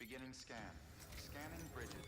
Beginning scan. Scanning bridges.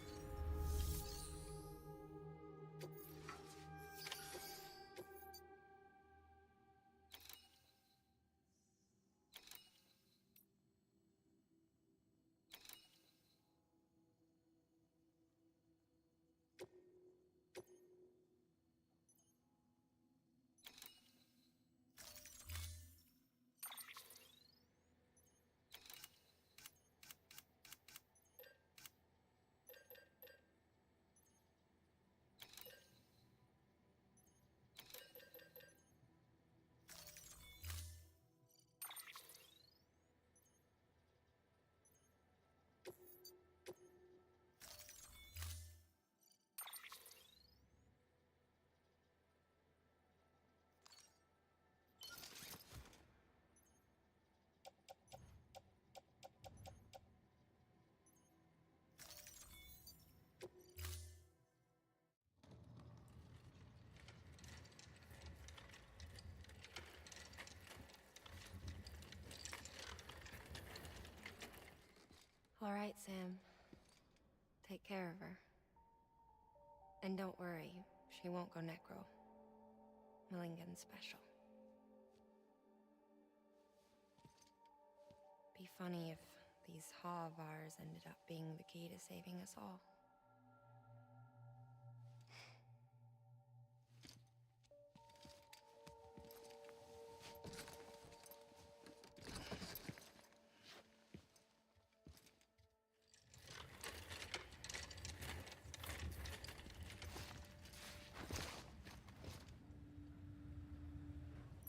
All right, Sam. Take care of her. And don't worry, she won't go necro. Millingen's special. Be funny if these Ha of ours ended up being the key to saving us all.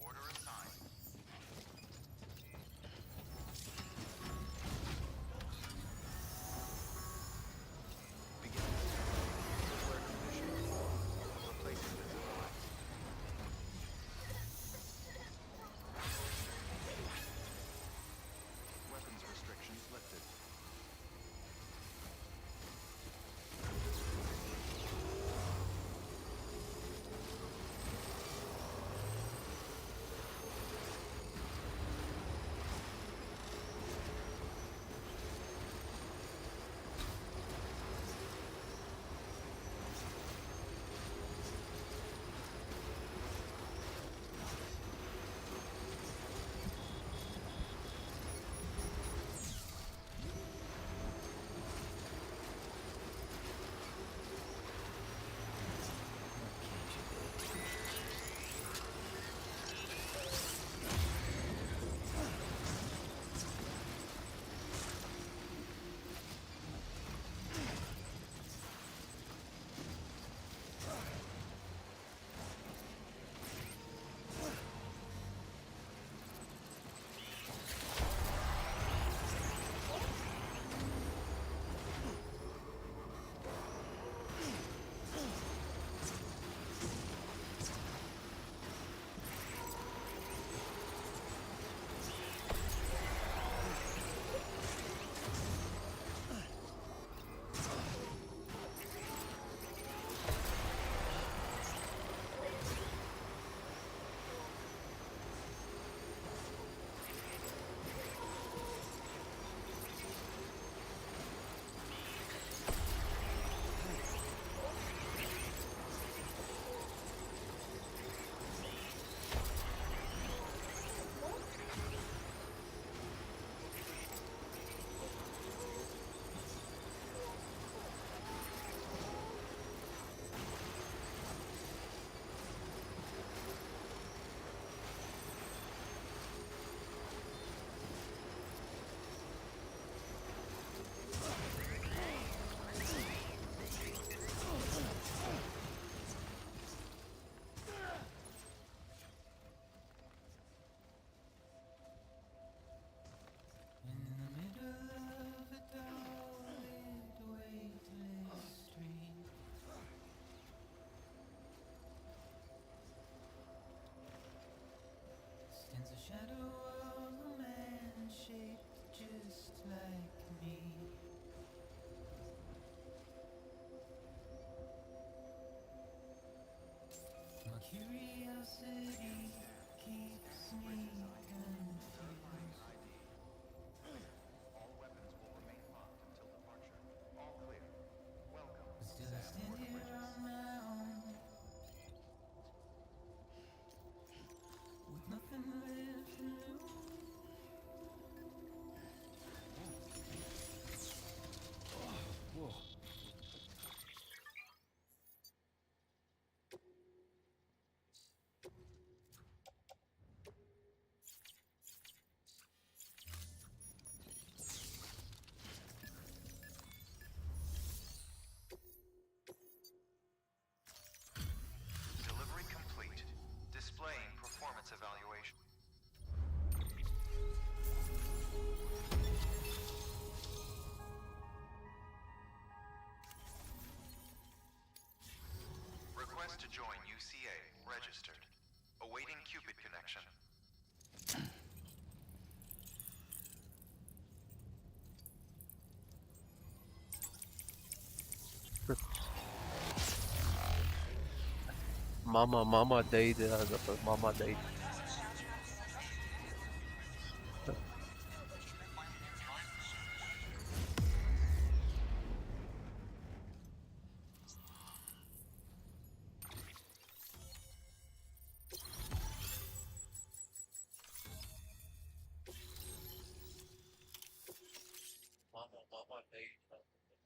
Order assigned. WCA, registered. Awaiting Cupid connection. Mama died ya Zafar. Mama died.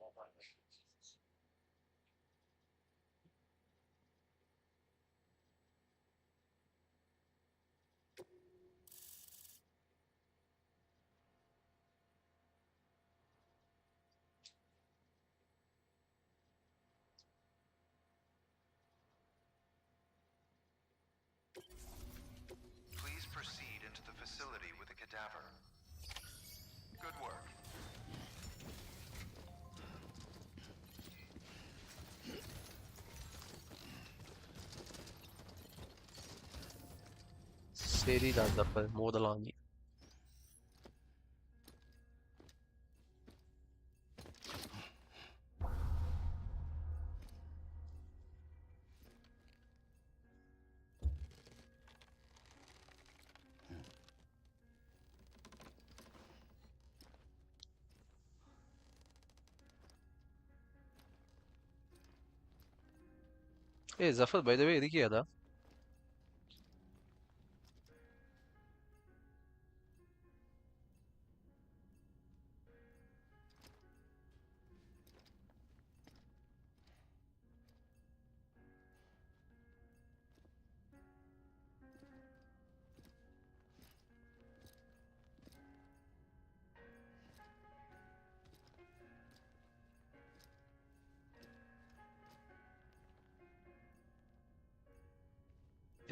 Mama died. Please proceed into the facility with the cadaver. Good work. Seriden Zafar. Modalani. Hey Zafar, by the way, idiki ada.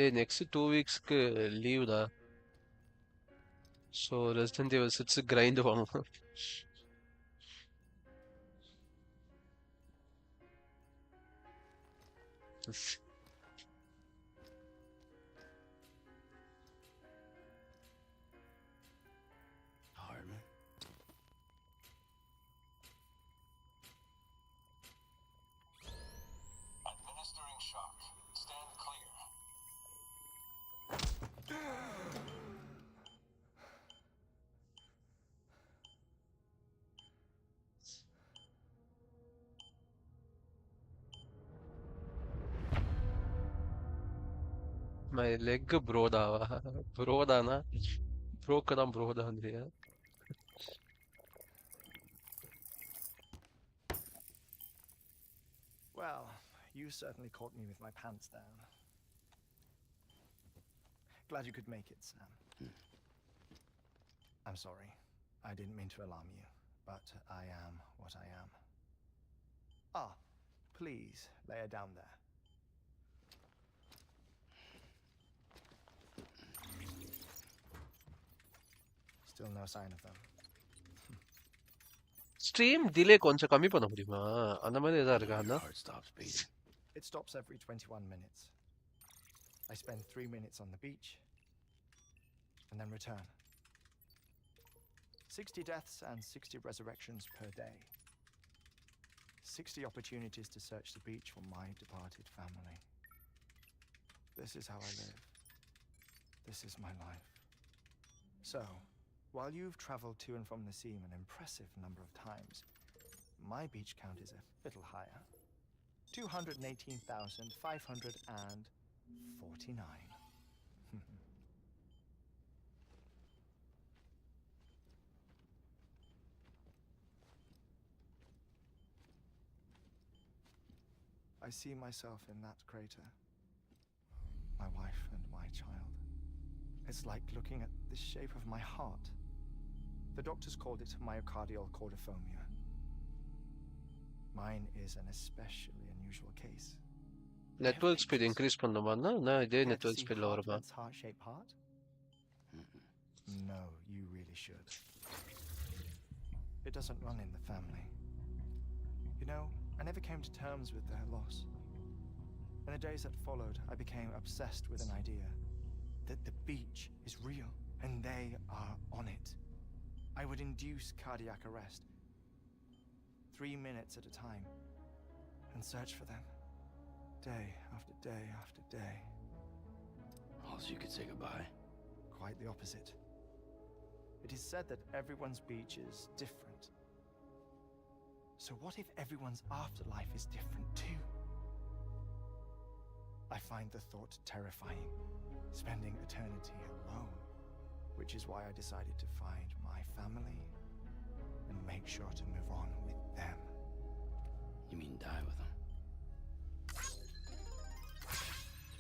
Hey, next 2 weeks leave da. So Resident Evil 6 grind பண்ணலாம். Harmon. Administering shock. Stand clear. My leg bro da. Bro da na. Bro kadam bro da andriya. Well, you certainly caught me with my pants down. Glad you could make it, Sam. I'm sorry. I didn't mean to alarm you, but I am what I am. Ah, please lay her down there. Still no sign of them. Stream delay கொஞ்சம் கம்மி பண்ண முடியுமா? அந்த மாதிரி ஏதாவது இருக்கா? Your heart stops beating. It stops every 21 minutes. I spend 3 minutes on the beach and then return. 60 deaths and 60 resurrections per day. 60 opportunities to search the beach for my departed family. This is how I live. This is my life. So, while you've traveled to and from the sea an impressive number of times, my beach count is a little higher. 218,549. I see myself in that crater. My wife and my child. It's like looking at the shape of my heart. The doctors called it myocardial cordiformia. Mine is an especially unusual case. Network speed increase பண்ணணுமான்னா நான் இதே Care to network see speed ல வருமா? Heartlet's heart-shaped heart? No, you really should. It doesn't run in the family. You know, I never came to terms with their loss. In the days that followed, I became obsessed with an idea that the beach is real and they are on it. I would induce cardiac arrest, 3 minutes at a time, and search for them, day after day after day. Oh, so you could say goodbye? Quite the opposite. It is said that everyone's beach is different. So what if everyone's afterlife is different too? I find the thought terrifying, spending eternity alone, which is why I decided to find my family and make sure to move on with them. You mean die with them?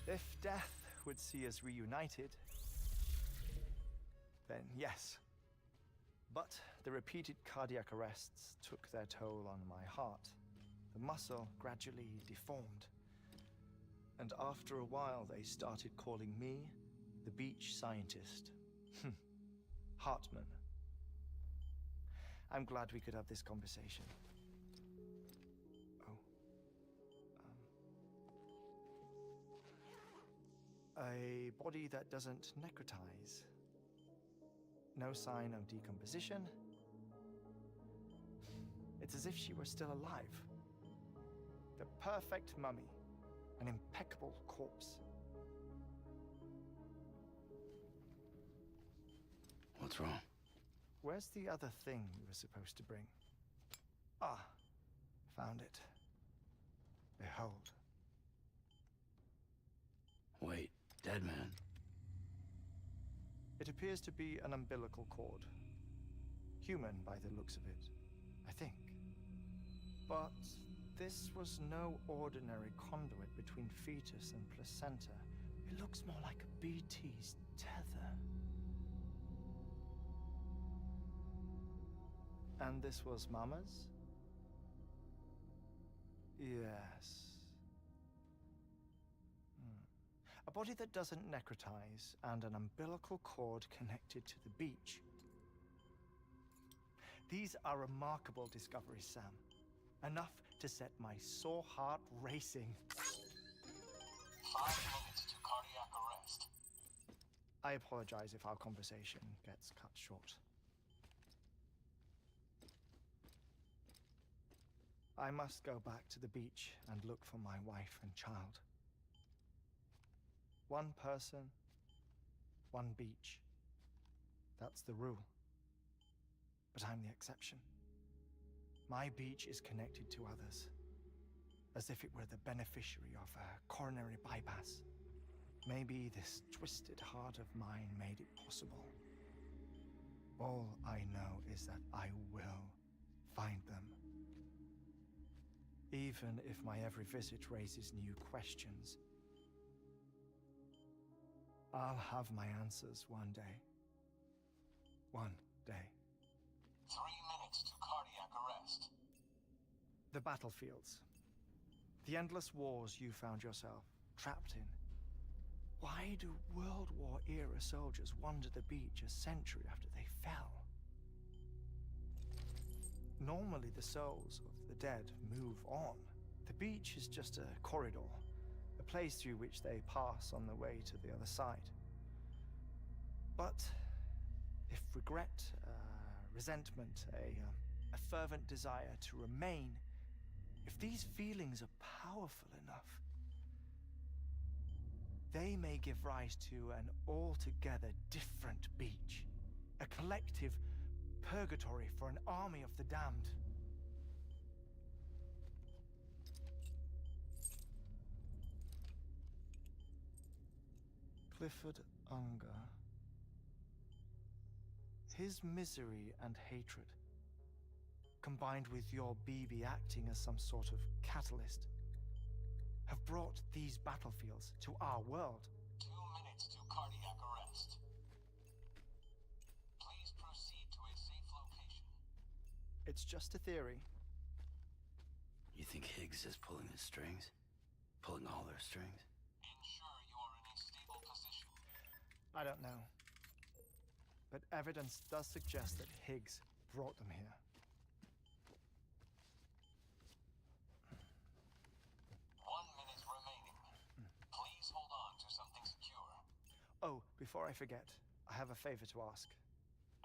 If death would see us reunited, then yes. But the repeated cardiac arrests took their toll on my heart. The muscle gradually deformed. And after a while, they started calling me the beach scientist. Hartman. I'm glad we could have this conversation. A body that doesn't necrotize. No sign of decomposition. It's as if she were still alive. The perfect mummy. An impeccable corpse. What's wrong? Where's the other thing you were supposed to bring? Ah, found it. Behold. Wait, dead man? It appears to be an umbilical cord. Human by the looks of it, I think. But this was no ordinary conduit between fetus and placenta. It looks more like a BT's tether. And this was Mama's? Yes. A body that doesn't necrotize and an umbilical cord connected to the beach. These are remarkable discoveries, Sam. Enough to set my sore heart racing. 5 minutes to cardiac arrest. I apologize if our conversation gets cut short. I must go back to the beach and look for my wife and child. One person, one beach. That's the rule. But I'm the exception. My beach is connected to others, as if it were the beneficiary of a coronary bypass. Maybe this twisted heart of mine made it possible. All I know is that I will find them. Even if my every visit raises new questions, I'll have my answers one day. One day. 3 minutes to cardiac arrest. The battlefields. The endless wars you found yourself trapped in. Why do World War era soldiers wander the beach a century after they fell? Normally the souls of the dead move on. The beach is just a corridor, a place through which they pass on the way to the other side. But if regret, resentment, a fervent desire to remain, if these feelings are powerful enough, they may give rise to an altogether different beach, a collective purgatory for an army of the damned. Clifford Unger. His misery and hatred, combined with your BB acting as some sort of catalyst, have brought these battlefields to our world. 2 minutes to cardiac arrest. Please proceed to a safe location. It's just a theory. You think Higgs is pulling his strings? Pulling all their strings? Ensure you are in a stable position. I don't know. But evidence does suggest that Higgs brought them here. 1 minute remaining. before I forget, I have a favor to ask.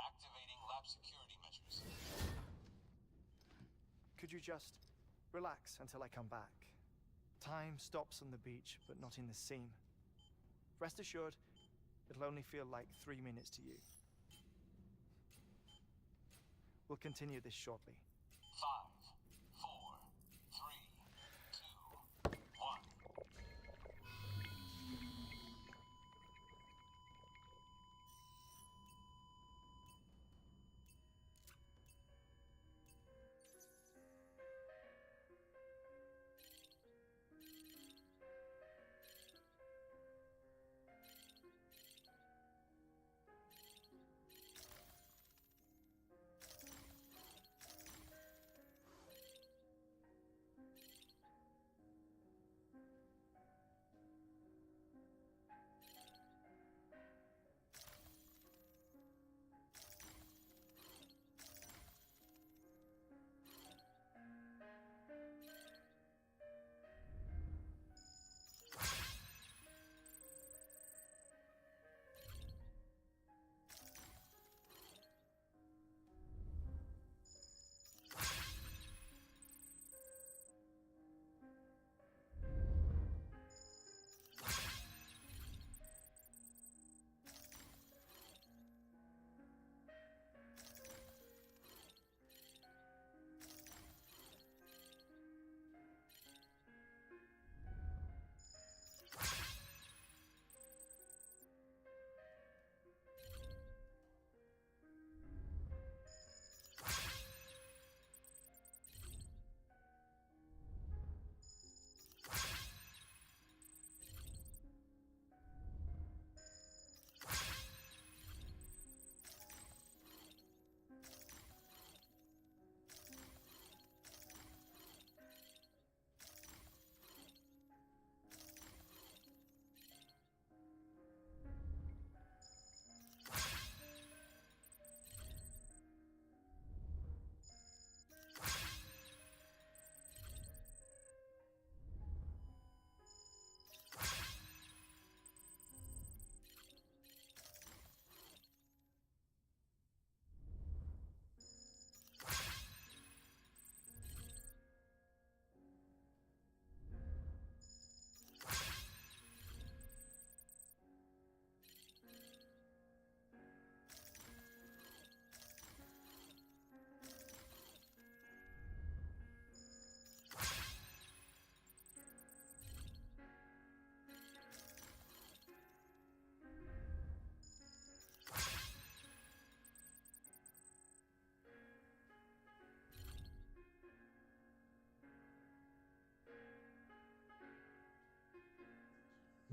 Activating lab security measures. Could you just relax until I come back? Time stops on the beach, but not in the scene. Rest assured, it'll only feel like 3 minutes to you. We'll continue this shortly. 5, 4, 3, 2, 1.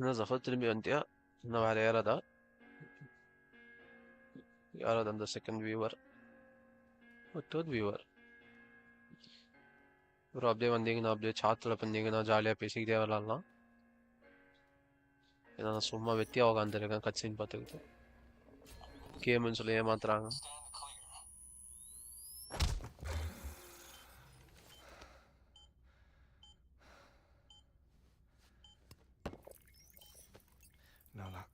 انا زغلت الميونتيا انا على يارا ده يارا ده second viewer third viewer ஒரு அப்படியே வந்தீங்கன்னா அப்படியே சாத்துல வந்தீங்கன்னா ஜாலியா பேசிக்கிட்டே வரலாம் ஏன்னா நான் சும்மா வெட்டியா உட்காந்துருக்கேன் கட்சின்னு பார்த்துக்கிட்டு கேம்னு சொல்லி ஏமாத்துறாங்க No luck.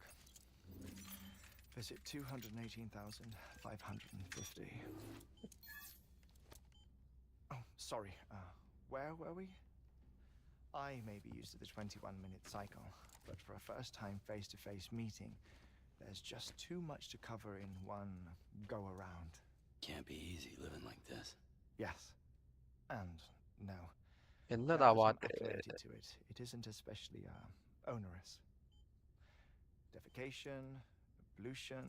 Visit 218,550. Oh, sorry. Where were we? I may be used to the 21-minute cycle, but for a first-time face-to-face meeting, there's just too much to cover in one go-around. Can't be easy living like this. Yes. And no. എന്നതാ Now that I'm what acclimated to it, it isn't especially onerous. Defecation, pollution,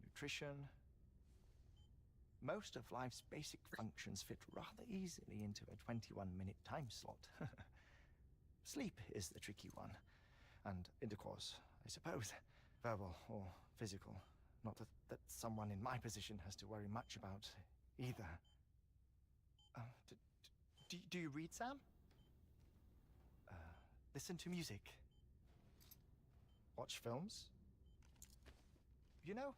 nutrition. Most of life's basic functions fit rather easily into a 21-minute time slot. Sleep is the tricky one, and intercourse, I suppose, verbal or physical. Not that someone in my position has to worry much about either. Do you read, Sam? Listen to music. Watch films? You know,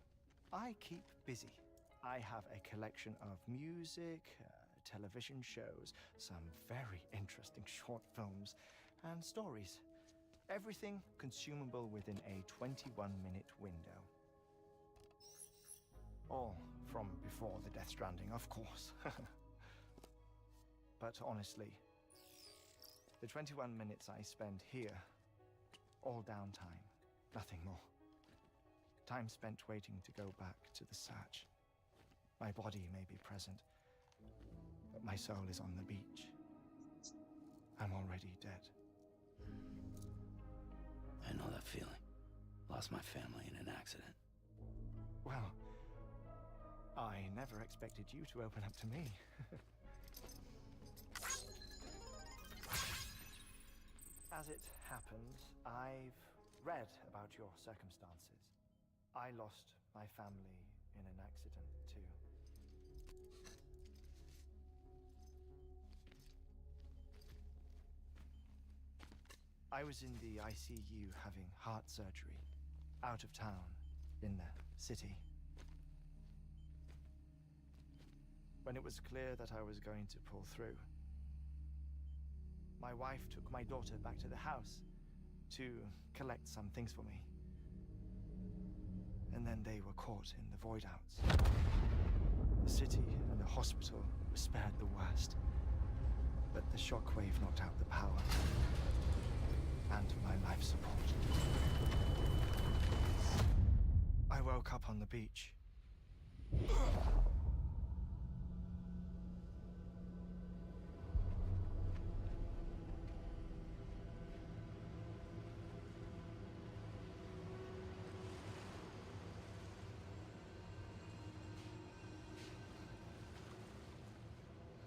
I keep busy. I have a collection of music, television shows, some very interesting short films, and stories. Everything consumable within a 21-minute window. All from before the Death Stranding, of course. But honestly, the 21 minutes I spend here, all downtime, nothing more. Time spent waiting to go back to the search. My body may be present, but my soul is on the beach. I'm already dead. I know that feeling. Lost my family in an accident. Well, I never expected you to open up to me. As it happens, I've read about your circumstances. I lost my family in an accident, too. I was in the ICU having heart surgery, out of town, in the city. When it was clear that I was going to pull through, my wife took my daughter back to the house to collect some things for me. And then they were caught in the void outs. The city and the hospital were spared the worst, but the shockwave knocked out the power and my life support. I woke up on the beach.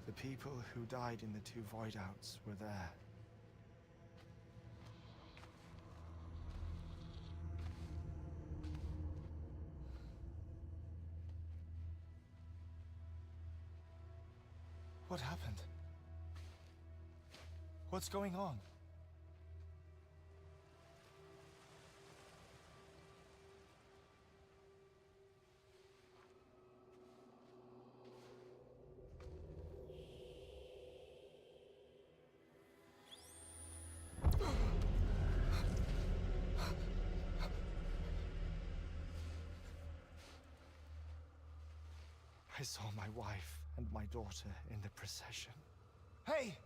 The people who died in the two void outs were there. What happened? What's going on? I saw my wife and my daughter in the procession. Hey!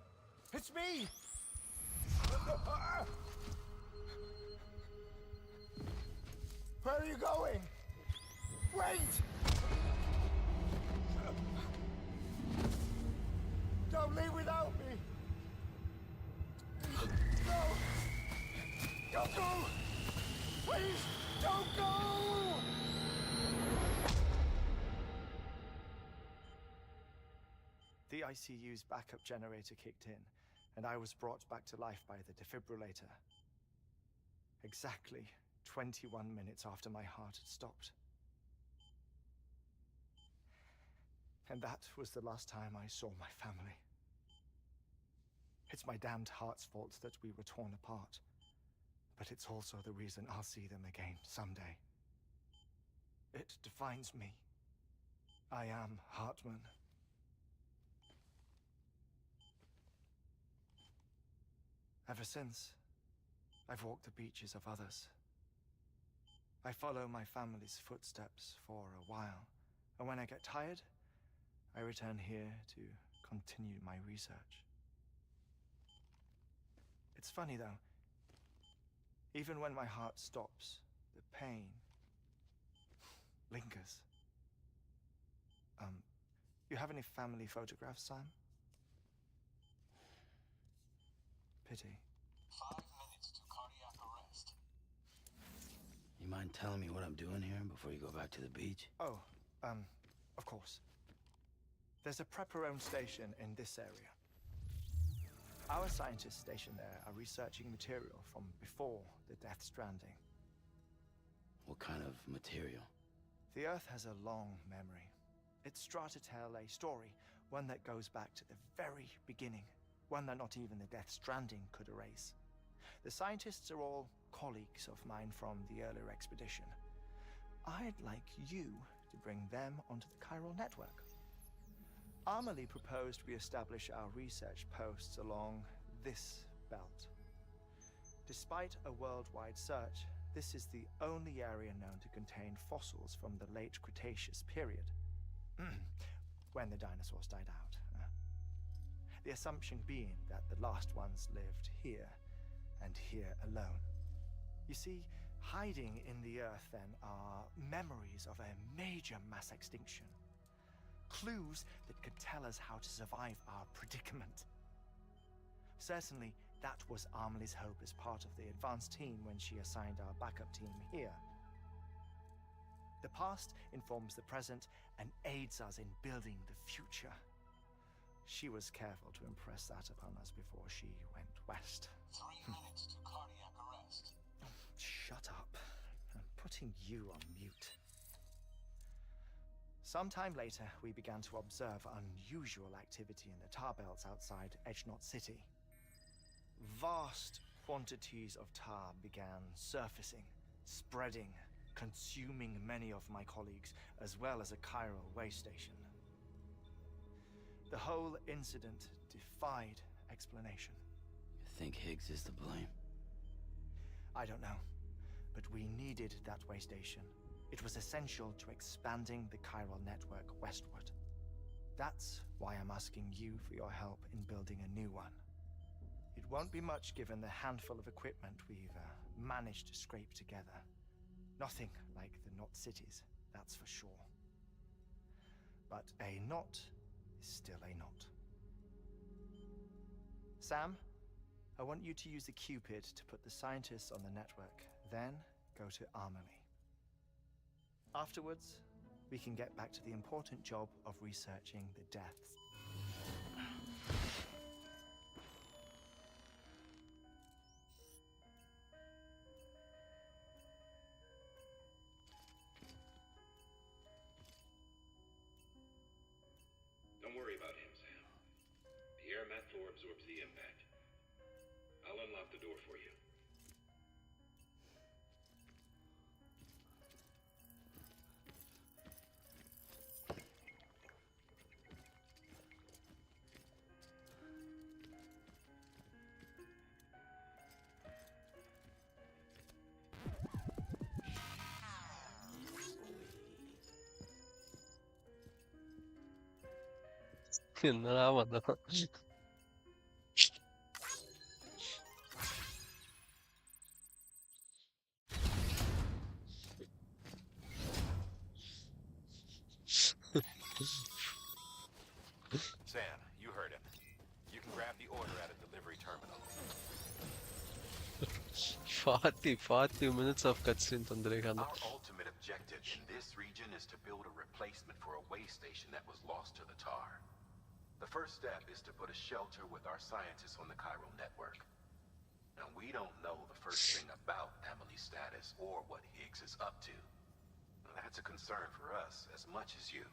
It's me! Where are you going? Wait! Don't leave without me! No! Don't go! Please, don't go! The ICU's backup generator kicked in, and I was brought back to life by the defibrillator. Exactly 21 minutes after my heart had stopped. And that was the last time I saw my family. It's my damned heart's fault that we were torn apart, but it's also the reason I'll see them again someday. It defines me. I am Hartman. Ever since, I've walked the beaches of others. I follow my family's footsteps for a while, and when I get tired, I return here to continue my research. It's funny though, even when my heart stops, the pain lingers. You have any family photographs, Sam? Pity. 5 minutes to cardiac arrest. You mind telling me what I'm doing here before you go back to the beach? Oh, of course. There's a Prepper-owned station in this area. Our scientists stationed there are researching material from before the Death Stranding. What kind of material? The Earth has a long memory. It's trying to tell a story, one that goes back to the very beginning, one that not even the Death Stranding could erase. The scientists are all colleagues of mine from the earlier expedition. I'd like you to bring them onto the chiral network. Amelie proposed we establish our research posts along this belt. Despite a worldwide search, this is the only area known to contain fossils from the late Cretaceous period, when the dinosaurs died out. The assumption being that the last ones lived here, and here alone. You see, hiding in the earth then are memories of a major mass extinction. Clues that could tell us how to survive our predicament. Certainly, that was Amelie's hope as part of the advanced team when she assigned our backup team here. The past informs the present and aids us in building the future. She was careful to impress that upon us before she went west. 3 minutes to cardiac arrest. Shut up. I'm putting you on mute. Sometime later, we began to observe unusual activity in the tar belts outside Edgenot City. Vast quantities of tar began surfacing, spreading, consuming many of my colleagues, as well as a chiral way station. The whole incident defied explanation. You think Higgs is to blame? I don't know, but we needed that way station. It was essential to expanding the chiral network westward. That's why I'm asking you for your help in building a new one. It won't be much given the handful of equipment we've managed to scrape together. Nothing like the knot cities, that's for sure. But a knot is still a knot. Sam, I want you to use the Cupid to put the scientists on the network, then go to Amelie. Afterwards, we can get back to the important job of researching the deaths. Don't worry about him, Sam. The air mat floor absorbs the impact. I'll unlock the door for you. Nalaman na. Sam, you heard him. You can grab the order at a delivery terminal. 40 minutes of cutscene ತೊಂದ್ರೆ ಕಾಣ. Our ultimate objective in this region is to build a replacement for a way station that was lost to the tar. The first step is to put a shelter with our scientists on the chiral network. Now, we don't know the first thing about Amelie's status or what Higgs is up to. Now, that's a concern for us as much as you.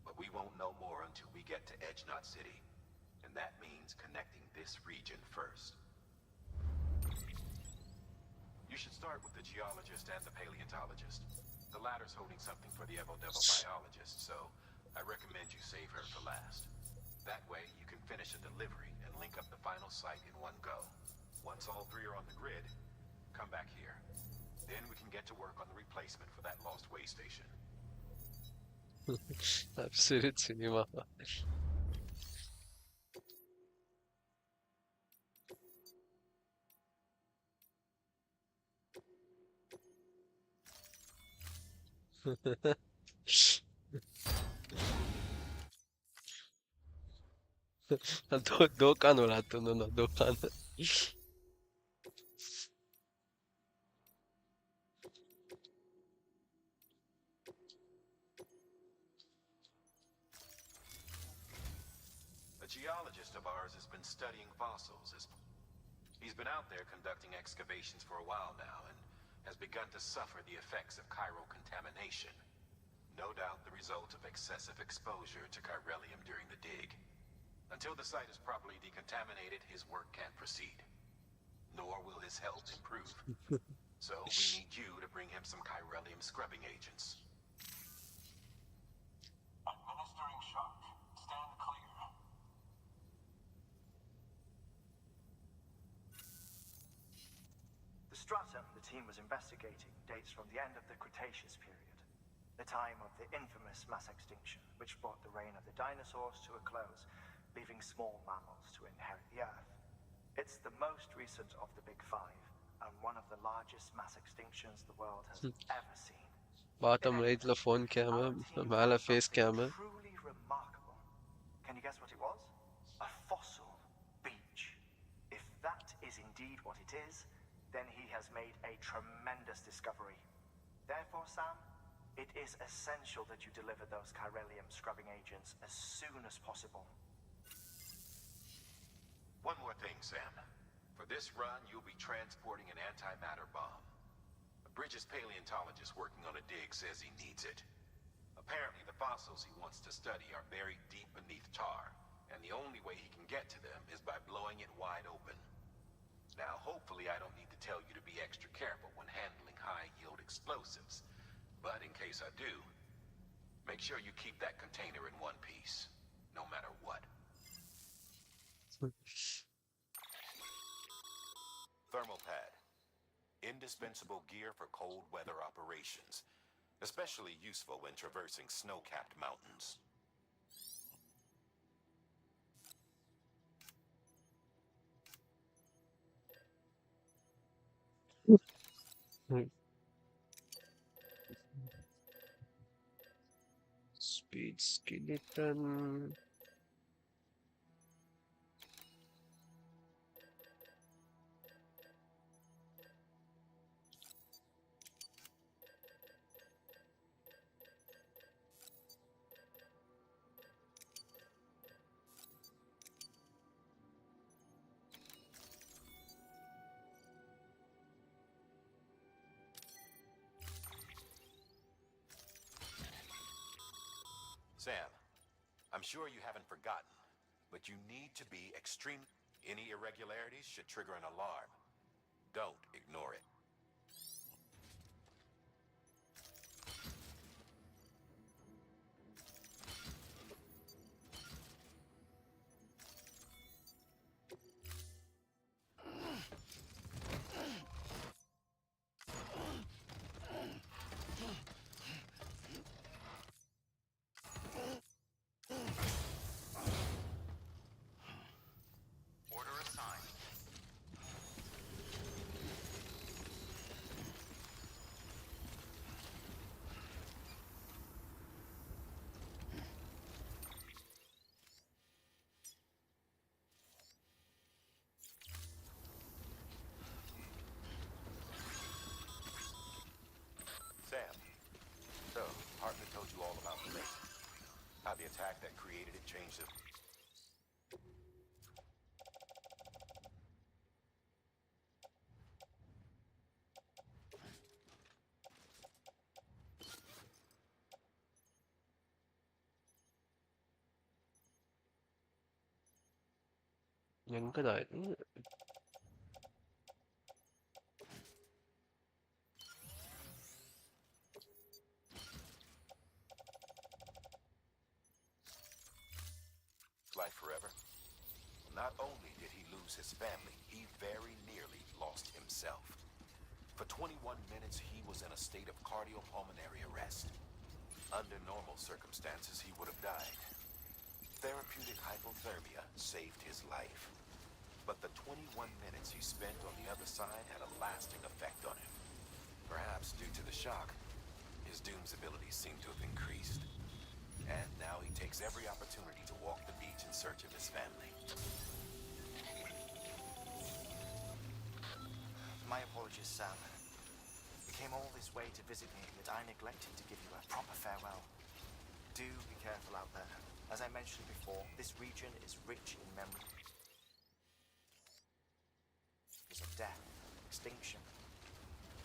But we won't know more until we get to Edgenot City. And that means connecting this region first. You should start with the geologist and the paleontologist. The latter's holding something for the Evo-Devo biologist, so I recommend you save her for last. That way, you can finish a delivery and link up the final site in one go. Once all three are on the grid, come back here. Then we can get to work on the replacement for that lost way station. Absurd cinema. दोकान होला त न दोकान. A geologist of ours has been studying fossils. He's been out there conducting excavations for a while now and has begun to suffer the effects of chiral contamination. No doubt the result of excessive exposure to chiralium during the dig. Until the site is properly decontaminated, his work can't proceed. Nor will his health improve. So we need you to bring him some chiralium scrubbing agents. Administering shock. Stand clear. stratum the team was investigating dates from the end of the Cretaceous period, the time of the infamous mass extinction, which brought the reign of the dinosaurs to a close, leaving small mammals to inherit the Earth. It's the most recent of the Big Five, and one of the largest mass extinctions the world has ever seen. بعتم لقيت له فون كامل معاه فيس كامل. Truly remarkable. Can you guess what it was? A fossil beach. If that is indeed what it is, then he has made a tremendous discovery. Therefore, Sam, it is essential that you deliver those chiralium scrubbing agents as soon as possible. One more thing, Sam. For this run, you'll be transporting an antimatter bomb. A Bridges paleontologist working on a dig says he needs it. Apparently, the fossils he wants to study are buried deep beneath tar, and the only way he can get to them is by blowing it wide open. Now, hopefully I don't need to tell you to be extra careful when handling high-yield explosives, but in case I do, make sure you keep that container in one piece, no matter what. Thermal pad. Indispensable gear for cold weather operations, especially useful when traversing snow-capped mountains. Speed skeleton. Sam, I'm sure you haven't forgotten, but you need to be extreme. Any irregularities should trigger an alarm. Don't ignore it. Order assigned. Sam, so, Hartman told you all about the lake. How the attack that created it changed it. ينقطع. Life forever. Not only did he lose his family, he very nearly lost himself. For 21 minutes, he was in a state of cardiopulmonary arrest. Under normal circumstances, he would have died. Therapeutic hypothermia saved his life. But the 21 minutes he spent on the other side had a lasting effect on him. Perhaps due to the shock, his Doom's abilities seem to have increased. And now he takes every opportunity to walk the beach in search of his family. My apologies, Sam. You came all this way to visit me, but I neglected to give you a proper farewell. Do be careful out there. As I mentioned before, this region is rich in memories of death, extinction.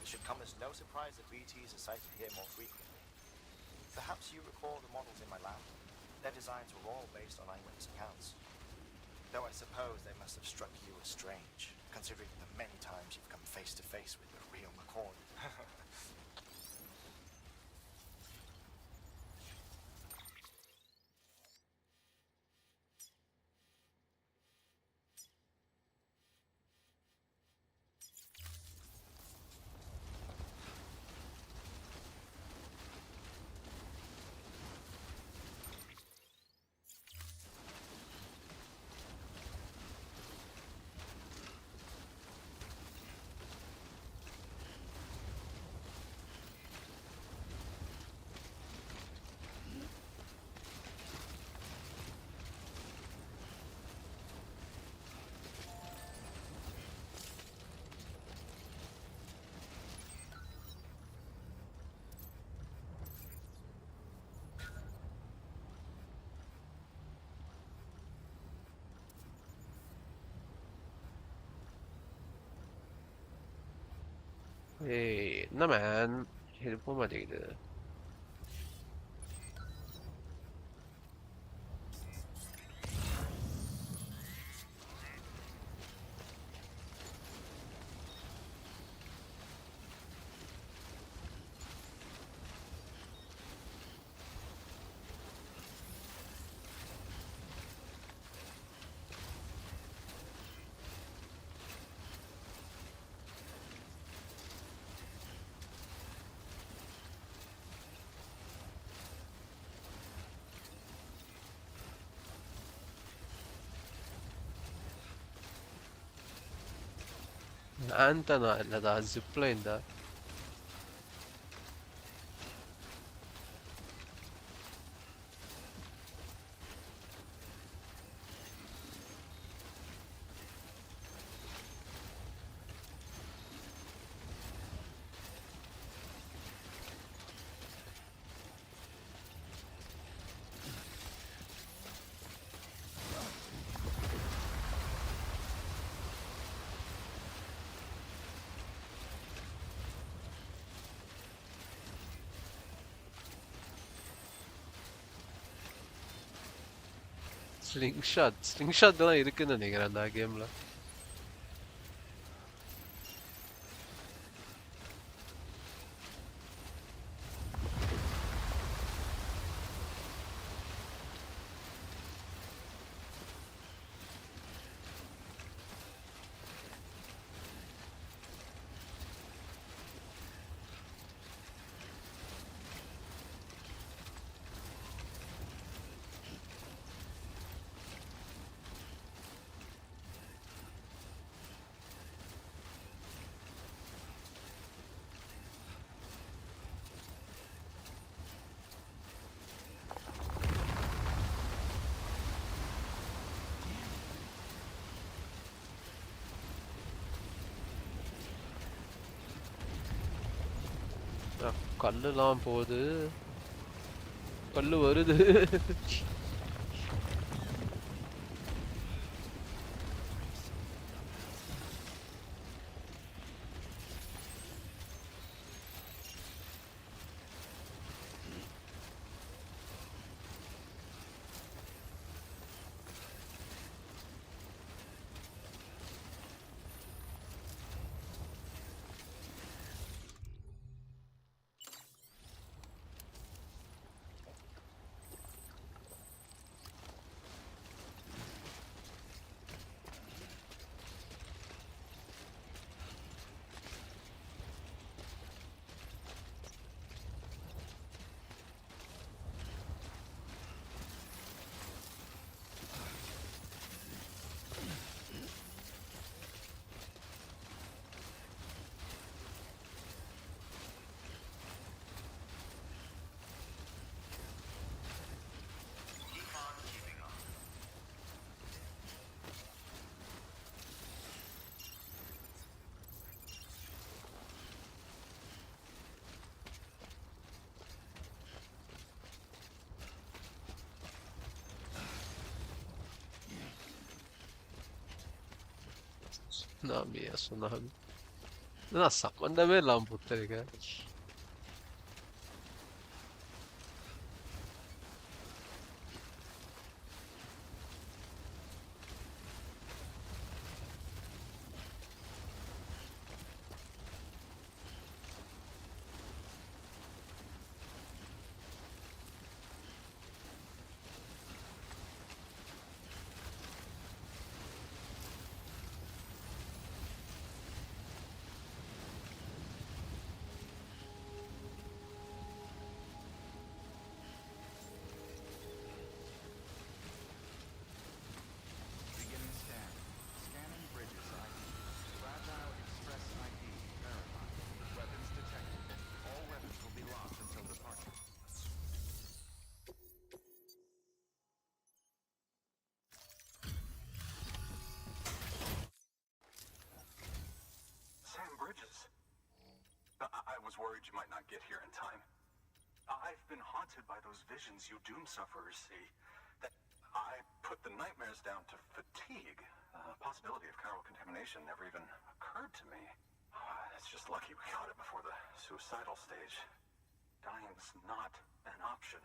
It should come as no surprise that BTs are sighted here more frequently. Perhaps you recall the models in my lab. Their designs were all based on eyewitness accounts. Though I suppose they must have struck you as strange, considering the many times you've come face to face with the real McCoy. ஏய் என்ன man இது போக மாட்டேங்குது. Antenna இல்லடா zipline தான். ஸ்லிங்ஷாட்லாம் இருக்குன்னு நினைக்கிறேன் அந்த கேம்ல. கல்லுலாம் போகுது, கல்லு வருது. சுனாமி நான் சம்பந்தமே இல்லாம போட்டிருக்கேன். Beginning scan. Scanning bridges ID. Fragile Express ID verified. Weapons detected. All weapons will be locked until departure. Sam Bridges. I was worried you might not get here in time. I've been haunted by those visions you Doom sufferers see. That I put the nightmares down to fatigue. Possibility of chiral contamination never even occurred to me. It's just lucky we caught it before the suicidal stage. Dying's not an option.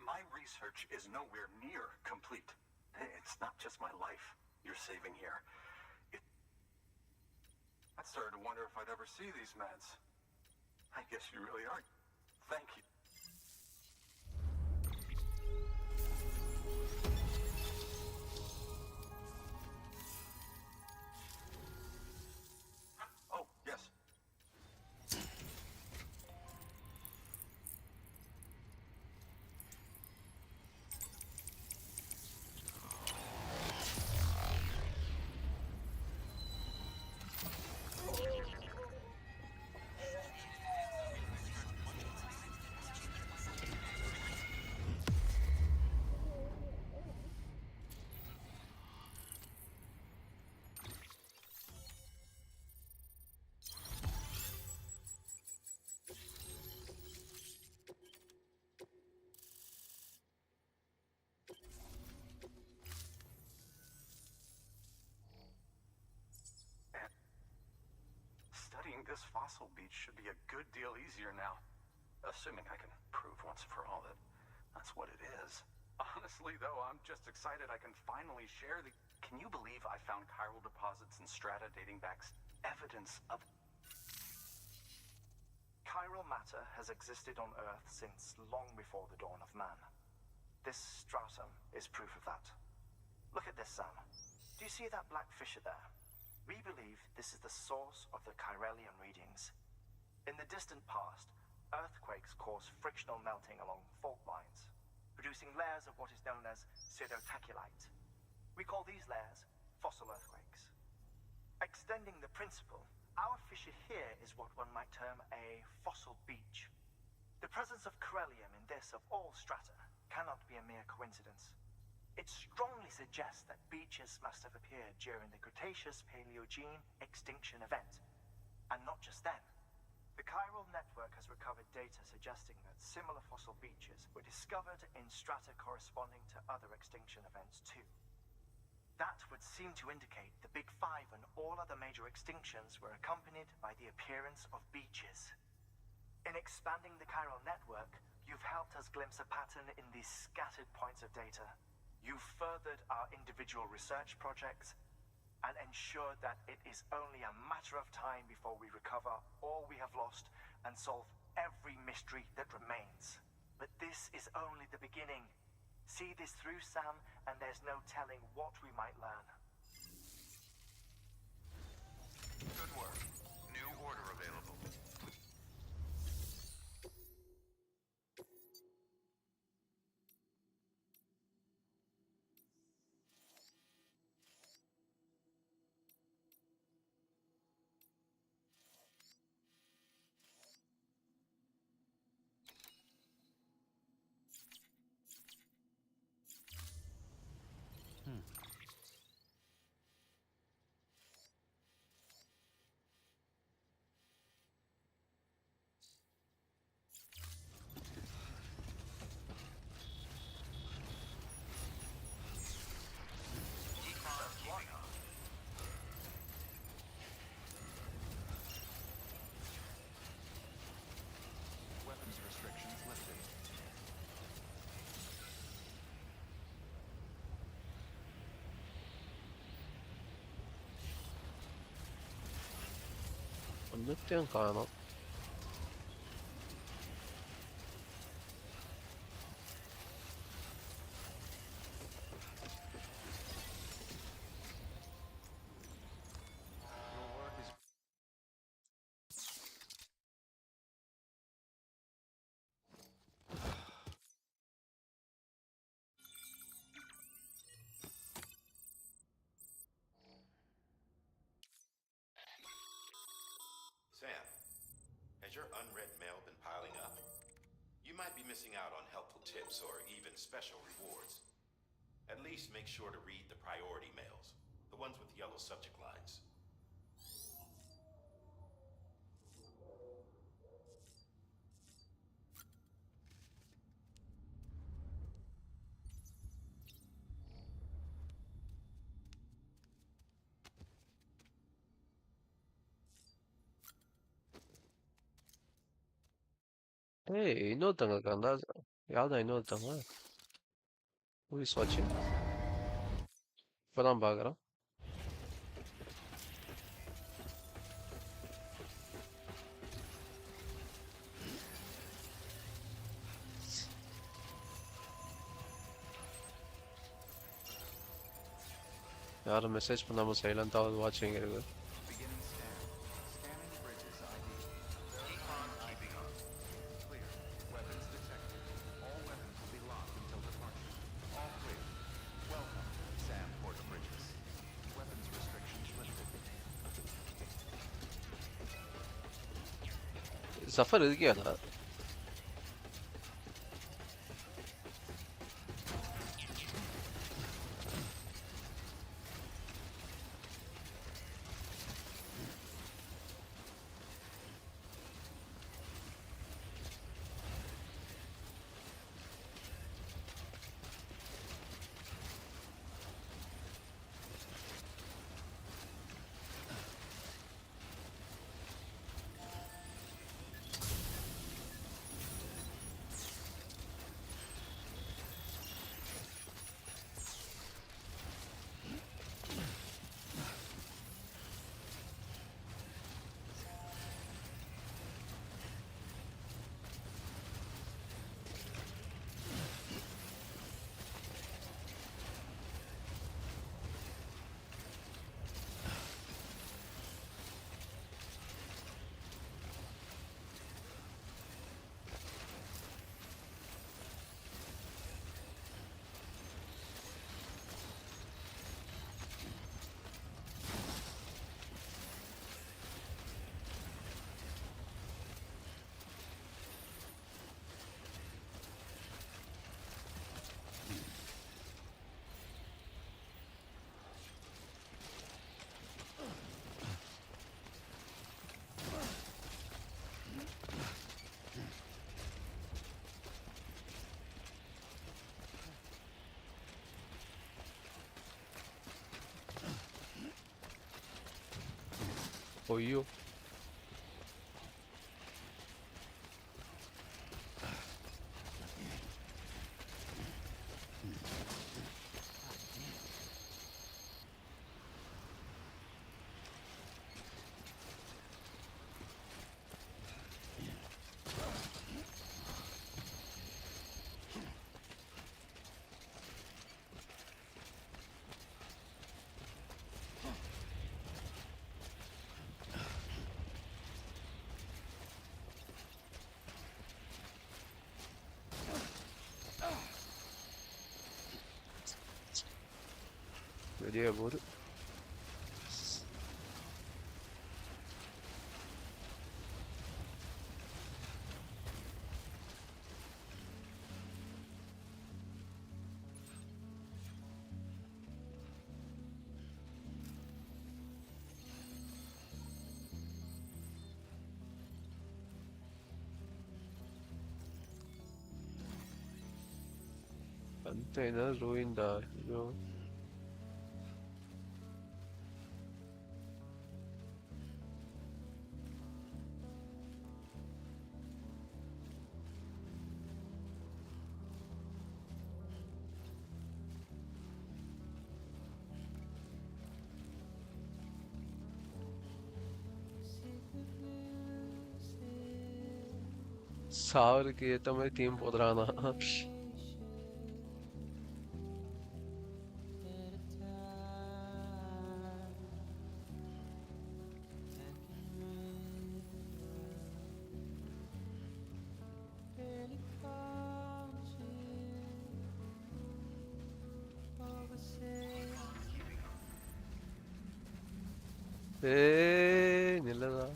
My research is nowhere near complete. It's not just my life you're saving here. I started to wonder if I'd ever see these meds. I guess you really are. Thank you. Oh, yes. Studying this fossil beach should be a good deal easier now. Assuming I can prove once for all that that's what it is. Honestly, though, I'm just excited I can finally share the... Can you believe I found chiral deposits and strata dating back evidence of... Chiral matter has existed on Earth since long before the dawn of man. This stratum is proof of that. Look at this, Sam. Do you see that black fissure there? We believe this is the source of the chiralian readings. In the distant past, earthquakes cause frictional melting along fault lines, producing layers of what is known as pseudotaculite. We call these layers fossil earthquakes. Extending the principle, our fissure here is what one might term a fossil beach. The presence of chiralium in this of all strata cannot be a mere coincidence. It strongly suggests that beaches must have appeared during the Cretaceous-Paleogene extinction event. And not just then. The chiral network has recovered data suggesting that similar fossil beaches were discovered in strata corresponding to other extinction events too. That would seem to indicate the Big Five and all other major extinctions were accompanied by the appearance of beaches. In expanding the chiral network, you've helped us glimpse a pattern in these scattered points of data. You've furthered our individual research projects and ensured that it is only a matter of time before we recover all we have lost and solve every mystery that remains. But this is only the beginning. See this through, Sam, and there's no telling what we might learn. Good work. New order available. Weapons restrictions lifted. ¿Dónde estoy acá, no? Your work is... Sam, has your unread mail been piling up? You might be missing out on helpful tips or even special rewards. At least make sure to read the priority mails, the ones with yellow subject lines. ஏய் இன்னொருத்தங்க இருக்காண்டா. யார்தான் இன்னொருத்தவங்க? Who is watching? இப்பதான் பார்க்குறேன். யாரும் message பண்ணாம சைலண்டாக வாட்சிங் இருக்கு. Beginning scan. Scanning bridges ID. Verifying ID. Clear. Weapons detected. All weapons will be locked until departure. All clear. Welcome, Sam Porter Bridges. Weapons restrictions lifted. சஃபர் இருக்கியாடா? ஐயோ வெளியே போகுது. Container ruined. Yo. சாவருக்கு ஏத்த மாதிரி தீம் போதுறானா? ஏய் நில்லதா.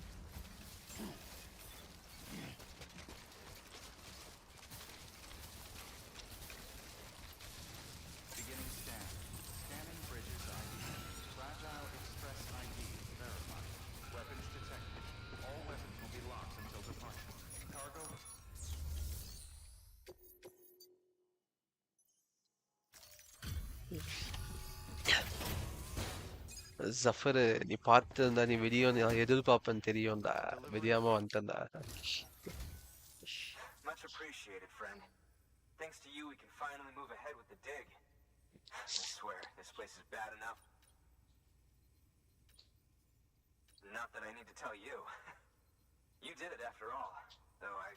Beginning scan. Scanning bridges ID. Fragile Express ID verified. Weapons detected. All weapons will be locked until departure. Cargo. Jafar நீ பார்த்திருந்தா நீ வீடியோ நான் எதிர்பார்ப்பேன்னு தெரியும்டா. Delivery. தெரியாம வந்துட்டேன்டா. My Much appreciated, friend. Thanks to you, we can finally move ahead with the dig. I swear, this place is bad enough. Not that I need to tell you. You did it after all. Though I...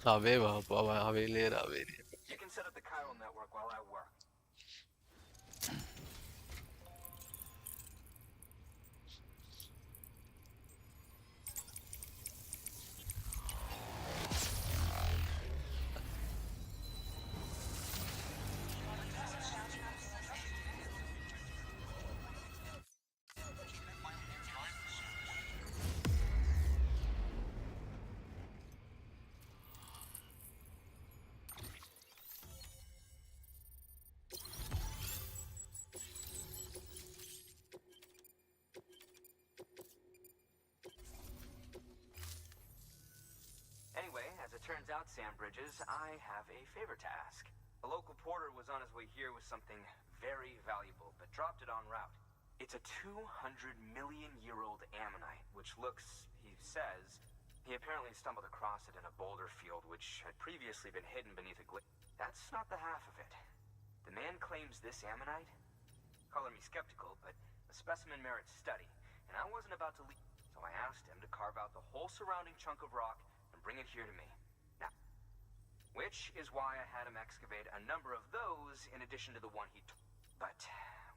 Aveva, poi Avelera, vedi. You can set up the chiral network while I work. Anyway, as it turns out, Sam Bridges, I have a favor to ask. A local porter was on his way here with something very valuable, but dropped it en route. It's a 200-million-year-old ammonite, which looks, he says, he apparently stumbled across it in a boulder field which had previously been hidden beneath a That's not the half of it. The man claims this ammonite, color me skeptical, but the specimen merits study, and I wasn't about to leave, so I asked him to carve out the whole surrounding chunk of rock and bring it here to me. Now, which is why I had him excavate a number of those in addition to the one he took. But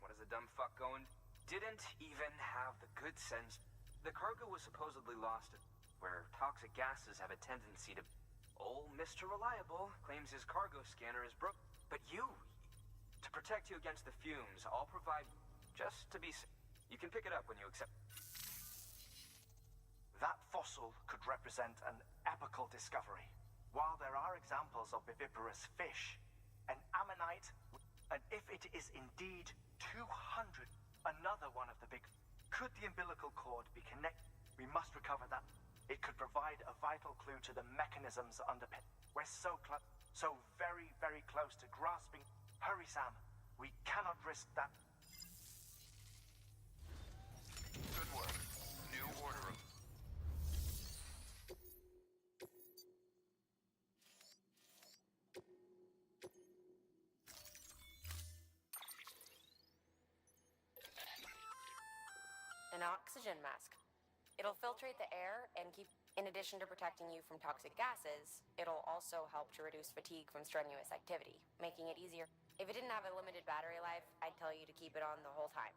what is the dumb fuck going? Didn't even have the good sense. The cargo was supposedly lost at where toxic gases have a tendency to... Old Mr. Reliable claims his cargo scanner is broke. But you, to protect you against the fumes, I'll provide just to be... You can pick it up when you accept... That fossil could represent an epical discovery. While there are examples of viviparous fish, an ammonite, and if it is indeed 200, another one of the big... Could the umbilical cord be connected? We must recover that. It could provide a vital clue to the mechanisms underpin. We're so close, so very, very close to grasping. Hurry, Sam. We cannot risk that. Good work. New order of... An oxygen mask. It'll filtrate the air and keep... In addition to protecting you from toxic gases, it'll also help to reduce fatigue from strenuous activity, making it easier. If it didn't have a limited battery life, I'd tell you to keep it on the whole time.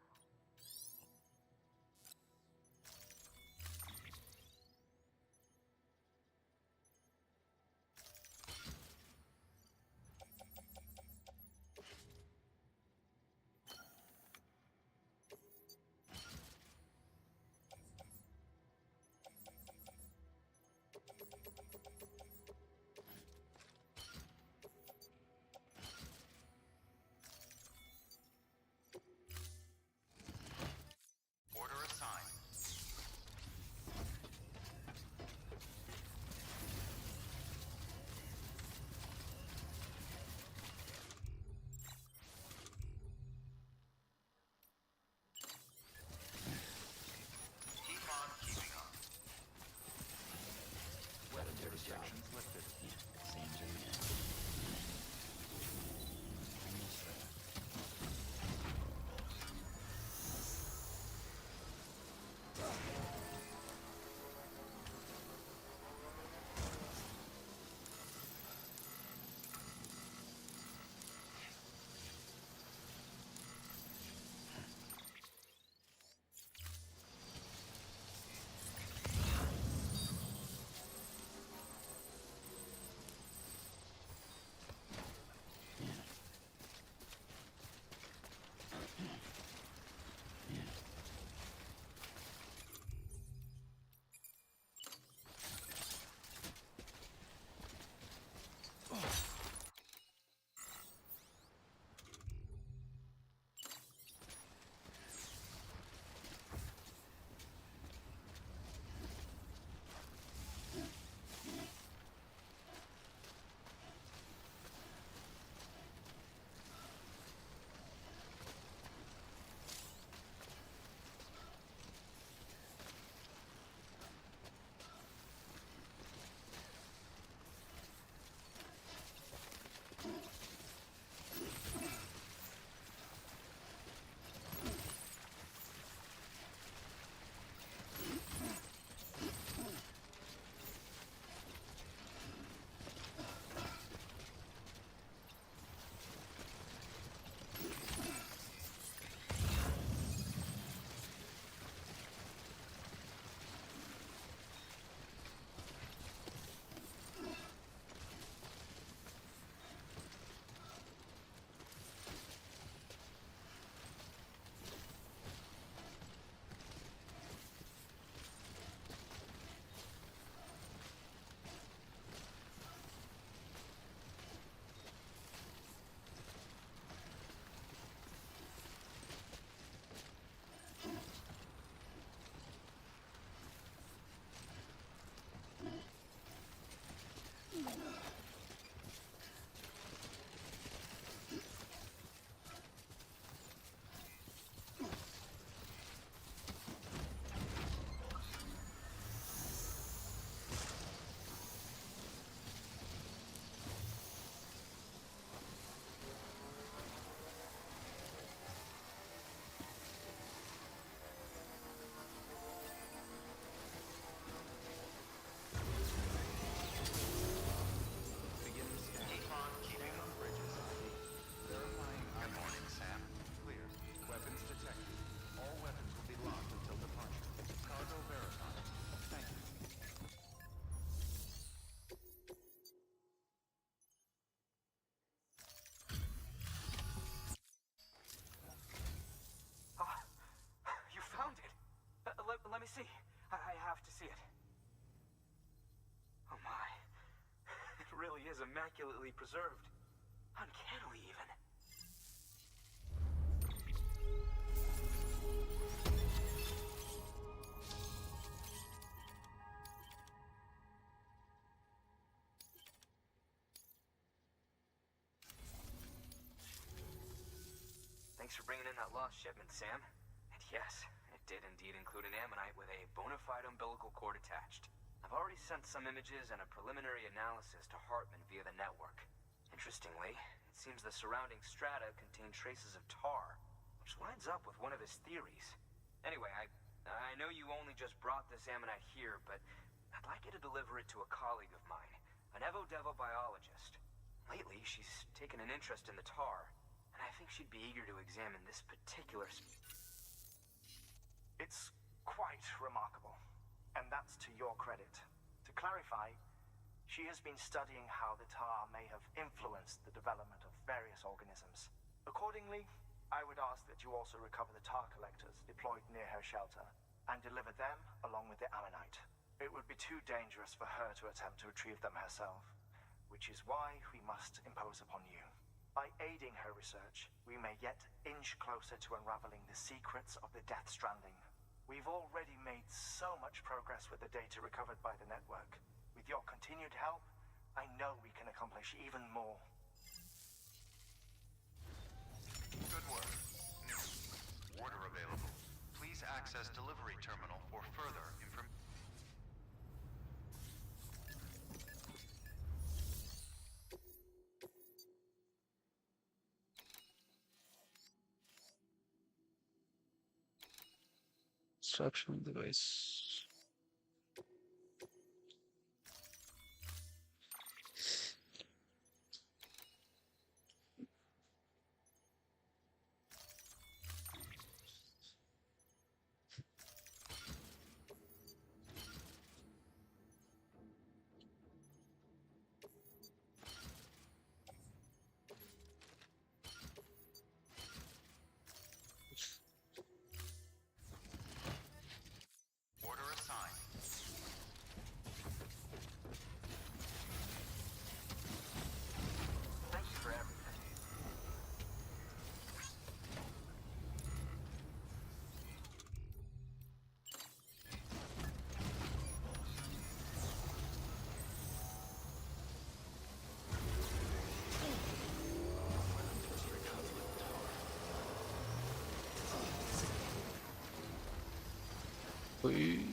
see. I have to see it. Oh my. It really is immaculately preserved. Uncannily, even. Thanks for bringing in that lost shipment, Sam. And yes, it did indeed include an ammonite with a bona fide umbilical cord attached. I've already sent some images and a preliminary analysis to Hartman via the network. Interestingly, it seems the surrounding strata contain traces of tar, which lines up with one of his theories. Anyway, I know you only just brought this ammonite here, but I'd like you to deliver it to a colleague of mine, an Evo-Devo biologist. Lately, she's taken an interest in the tar, and I think she'd be eager to examine this particular... It's quite remarkable, and that's to your credit. To clarify, she has been studying how the tar may have influenced the development of various organisms. Accordingly, I would ask that you also recover the tar collectors deployed near her shelter and deliver them along with the ammonite. It would be too dangerous for her to attempt to retrieve them herself, which is why we must impose upon you. By aiding her research, we may yet inch closer to unraveling the secrets of the Death Stranding. We've already made so much progress with the data recovered by the network. With your continued help, I know we can accomplish even more. Good work. New. Order available. Please access delivery terminal for further information. Extraction device. Order assigned. Thank you for everything. Uy.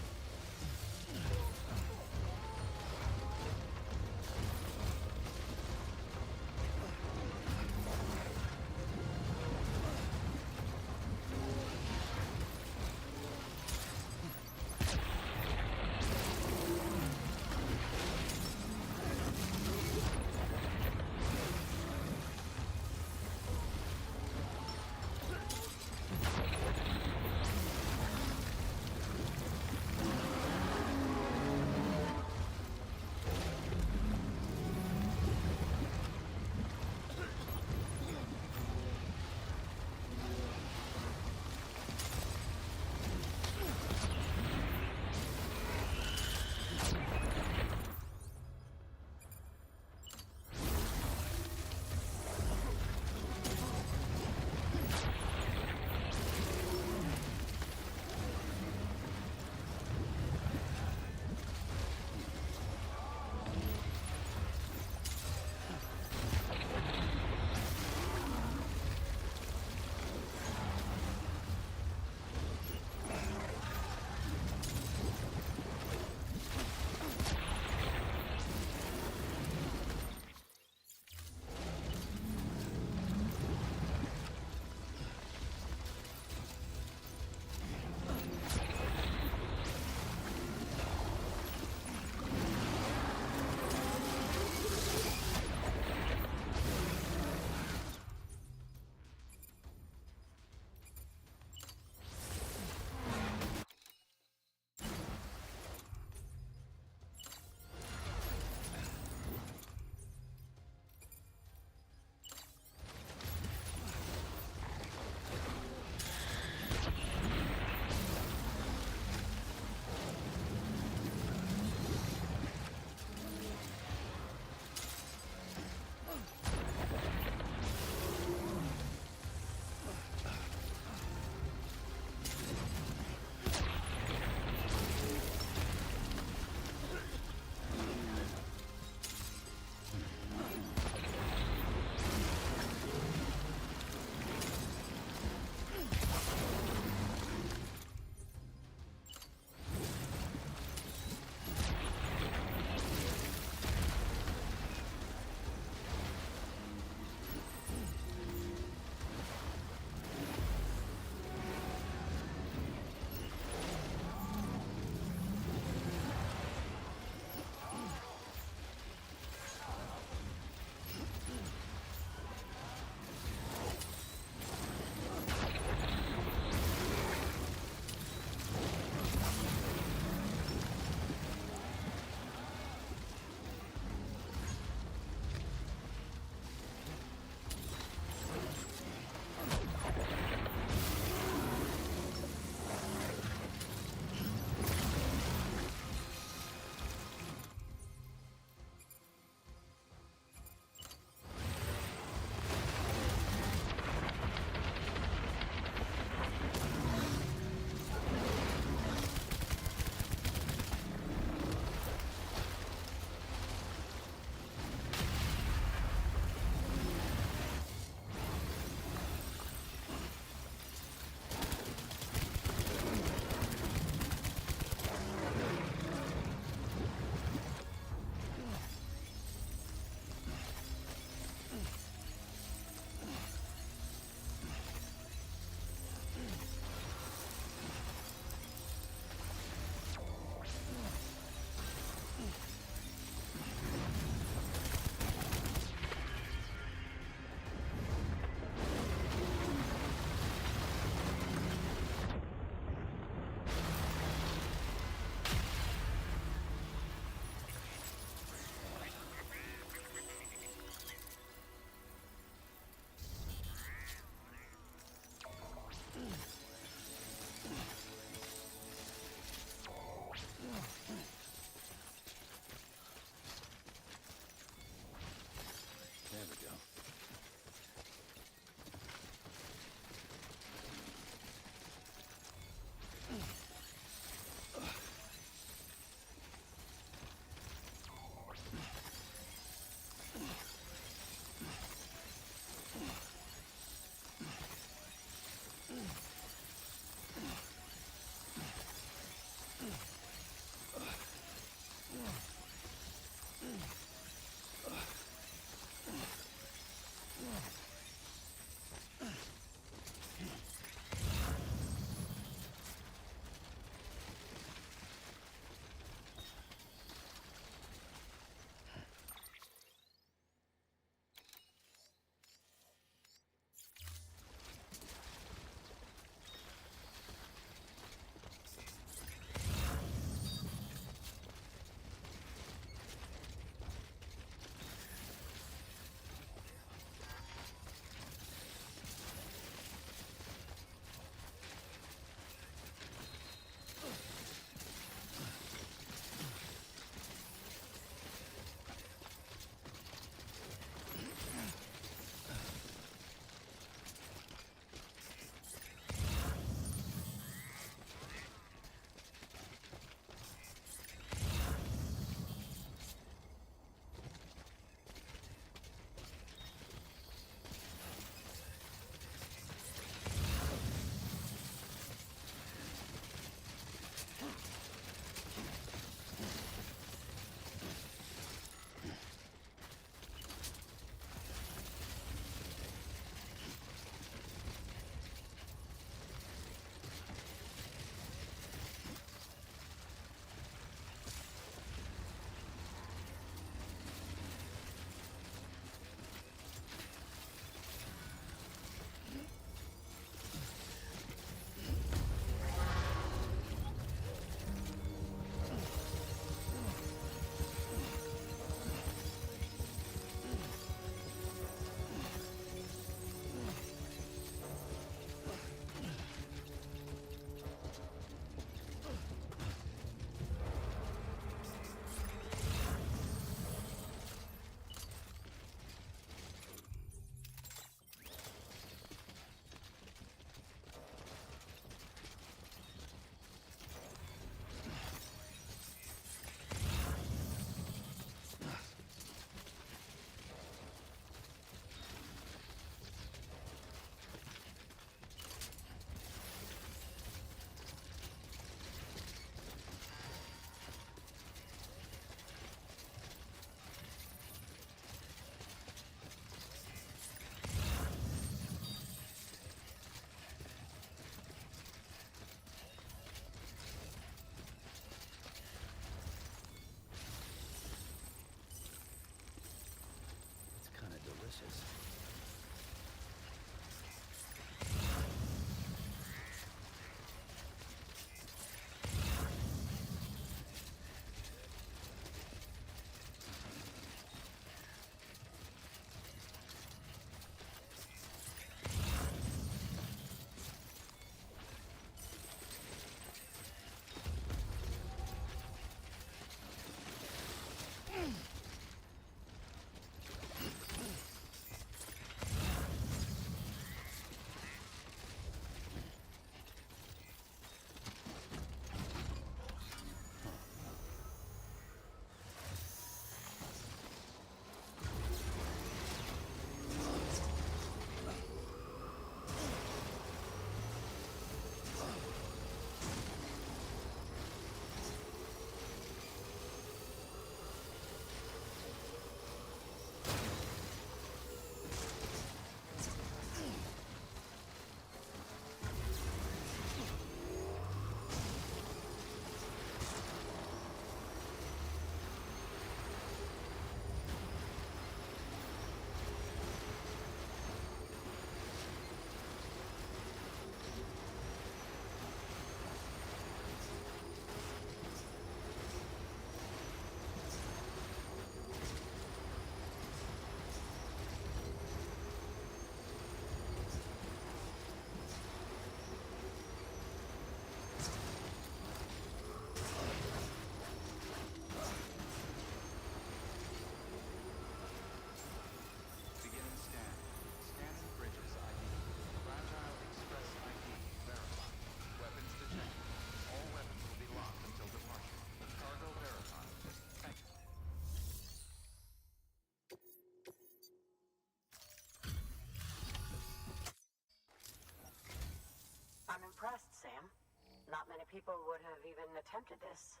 people would have even attempted this.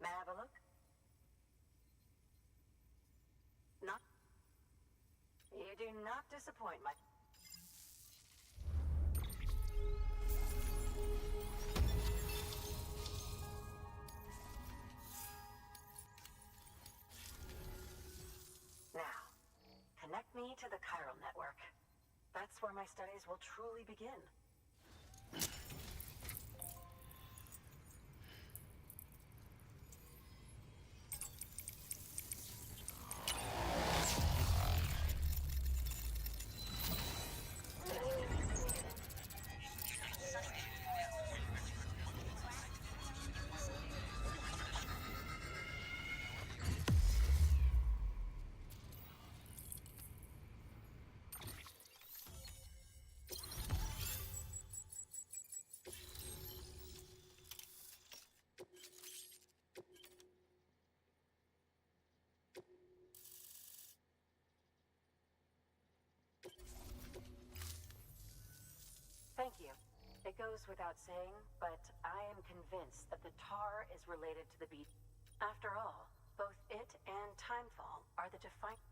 May I have a look? Not. You do not disappoint, my. Now, connect me to the chiral network. That's where my studies will truly begin. Thank you. It goes without saying, but I am convinced that the tar is related to the beach. After all, both it and timefall are the defining.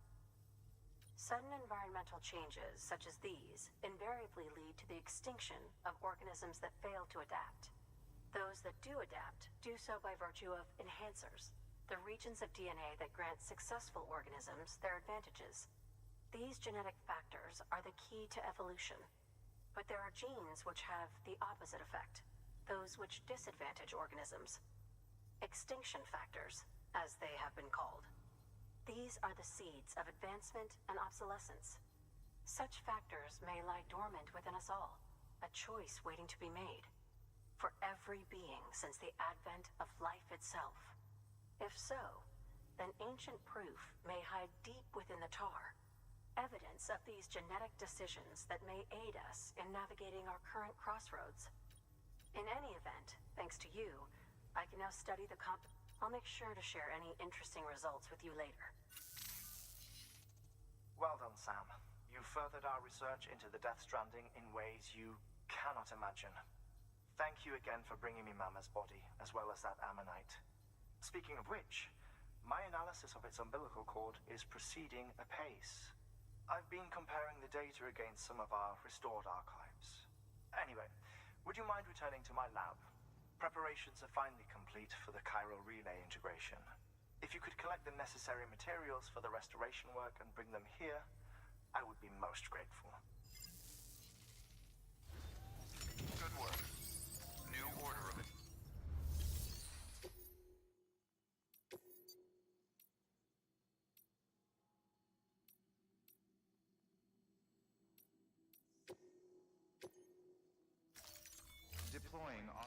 Sudden environmental changes such as these invariably lead to the extinction of organisms that fail to adapt. Those that do adapt do so by virtue of enhancers, the regions of DNA that grant successful organisms their advantages. These genetic factors are the key to evolution. But there are genes which have the opposite effect, those which disadvantage organisms. Extinction factors, as they have been called. These are the seeds of advancement and obsolescence. Such factors may lie dormant within us all, a choice waiting to be made. For every being since the advent of life itself. If so, then ancient proof may hide deep within the tar. Evidence of these genetic decisions that may aid us in navigating our current crossroads. In any event, thanks to you, I can now study the I'll make sure to share any interesting results with you later. Well done, Sam. You furthered our research into the Death Stranding in ways you cannot imagine. Thank you again for bringing me Mama's body, as well as that ammonite. Speaking of which, my analysis of its umbilical cord is proceeding apace. I've been comparing the data against some of our restored archives. Anyway, would you mind returning to my lab? Preparations are finally complete for the chiral relay integration. If you could collect the necessary materials for the restoration work and bring them here, I would be most grateful. Good work. New order of it. Deploying on.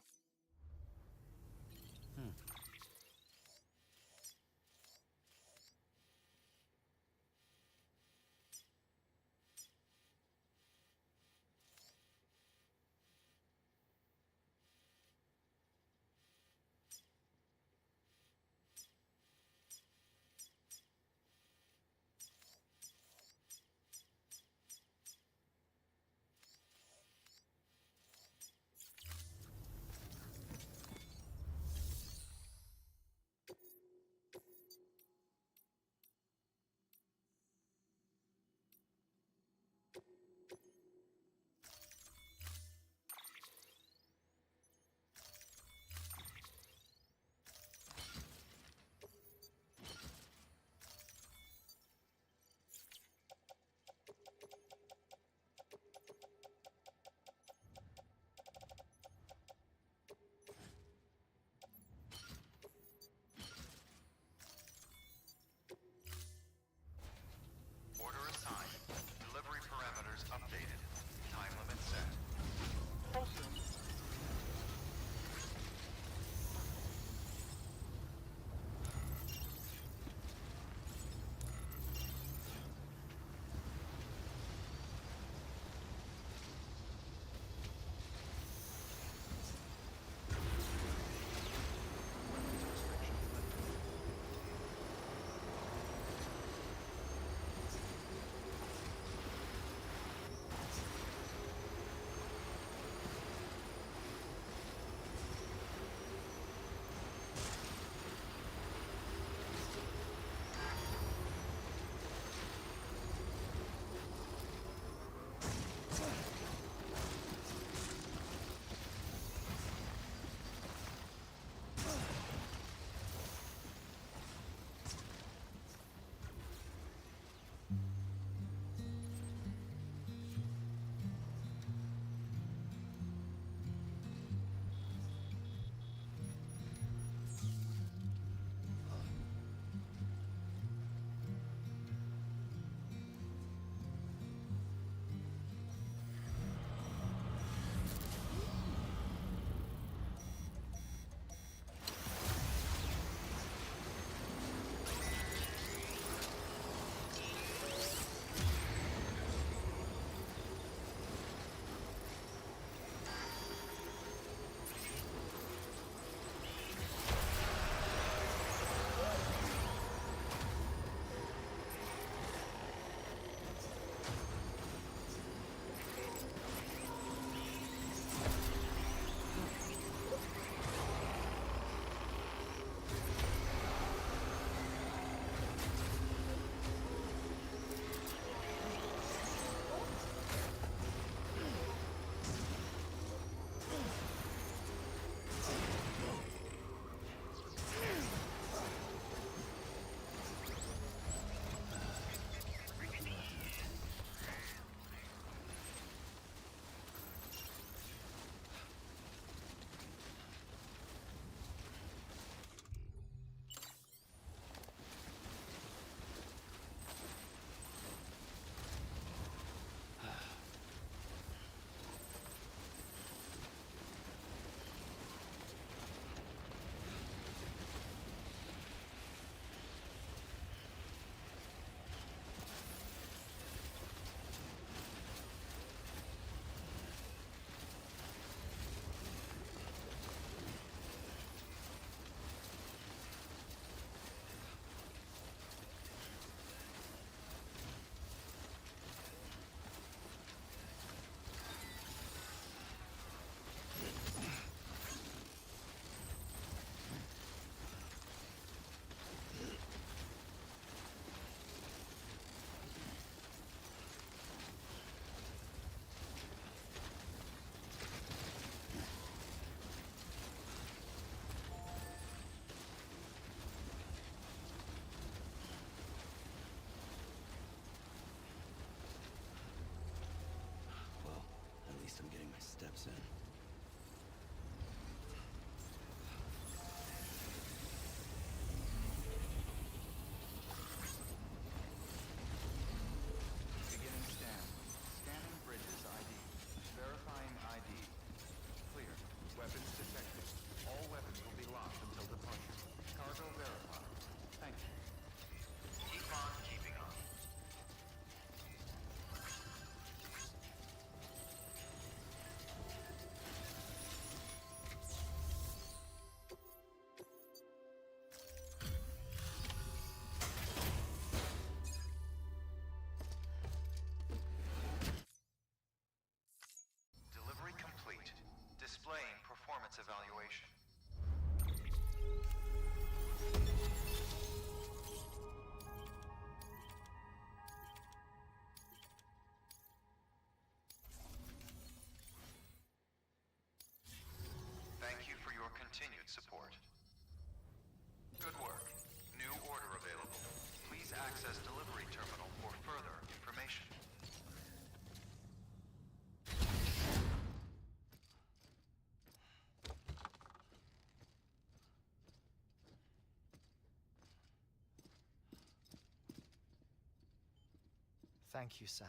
Thank you, Sam.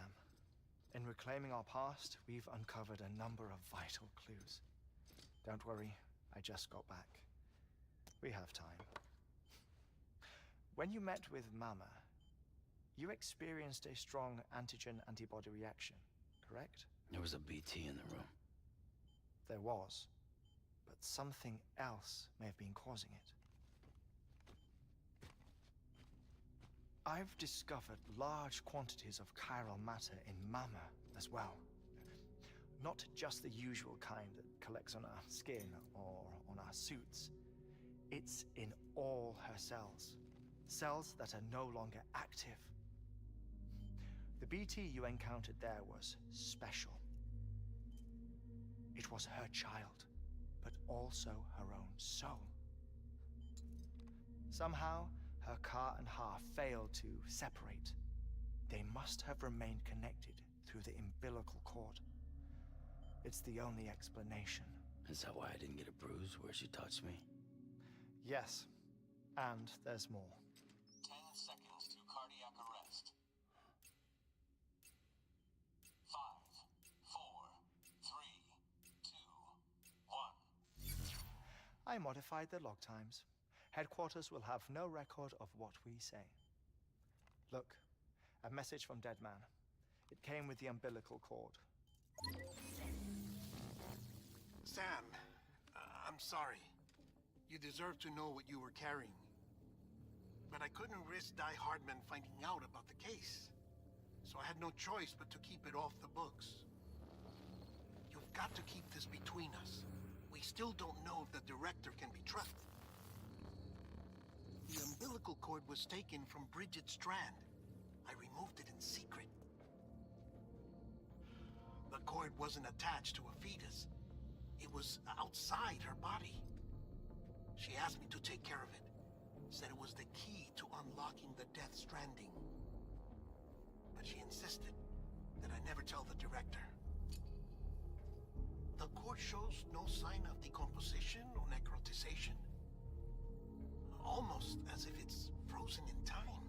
In reclaiming our past, we've uncovered a number of vital clues. Don't worry, I just got back. We have time. When you met with Mama, you experienced a strong antigen-antibody reaction, correct? There was a BT in the room. There was, but something else may have been causing it. I've discovered large quantities of chiral matter in Mama as well. Not just the usual kind that collects on our skin or on our suits. It's in all her cells. Cells that are no longer active. The BT you encountered there was special. It was her child, but also her own soul. Somehow, her car and half failed to separate. They must have remained connected through the umbilical cord. It's the only explanation. Is that why I didn't get a bruise where she touched me? Yes, and there's more. 10 seconds to cardiac arrest. 5, 4, 3, 2, 1. I modified the log times. Headquarters will have no record of what we say. Look, a message from Dead Man. It came with the umbilical cord. Sam, I'm sorry. You deserve to know what you were carrying. But I couldn't risk Di Hardman finding out about the case. So I had no choice but to keep it off the books. You've got to keep this between us. We still don't know if the director can be trusted. The umbilical cord was taken from Bridget Strand. I removed it in secret. The cord wasn't attached to a fetus. It was outside her body. She asked me to take care of it. Said it was the key to unlocking the Death Stranding. But she insisted that I never tell the director. The cord shows no sign of decomposition or necrotization. Almost as if it's frozen in time.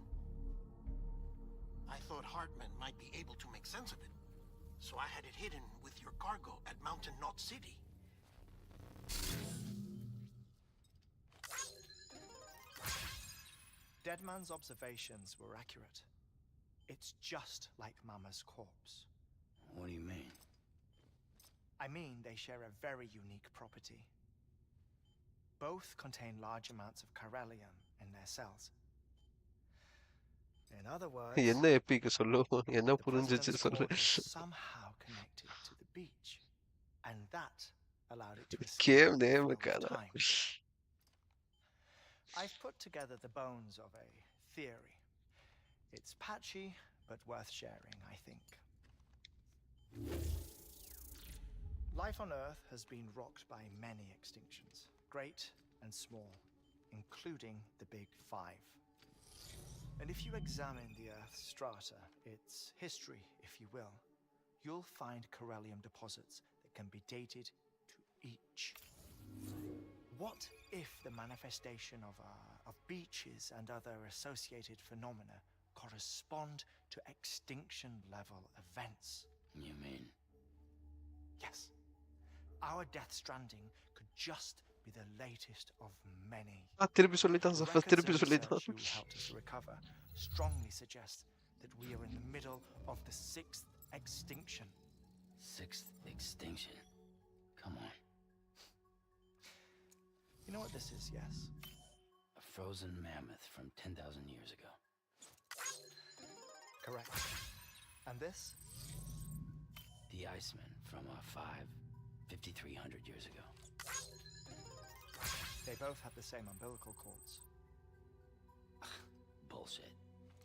I thought Hartman might be able to make sense of it. So I had it hidden with your cargo at Mountain Knot City. Deadman's observations were accurate. It's just like Mama's corpse. What do you mean? I mean, they share a very unique property. Both contain large amounts of chiralium in their cells. In other words, என்ன எப்பிக்கு சொல்லு என்ன புரிஞ்சிச்சு president's சொல்லு cord was somehow connected to the beach, and that allowed it to escape game the name flow of இருக்காதா time. I've put together the bones of a theory. It's patchy, but worth sharing, I think. Life on Earth has been rocked by many extinctions, great and small, including the Big Five. And if you examine the Earth's strata, its history, if you will, you'll find chiralium deposits that can be dated to each. What if the manifestation of beaches and other associated phenomena correspond to extinction-level events? You mean? Yes. Our Death Stranding could just be the latest of many. திருப்பி சொல்லிட்டான் The suffer records திருப்பி and சொல்லிட்டான் research you helped us to recover strongly suggest that we are in the middle of the 6th extinction. 6th extinction? Come on. You know what this is, yes? A frozen mammoth from 10,000 years ago. Correct. And this? The Iceman from 5,300 years ago. They both have the same umbilical cords. Bullshit.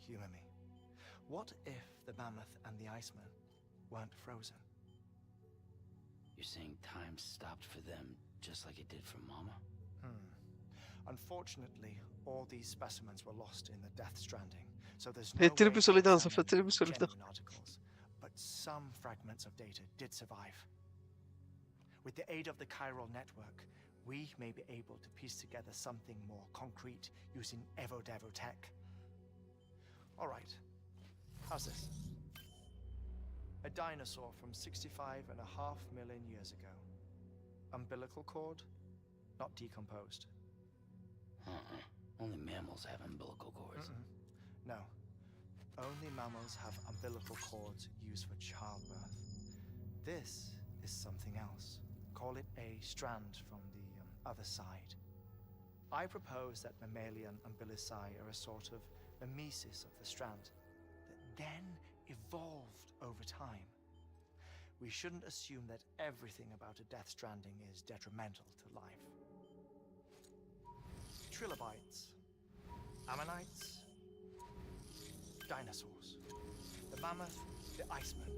Humor me. What if the mammoth and the Iceman weren't frozen? You're saying time stopped for them just like it did for Mama? Unfortunately, all these specimens were lost in the Death Stranding, so there's no ஏய் way திருப்பி to சொல்லிட்டான் suffer examine திருப்பி சொல்லிட்டான் genuine articles. But some fragments of data did survive. With the aid of the chiral network, we may be able to piece together something more concrete using Evo-Devo tech. All right. How's this? A dinosaur from 65.5 million years ago. Umbilical cord, not decomposed. Only mammals have umbilical cords. No. Only mammals have umbilical cords used for childbirth. This is something else. Call it a strand from the other side. I propose that mammalian umbilici are a sort of mimesis of the strand that then evolved over time. We shouldn't assume that everything about a Death Stranding is detrimental to life. Trilobites, ammonites, dinosaurs, the mammoth, the iceman,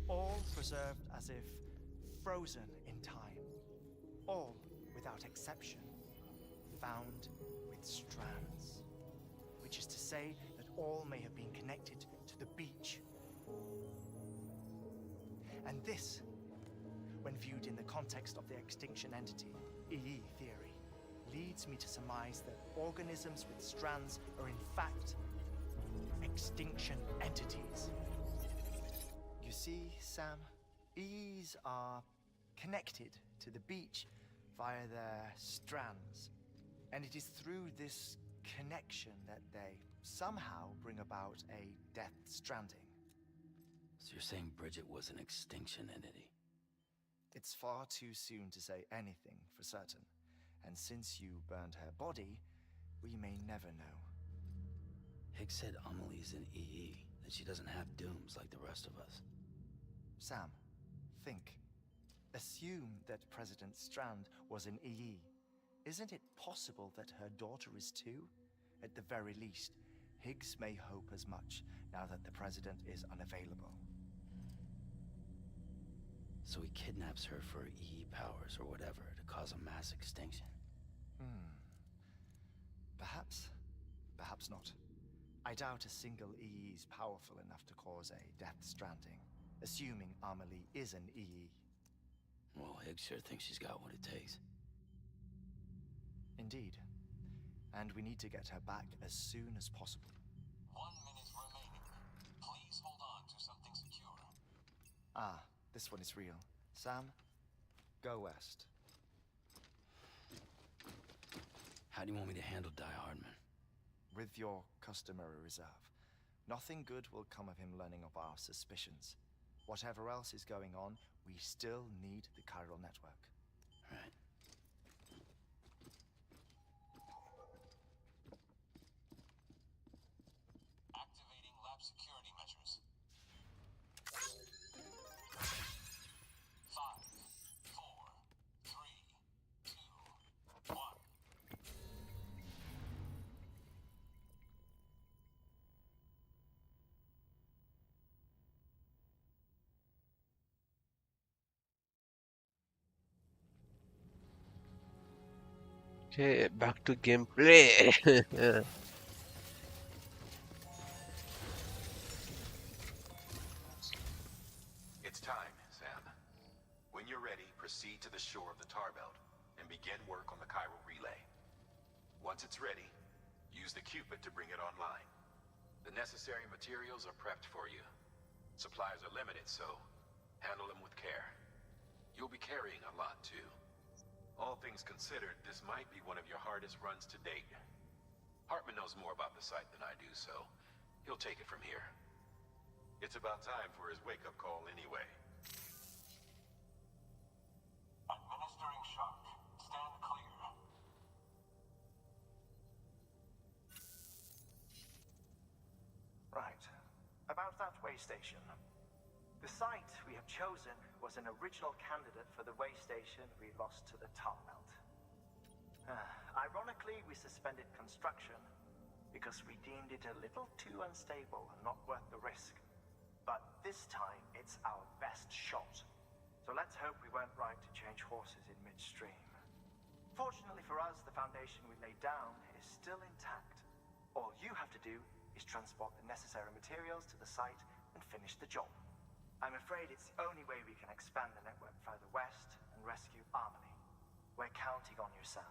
all preserved as if frozen in time, all, without exception, found with strands, which is to say that all may have been connected to the beach. And this, when viewed in the context of the extinction entity, EE theory, leads me to surmise that organisms with strands are in fact extinction entities. You see, Sam, EEs are connected to the beach via their strands. And it is through this connection that they somehow bring about a Death Stranding. So you're saying Bridget was an extinction entity? It's far too soon to say anything for certain. And since you burned her body, we may never know. Higgs said Amelie's an EE, that she doesn't have dooms like the rest of us. Sam, think. Assume that President Strand was an EE. Isn't it possible that her daughter is too? At the very least, Higgs may hope as much now that the President is unavailable. So he kidnaps her for EE powers or whatever to cause a mass extinction. Perhaps. Perhaps not. I doubt a single EE is powerful enough to cause a Death Stranding, assuming Amelie is an EE. Well, Higgs sure thinks she's got what it takes. Indeed. And we need to get her back as soon as possible. 1 minute remaining. Please hold on to something secure. Ah, this one is real. Sam, go west. How do you want me to handle Die Hardman? With your customary reserve. Nothing good will come of him learning of our suspicions. Whatever else is going on, we still need the chiral network. Right. Activating lab security measures. 5, 4, 3, 2, 1. Okay, back to gameplay. It's time, Sam. When you're ready, proceed to the shore of the tar belt and begin work on the chiral relay. Once it's ready, use the Cupid to bring it online. The necessary materials are prepped for you. Supplies are limited, so handle them with care. You'll be carrying a lot, too. All things considered, this might be one of your hardest runs to date. Hartman knows more about the site than I do, so he'll take it from here. It's about time for his wake-up call anyway. Administering shock. Stand clear. Right. About that way station. The site we have chosen was an original candidate for the way station we lost to the tar belt. Ironically, we suspended construction because we deemed it a little too unstable and not worth the risk. But this time, it's our best shot. So let's hope we weren't right to change horses in midstream. Fortunately for us, the foundation we laid down is still intact. All you have to do is transport the necessary materials to the site and finish the job. I'm afraid it's the only way we can expand the network further west and rescue Amelie. We're counting on you, Sam.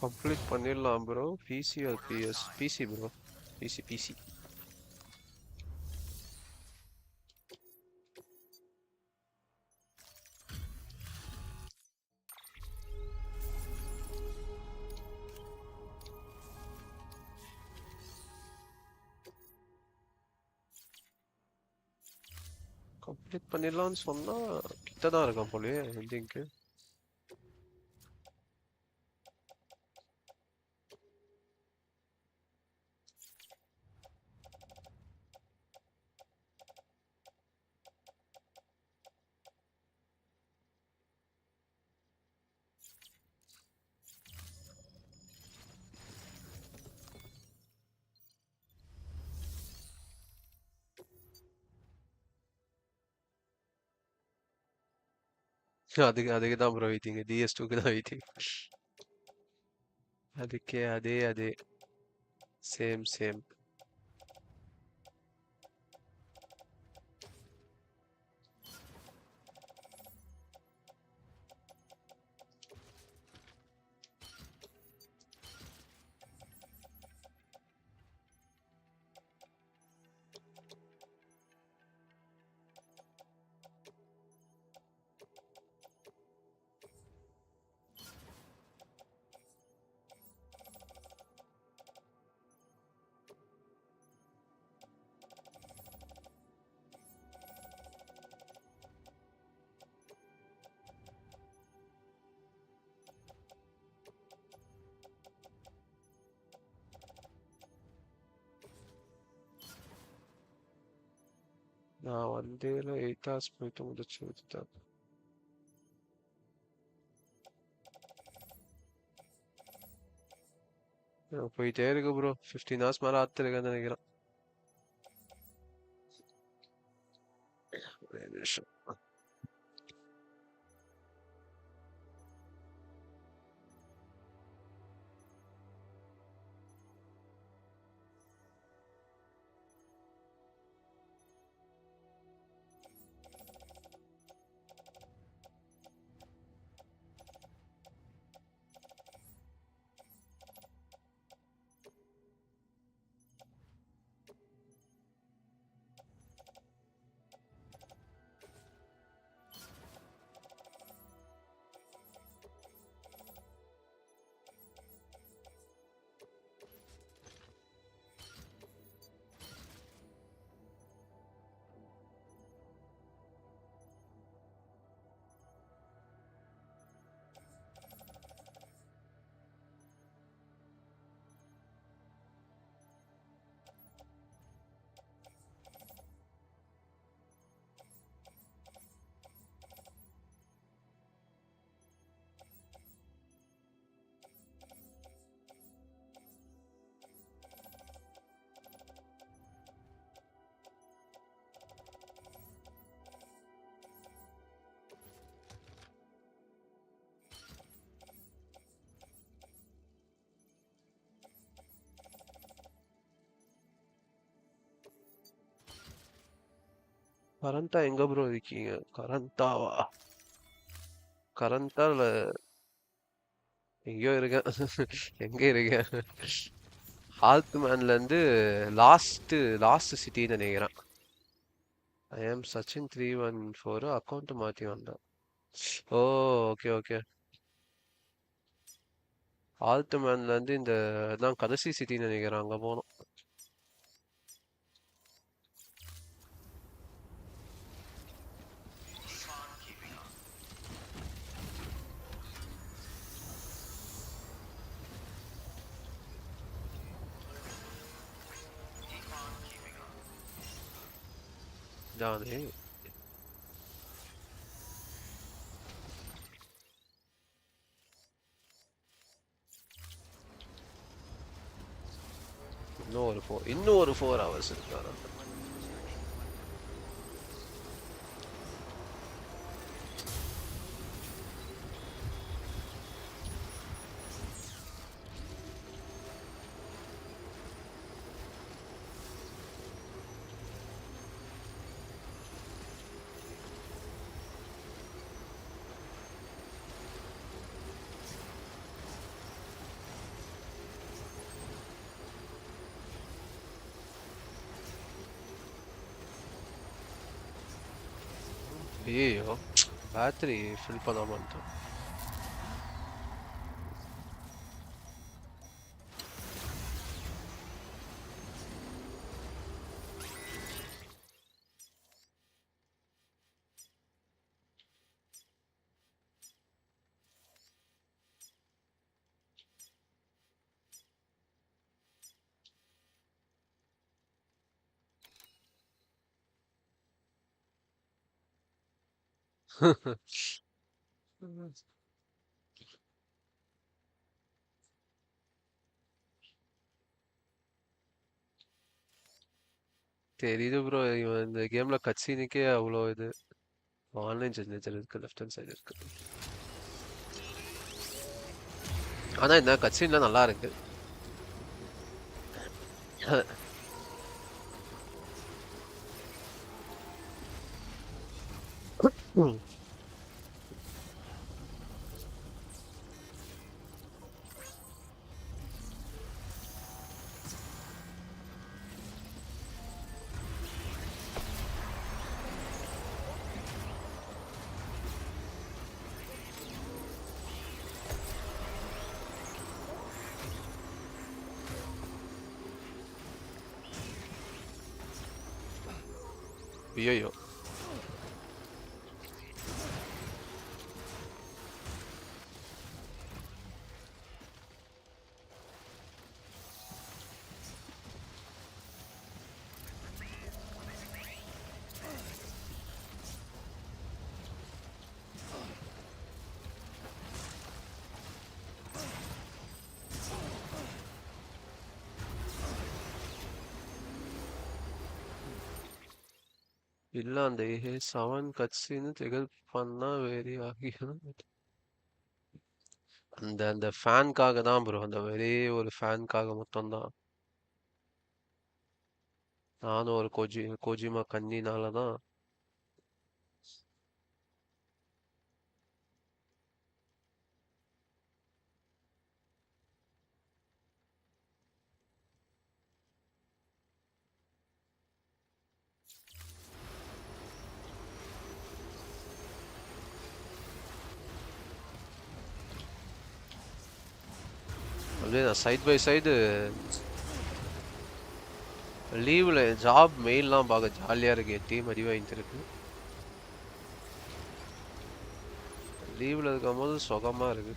Complete பண்ணிடலாம் bro. PC or PS? PC bro. PC. Complete பண்ணிடலாம்னு சொன்னா கிட்ட தான் இருக்கான் போலயே எண்டிங்க்கு. அதுக்கு தான் bro waiting. DS2க்கு தான் வெயிட்டிங். அதுக்கே அதே சேம். நான் வந்தேல 8 hours போயிட்டு முடிச்சு விட்டுட்டேன். போயிட்டே இருக்கு ப்ரோ. 15 hours மேல ஆத்திருக்கேன்னு நினைக்கிறேன். ஒரே நிமிஷம். கரண்டா எங்க ப்ரோ இருக்கீங்க? கரண்டாவா? கரண்டா இல்ல எங்கேயோ இருக்கேன். எங்க இருக்கேன்? ஹால்த்மேன்ல இருந்து லாஸ்ட் சிட்டின்னு நினைக்கிறேன். ஐ ஆம் சச்சின் 314 அக்கௌண்ட் மாத்தி வந்தேன். ஓ ஓகே. ஹால்த்மேன்ல இருந்து இந்த தான் கடைசி சிட்டின்னு நினைக்கிறேன். அங்க போனோம். ஜானே இன்னும் ஒரு 4 hours இருக்காரா? ஐயோ பேட்டரி ஃபில் பண்ணாம வந்துட்டோம். தெரியுது ப்ரோ. இவன் இந்த கேம்ல கட்சீனுக்கே அவ்வளோ இது. ஆன்லைன் சிக்னேச்சர் இருக்கு, லெஃப்ட் ஹேண்ட் சைடு இருக்கு. ஆனா இந்த கட்சீன்லாம் நல்லா இருக்கு. ம். ஐயோ இல்ல அந்த A7 கட்சீனு திகழ் பண்ணா வெரி ஆகியும் அந்த அந்த ஃபேன்காக தான் ப்ரோ. அந்த ஒரே ஒரு ஃபேன்காக மட்டும்தான். நானும் ஒரு கோஜிமா கண்ணினால தான். அப்படியே நான் சைட் பை சைடு லீவ்ல ஜாப் மெயில்லாம் பார்க்க ஜாலியா இருக்கு. என் டீம் அடி வாங்கிட்டு இருக்கு. லீவ்ல இருக்கும்போது சுகமா இருக்கு.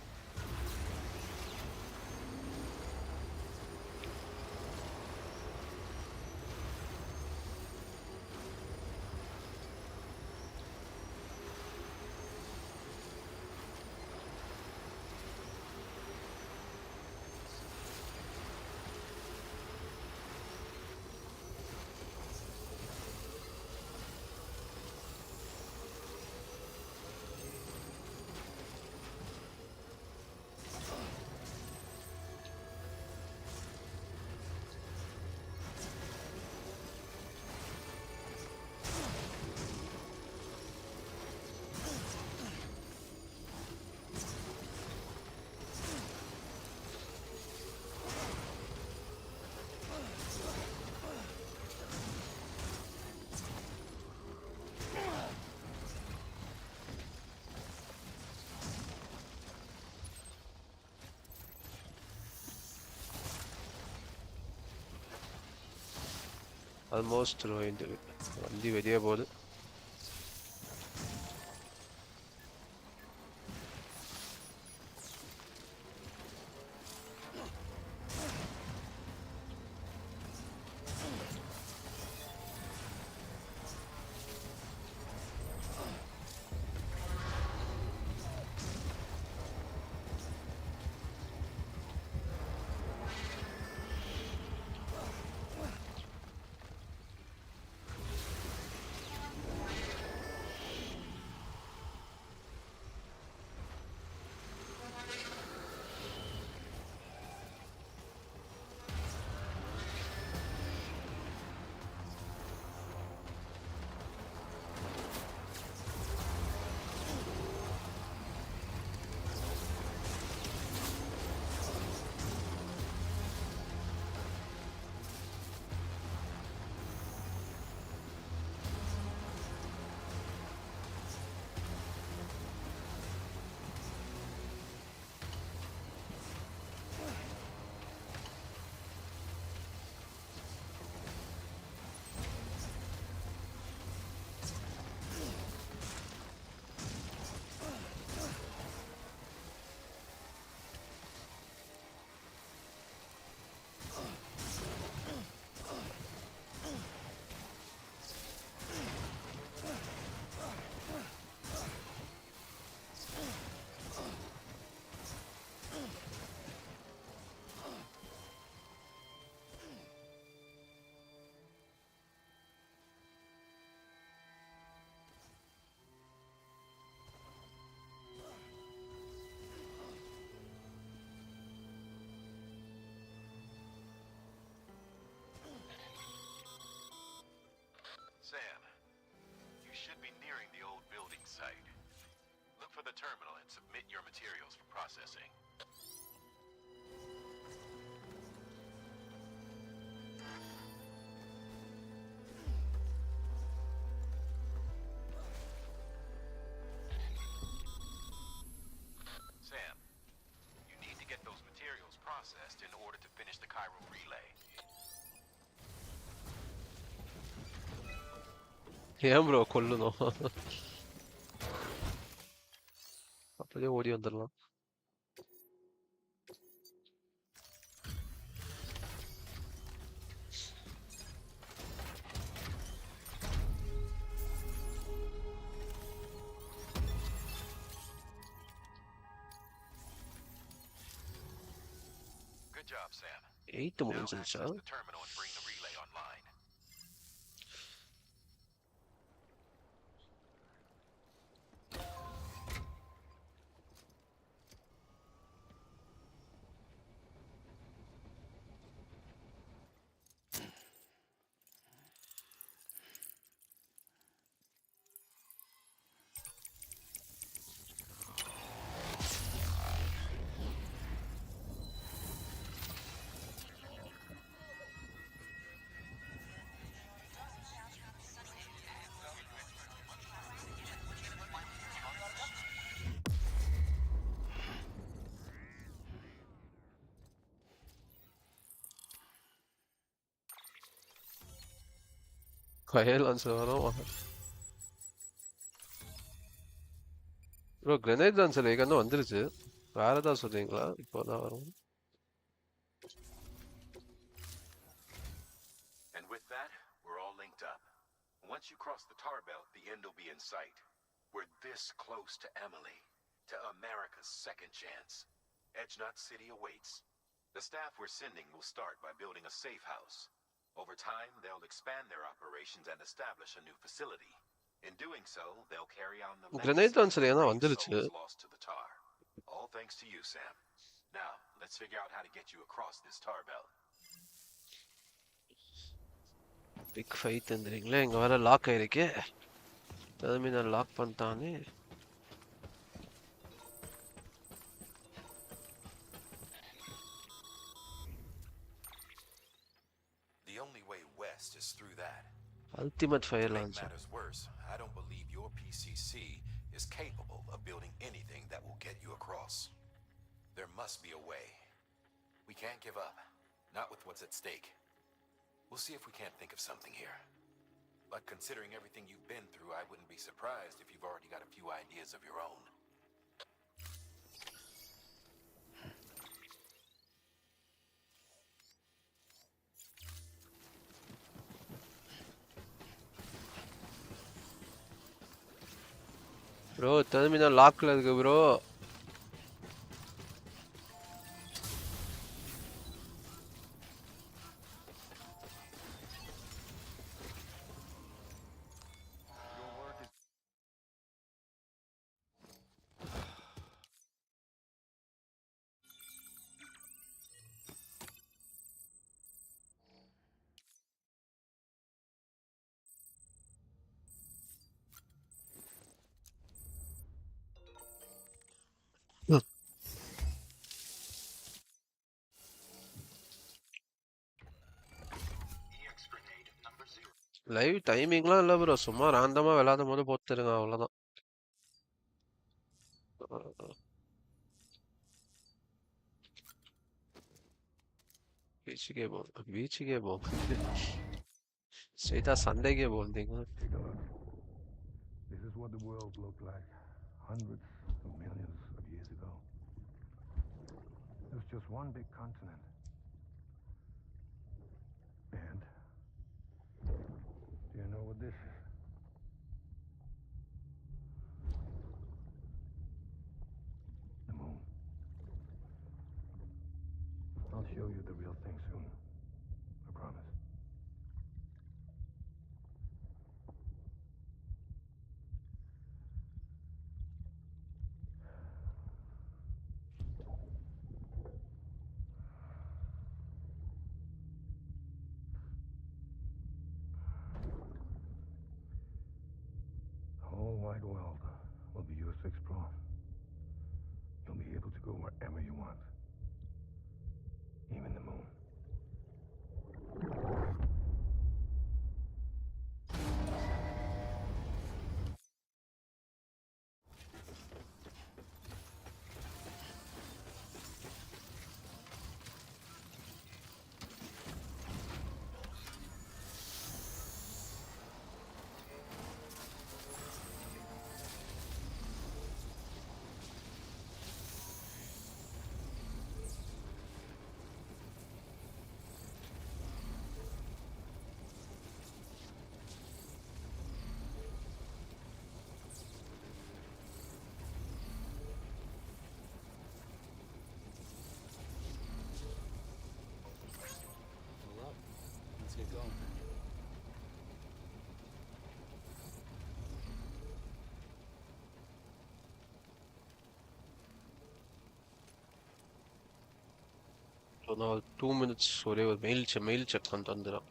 ஆல்மோஸ்ட் ரோயிண்ட் வண்டி வெளியே போகுது. terminal and submit your materials for processing. Sam, you need to get those materials processed in order to finish the Cairo relay. ஏன் ப்ரோ கொல்லணும்? அப்படியே ஓடி வந்துடலாம். Good job, Sam. 8 Now முடிஞ்சிருச்சா? access the terminal and bring the relay online. Fire launcher வரும். Bro grenade launcher ஏற்கனவே வந்துருச்சு. வேற ஏதாவது சொல்றீங்களா? இப்போதான் வரும். And with that, we're all linked up. Once you cross the tar belt, the end will be in sight. We're this close to Emily, to America's second chance. Edgenut City awaits. The staff we're sending will start by building a safe house. Over time, they'll expand their operations and establish a new facility. In doing so, they'll carry on the grenade launcher ஏன்னா brave வந்துருச்சு. souls lost to the tar. All thanks to you, Sam. Now, let's figure out how to get you across this tar belt. Big fight வந்துறீங்களே. இங்க வேற lock ஆயிருக்கு. Terminal lock பண்ணிட்டானே. The only way west is through that. Ultimate fire To make launcher. matters worse, I don't believe your PCC is capable of building anything that will get you across. There must be a way. We can't give up, not with what's at stake. We'll see if we can't think of something here. But considering everything you've been through, I wouldn't be surprised if you've already got a few ideas of your own. Bro terminal லாக்ல இருக்கு bro. Live டைமிங்லாம் இல்ல bro. சும்மா ராண்டமா விளையாடும் போது போட்டுருங்க அவ்வளவுதான். பீச்சுக்கே போல் பீச்சுக்கே போல் ஸ்ட்ரெயிட்டா சண்டேக்கே போல்தீங்க. This is what the world looked like hundreds of millions of years ago. It was just one big continent. And do you know what this is? The moon. I'll show you the real thing soon. I promise. The whole wide world will be yours to explore. go wherever you want, even the moon. Well, up. Let's get going. So now 2 minutes ஒரே ஒரு mail check பண்ணிட்டு வந்துடும்.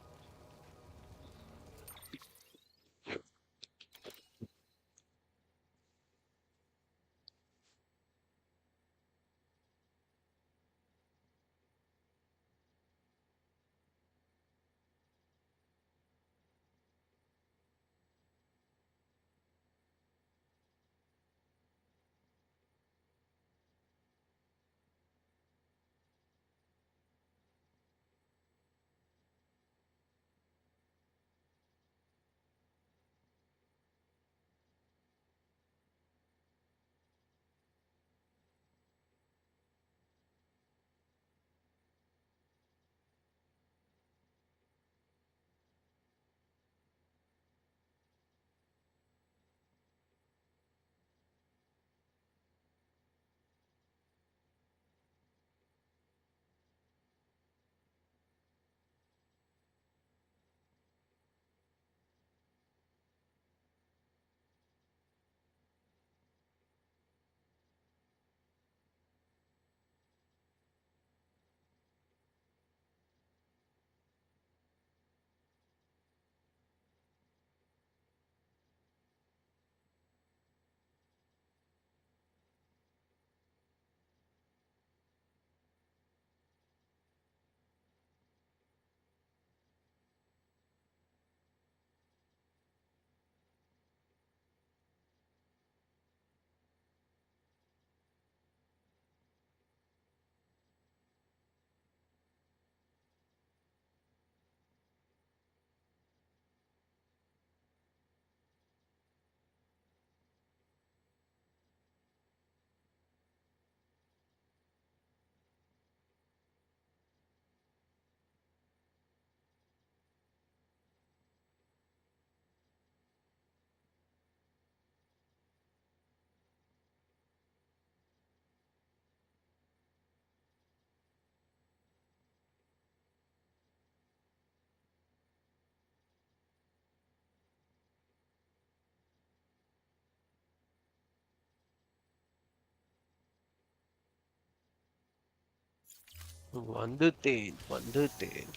வந்துட்டேன்.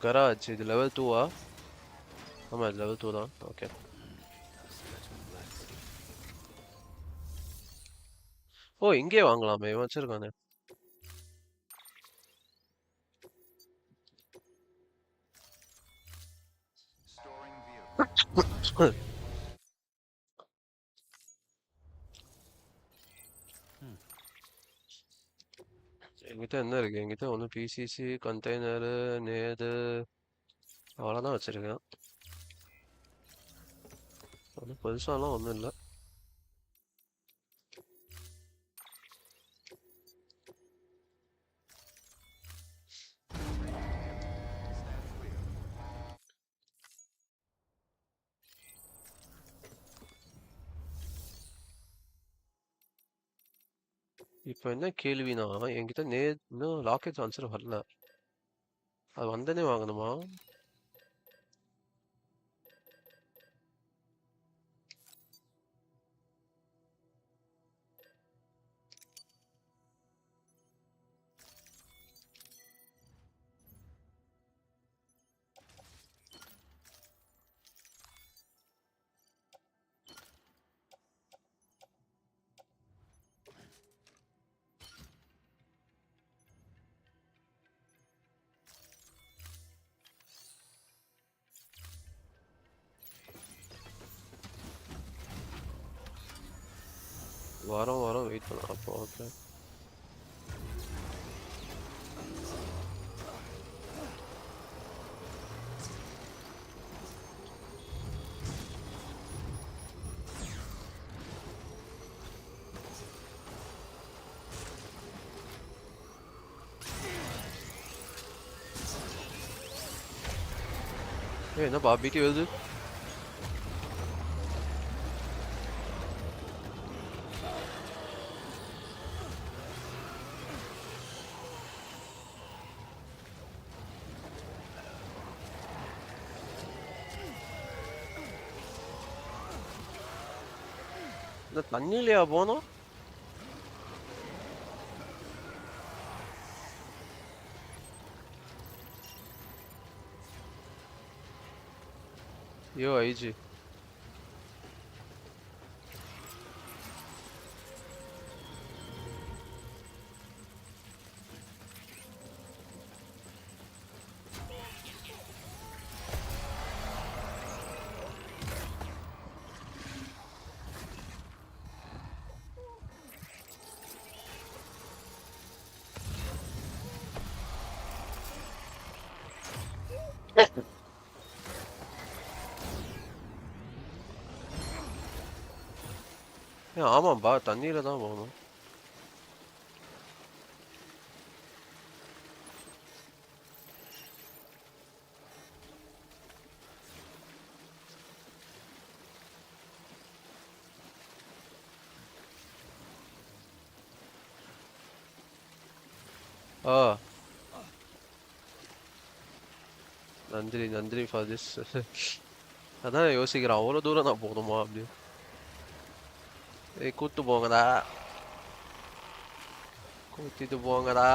Garage இது level 2ஆ? ஆமா இது level 2 தான். Okay. ஓ இங்கே வாங்கலாமே இவன் வச்சிருக்கானே. என்கிட்ட என்ன இருக்கு? என்கிட்ட ஒன்று பிசிசி கண்டெய்னரு நேது அவ்வளோதான் வச்சிருக்கேன். ஒன்றும் பெருசாலாம் ஒன்றும் இல்லை. இப்போ என்ன கேள்வினா என்கிட்ட இன்னும் ராக்கெட் ஆன்சர் வரல. அது வந்தனே வாங்கணுமா? வரோம் வெயிட் பண்ண அப்போ ஓகே. என்னப்பா பிடி வருது? இந்த தண்ணிலையா போனோம்? ஐயோ ஐஜி ஆமாம்பா தண்ணியில தான் போகணும். நன்றி ஃபார் திஸ். அதான் யோசிக்கிறேன் அவ்வளோ தூரம் நான் போகணுமா அப்படி. ஏய் கூட்டு போங்கடா, கூட்டிட்டு போங்கடா.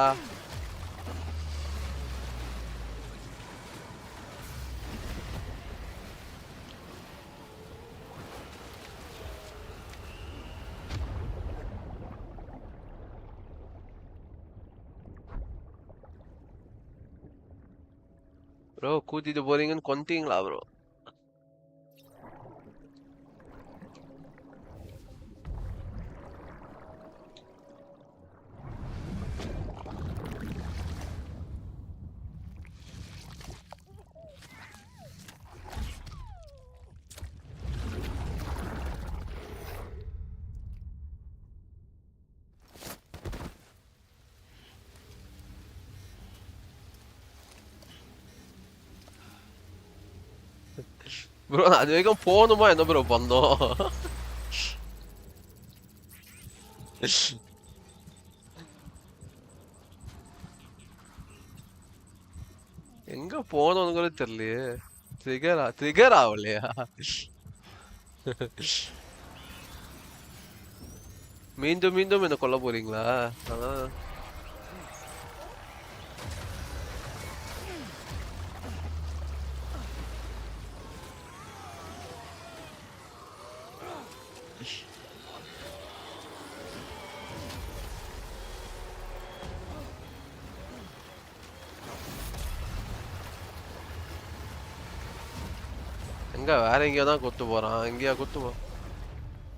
ப்ரோ கூட்டிட்டு போறீங்கன்னு கொண்டீங்களா ப்ரோ? ப்ரோ அது வரைக்கும் போகணுமா என்ன ப்ரோ பண்ணோம்? எங்க போனோம்னு கூட தெரியலையே. ட்ரிகர் ஆகலையா? மீண்டும் என்ன கொல்ல போறீங்களா? அதான் எங்க வேற எங்கேயோ தான் கொத்து போறான். எங்கேயா கொத்து போ.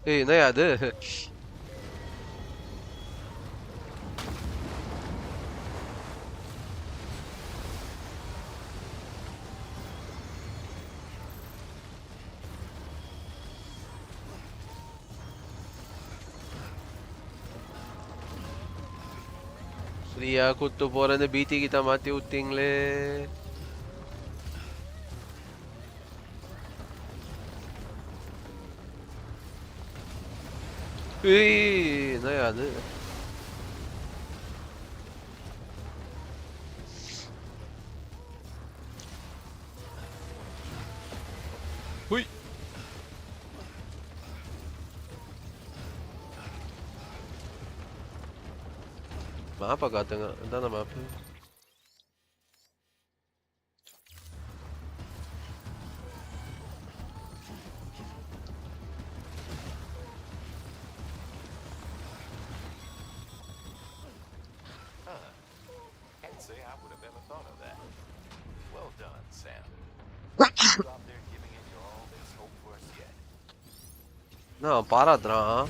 ஏய் என்ன அது? ஃப்ரீயா குத்து போறேன்னு பீத்தி கிட்ட மாத்தி விட்டீங்களே. என்ன அது? ஹுய் மேப்பை காத்துங்க. இதான map. Can't say I would have ever thought of that. Well done, Sam. You out there giving it your all. There's hope for us yet. நான் பாராட்டுறான்.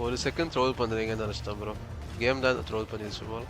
ஒரு செகண்ட் ட்ரோல் பண்ணுறீங்கன்னு நினச்சிட்டேன் ப்ரோ. கேம் தான் ட்ரோல் பண்ணிடுச்சு போல.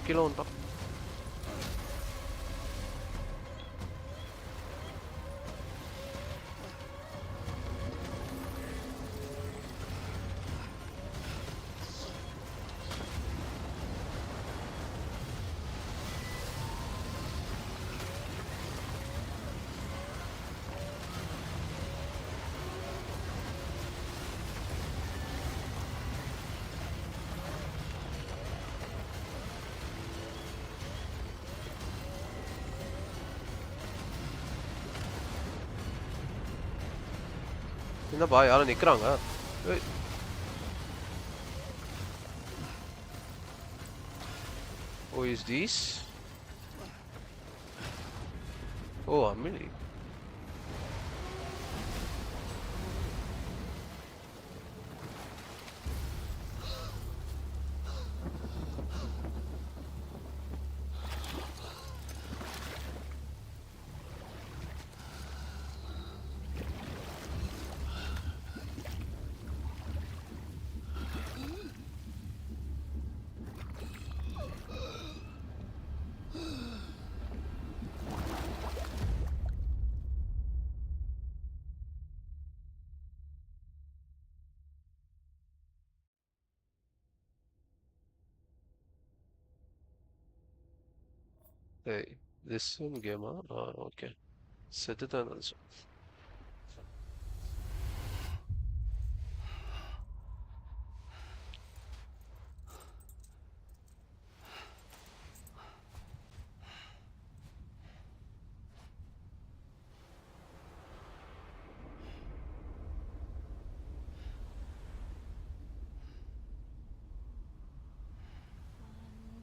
கீழே வந்துட்டான். என்னப்பா யாரும் நிக்கிறாங்க? Who is this? Oh, Amelie. Hey, this one game, huh? Oh, okay. செத்துதான் நினைச்சேன்.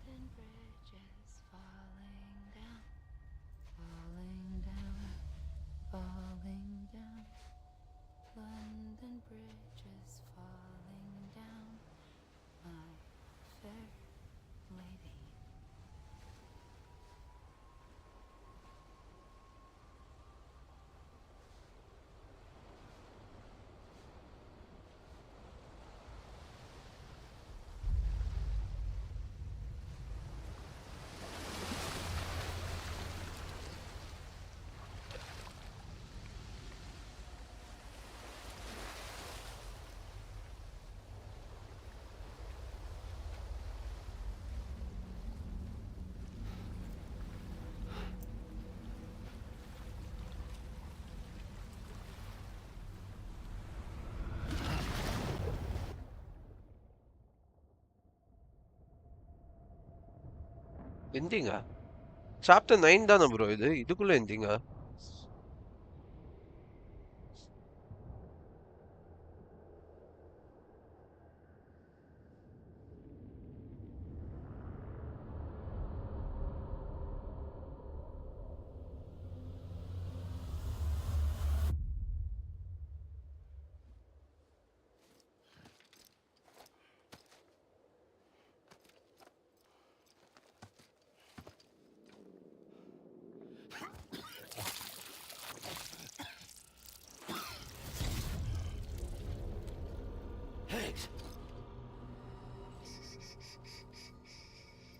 London bridges falling down, falling down, falling down. London bridges falling down, my fair lady. எண்டிங்கா? சாப்டர் 9 தானே ப்ரோ இது? இதுக்குள்ள எண்டிங்கா?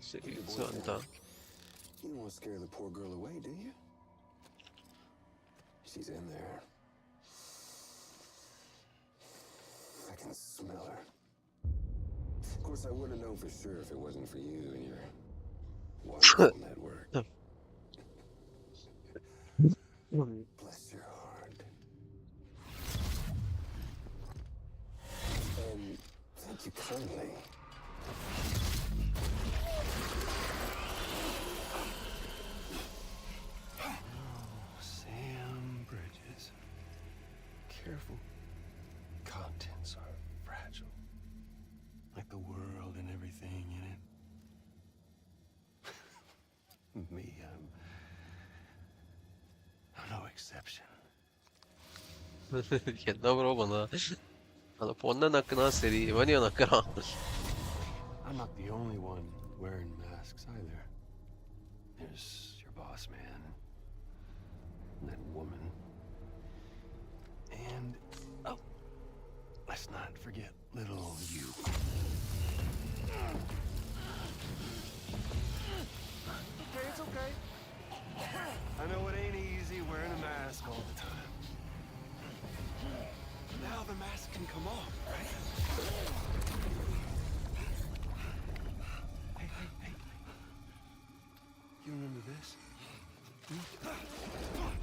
சரி, வந்துட்டான். You don't want to scare the poor girl away, do you? She's in there. I can smell her. Of course, I wouldn't know for sure if it wasn't for you and your wonderful network. Bless your heart. And thank you kindly. Oh, Sam Bridges. Careful. Contents are fragile. Like the world and everything in it. Me, I'm no exception. என்ன bro பண்ண அந்த பொண்ணை நக்குனா சரி இவனையும் நக்குறான். I'm not the only one wearing masks either. There's your boss man, and that woman, and oh, let's not forget little you. Okay, it's okay. I know it ain't easy wearing a mask all the time. Now the mask can come off, right? Hey. You remember this?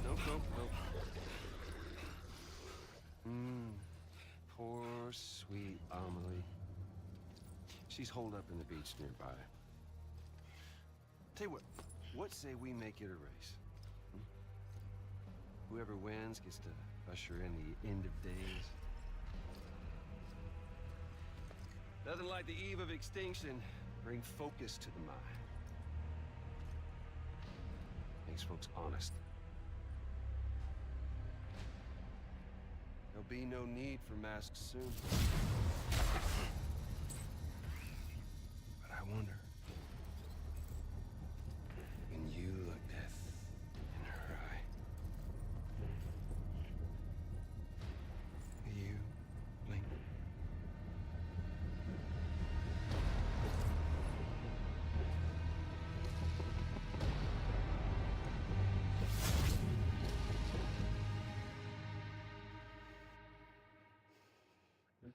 Nope. Poor, sweet Amelie. She's holed up in the beach nearby. Tell you what say we make it a race? Whoever wins gets to usher in the end of days. Nothing like the eve of extinction. Bring focus to the mind. Makes folks honest. There'll be no need for masks soon. But I wonder, when you look death in her eye, will you blink?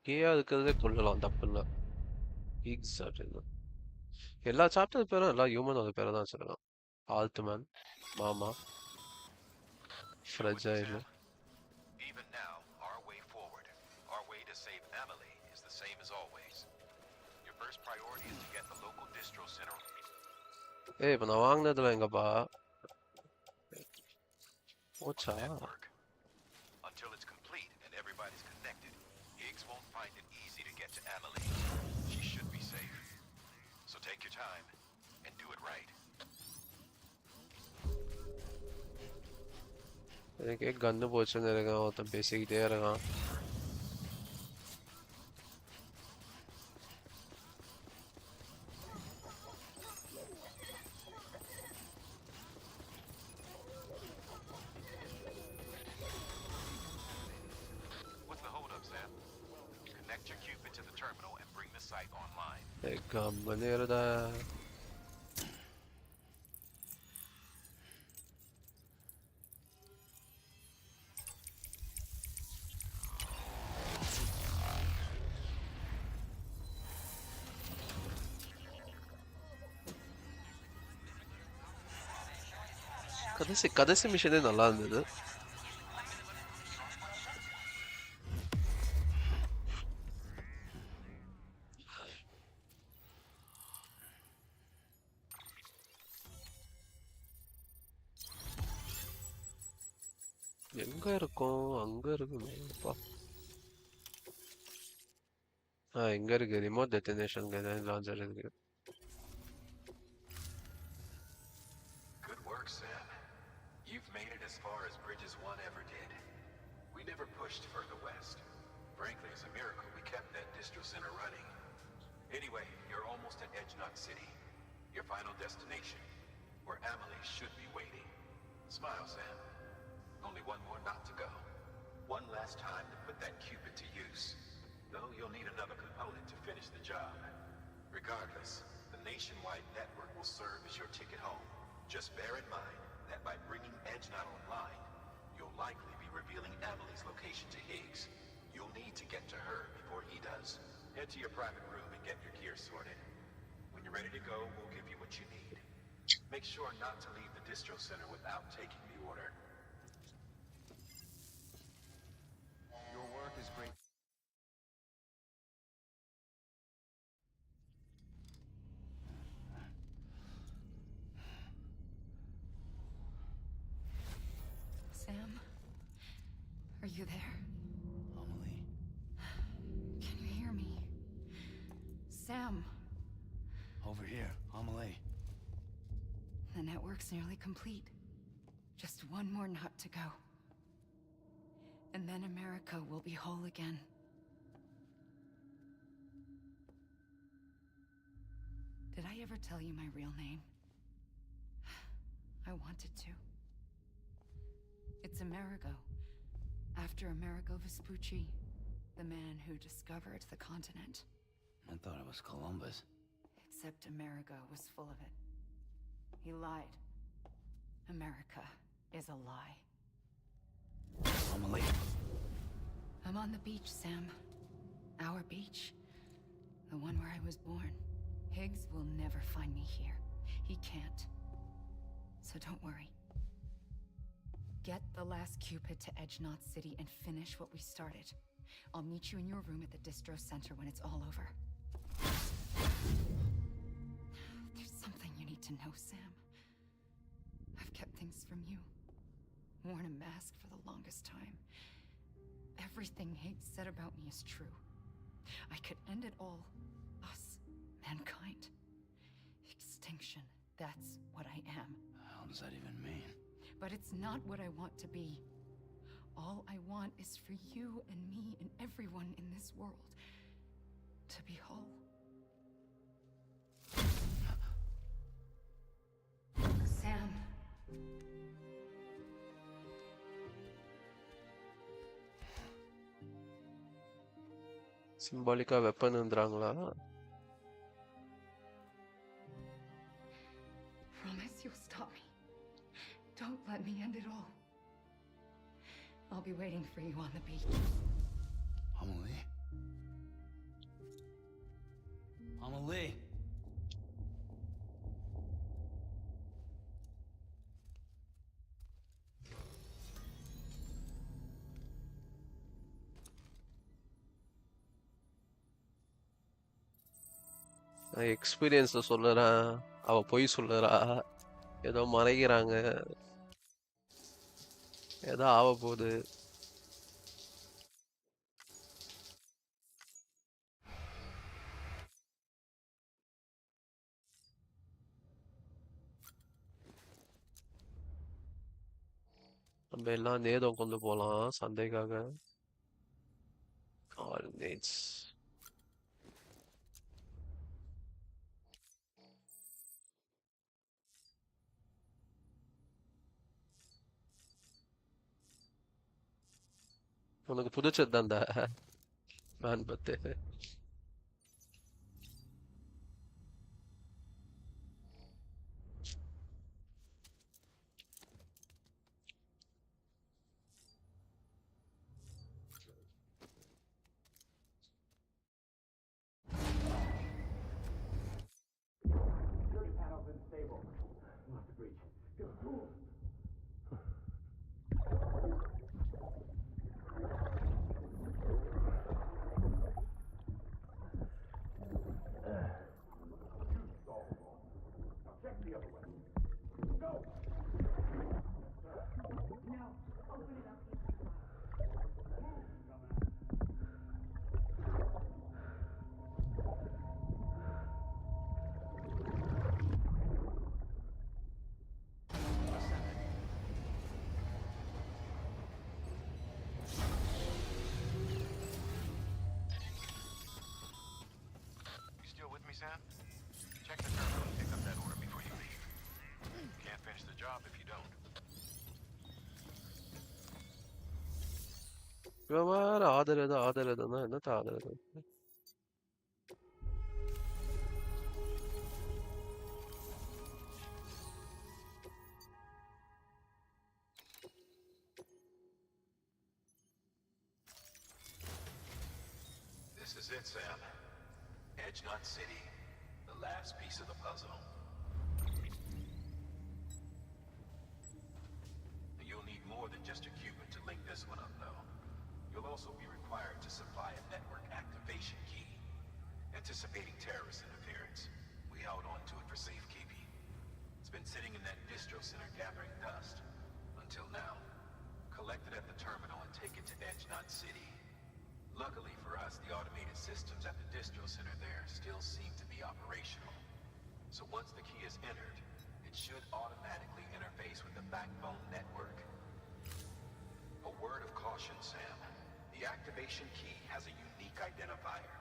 கேயா இருக்கிறதே கொள்ளலாம் தப்பில்ல. Hicks அப்படின்னு எல்லா chapter பேரும் எல்லா ஹியூமனோட பேரை தான் வச்சிருக்கான். ஆல்ட்மேன், மாமா, fragile. Even now, our way forward, our way to save Amelie is the same as always. Your first priority is to get the local distro center. ஏய் இப்போ நான் வாங்கினதுல எங்கப்பா போச்சா? Until it's complete and everybody's connected, Higgs won't find it easy to get to Amelie. She should be safe. So take your time and do it right. எனக்கே கன்று போச்சுன்னு இருக்கான், ஒருத்தன் பேசிக்கிட்டே இருக்கான். What's the hold up, Sam? Connect your Cupid to the terminal and bring the site online. கம்மனு இருடா. கடைசி மிஷனே நல்லா இருந்தது. எங்க இருக்கும்? அங்க இருக்குமே. இங்க இருக்கு, ரிமோட் டெஸ்டினேஷன் லான்ச்சர் இருக்கு. Good work, Sam. You've made it as far as Bridges 1 ever did. We never pushed further west. Frankly, it's a miracle we kept that distro center running. Anyway, you're almost at Edge Knot City, your final destination, where Amelie should be waiting. Smile, Sam. Only one more knot to go. One last time to put that Cupid to use. Though you'll need another component to finish the job. Regardless, the nationwide network will serve as your ticket home. Just bear in mind that by bringing Edge Knot online, you'll likely be revealing Amelie's location to Higgs. You'll need to get to her before he does. Head to your private room and get your gear sorted. When you're ready to go, we'll give you what you need. Make sure not to leave the distro center without taking the order. this great. Sam? Are you there? Amelie. Can you hear me? Sam? Over here, Amelie. The network's nearly complete. Just one more nut to go. And then America will be whole again. Did I ever tell you my real name? I wanted to. It's Amerigo. After Amerigo Vespucci, the man who discovered the continent. I thought it was Columbus. Except Amerigo was full of it. He lied. America is a lie. Amelie. I'm on the beach, Sam. Our beach. The one where I was born. Higgs will never find me here. He can't. So don't worry. Get the last Cupid to Edge Knot City and finish what we started. I'll meet you in your room at the distro center when it's all over. There's something you need to know, Sam. I've kept things from you. Worn a mask for the longest time. Everything Higgs said about me is true. I could end it all. Us. Mankind. Extinction. That's what I am. How does that even mean? But it's not what I want to be. All I want is for you and me and everyone in this world to be whole. Sam. சிம்பாலிக்கா வெப்பன்ன்றாங்களா? Promise you'll stop me. Don't let me end it all. I'll be waiting for you on the beach. Amelie? Amelie? நான் எக்ஸ்பீரியன்ஸ்ல சொல்லுறேன். அவ பொய் சொல்லுறா. ஏதோ மறைக்கிறாங்க. ஏதோ ஆக போகுது. நம்ம எல்லாம் நேதம் கொண்டு போலாம் சந்தைக்காக. All needs. உனக்கு பிடிச்சது தான்டா மேன் பத்து. Security panel's unstable. Lost the breach. Go. Sam? Check the terminal and pick up that order before you leave. You can't finish the job if you don't. இவன் வேற ஆதரதுன்னா என்னத்த ஆதரது? This is it, Sam. Edge Knot City, the last piece of the puzzle. You'll need more than just a Cupid to link this one up, though. You'll also be required to supply a network activation key. Anticipating terrorist interference, we held on to it for safekeeping. It's been sitting in that distro center gathering dust. Until now. Collect it at the terminal and take it to Edge Knot City. Luckily for us, the automated systems at the distro center there still seem to be operational. So once the key is entered, it should automatically interface with the backbone network. A word of caution, Sam. The activation key has a unique identifier.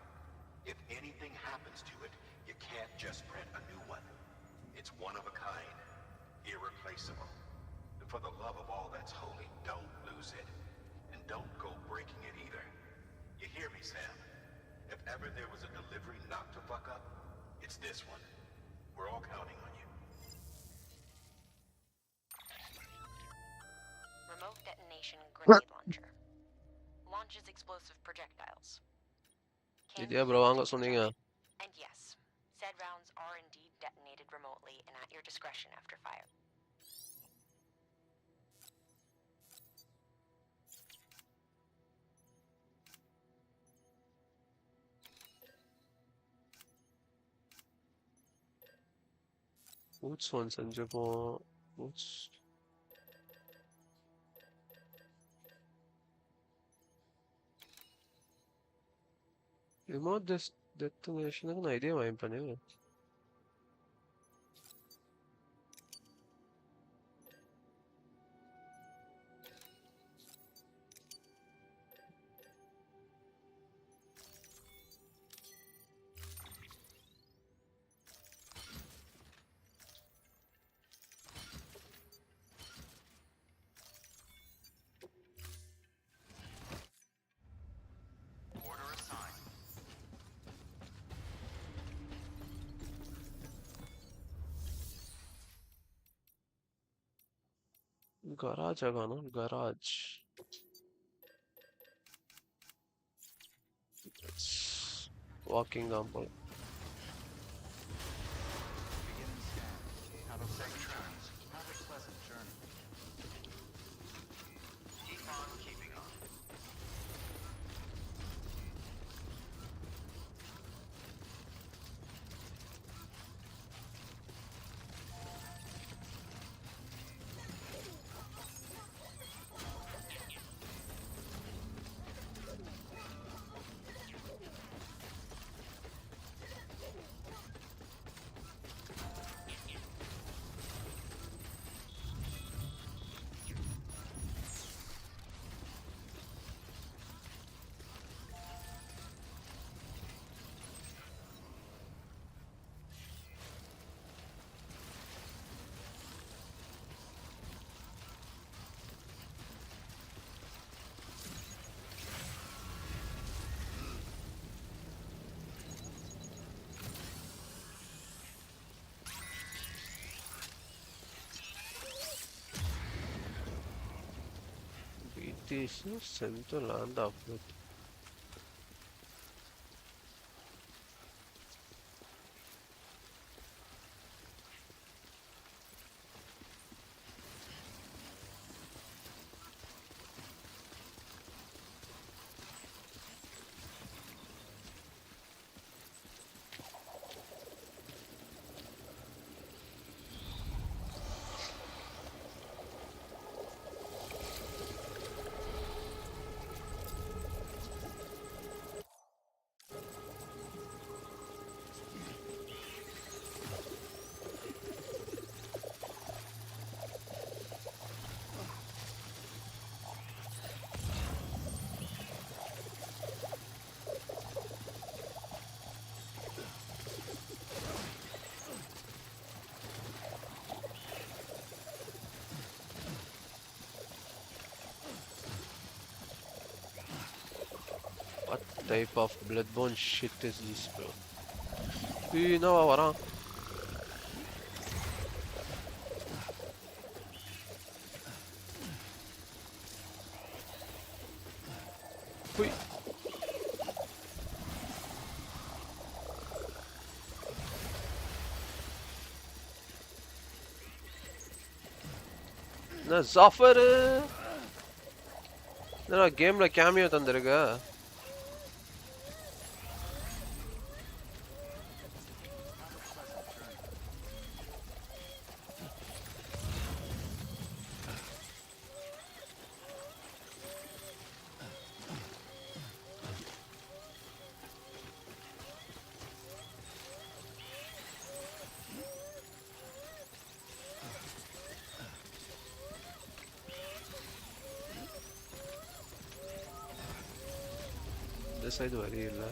If anything happens to it, you can't just print a new one. It's one of a kind, irreplaceable. And for the love of all that's holy, don't lose it. And don't go breaking it either. You hear me, Sam? If ever there was a delivery not to fuck up, it's this one. We're all counting on you. Remote detonation grenade launcher. Launches explosive projectiles. Idea bro, வாங்க சொன்னீங்க. And yes, said rounds are indeed detonated remotely and at your discretion after fire. Boots one செஞ்சுப்போம். Boots. Remote detonation க்கு நான் இதே வாங்கி பண்ணேன். Order assigned. Garage ஆகானோ garage. Walking down போல. Beginning scan. Have a safe travels. Have a pleasant journey. Keep on keeping on. BTC sent to land upload. What type of bloodborne shit is this, bro? No, வரான். Hui. Na Zafer. என்னடா கேம்ல cameo தந்திருக்க. இந்த side வழி இல்ல.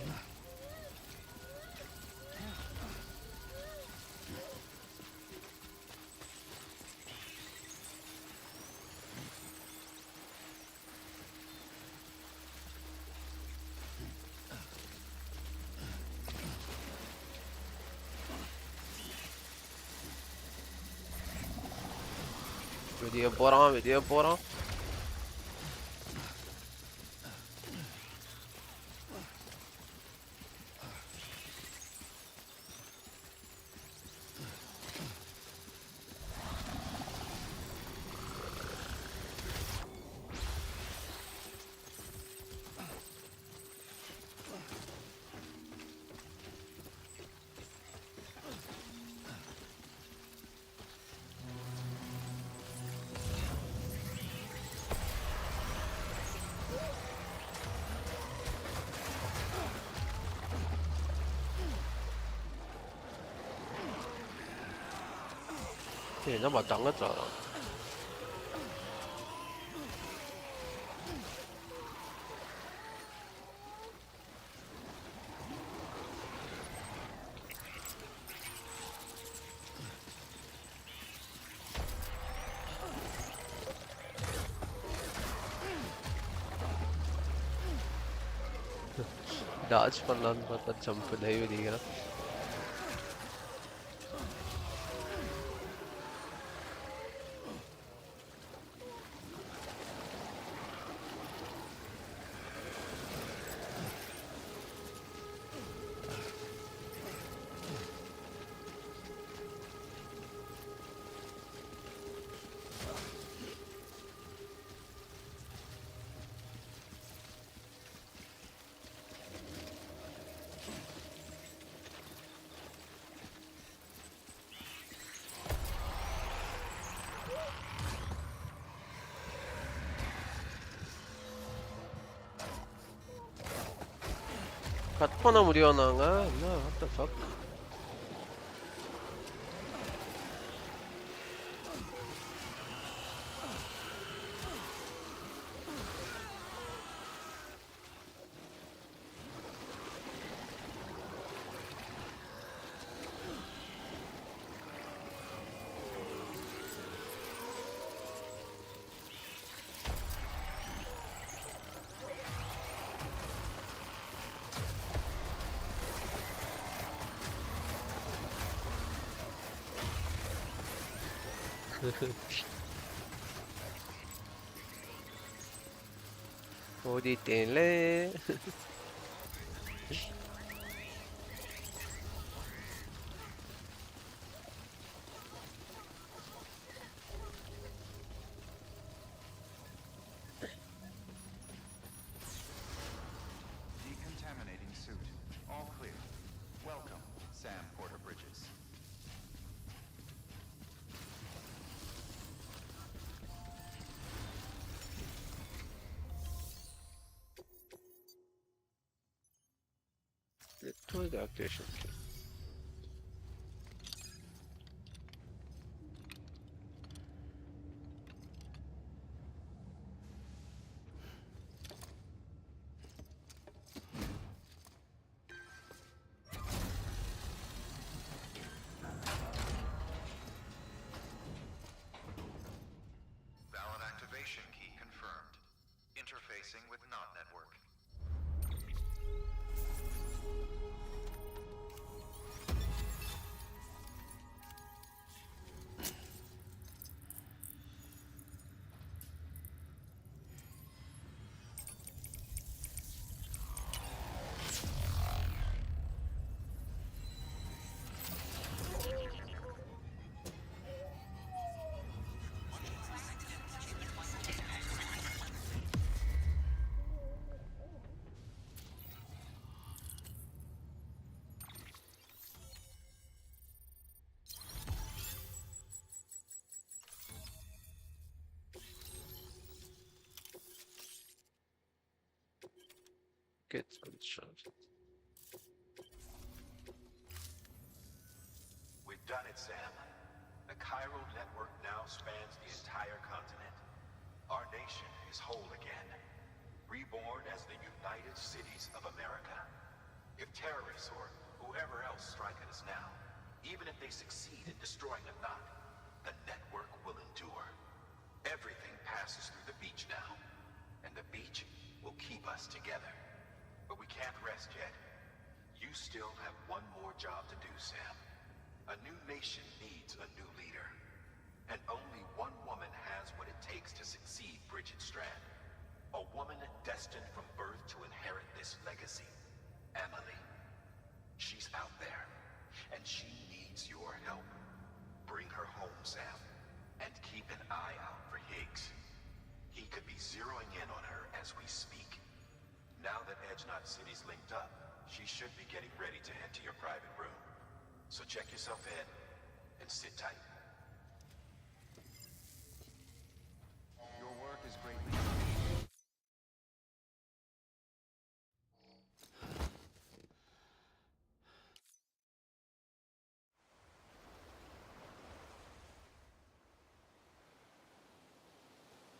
வெளியே போறான். என்னம்மா தங்கச்சாரா? Touch பண்ணலான்னு பார்த்தா ஜம்ப் டைவ் அடிக்கிறேன். கட் பண்ண முடியும் நாங்க. என்ன what the fuck? ஓடிட்டேன்லே. Decontaminating suit. All clear. Welcome, Sam Porter Bridges. Network activation key. Valid activation key confirmed. Interfacing with NOT network. gets constructed. We've done it, Sam. The Cairo network now spans the entire continent. Our nation is whole again, reborn as the United Cities of America. If terrorists or whoever else strike at us now, even if they succeed in destroying a knot, the network will endure. Everything passes through the beach now, and the beach will keep us together. But we can't rest yet. You still have one more job to do, Sam. A new nation needs a new leader. And only one woman has what it takes to succeed Bridget Strand. A woman destined from birth to inherit this legacy. Emily. She's out there, and she needs your help. Bring her home, Sam, and keep an eye out for Higgs. He could be zeroing in on her as we speak. Now that Edge Knot City's linked up, she should be getting ready to head to your private room. So check yourself in, and sit tight. Your work is greatly appreciated.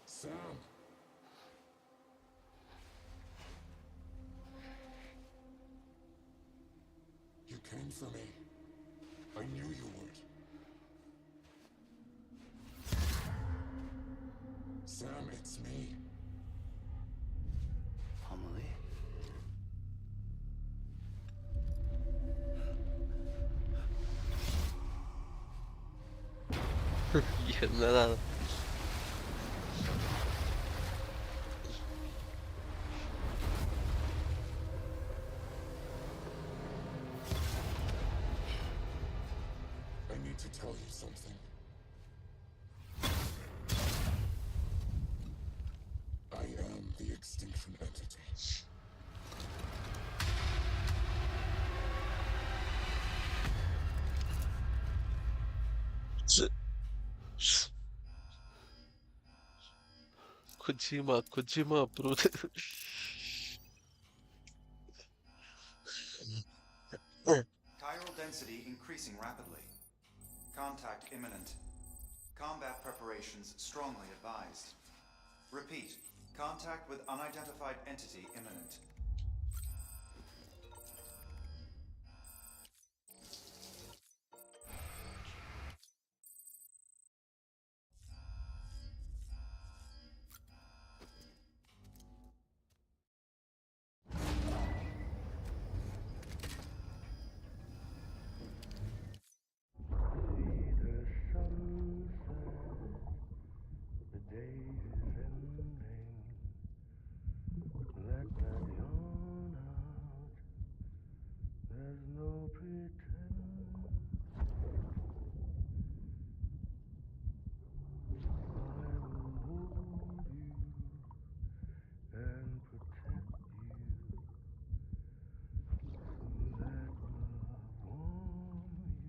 Sam! You came for me. I knew you would. Sam, it's me. Amelie? Yerine lan. I need to tell you something. I am the extinction entity. Kojima approved. Chiral density increasing rapidly. Contact imminent. Combat preparations strongly advised. Repeat. Contact with unidentified entity imminent. The day is ending. Let that yawn out. There's no pretend. I will hold you and protect you. So let love warm you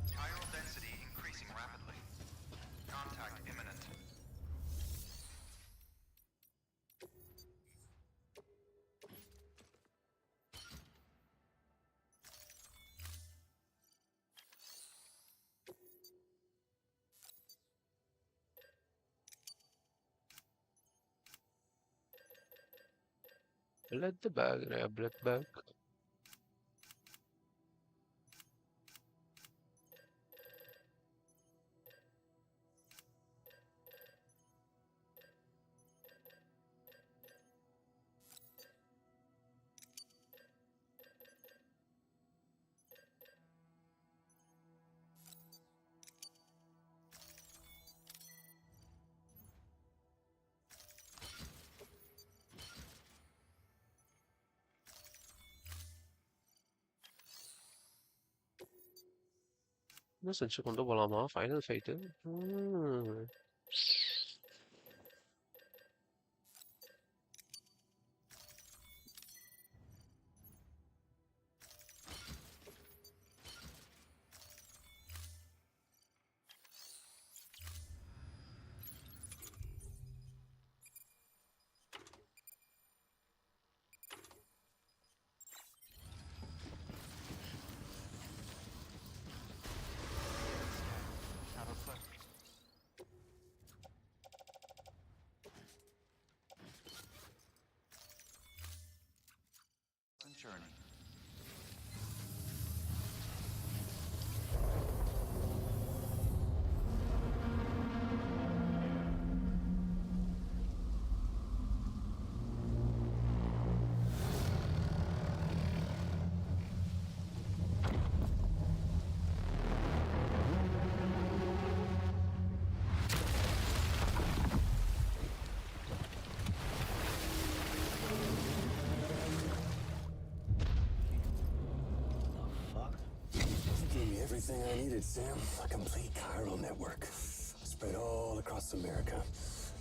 Chiral density increasing rapidly. Contact imminent. Let the bag grab let bag. Nasıl un secondo volava Final Fate? journey. Everything I needed, Sam. A complete chiral network. Spread all across America.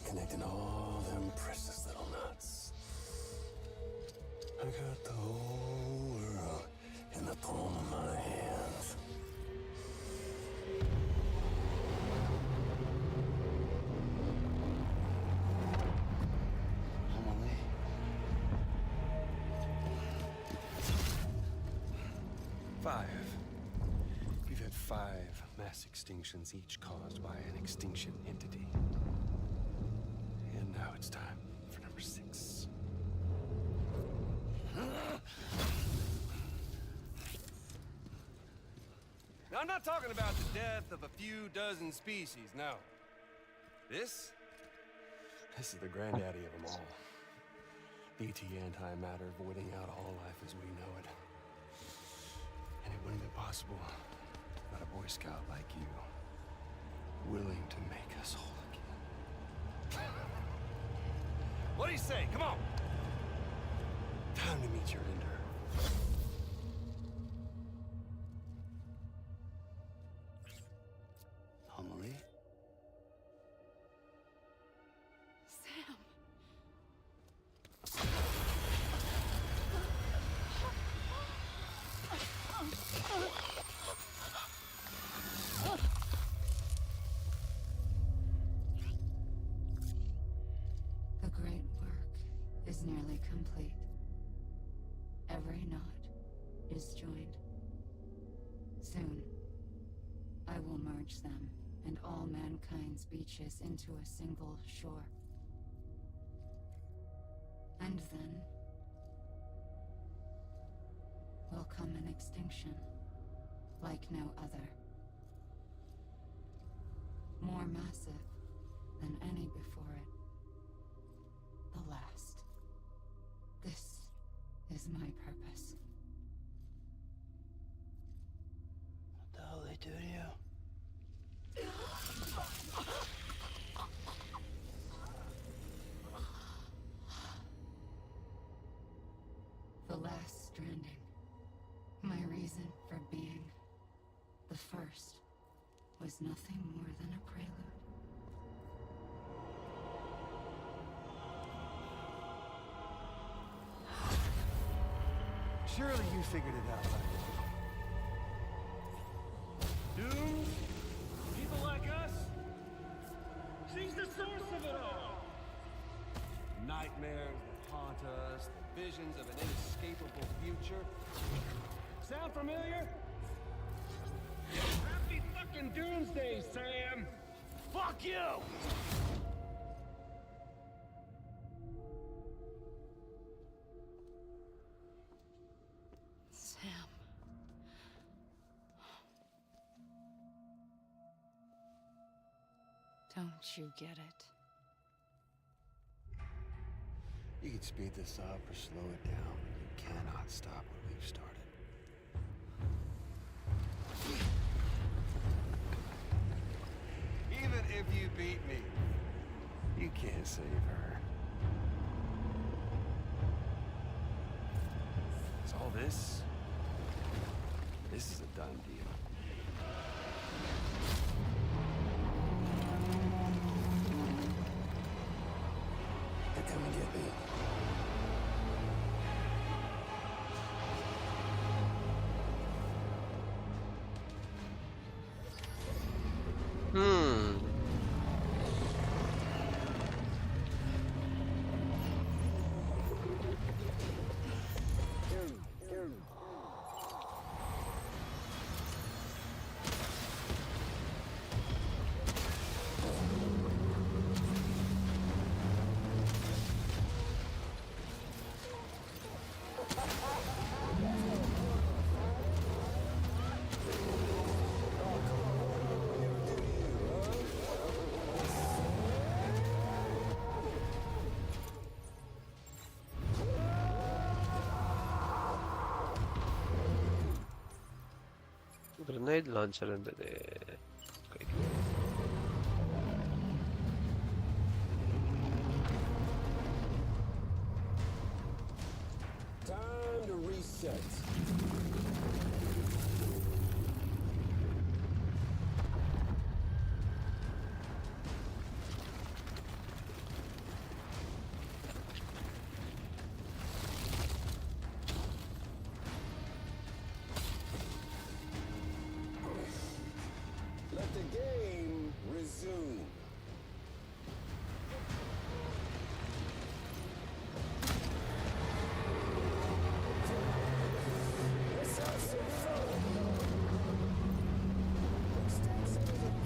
Connecting all them precious little knots. I got the whole world in the palm of my hand. Emily. 5. We've had 5 mass extinctions, each caused by an extinction entity. And now it's time for number 6. Now, I'm not talking about the death of a few dozen species, no. This is the granddaddy of them all. BT antimatter voiding out all life as we know it. And it wouldn't have been possible without a Boy Scout like you, willing to make us whole again. What do you say? Come on! Time to meet your ender. Amelie? Sam. The great work is nearly complete. Every knot is joined. Soon, I will merge them and all mankind's beaches into a single shore. And then will come an extinction like no other. More massive than any before it. The last. This is my purpose. What the hell they do to you? The last stranding. My reason for being. The first was nothing more than a prelude. Surely you figured it out by now. Doom? People like us? She's the source of it all! Nightmares that haunt us, the visions of an inescapable future. Sound familiar? Happy fucking doomsday, Sam! Fuck you! Sam. Don't you get it? You can speed this up or slow it down. You cannot stop what we've started. Even if you beat me, you can't save her. So all this is a done deal. They're coming to get me. Grenade launcher ಎಂದಿದೆ. Time to reset. Let the game resume. Let's have some fun. Extension is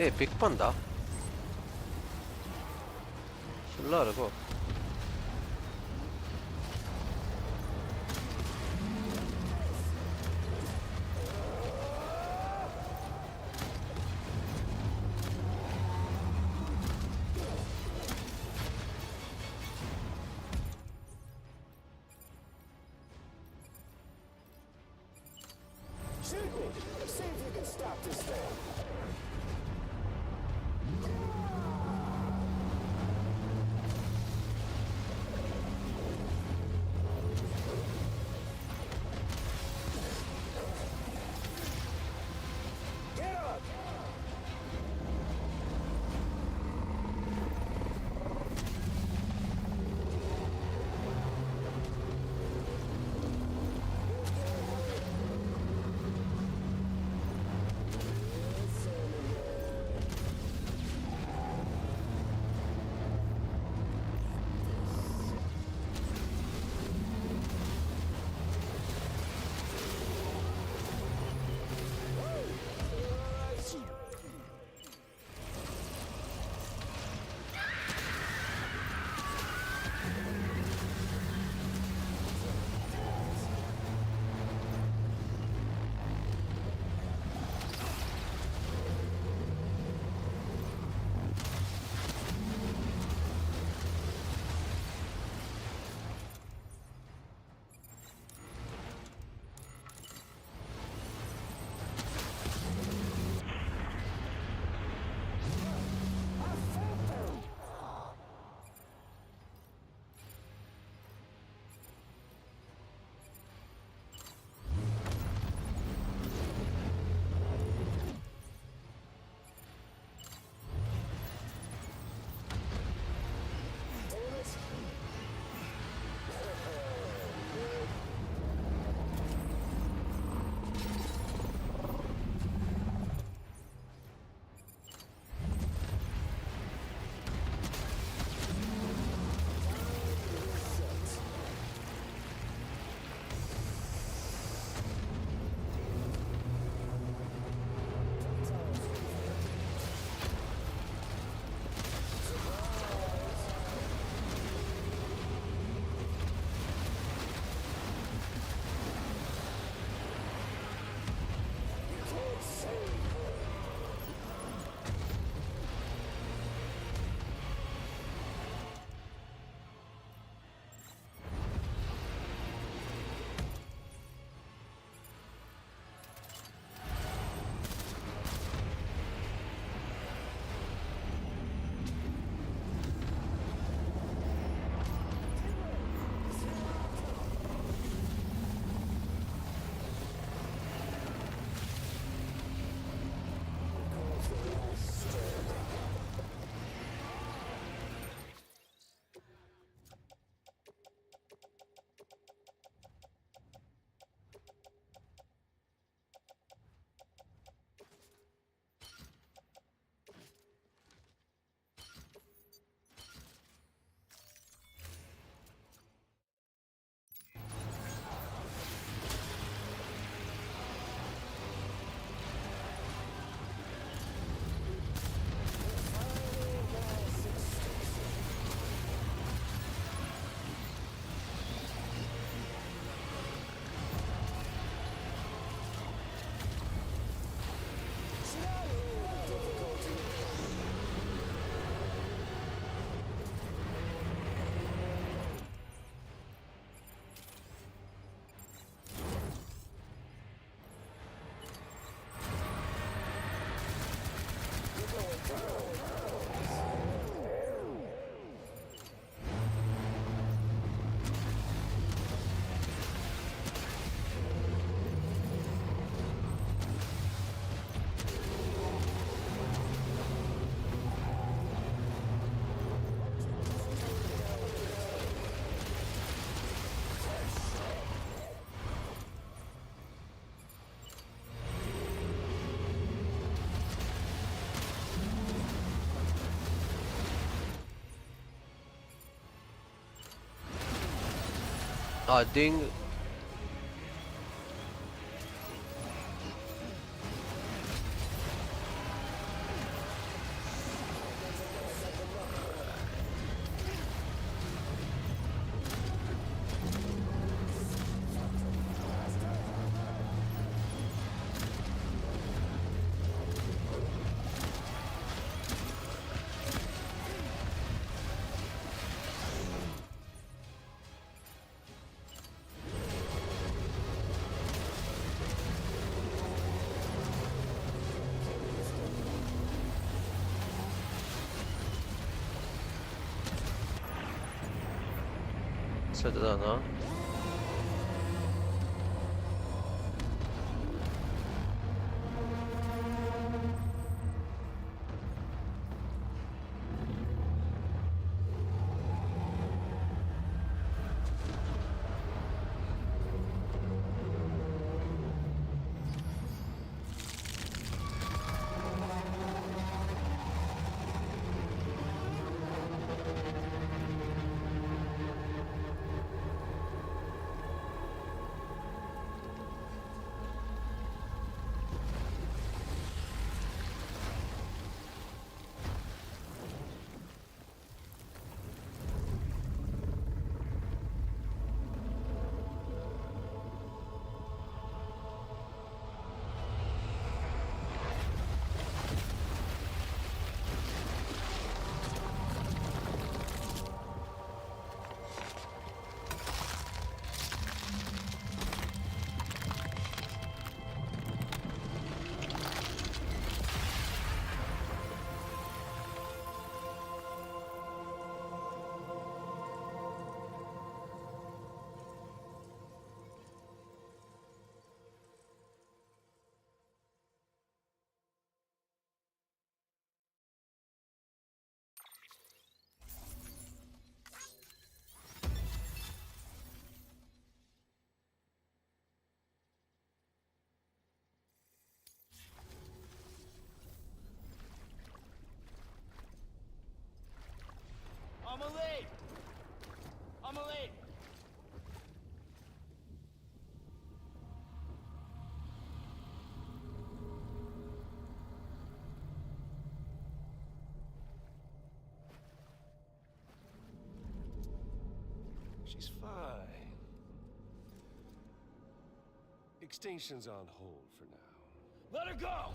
a pick பண்ணா ஃபுல்லா இருக்கும். shoot me. See if you can stop this thing. Get up! Ding. Sedano. Amelie! Amelie! She's fine. Extinction's on hold for now. Let her go!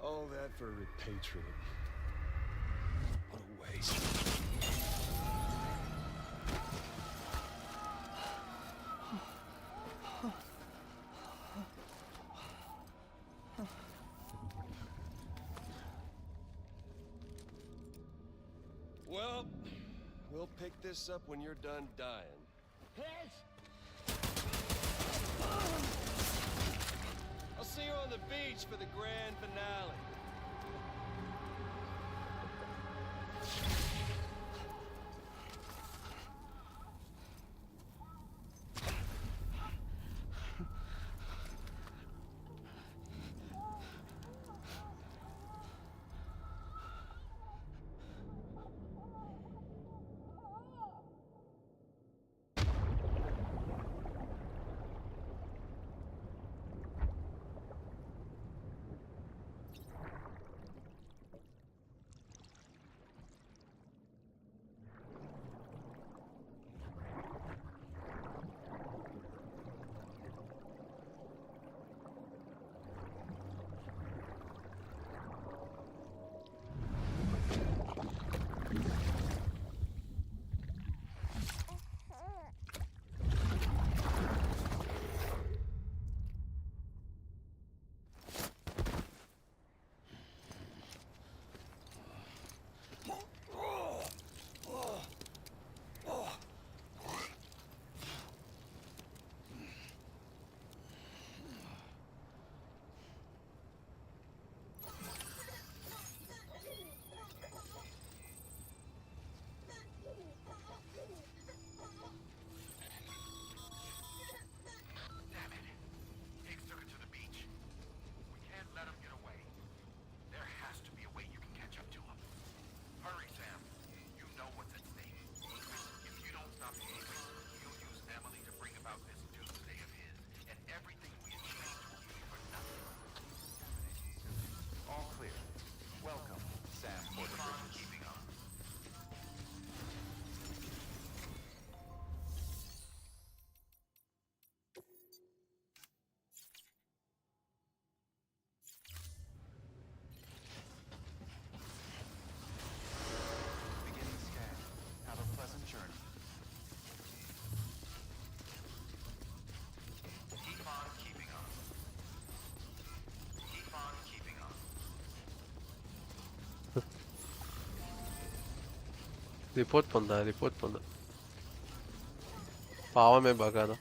All that for a repatriate. What a waste. Well, we'll pick this up when you're done dying. I'll see you on the beach for the grand finale. Report பண்ண பாவமே பார்க்காத.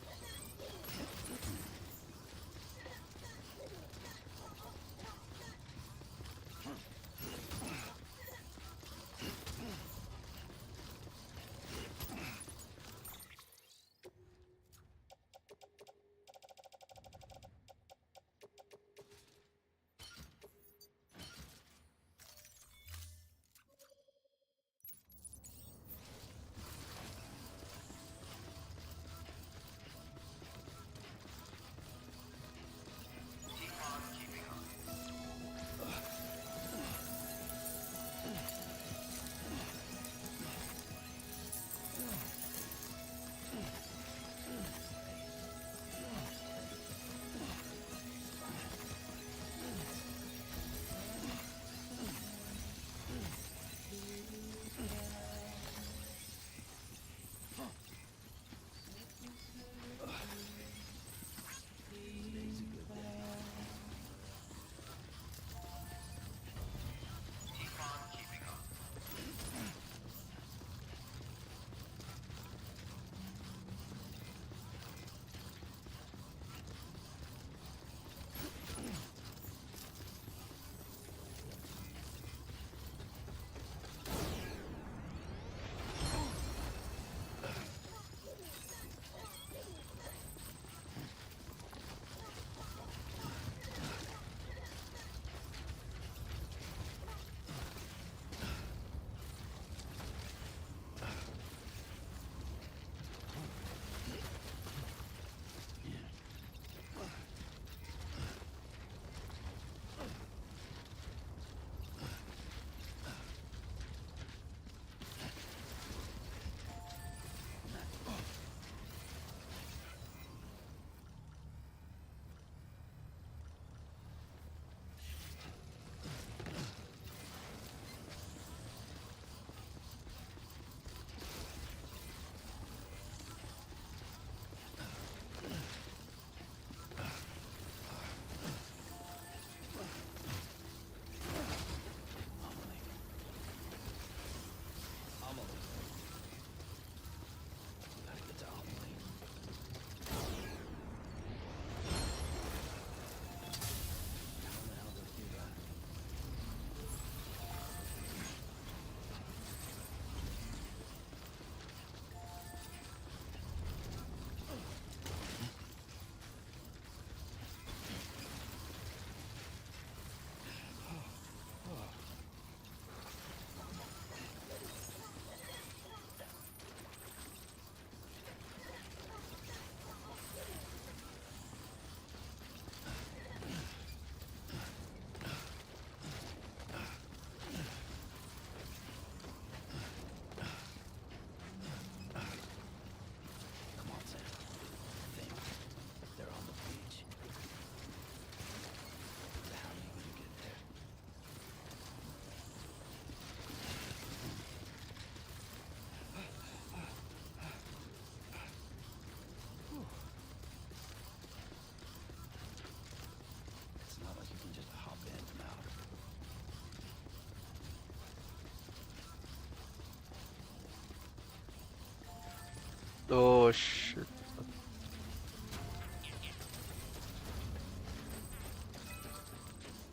Oh shit.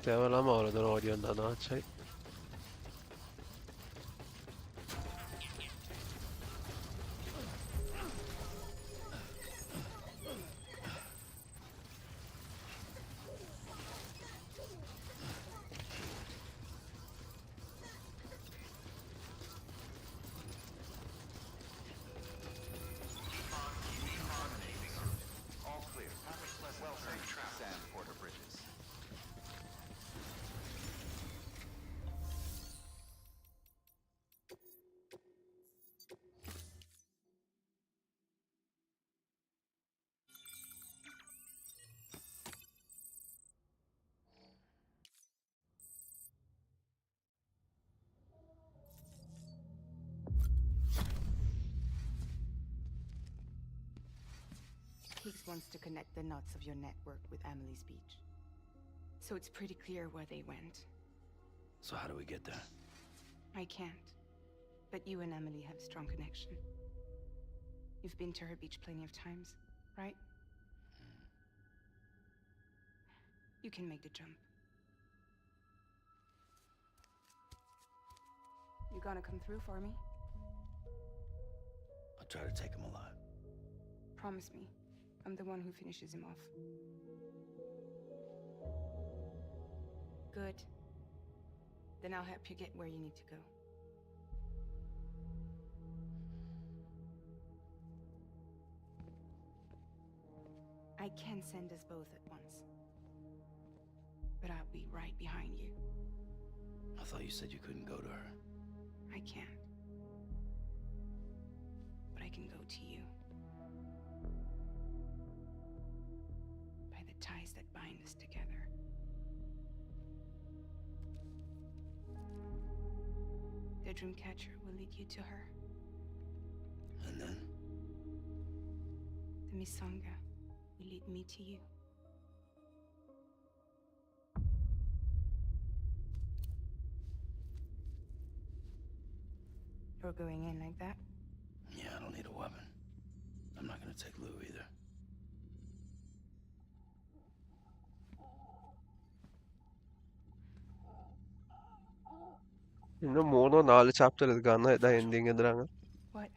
தேவையில்லாம அவ்வளோ தூரம் ஓடி வந்தானா சரி. Higgs wants to connect the knots of your network with Emily's beach. So it's pretty clear where they went. So how do we get there? I can't. But you and Emily have a strong connection. You've been to her beach plenty of times, right? You can make the jump. You gonna come through for me? I'll try to take him alive. Promise me. I'm the one who finishes him off. Good. Then I'll help you get where you need to go. I can send us both at once. But I'll be right behind you. I thought you said you couldn't go to her. I can't. But I can go to you. By the ties that bind us together. The Dreamcatcher will lead you to her. And then? The Misanga will lead me to you. You're going in like that? Yeah, I don't need a weapon. I'm not gonna take Lou either. இன்னும் 3-4 chapter இருக்காங்க. இதான் ending எதுறாங்க. What?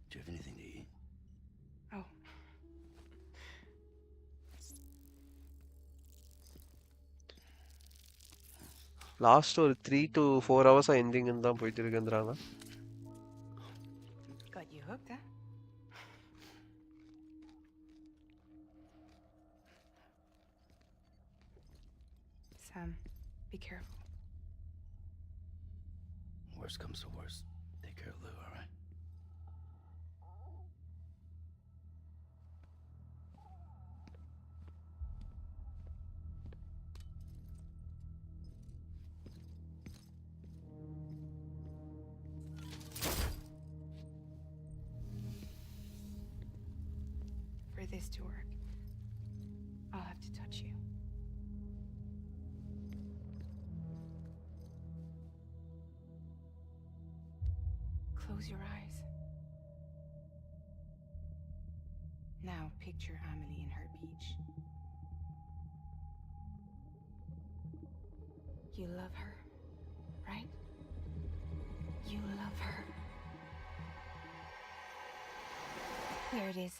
Do you have anything to eat? Oh. Last ஒரு 3 to 4 hours ending தான் போயிட்டு இருக்குன்றாங்க. Got you hooked, huh? Sam, be careful. Worst comes to worst. Take care of Lou, all right? For this to work, I'll have to touch you. Close your eyes. Now picture Amelie in her beach. You love her, right? You love her. There it is.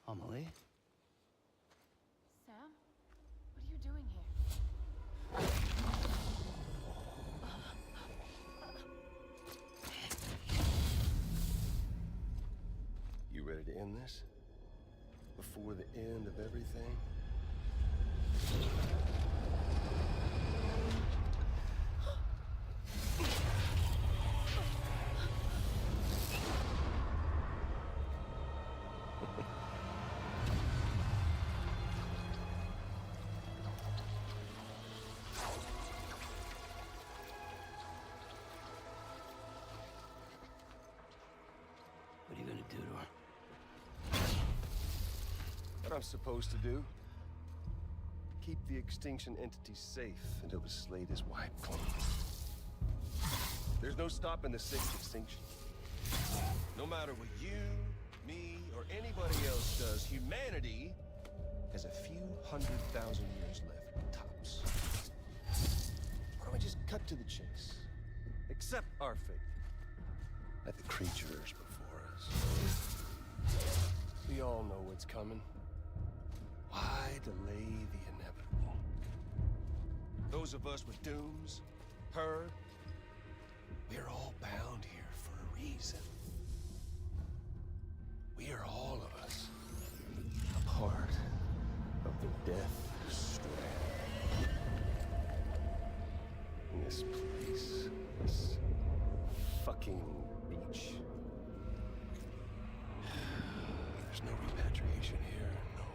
Amelie? Sam? What are you doing here? You ready to end this? Before the end of everything? What are you gonna do to her? What I'm supposed to do? Keep the extinction entity safe until the slate is wiped clean. There's no stopping the sixth extinction. No matter what you, me, or anybody else does, humanity has a few 100,000 years left, tops. Why don't we just cut to the chase? Accept our fate. Let the creatures before us. We all know what's coming. Why delay the inevitable? Those of us with dooms, heard, we We're all bound here for a reason. We are all of us a part of the Death Strand. This place, this fucking beach. There's no repatriation here, no.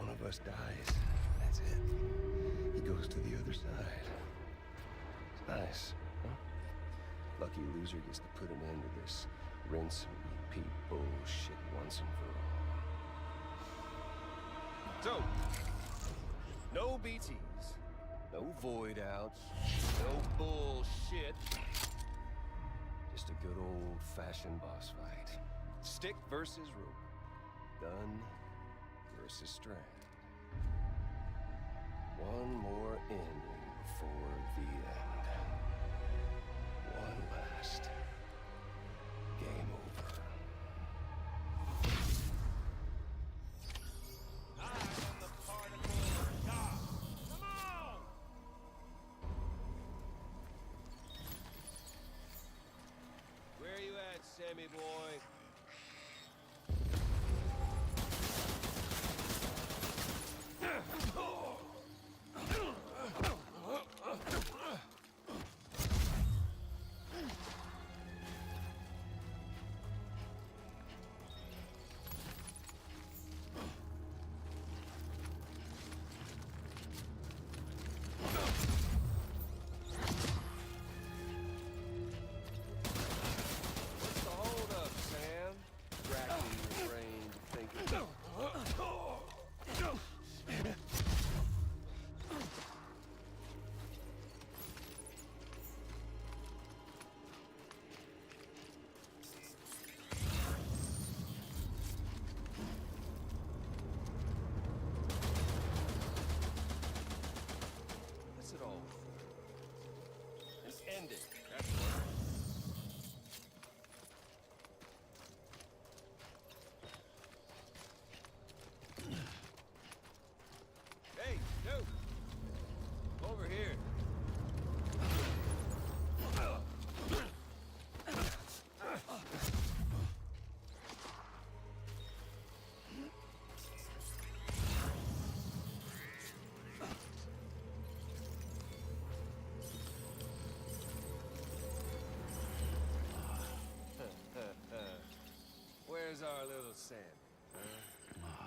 One of us dies, that's it. He goes to the other side. It's nice, huh? Lucky loser gets to put an end to this rinse and repeat bullshit once and for all. So, no BTs, no void outs, no bullshit. Just a good old-fashioned boss fight. Stick versus rope. Gun versus strand. One more ending before the end. One last game over. Where are you at, Sammy boy? What's the holdup, Sam? Racking your brain to think of... What's it all for? Just end it. That's what. Hey, dude! Over here. Where's our little Sammy? Huh?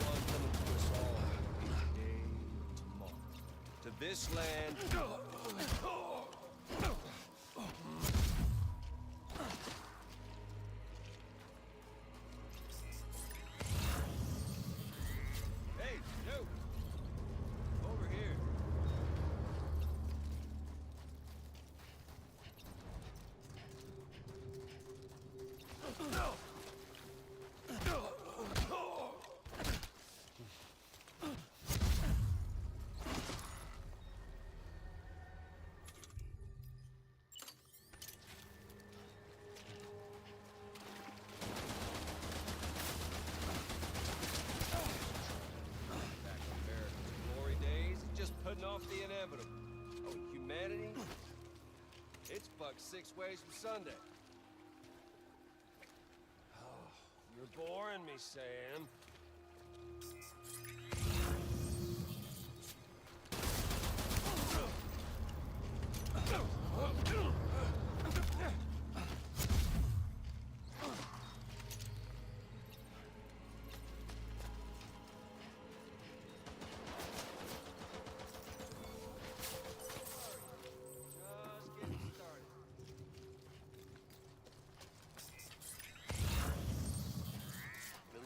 One coming to us all any day tomorrow. To this land. Hey, no! Over here. Back in America's glory days, just putting off the inevitable. Oh, humanity? It's bucked 6 ways from Sunday. Oh, you're boring me, Sam.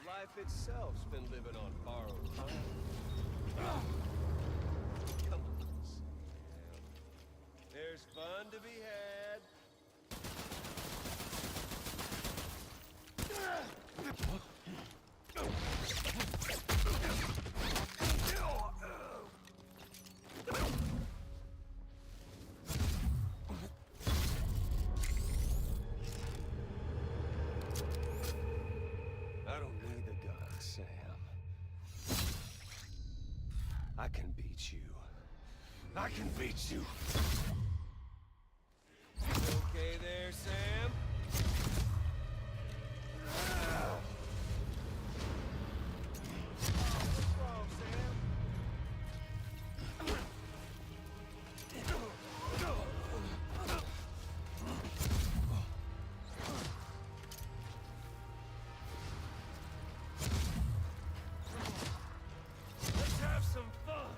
Life itself's been living on borrowed time. Come on, Sam. There's fun to be had. I don't need the gun, Sam. I can beat you. Okay there, Sam? What's wrong, Sam? Let's have some fun.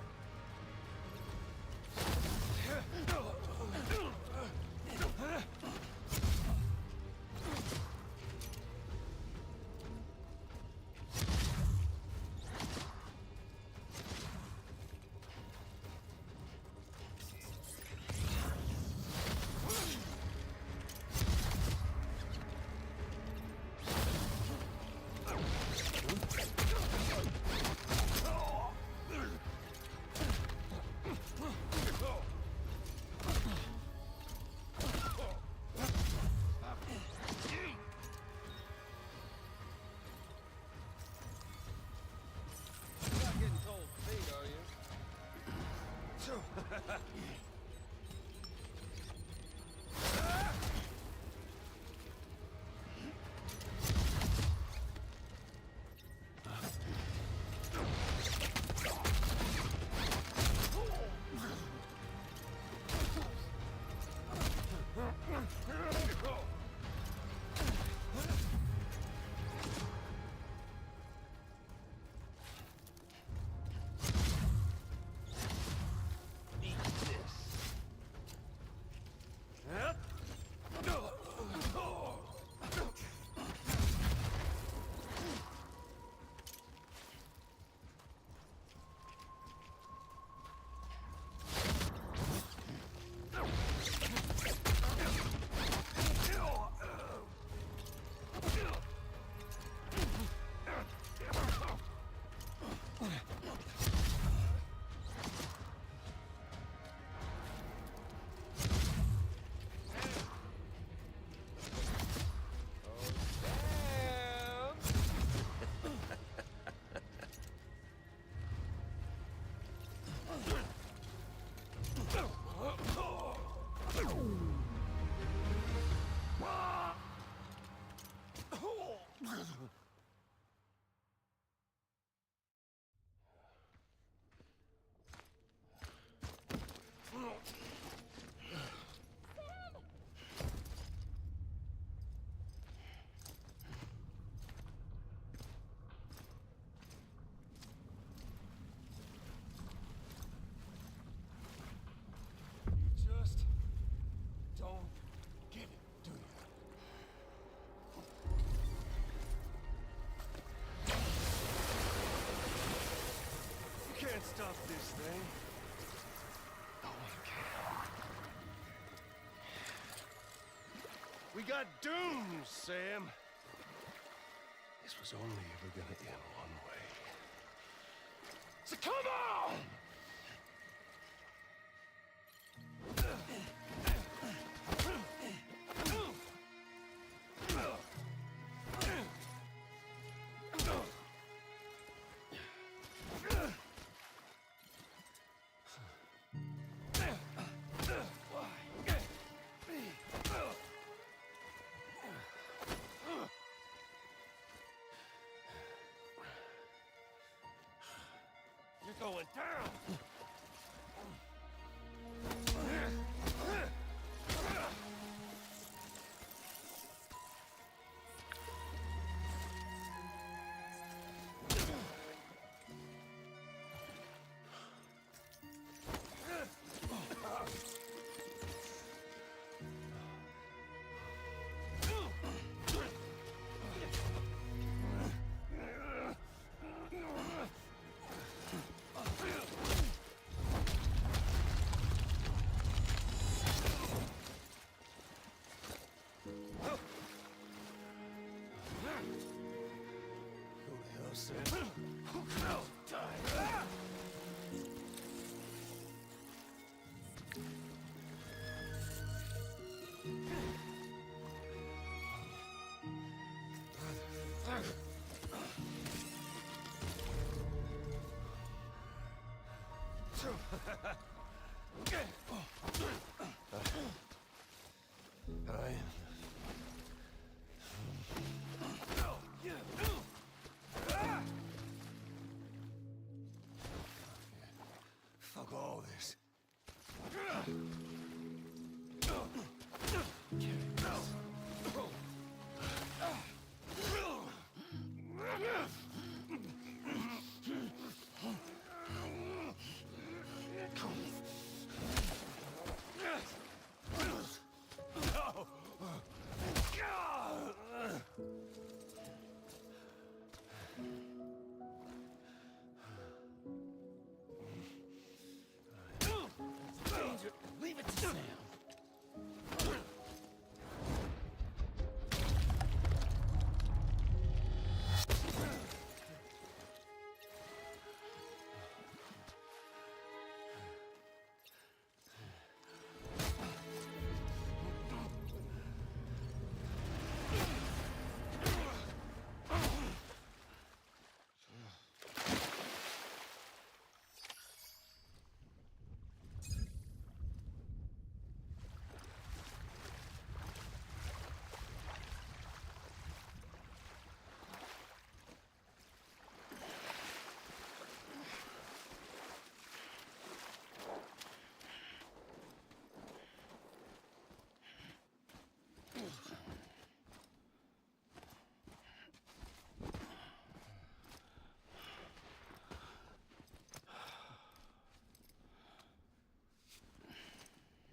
You're not getting cold feet, are you? Eat this. Just don't get it, do you? You can't stop this thing. No one can. We got dooms, Sam. This was only ever gonna end one way. So come on! You're going down! Fuck all this. Leave it to Sam.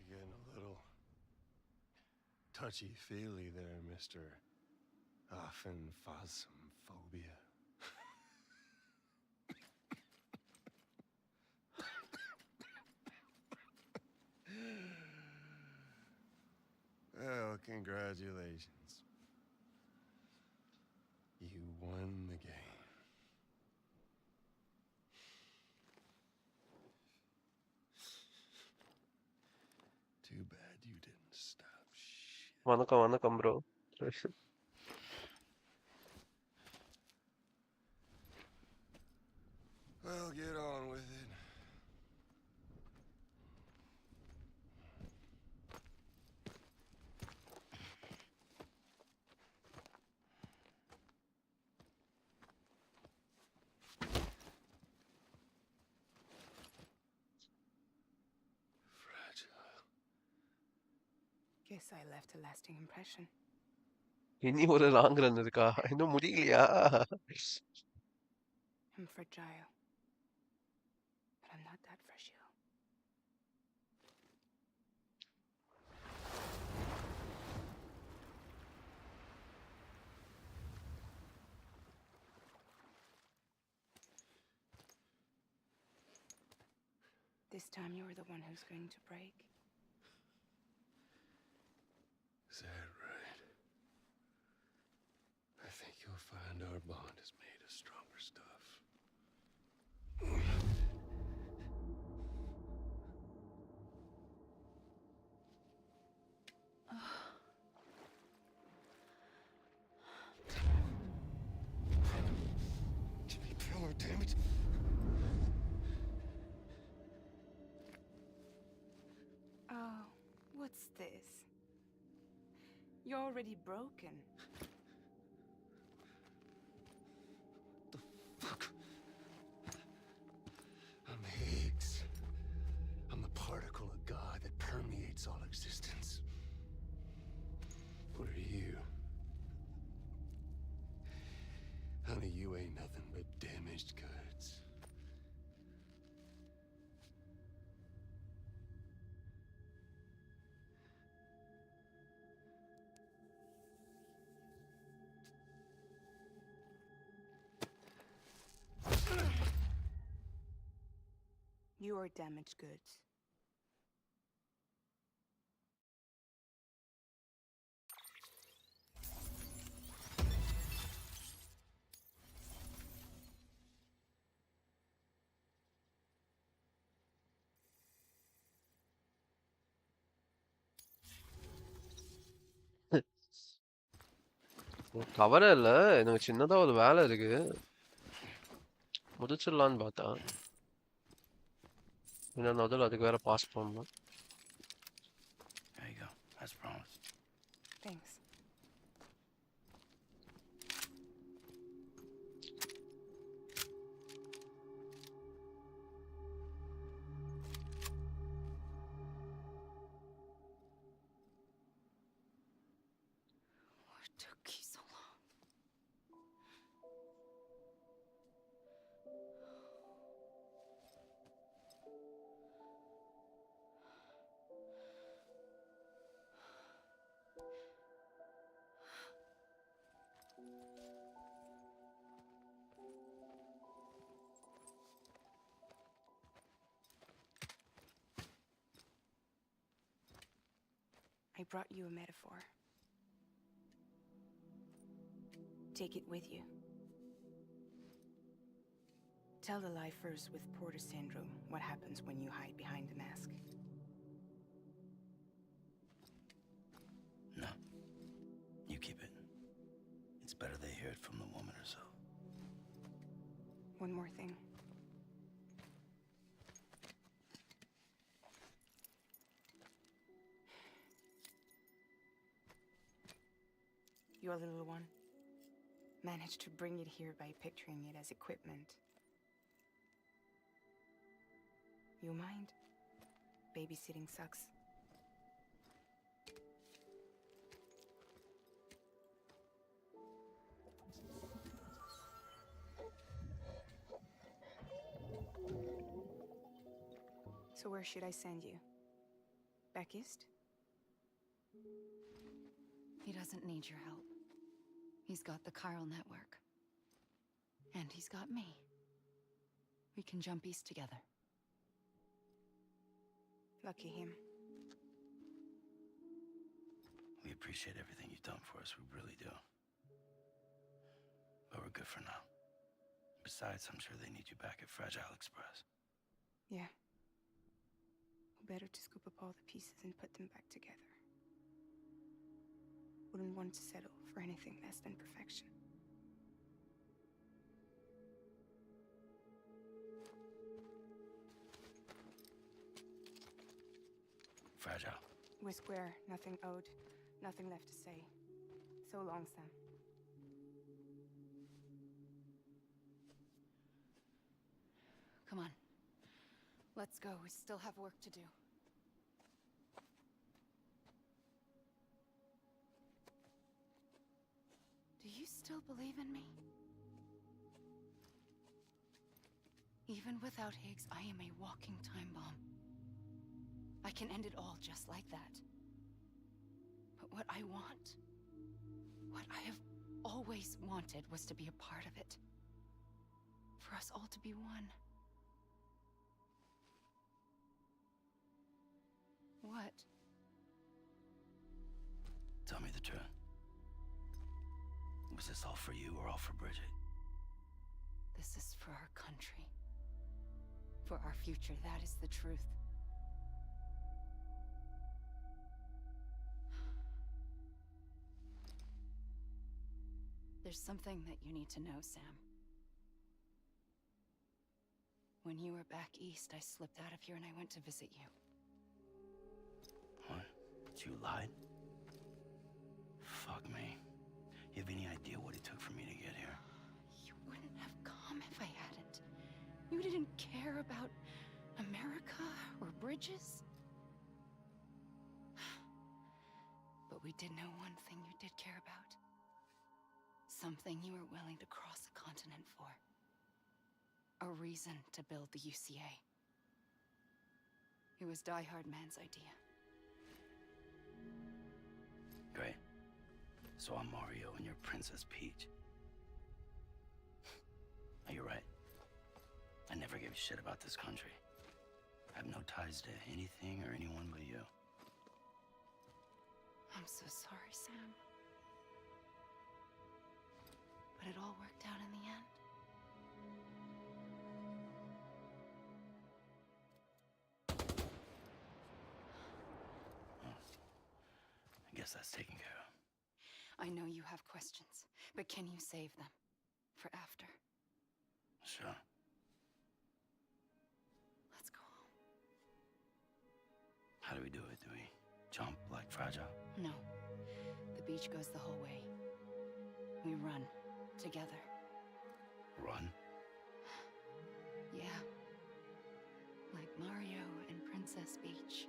You're getting a little touchy-feely there, Mr. Aphenphasmophobia. Well, congratulations. You won the game. Too bad you didn't stop shit. வணக்கம் bro. Well, get on with it. Fragile. Guess I left a lasting impression. இனி ஒரு long run இருக்கா? இன்னும் முடியலையா? I'm fragile. But I'm not that fragile. This time you're the one who's going to break. Is that right? I think you'll find our bond is made of stronger stuff. Jimmy Pillar, damn it! Oh, what's this? You're already broken. Fuck. I'm Higgs. I'm the particle of God that permeates all existence. What are you? Honey, you ain't nothing but damaged goods. You are damaged goods. கவலை இல்ல, எனக்கு சின்னதா ஒரு வேலை இருக்கு, முடிச்சிடலான்னு பார்த்தா. இன்னொன்று அதில் அதுக்கு வேற பாஸ் பண்ணணும். There you go, as promised. Thanks. What took you so long? I brought you a metaphor. Take it with you. Tell the lifers with Porter syndrome what happens when you hide behind the mask. No. You keep it. It's better they hear it from the woman herself. One more thing. Your little one managed to bring it here by picturing it as equipment. You mind? Babysitting sucks. So where should I send you? Back east? He doesn't need your help. He's got the chiral network. And he's got me. We can jump east together. Lucky him. We appreciate everything you've done for us, we really do. But we're good for now. Besides, I'm sure they need you back at Fragile Express. Yeah. Better to scoop up all the pieces and put them back together. Wouldn't want to settle for anything less than perfection. Fragile. We're square, nothing owed, nothing left to say. So long, Sam. Come on. Let's go. We still have work to do. Do you still believe in me? Even without Higgs, I am a walking time bomb. I can end it all just like that. But what I want, what I have always wanted, was to be a part of it. For us all to be one. What? Tell me the truth. Was this all for you or all for Bridget? This is for our country. For our future, that is the truth. There's something that you need to know, Sam. When you were back east, I slipped out of here and I went to visit you. What? You lied? Fuck me. You have any idea what it took for me to get here? You wouldn't have come if I hadn't. You didn't care about America or bridges. But we did know one thing you did care about. Something you were willing to cross a continent for. A reason to build the UCA. It was Die Hard Man's idea. Great. So I'm Mario and you're Princess Peach. You're right. I never gave a shit about this country. I have no ties to anything or anyone but you. I'm so sorry, Sam. But it all worked out in the end. I guess that's taken care of. I know you have questions, but can you save them for after? Sure. Let's go home. do it, do we? Jump like Fragile? No. The beach goes the whole way. We run. Together. Run? Yeah. Like Mario and Princess Peach.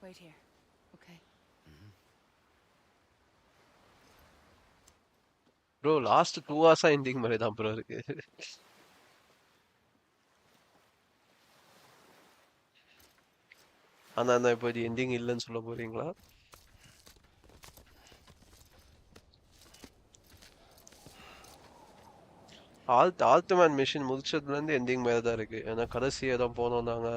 Wait here, okay? Bro, last 2 hours ending மாதிரி தான் bro இருக்கு. ஆனா இப்போ இது ending இல்லைன்னு சொல்ல போறீங்களா? Altman machine முடிச்சதுல இருந்து எண்டிங் மேல தான் இருக்கு. ஏன்னா கடைசி ஏதோ போனோம் நாங்க.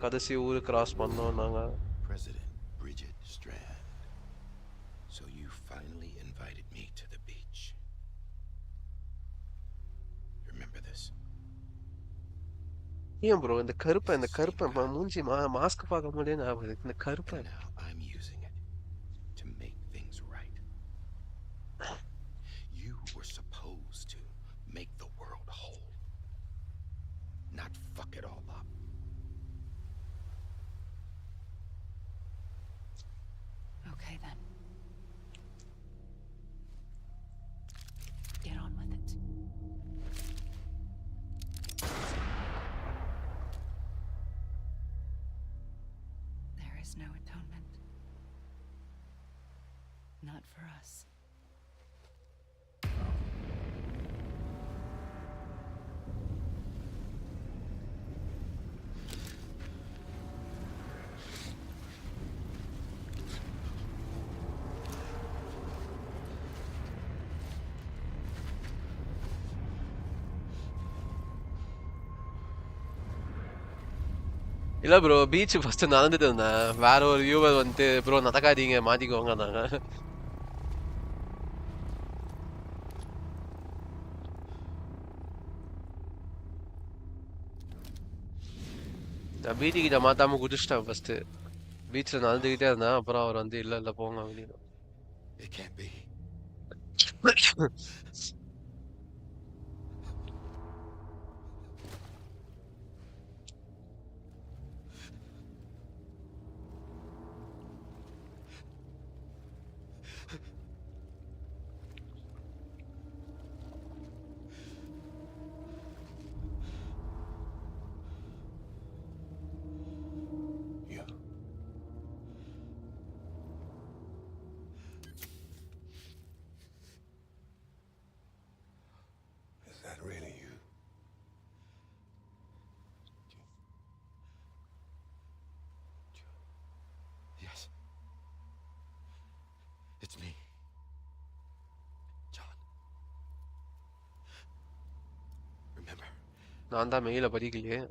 கடைசி ஊரு கிராஸ் பண்ணோம் நாங்க. President Bridget Strand. So you finally invited me to the beach. Remember this? ஏன் ப்ரோ இந்த கருப்பை மூஞ்சி மாஸ்க் பார்க்க முடியாது இந்த கருப்பை. And now I'm using it to make things right. You were supposed to make the world whole, not fuck it all up. Okay then. Get on with it. There is no atonement. Not for us. இல்ல bro beach first நடந்துட்டு இருந்தேன். வேற ஒரு viewer வந்து bro நடக்காதீங்க மாட்டிக்கோங்க நாங்க. நான் பீச்சுக்கிட்ட மாத்தாம குதிச்சிட்டேன் first. பீச்ல நடந்துகிட்டே இருந்தேன். அப்புறம் அவர் வந்து இல்ல போங்க அப்படின்னு. It can't be. Is that really you? Yes. It's me. John. Remember? நான் தான் மெயில படிக்கலையே.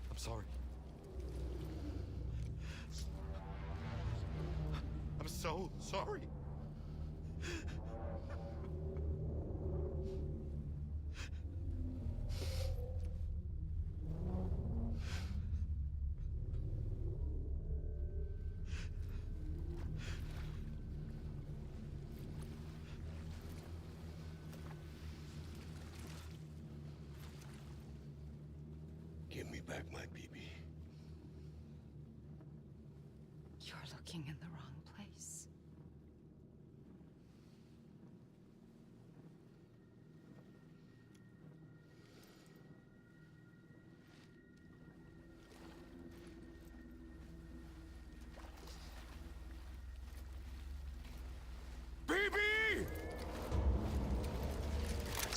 I'm sorry. I'm so sorry. Give me back my BB. You're looking in the wrong place.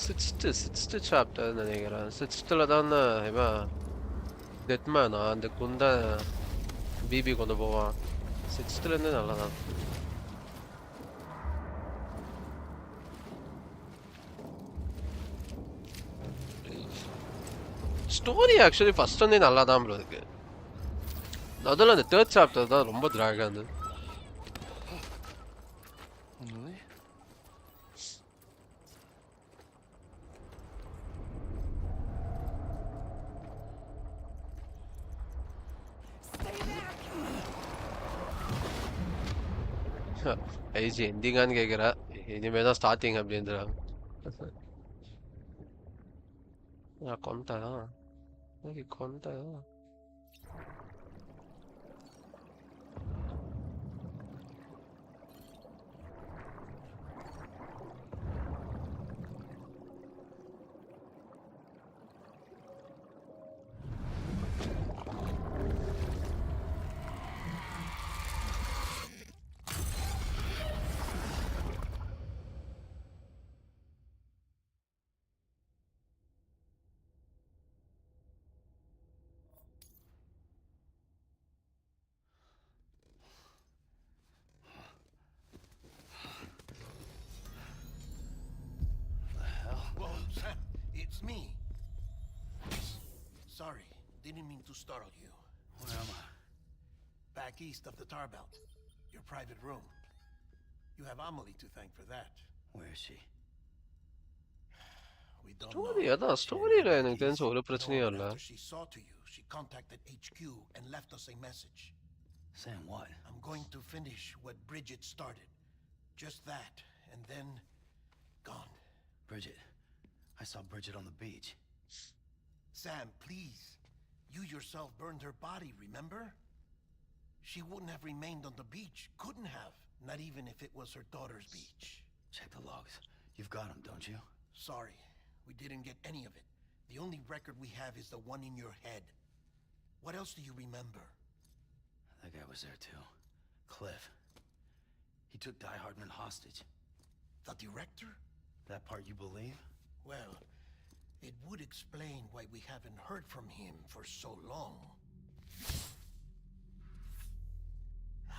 Sixth chapter நினைக்கிறேன். சிக்ஸ்த்தில் தான் இவன் டெத்மேனா அந்த குண்டை பிபி கொண்டு போவான். சிக்ஸ்த்துலேருந்து நல்லா தான். ஸ்டோரி ஆக்சுவலி ஃபர்ஸ்ட் வந்து நல்லா தான் ப்ரோ இருக்கு. அதில் அந்த தேர்ட் சாப்டர் தான் ரொம்ப ட்ராக் ஆகுது. ஐஜி எண்டிங்கான்னு கேட்குறா. இனிமே தான் ஸ்டார்டிங் அப்படின்றாங்க. கொண்டா கொண்டா It's me. Sorry, didn't mean to startle you. Where am I? Back east of the tar belt. Your private room. You have Amelie to thank for that. Where is she? We don't story know. அதான் ஸ்டோரியில் எனக்கு தெரிஞ்ச ஒரு பிரச்சனையும் இல்லை. After she saw to you, she contacted HQ and left us a message. Saying what? I'm going to finish what Bridget started. Just that, and then gone. Bridget. I saw Bridget on the beach. Sam, please. You yourself burned her body, remember? She wouldn't have remained on the beach. Couldn't have. Not even if it was her daughter's beach. Check the logs. You've got them, don't you? Sorry. We didn't get any of it. The only record we have is the one in your head. What else do you remember? That guy was there too. Cliff. He took Die Hardman hostage. The director? That part you believe? Well, it would explain why we haven't heard from him for so long.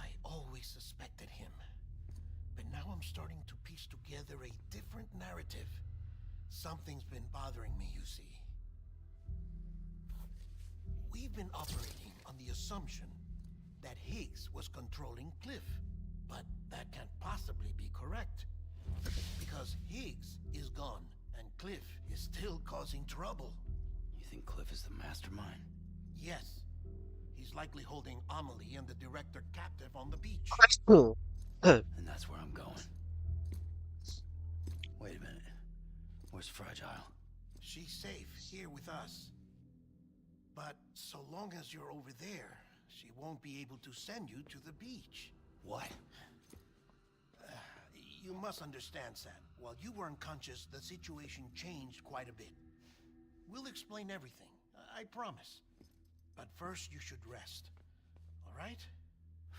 I always suspected him. But now I'm starting to piece together a different narrative. Something's been bothering me, you see. We've been operating on the assumption that Higgs was controlling Cliff. But that can't possibly be correct. Because Higgs is gone, and Cliff is still causing trouble. You think Cliff is the mastermind? Yes. He's likely holding Amelie and the director captive on the beach. And that's where I'm going. Wait a minute. Where's Fragile? She's safe here with us. But so long as you're over there, she won't be able to send you to the beach. What? You must understand, Sam. While you were unconscious, the situation changed quite a bit. We'll explain everything, I promise. But first, you should rest. All right?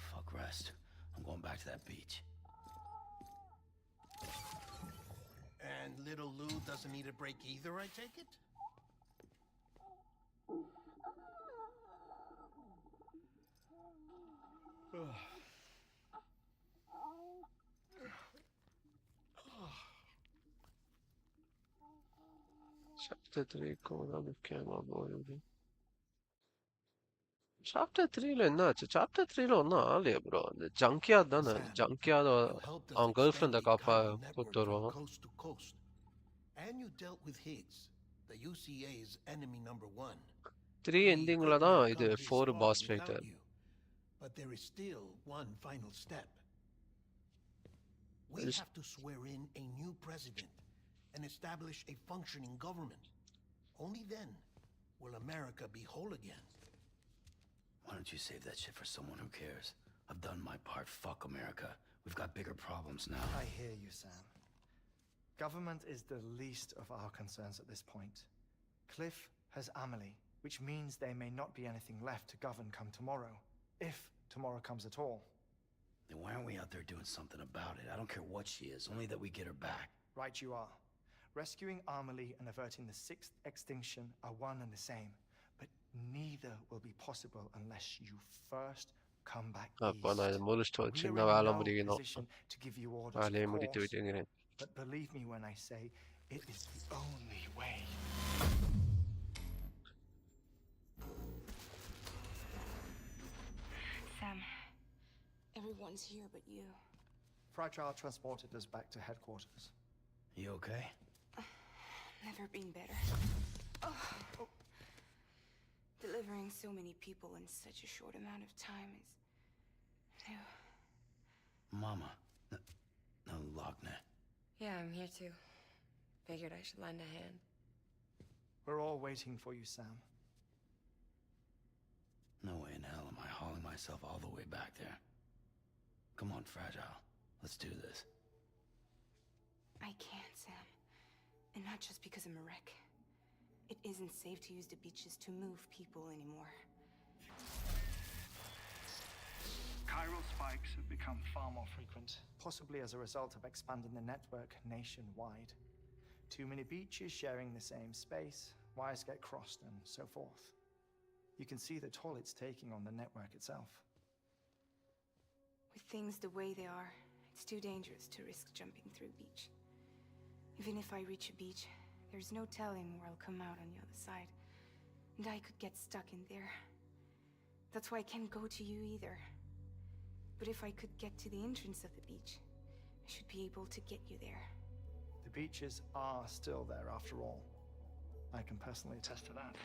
Fuck rest. I'm going back to that beach. And little Lou doesn't need a break either, I take it? Chapter 3 Chapter 3ல என்ன ஆச்சு? Chapter 3ல ஒன்றும் ஆகலையே bro. அந்த ஜங்கியார்ட் தானே, ஜங்கியார்ட் அவன் girl ஃப்ரெண்டை கூப்பிட்டு வருவான். Coast to coast. And you dealt with Higgs, the UCA's enemy number 1. 3 எண்டிங்ல தான் இது 4 pass fight. But there is still one final step. We have to swear in a new president and establish a functioning government. Only then will America be whole again. Why don't you save that shit for someone who cares? I've done my part. Fuck America. We've got bigger problems now. I hear you, Sam. Government is the least of our concerns at this point. Cliff has Amelie, which means there may not be anything left to govern come tomorrow. If tomorrow comes at all. Then why aren't we out there doing something about it? I don't care what she is, only that we get her back. Right you are. Rescuing Amelie and averting the 6th extinction are one and the same, but neither will be possible unless you first come back அப்ப நான் இதை east. முடிச்சுட்டு ஒரு We சின்ன are in வேலை no முடிக்கணும். position to give you orders, வேலையை of முடித்து course, விட்டுங்கிறேன். but believe me when I say it is the only way. Sam, everyone's here but you. Fragile transported us back to headquarters. You okay? Never been better. Oh. Delivering so many people in such a short amount of time is new. Mama. No, Lochner. Yeah, I'm here too. Figured I should lend a hand. We're all waiting for you, Sam. No way in hell am I hauling myself all the way back there. Come on, Fragile. Let's do this. I can't, Sam. And not just because I'm a wreck. It isn't safe to use the beaches to move people anymore. Chiral spikes have become far more frequent, possibly as a result of expanding the network nationwide. Too many beaches sharing the same space, wires get crossed, and so forth. You can see the toll it's taking on the network itself. With things the way they are, it's too dangerous to risk jumping through a beach. Even if I reach a beach, there's no telling where I'll come out on the other side. And I could get stuck in there. That's why I can't go to you either. But if I could get to the entrance of the beach, I should be able to get you there. The beaches are still there after all. I can personally attest to that.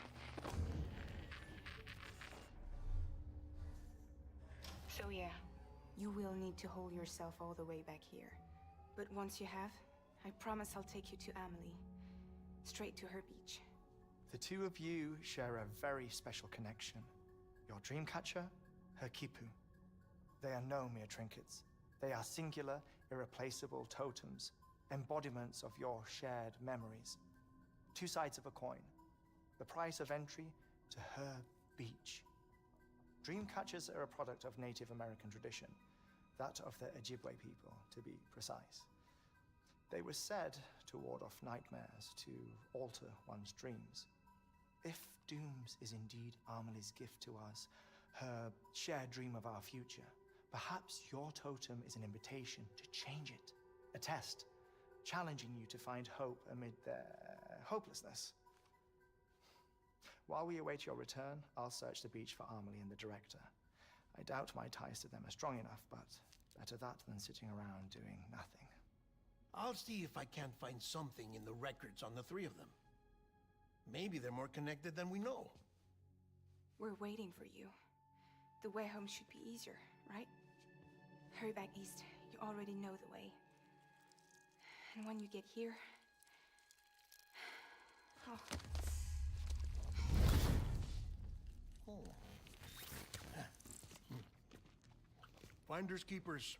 So yeah, you will need to hold yourself all the way back here. But once you have, I promise I'll take you to Amelie. Straight to her beach. The two of you share a very special connection. Your dreamcatcher, her kipu. They are no mere trinkets. They are singular, irreplaceable totems, embodiments of your shared memories. Two sides of a coin. The price of entry to her beach. Dreamcatchers are a product of Native American tradition, that of the Ojibwe people, to be precise. They were said to ward off nightmares, to alter one's dreams. If Dooms is indeed Amelie's gift to us, her shared dream of our future, perhaps your totem is an invitation to change it. A test, challenging you to find hope amid their hopelessness. While we await your return, I'll search the beach for Amelie and the director. I doubt my ties to them are strong enough, but better that than sitting around doing nothing. I'll see if I can't find something in the records on the three of them. Maybe they're more connected than we know. We're waiting for you. The way home should be easier, right? Hurry back east. You already know the way. And when you get here... Oh. Finders keepers.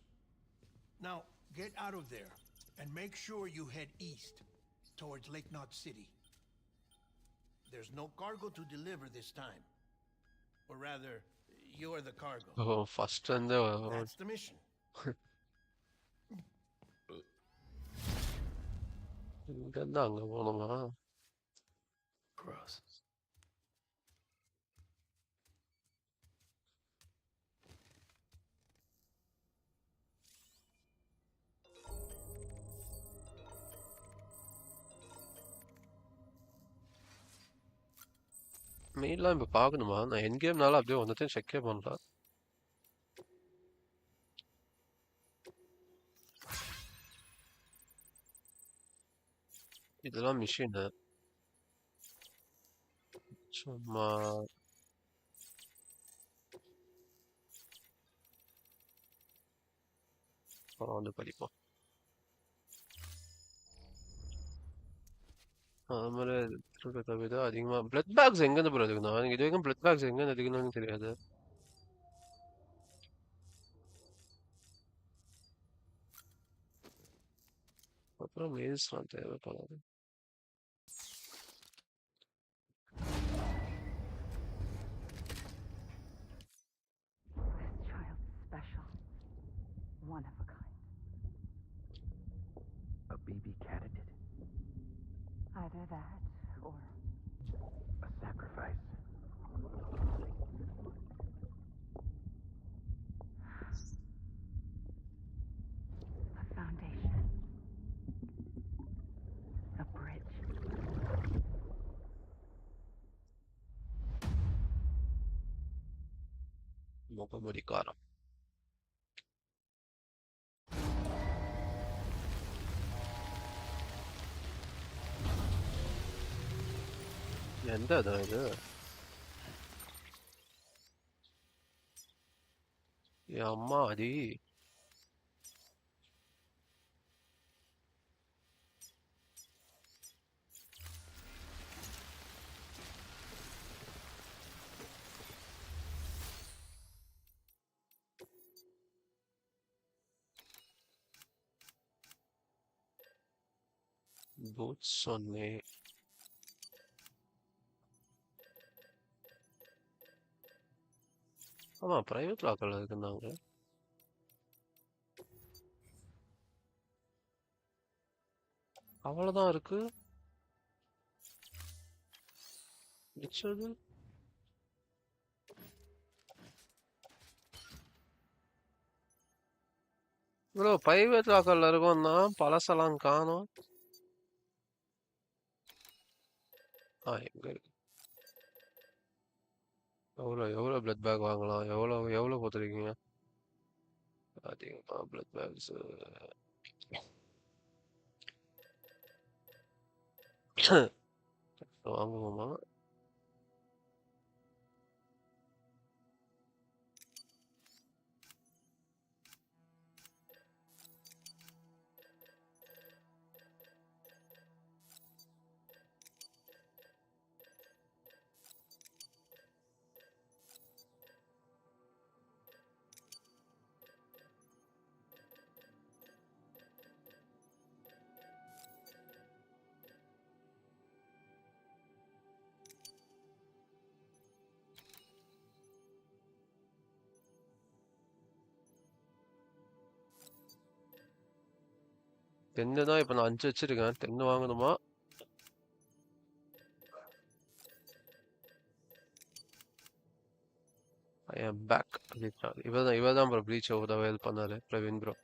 Now, get out of there. And make sure you head east, towards Lake Knot City. There's no cargo to deliver this time. Or rather, you're the cargo. Oh, first and That's the mission. இங்கேருந்து அங்க போகணுமா? Gross. மெயின்லாம் இப்போ பார்க்கணுமா? நான் என் கேம்னால அப்படியே ஒன்றத்தையும் செக்கே பண்ணல. இதெல்லாம் machine. சும்மா வந்து படிப்போம். அது மாதிரி திருட கவிதை அதிகமாக பிளட் பேக்ஸ் எங்கேருந்து ப்ரோ எடுக்கணும்? எனக்கு இது வரைக்கும் பிளட் பேக்ஸ் எங்கேருந்து எடுக்கணும்னு தெரியாது. அப்புறம் மெயில்ஸ்லாம் தேவைப்படாது. This child's special. One of a kind. A baby candidate. that, or A sacrifice. a foundation, a bridge. முகமுடிக்காரம் எந்த இடம் இது என் அம்மா அடி பூத் சொன்னேன் ஆமா பிரைவேட் லாக்கர்ல இருக்குன்னாங்க அவ்வளவுதான் இருக்கு மிச்சது ப்ரோ பிரைவேட் லாக்கர்ல இருக்கும்னா பழசெல்லாம் காணோம் எங்க இருக்கு எவ்வளவு பிளட் பேக் வாங்கலாம் எவ்வளவு கொடுத்துருக்கீங்க அதிகமா பிளட் பேக்ஸ் வாங்குவோமா தென்னு தான் இப்ப நான் 5 வச்சிருக்கேன் தென்னு வாங்கணுமா ஐ am பேக் இவதான் ப்ரோ ப்ளீச் உதவ ஹெல்ப் பண்ணாரு Praveen bro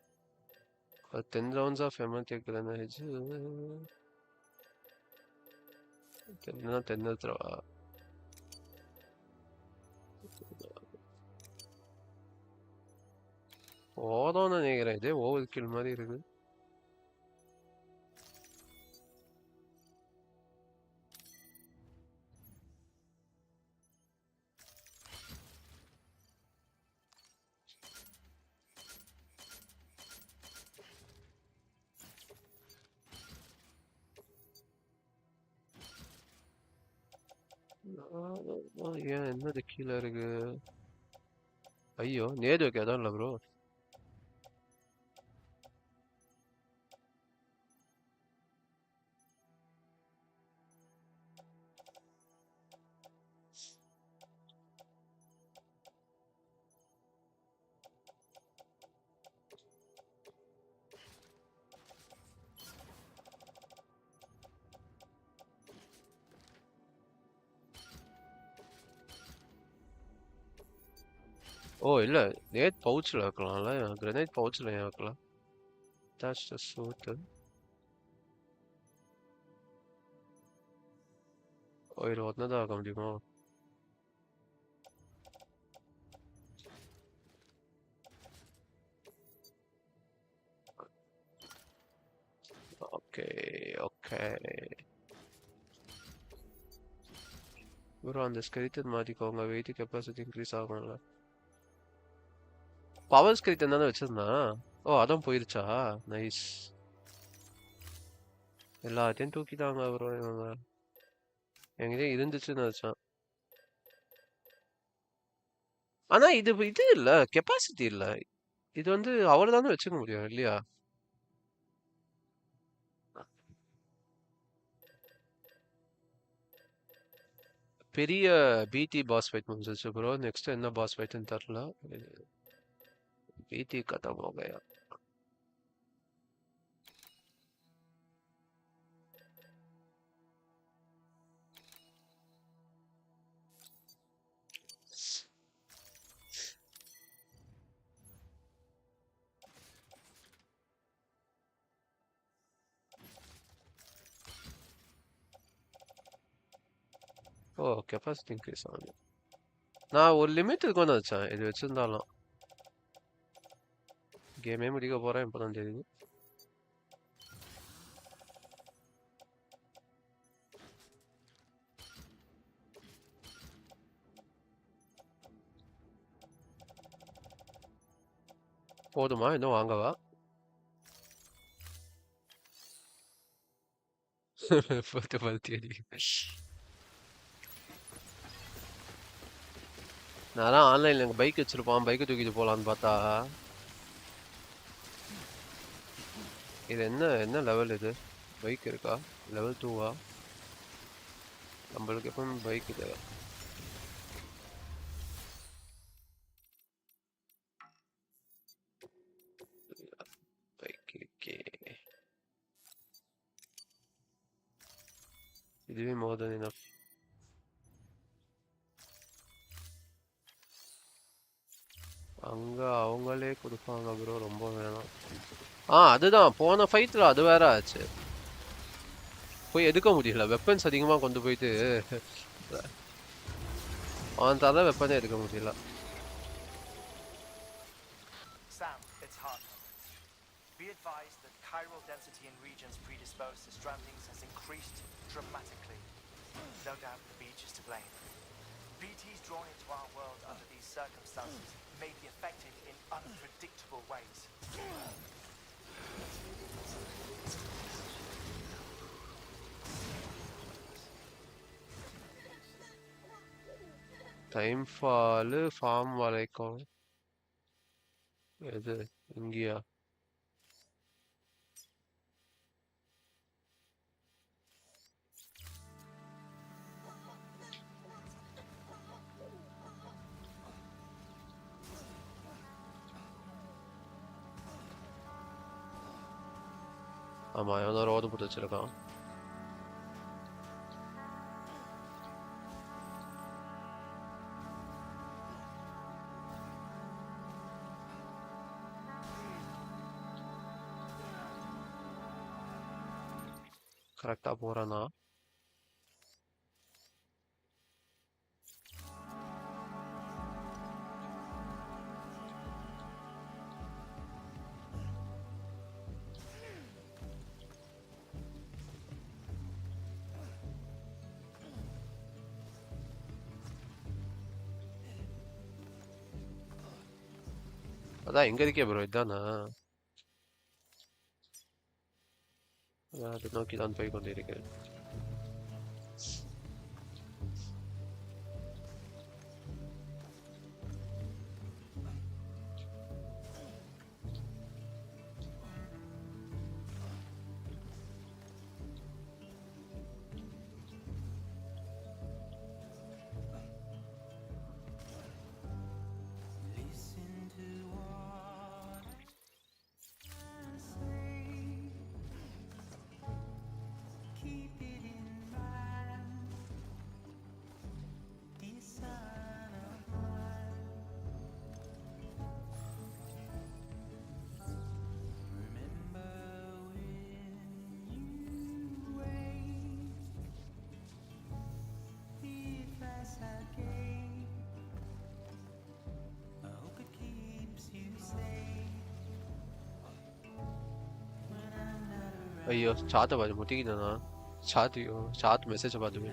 10 rounds of hemathic grenades தென்னு எடுத்துருவா போதும்னு நினைக்கிறேன் இதே ஓவர் கில் மாதிரி இருக்கு ஏன் என்னது கீழே இருக்கு ஐயோ நேது வைக்க இடம் இல்லை ப்ரோ ஓ இல்ல நேட் பவுச்ல வைக்கலாம்ல கிரனைட் பவுச்ல ஏன் வைக்கலாம் Attach the suit ஓ இது ஒன்னதான் ஆக்க முடியுமா ஓகே ஓகே ப்ரோ அந்த ஸ்கெலிட்டன் மாத்திக்கோங்க வெயிட் கெப்பாசிட்டி இன்க்ரீஸ் ஆகும்ல பவர் ஸ்கெலிட்டன் தானே வச்சிருந்தான் ஓ அதான் போயிருச்சா நைஸ் எல்லாத்தையும் தூக்கிட்டாங்க ப்ரோ இவங்க என்கிட்ட இருந்துச்சுன்னு நினைச்சேன் ஆனா இது இல்ல கெப்பாசிட்டி இல்ல இது வந்து அவ்வளவுதானே வச்சுக்க முடியும் இல்லையா பெரிய பிடி பாஸ் ஃபைட் முடிஞ்சிச்சு ப்ரோ நெக்ஸ்ட் என்ன பாஸ் ஃபைட்னு தெரியல பிடி खत्म हो गया ஓ கெப்பாசிட்டி இன்க்ரீஸ் ஆகுது. நான் ஒரு லிமிட் இருக்கும்னு வச்சேன். இது வச்சிருந்தாலும் கேமே முடிக்க போறேன் இப்பதான் தெரியுது. போதுமா இன்னும் வாங்கவா? பத்து பல்த்தி அடி. நான் ஆன்லைன்ல எங்க பைக் வச்சிருப்பான், பைக்கை தூக்கிட்டு போலான்னு பார்த்தா இது என்ன லெவல் இது? பைக் இருக்கா? லெவல் 2வா? நம்மளுக்கு எப்பவும் பைக் தேவை. பைக் இருக்கே. இதுவே more than enough. அங்க அவங்களே கொடுப்பாங்க ப்ரோ, ரொம்ப வேணாம். அதுதான் போன ஃபைட்ல அது வேற ஆச்சு. போய் எடுக்க முடியல, வெப்பன்ஸ் அதிகமா கொண்டு போயிட்டு அவன் தர வெப்பனே எடுக்க முடியல. Sam, it's hard. Be advised that chiral density in regions predisposed to strandings has increased dramatically. No doubt the beach is to blame. BTs drawn into our world under these circumstances may be affected in unpredictable ways. Time fall form வரைக்கும் எது இங்கேயா? ஆமா எவனோ road போட்டு வச்சிருக்கான். கரெக்டா போறானா? அதான் எங்க இருக்கே ப்ரோ, இதானா? அதை நோக்கி தான் போய் கொண்டிருக்கிறேன். अय्यो चाहता बाजू मुटी की ना चाहती हो चाहत मैसेज बाजू में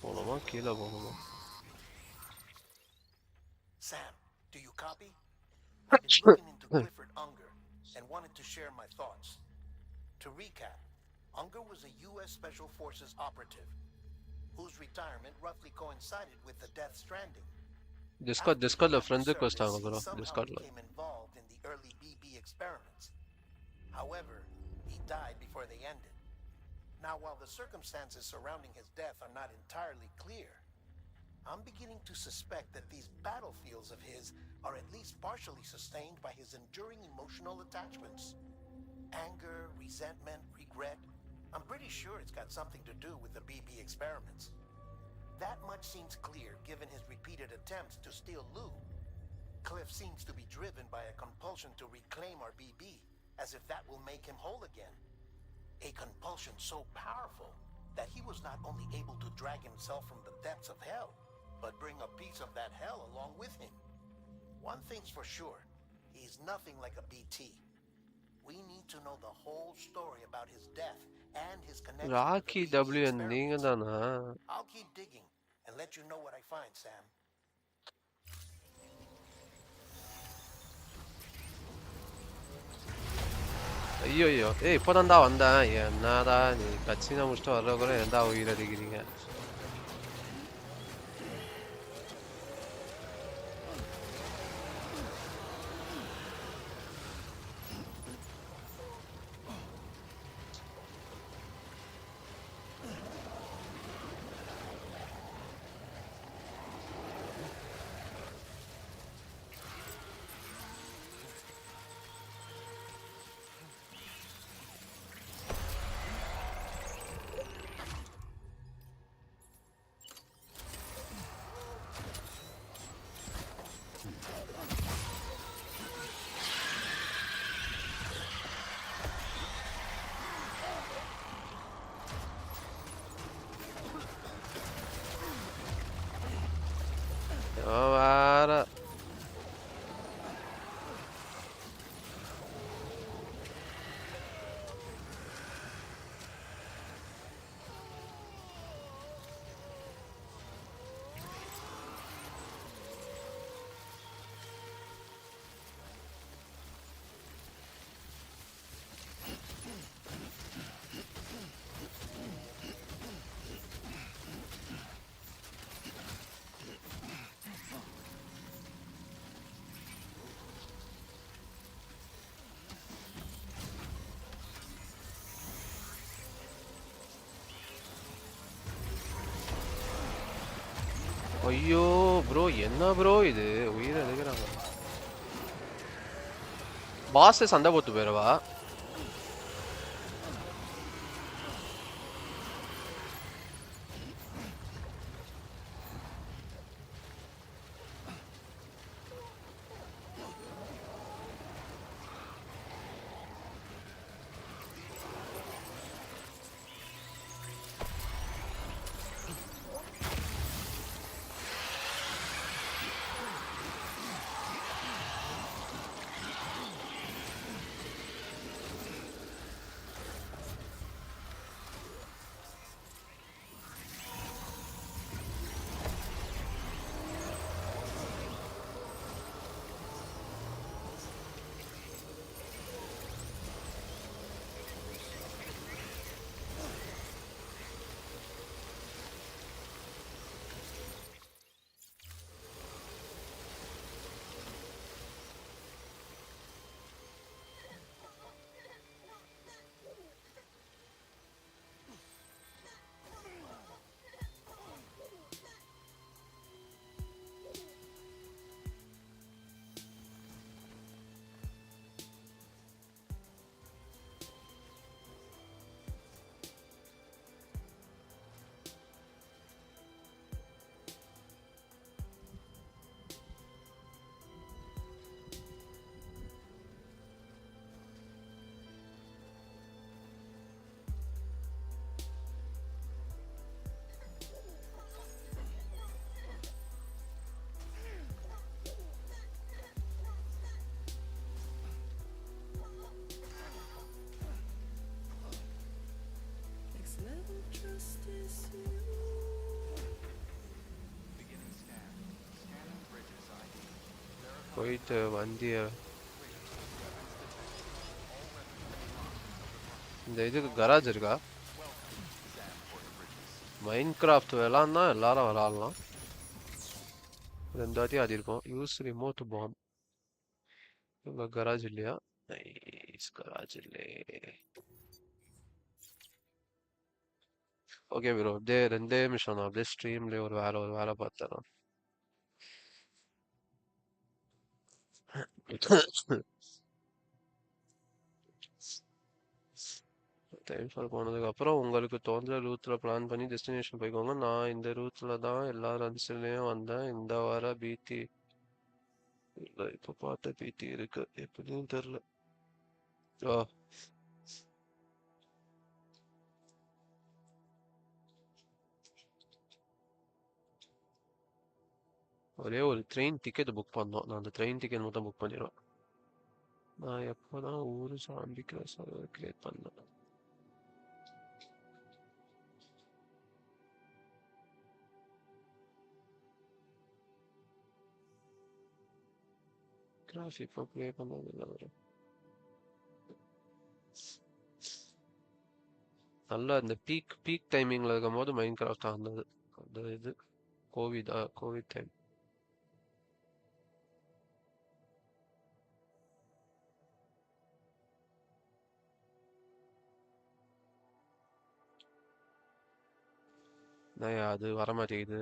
போணுமா கீழே போணுமா? Sam, do you copy? I've been looking into Clifford Unger and wanted to share my thoughts. To recap, Unger was a U.S. Special Forces operative whose retirement roughly coincided with the Death Stranding. Discordல friend request ஆங்க bro. Somehow Discordல. became involved in the early BB experiments. However, he died before they ended. Now, while the circumstances surrounding his death are not entirely clear, I'm beginning to suspect that these battlefields of his are at least partially sustained by his enduring emotional attachments. Anger, resentment, regret. I'm pretty sure it's got something to do with the BB experiments. That much seems clear given his repeated attempts to steal Lou. Cliff seems to be driven by a compulsion to reclaim our BB, as if that will make him whole again. A compulsion so powerful that he was not only able to drag himself from the depths of hell, but bring a piece of that hell along with him. One thing's for sure, he's nothing like a BT. We need to know the whole story about his death and his connection rakhi to the BB WN நீங்க experiments. தானா? I'll keep digging and let you know what I find, Sam. ஐயோ இப்போதான்டா வந்தேன். என்னடா நீ கட்சினா முடிச்சுட்டு வர்ற கூட எந்த உயிர் அடிக்கிறீங்க? வேற ஐயோ ப்ரோ என்ன ப்ரோ இது உயிரை எடுக்கிறாங்க. பாஸ் சண்டை போட்டு போயிடவா? போயிட்டு வண்டியை இந்த இதுக்கு கராஜ் இருக்கா? மைன்கிராஃப்ட் விளாட்னா எல்லாரும் விளாட்லாம். 2 வாட்டி ஆடி இருக்கோம். Use remote bomb. இங்க கராஜ் இல்லையா? நைஸ், கராஜ் இல்லே. ஓகே ப்ரோ, அப்படியே 2 நிமிஷம் தான். அப்படியே ஸ்ட்ரீம்லேயே ஒரு வேலை பார்த்தேன். டைம் ஃபால் போனதுக்கப்புறம் உங்களுக்கு தோன்ற ரூட்டில் பிளான் பண்ணி டெஸ்டினேஷன் போய்க்கோங்க. நான் இந்த ரூட்டில் தான் எல்லா ரன்ஸ்லையும் வந்தேன். இந்த வார பிடி இல்லை, இப்போ பார்த்த பிடி இருக்கு, எப்படின்னு தெரில. ஓ, ஒரே ஒரு ட்ரெயின் டிக்கெட் புக் பண்ணோம். நான் அந்த ட்ரெயின் டிக்கெட் மட்டும் புக் பண்ணிடுவேன். நான் எப்போதான் ஊர் ஆரம்பிக்கிற சர்வர் கிரியேட் பண்ணேன். கிராஃப் இப்போ ப்ளே பண்ணதில்லை வரும். நல்லா இந்த பீக் டைமிங்கில் இருக்கும் போது மைண்ட் கிராஃப்ட் ஆனது. அந்த இது கோவிட் டைம். அது வரமாட்டேங்குது.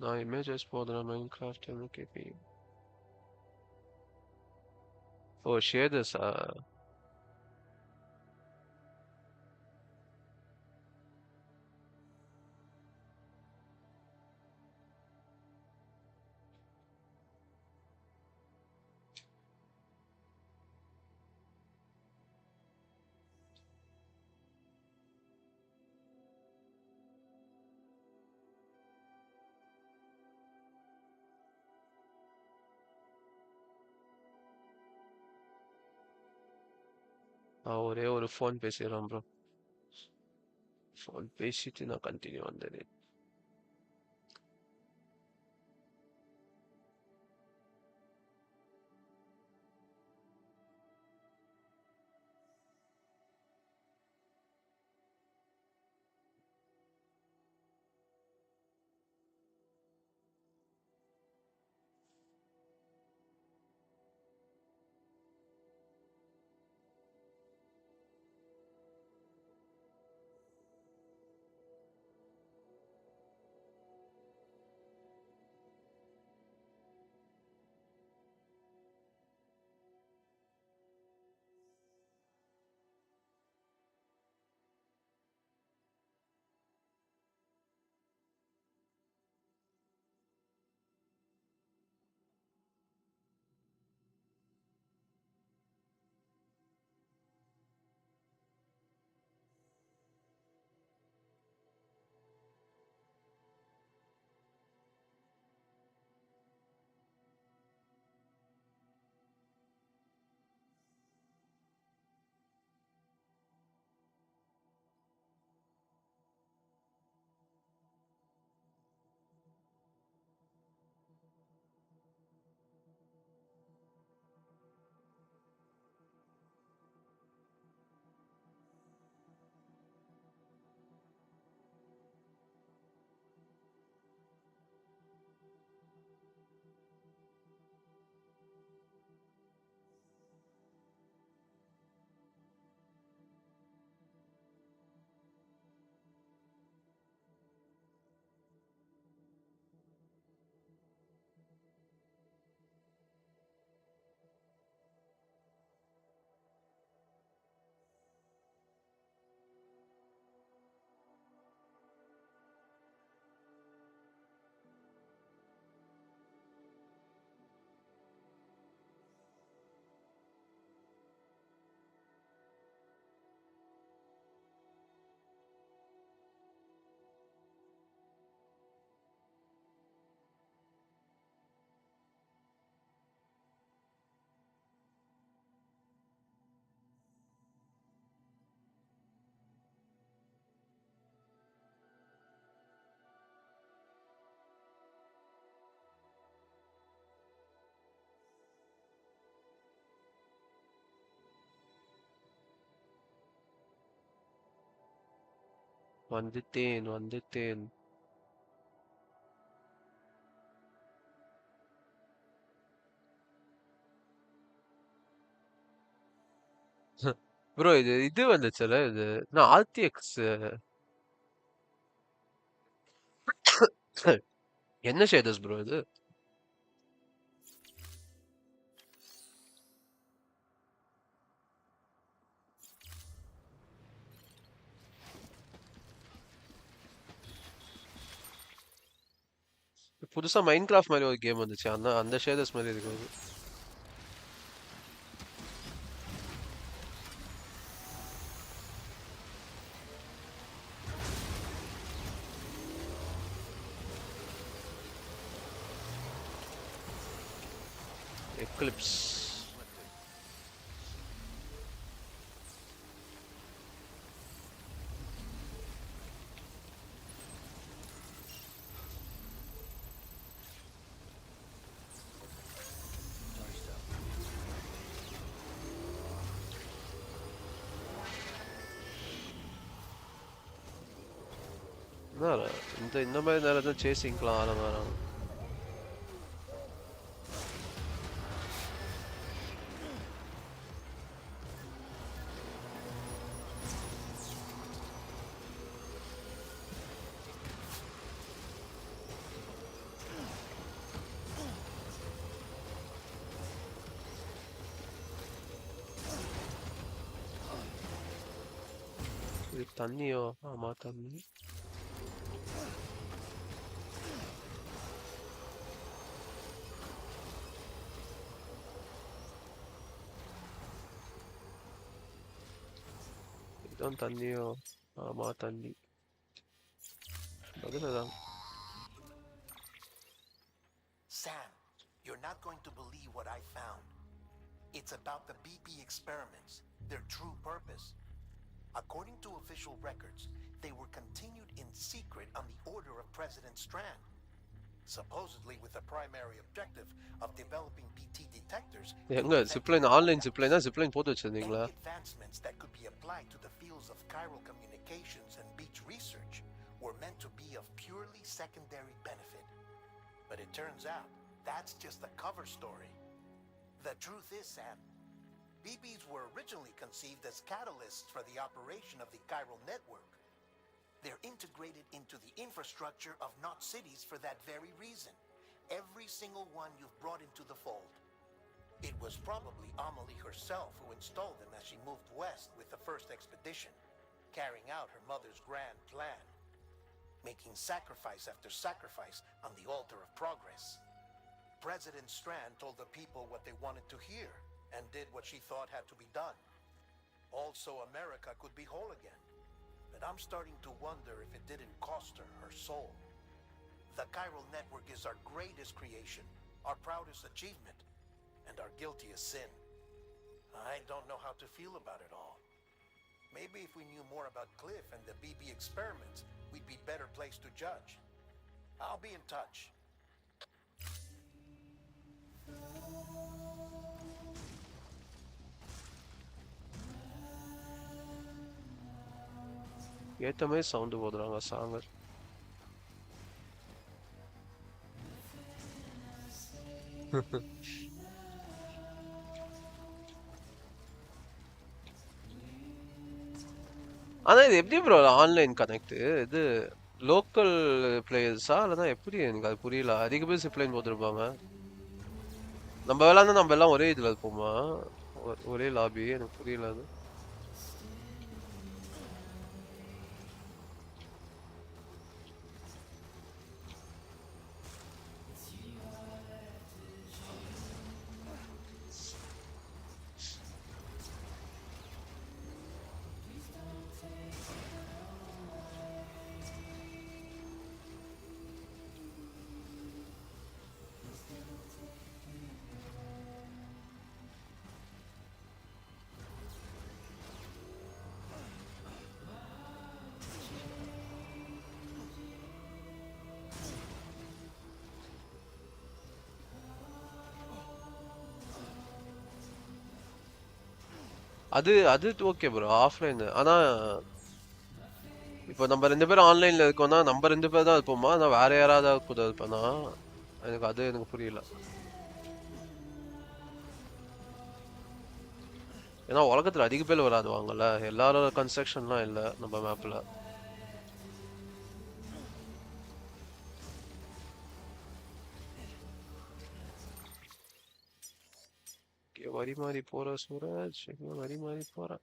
நான் இமேஜஸ் போதுறேன் மைண்ட் கிராஃப்ட் கேபி. ஓ, ஷேடர்ஸா? ஒரே ஒரு ஃபோன் பேசிடுறேன் ப்ரோ. ஃபோன் பேசிட்டு நான் கண்டினியூ வந்துடுறேன். வந்துட்டேன் ப்ரோ இது வந்துச்சுல இது நான் RTX என்ன ஷேடர்ஸ் ப்ரோ இது புதுசா மைன்கிராஃப்ட் மாதிரி ஒரு கேம் வந்துச்சு அந்த ஷேடர்ஸ் மாதிரி இருக்கு அது. Eclipse. இந்த மாதிரி நேரத்தில் சேசிங்லாம் ஆன வராங்க இது தண்ணியோ ஆமா தண்ணி இதுதான் தண்ணியோ ஆமா தண்ணி பதிலதான் Sam, you're not going to believe what I found. It's about the BP experiments, their true purpose. According to official records, they were continued in secret on the order of President Strand. Supposedly with the primary objective of developing BT detectors. எங்க zipline online zipline zipline போட்டு வச்சிருந்தீங்களா Advancements that could be applied to the fields of chiral communications and beach research were meant to be of purely secondary benefit. But it turns out that's just the cover story. The truth is, Sam, BBs were originally conceived as catalysts for the operation of the chiral network. They're integrated into the infrastructure of Knot cities for that very reason. Every single one you've brought into the fold. It was probably Amelie herself who installed them as she moved west with the first expedition, carrying out her mother's grand plan, making sacrifice after sacrifice on the altar of progress. President Strand told the people what they wanted to hear and did what she thought had to be done. Also, America could be whole again. But I'm starting to wonder if it didn't cost her her soul. The chiral network is our greatest creation, our proudest achievement, and our guiltiest sin. I don't know how to feel about it all. Maybe if we knew more about Cliff and the BB experiments, we'd be better placed to judge. I'll be in touch. ஏத்த மாதிரி sound போடுறாங்க சாங்கர் ஆனா இது எப்படி bro online connect இது local பிளேயர்ஸா இல்லைன்னா எப்படி எனக்கு அது புரியல அதிக பேர் சிப்லைன் போட்டுருப்பாங்க நம்ம விளாண்டா நம்ம எல்லாம் ஒரே இதுல இருப்போமா ஒரே லாபி எனக்கு புரியல அது அது ஓகே ப்ரோ ஆஃப்லைன் ஆனா இப்போ நம்ம 2 பேரும் ஆன்லைன்ல இருக்கோம்னா நம்ம 2 பேர் தான் இருப்போமா? நான் வேற யாராவது கூட இருப்பேனா? எனக்கு புரியல. ஏன்னா உலகத்துல அதிக பேர் விளையாடுவாங்கல்ல, எல்லாரோட கன்ஸ்ட்ரக்ஷன்லாம் இல்ல நம்ம மேப்ல. வரி மாறி போற சூரஜ், வரி மாறி போற.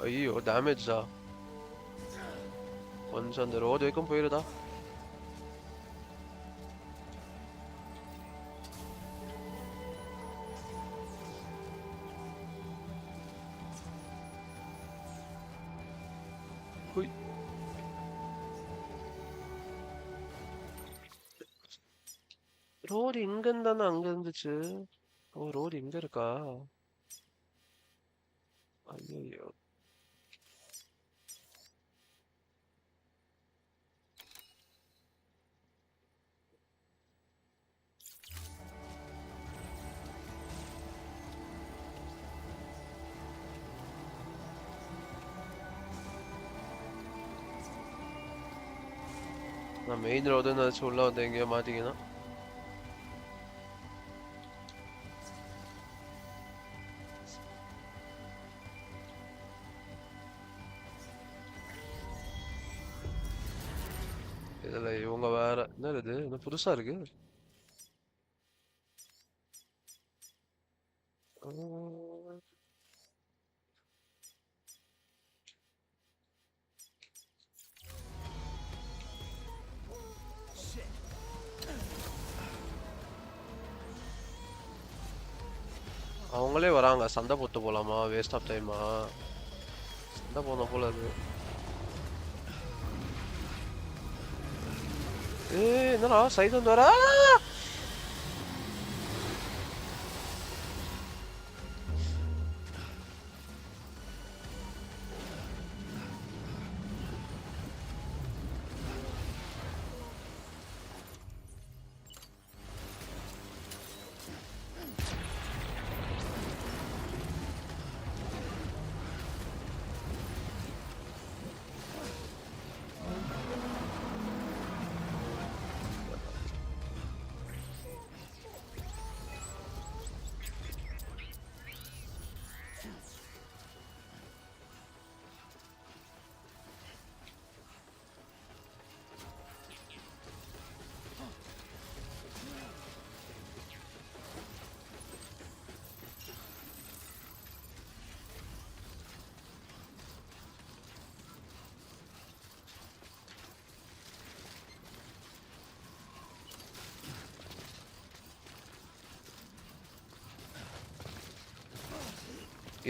ஐயோ டேமேஜா? கொஞ்சம் அந்த ரோடு வரைக்கும் போயிருதா? ரோடு இங்க இருந்தானே அங்க இருந்துச்சு. ஓ ரோடு இங்க இருக்கா? ஐயோ நான் மெயின் ரோடுன்னு நினைச்சு உள்ள வந்து எங்கேயோ மாட்டிங்கன்னா. இதுல இவங்க வேற என்ன இது என்ன புதுசா இருக்கு? அவங்களே வராங்க, சண்டை போட்டு போலாமா? வேஸ்ட் ஆஃப் டைமா? சண்டை போன போல இருக்கு. என்னடா சைடு வந்து வரா?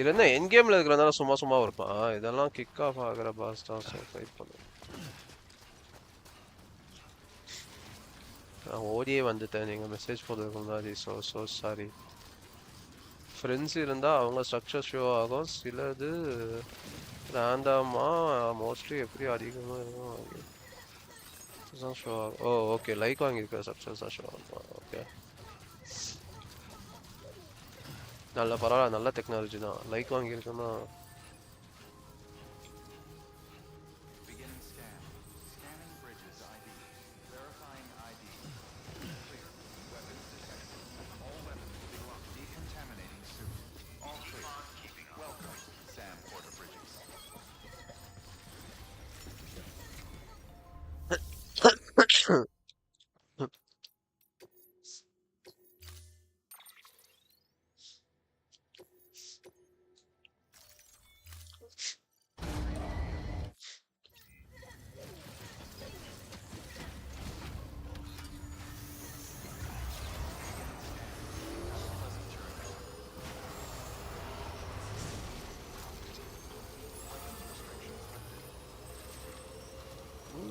இது என்ன என் கேம்ல இருக்கிறதுனால சும்மா சும்மா இருப்பான். இதெல்லாம் கிக் ஆஃப் ஆகிற பாஸ் தான் ஃபைட் பண்ணு. நான் ஓடியே வந்துட்டேன் நீங்க மெசேஜ் போடுறதுக்கு முன்னாடி. So sorry. ஃப்ரெண்ட்ஸ் இருந்தால் அவங்க ஸ்ட்ரக்சர் ஷோ ஆகும், சிலது ரேண்டமா மோஸ்ட்லி எப்படி அதிகமாக இருக்கும் ஷோ ஆகும். ஓ ஓகே, லைக் வாங்கியிருக்க ஸ்ட்ரக்சர்ஸ் தான் ஷோ ஆகும். ஓகே நல்ல பரவாயில்ல, நல்ல டெக்னாலஜி தான். லைக் வாங்கியிருக்குன்னா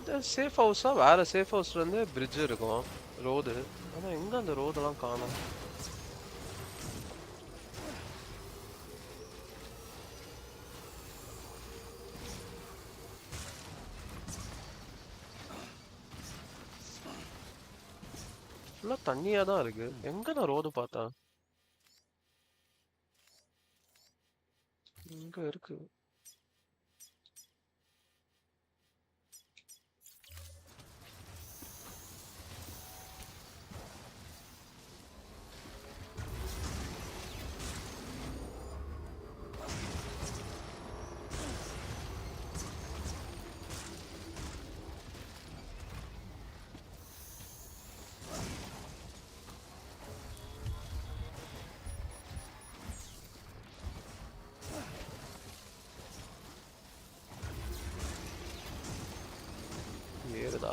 இந்த சேஃப் ஹவுஸா வேற சேஃப் ஹவுஸ்ல இருந்து பிரிட்ஜ் இருக்கும் ரோடு. ஆனா எங்க அந்த ரோடெல்லாம் காணோம். ஃபுல்லா தண்ணியா தான் இருக்கு. எங்க நான் ரோடு பார்த்தா இங்க இருக்கு. ஏறுதா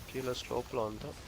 கீழே ஸ்லோப்ல வந்தோம்.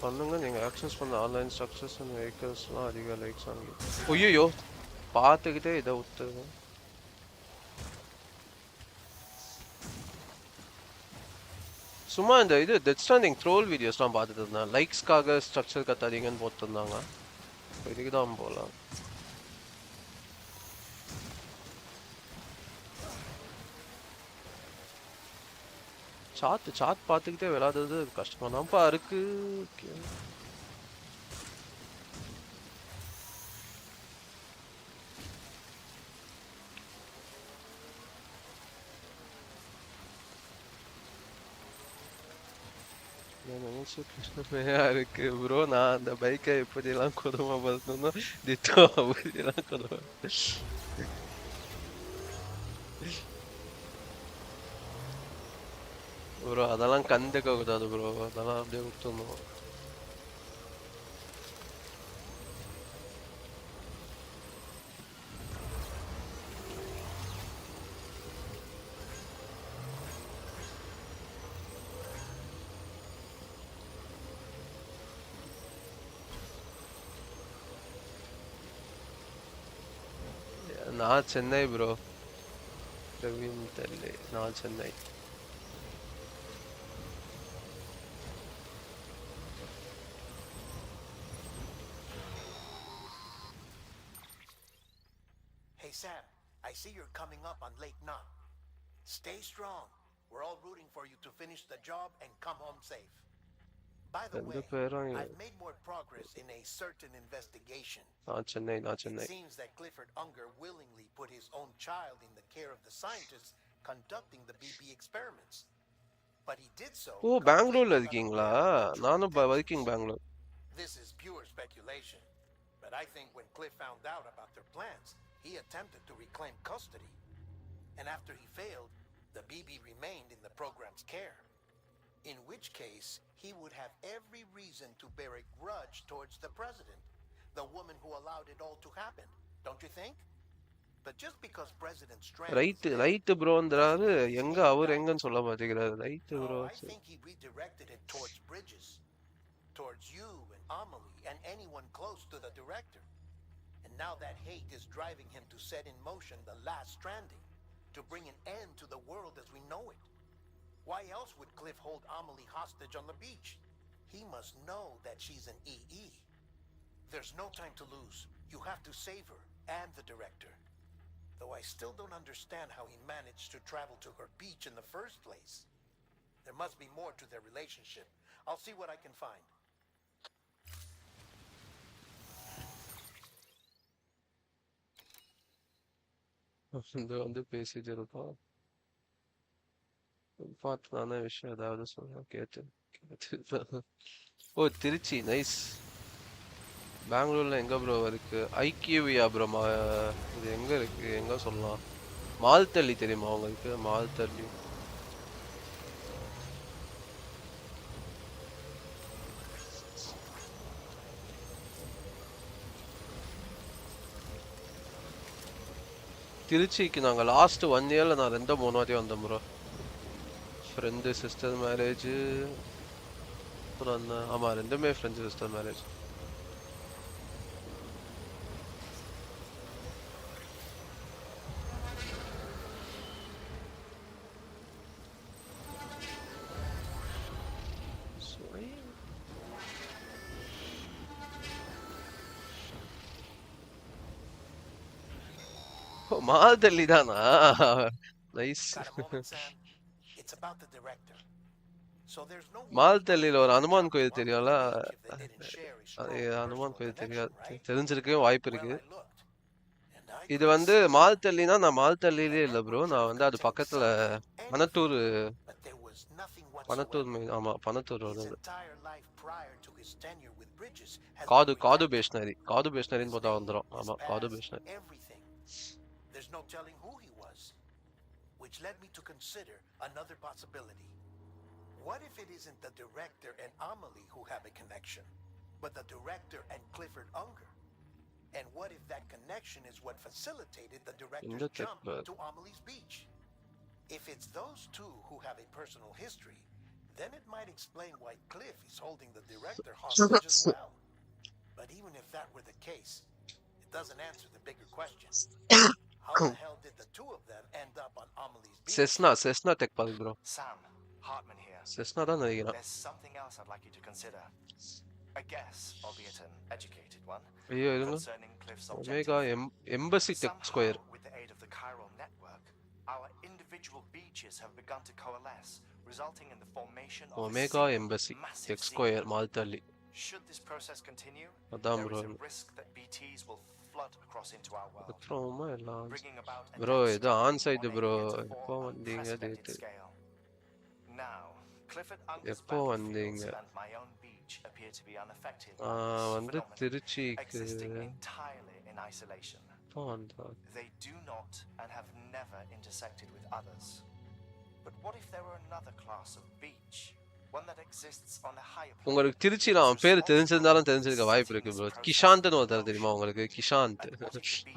பண்ணுங்க நீங்க ஆக்சஸ் பண்ண ஆன்லைன் ஸ்ட்ரக்சர்ஸ் அண்ட் வெஹிக்கிள்ஸ்லாம் அதிக லைக்ஸ் வாங்கி. ஐயோ பார்த்துக்கிட்டே இதை விட்டுருங்க. சும்மா இந்த இது டெத் ஸ்டாண்டிங் ட்ரோல் வீடியோஸ்லாம் பார்த்துட்டு இருந்தேன். லைக்ஸ்க்காக ஸ்ட்ரக்சர் கத்தாதீங்கன்னு போட்டுருந்தாங்க. இதுக்கு தான் போகலாம். சாத் பார்த்துக்கிட்டே விளையாடுறது கஷ்டமா தான்ப்பா இருக்கு. இருக்கு ப்ரோ. நான் அந்த பைக்கை எப்படியெல்லாம் கொடுமைப்படுத்தணும்னோ திட்டோ அப்படியெல்லாம் கொடுமை. ப்ரோ அதெல்லாம் கண்டுக்க கூடாது ப்ரோ. அதெல்லாம் அப்படியே விட்டுருந்தோம். நான் சென்னை ப்ரோ. பிரவீன் தெரியல. நான் Chennai. Hey Sam, I see you're coming up on Lake Knot. Stay strong. We're all rooting for you to finish the job and come home safe. By the way, I've made more progress in a certain investigation. It seems that Clifford Unger willingly put his own child in the care of the scientists conducting the BB experiments. But he did so. ஓ பெங்களூர்ல இருக்கீங்களா? நானும் working Bangalore. This is pure speculation. But I think when Cliff found out about their plans, he attempted to reclaim custody. And after he failed, the BB remained in the program's care. In which case, he would have every reason to bear a grudge towards the president, the woman who allowed it all to happen. Don't you think? But just because President Stranding right ப்ரோன்றாரு. எங்க அவர் எங்கன்னு சொல்ல மாட்டேங்கிறாரு. Right bro. I think he redirected it towards Bridges, towards you and Amelie and anyone close to the director. And now that hate is driving him to set in motion the last Stranding, to bring an end to the world as we know it. Why else would Cliff hold Amelie hostage on the beach? He must know that she's an EE. There's no time to lose. You have to save her and the director. Though I still don't understand how he managed to travel to her beach in the first place. There must be more to their relationship. I'll see what I can find. இது வந்து பேசிட்டு இருப்போம். இம்பார்ட்டன்டான விஷயம் ஏதாவது சொல்ல கேட்டு ஓ Trichy nice. பெங்களூர்ல எங்க ப்ரோ இருக்கு? ஐக்கியவியா ப்ரோ. இது எங்க இருக்கு? எங்க சொல்லலாம்? மால்தள்ளி தெரியுமா உங்களுக்கு? மால்தள்ளி திருச்சிக்கு நாங்கள் லாஸ்ட் 1 இயர்ல நான் 2-3 வாட்டி வந்தேன் ப்ரோ. ஃப்ரெண்டு சிஸ்டர் மேரேஜ், அப்புறம் என்ன, ஆமா 2மே ஃப்ரெண்டு சிஸ்டர் மேரேஜ். மால்தள்ளி தானா? Nice. Got a moment, Sam? It's about the director. So there's no மால்தள்ளியில ஒரு ஹனுமான் கோயில் தெரியும்ல? beach if they didn't share his அது strong ஹனுமான் personal கோயில் connection, தெரியாது. right? தெரிஞ்சிருக்கவே வாய்ப்பு இருக்கு. Well, I looked, and I இது could வந்து see மால்தள்ளினா நான் மால்தள்ளியிலே the இல்ல ப்ரோ. network should நான் have வந்து அது contained பக்கத்துல something, பனத்தூர் anything, but there was nothing பனத்தூர் whatsoever. ஆமா பனத்தூர் His வருது. entire life prior to his tenure with Bridges has காது been காது redacted. பேஷ்னரி. காது பேஷ்னரின்னு His போட்டா name, வந்துரும். his ஆமா காது past, பேஷ்னரி. everything. There's no telling who he was, which led me to consider another possibility. What if it isn't the director and Amelie who have a connection, but the director and Clifford Unger? And what if that connection is what facilitated the director's jump to Amelie's beach? If it's those two who have a personal history, then it might explain why Cliff is holding the director hostage as well. But even if that were the case, it doesn't answer the bigger question. How the hell did the two of them end up on Amelie's beach? Cessna deck பாருங்க bro. Sam, Hartman here. Cessna தான் நினைக்கிறேன். There's something else I'd like you to consider. A guess, albeit an educated one, ஐயோ இருங்க. concerning Cliff's omega objective. Embassy deck square. With the aid of the chiral network, our individual beaches have begun to coalesce, resulting in the formation of Omega embassy deck square மால்தள்ளி. Should this process continue, அதான் there bro. is a risk that BTs will flood across into our world, அப்புறமா எல்லாம் bringing about a bro death இது on side on a bro. heretofore எப்போ வந்தீங்க unprecedented date? scale. Now, Clifford Unger's எப்போ வந்தீங்க? battlefields and my own beach appear to be unaffected by this வந்து phenomenon, திருச்சிக்கு existing entirely in isolation. எப்போ வந்தா? They do not and have never intersected with others. But what if there were another class of beach? One that exists on a higher plane? உங்களுக்கு திருச்சியில அவன் பேர் தெரிஞ்சிருந்தாலும் தெரிஞ்சிருக்க வாய்ப்பு இருக்கு ப்ரோ. கிஷாந்த்னு ஒருத்தர் தெரியுமா உங்களுக்கு? கிஷாந்த்.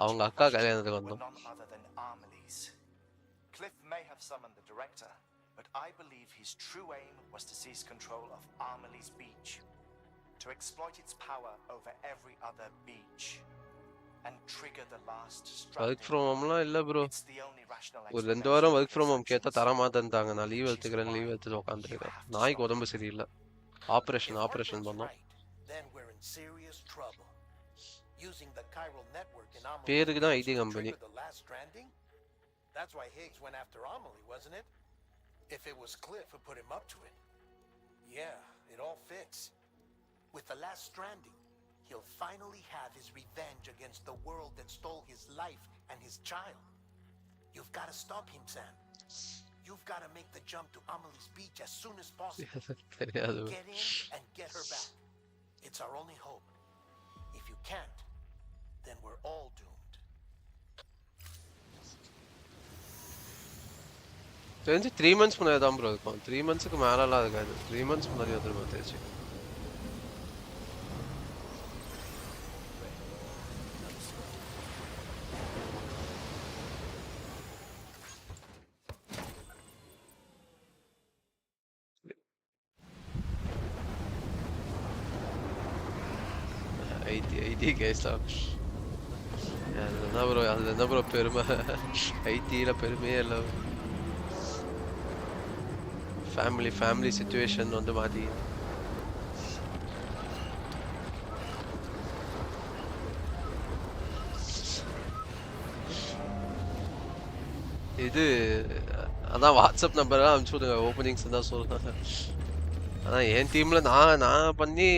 அவங்க அக்கா கல்யாணத்துக்கு வந்தோம். None other than Amelie's. Cliff may have summoned the director, but I believe his true aim was to seize control of Amelie's beach, to exploit its power over every other beach, and trigger the last work Stranding. From ஹோம்லாம் இல்ல bro. It's the only rational ஒரு 2 explanation வாரம் for work the from home கேட்டா assumptions. தர மாட்டேன்ட்டாங்க. நான் leave எடுத்துக்கிறேன் leave எடுத்துட்டு உட்காந்துருக்கேன். நாய்க்கு உடம்பு சரியில்லை. ஆபரேஷன் பண்ணோம். Then we're in serious trouble. Using the chiral network in Amelie's பேருக்கு தான் beach ID to company. trigger the last Stranding? That's why Higgs went after Amelie, wasn't it? If it was Cliff who put him up to it. Yeah, it all fits. With the last Stranding, he'll finally have his revenge against the world that stole his life and his child. You've got to stop him, Sam. You've got to make the jump to Amelie's beach as soon as possible. தெரியாது. Get in and get her back. It's our only hope. If you can't, then we're all doomed. தெரிஞ்சு 3 months முன்னாடி தான் bro இருக்கும். 3 monthsக்கு மேலலாம் இருக்காது. 3 months முன்னாடி வந்துரும் தெரிஞ்சு. ID கேஸ்லாம் அது என்ன ப்ரோ பெருமை? ஐடியில பெருமையே இல்லை. ஃபேமிலி சிச்சுவேஷன் வந்து மாற்றி இது அதான் வாட்ஸ்அப் நம்பர்லாம் அனுப்பிச்சு விடுங்க. ஓப்பனிங்ஸ் தான் சொல்றேன். அதான் என் டீம்ல நான் பண்ணி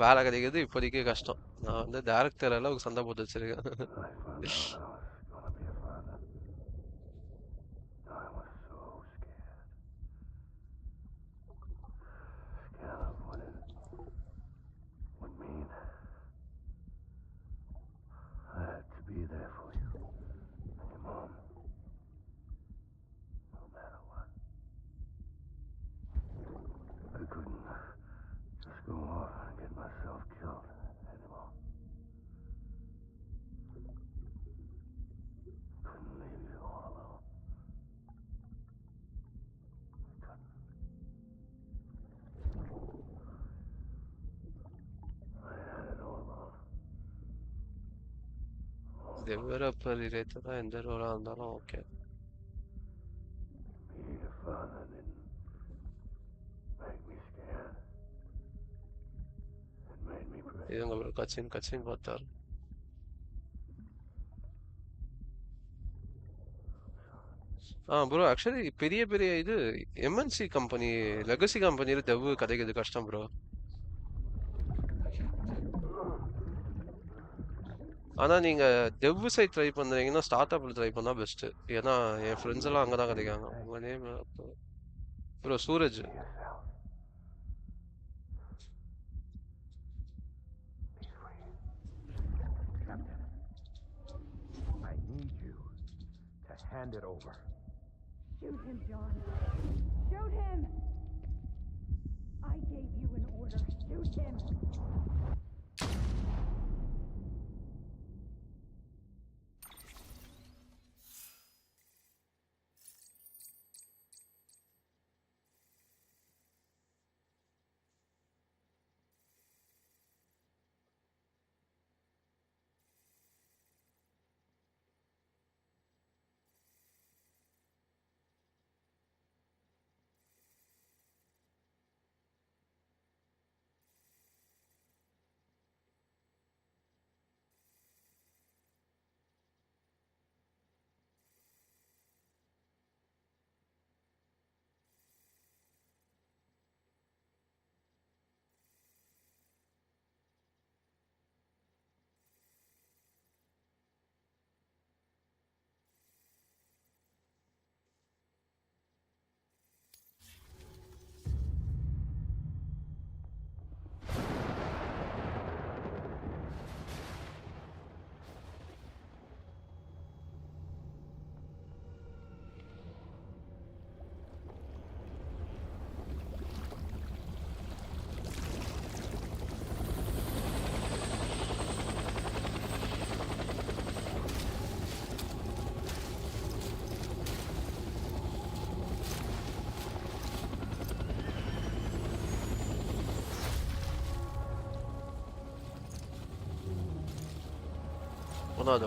வேலை கிடைக்கிறது இப்போதைக்கு கஷ்டம். நான் வந்து டைரக்டர் அளவுக்கு சண்டை போட்டு வச்சிருக்கேன். myself killed anymore. Couldn't leave you all alone. I had it all wrong. developer related எந்த ரோலா இருந்தாலும் okay. Being a father didn't make me scared. It made me brave. இவங்க ஒரு கச்சின் பார்த்தாரு. ப்ரோ ஆக்சுவலி பெரிய பெரிய இது எம்என்சி கம்பெனி லெகசி கம்பெனியில் டெவ் கிடைக்கிறது கஷ்டம் ப்ரோ. ஆனால் நீங்கள் டெவ் சைட் ட்ரை பண்ணுறீங்கன்னா ஸ்டார்ட் அப்பில் ட்ரை பண்ணால் பெஸ்ட்டு. ஏன்னா என் ஃப்ரெண்ட்ஸ் எல்லாம் அங்கே தான் கிடைக்காங்க. உங்கள் name bro Suraj. I need you to hand it over. Shoot him, John. Shoot him! I gave you an order. Shoot him!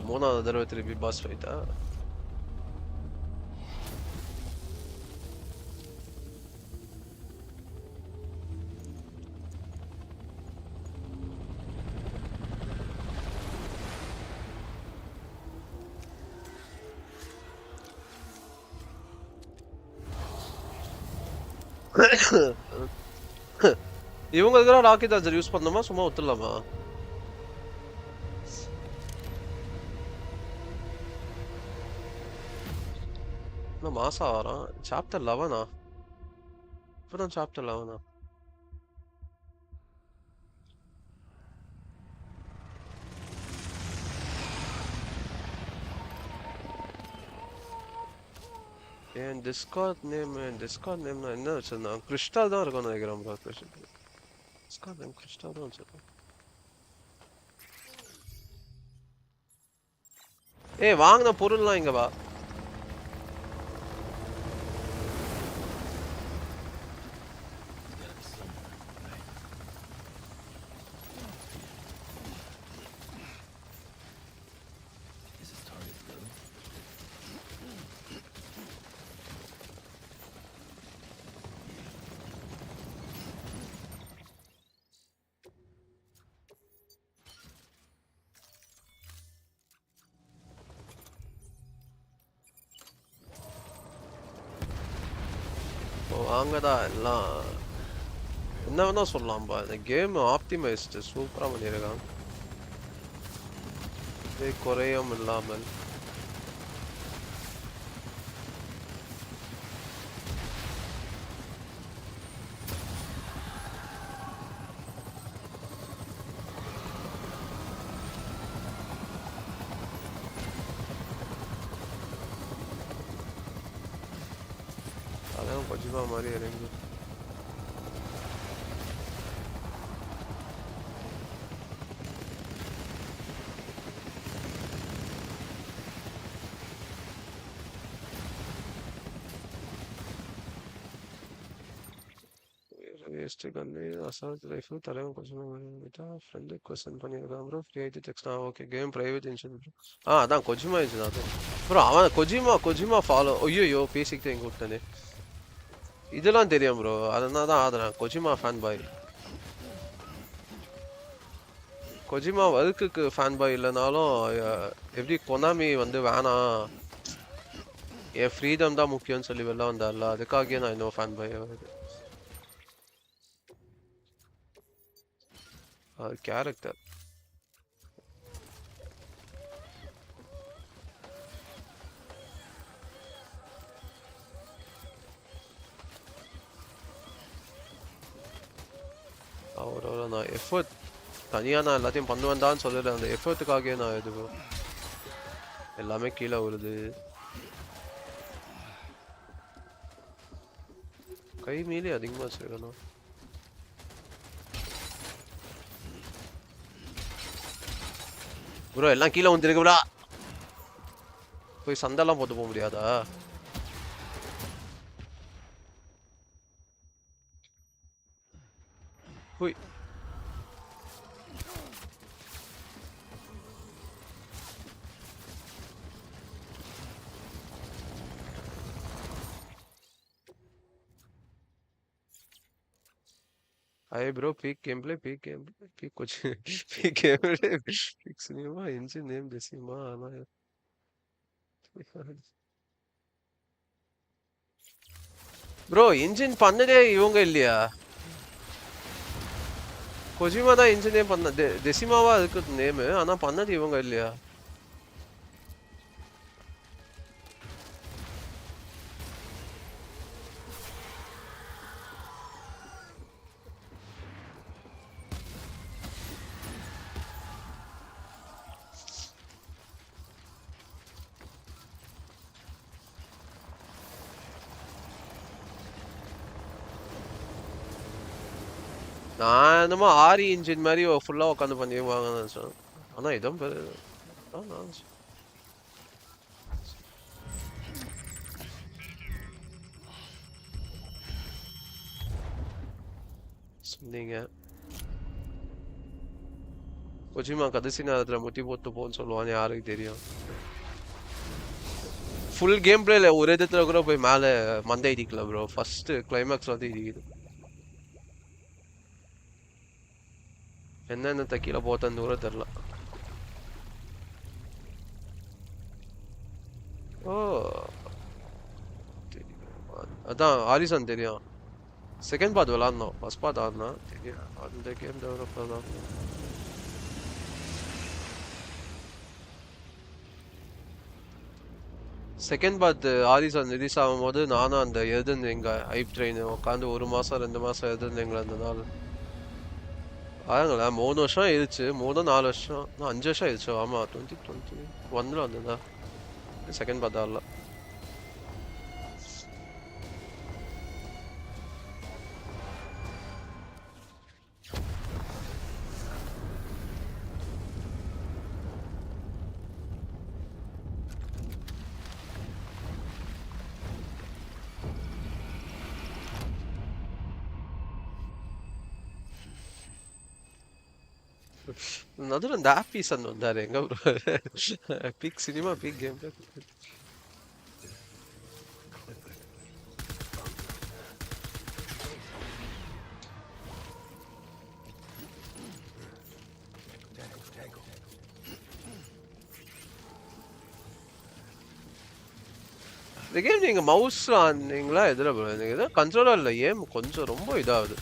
மூணாவது தடவை திருப்பி பாஸ் ஃபைட்டா? இவங்க ராக்கெட் லான்ச்சர் யூஸ் பண்ணணுமா சும்மா ஒத்துடலாமா? மாசா வரான். சாப்டர் 11ஆ? இப்பதான் சாப்டர் 11ஆ? என் டிஸ்கார்ட் நேம் நான் என்ன வச்சிருந்தேன்? கிறிஸ்டா தான் இருக்கும்னு நினைக்கிறேன் ப்ரோ. டிஸ்கார்ட் நேம் கிறிஸ்டா தான் வச்சிருக்கேன். ஏய் வாங்கின பொருள்லாம் இங்க வா. வாங்கடா எல்லாம். என்ன வேணா சொல்லலாம்பா. இந்த கேம் ஆப்டிமைஸ்டு சூப்பரா பண்ணியிருக்காங்க. குறையும் இல்லாமல். மாதிரி இறங்கி வேஸ்ட் கன்னு அசால்ட் ரைஃபிள் தலைவன் கொஞ்சம் ஃப்ரெண்டு கொஸ்டின் பண்ணியிருக்கான் bro free ID text okay game private engine bro அதான் கொஜிமா இன்ஜின் அது ப்ரோ அவன் கொஜிமா ஃபாலோ ஐயோ பேசிக்கிட்டு எங்க விட்டானே இதெல்லாம் தெரியும் ப்ரோ அதனால தான் ஆடுறேன் கொஜிமா ஃபேன் பாய் கொஜிமா ஒர்க்குக்கு ஃபேன் பாய் இல்லைனாலும் எப்படி கொனாமி வந்து வேணாம் என் ஃப்ரீடம் தான் முக்கியம்னு சொல்லி வெளில வந்தார்ல அதுக்காகவே நான் இன்னும் ஃபேன் பாய் அது கேரக்டர் அவரோட நான் எஃபர்ட் தனியாக நான் எல்லாத்தையும் பண்ணுவேன்டான்னு சொல்லல அந்த எஃபர்ட்டுக்காகவே நான் இது எல்லாமே கீழே வருது கை மீறி அதிகமாக செய்யணும் ப்ரோ எல்லாம் கீழே வந்துருக்கு ப்ரோ போய் சண்டெல்லாம் போட்டு போக முடியாதா போய் Hi bro, peak gameplay, peak कुछ peak gameplay, peak cinema, engine name decima आना है. Bro, engine பண்ணதே இவங்க இல்லையா? கொஜிமா தான் engine name பண்ண டெசிமாவா இருக்கு நேம் ஆனா பண்ணது இவங்க இல்லையா? நான் என்னமோ ஆரி இன்ஜின் மாதிரி ஃபுல்லா உட்காந்து பண்ணிடுவாங்கன்னு நினைச்சேன் ஆனா இதுவும் பேரு சொன்னீங்க கொஜிமா கடைசி நேரத்துல முட்டி போட்டு போன்னு சொல்லுவாங்க யாருக்கு தெரியும் ஃபுல் கேம் பிளேல ஒரு இடத்துல கூட போய் மேல மண்டை இடிக்கல ப்ரோ ஃபர்ஸ்ட் கிளைமேக்ஸ் வந்து இடிக்குது என்னென்ன தக்கீழ போத்தன்னு கூட தெரியல ஓ அதான் ஆரிசன் தெரியும் செகண்ட் பார்ட் விளாட்னோம் ஃபர்ஸ்ட் பார்ட் ஆடினா தெரியும் அந்த கேம் டெவலப்பர் தான் செகண்ட் பார்ட் ஆரிசன் ரிலீஸ் ஆகும்போது நானும் அந்த எழுதுனேங்க ஹைப் ட்ரெயின் உட்காந்து 1 மாசம் 2 மாசம் எழுதுனேங்களா அந்த நாள் ஆகுங்களா 3 வருஷம் ஆயிடுச்சு 4 வருஷம் 5 வருஷம் ஆயிடுச்சு ஆமா 2021 வந்ததா செகண்ட் பார்த்தால நடுவில் இந்த ஹாப்பி சன் வந்தாரு எங்க பீக் சினிமா பீக் கேம் இந்த கேம் நீங்க மவுஸ் ஆனீங்களா எதிர எனக்கு ஏதோ கண்ட்ரோலா இல்லை ஏன் கொஞ்சம் ரொம்ப இதாகுது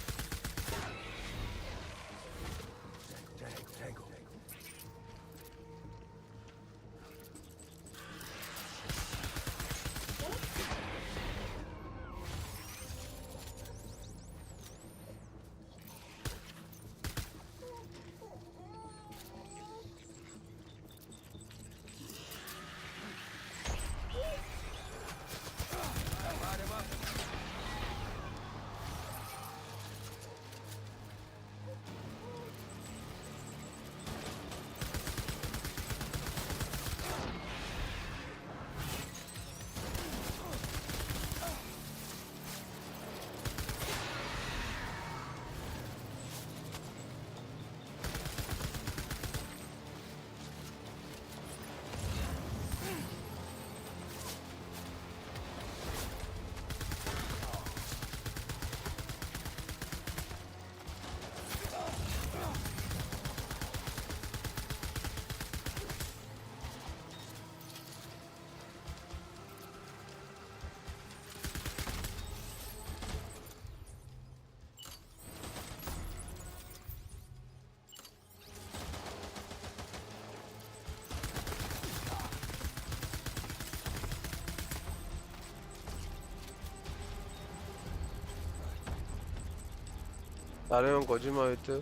யாரையும் கொஜிமா வித்து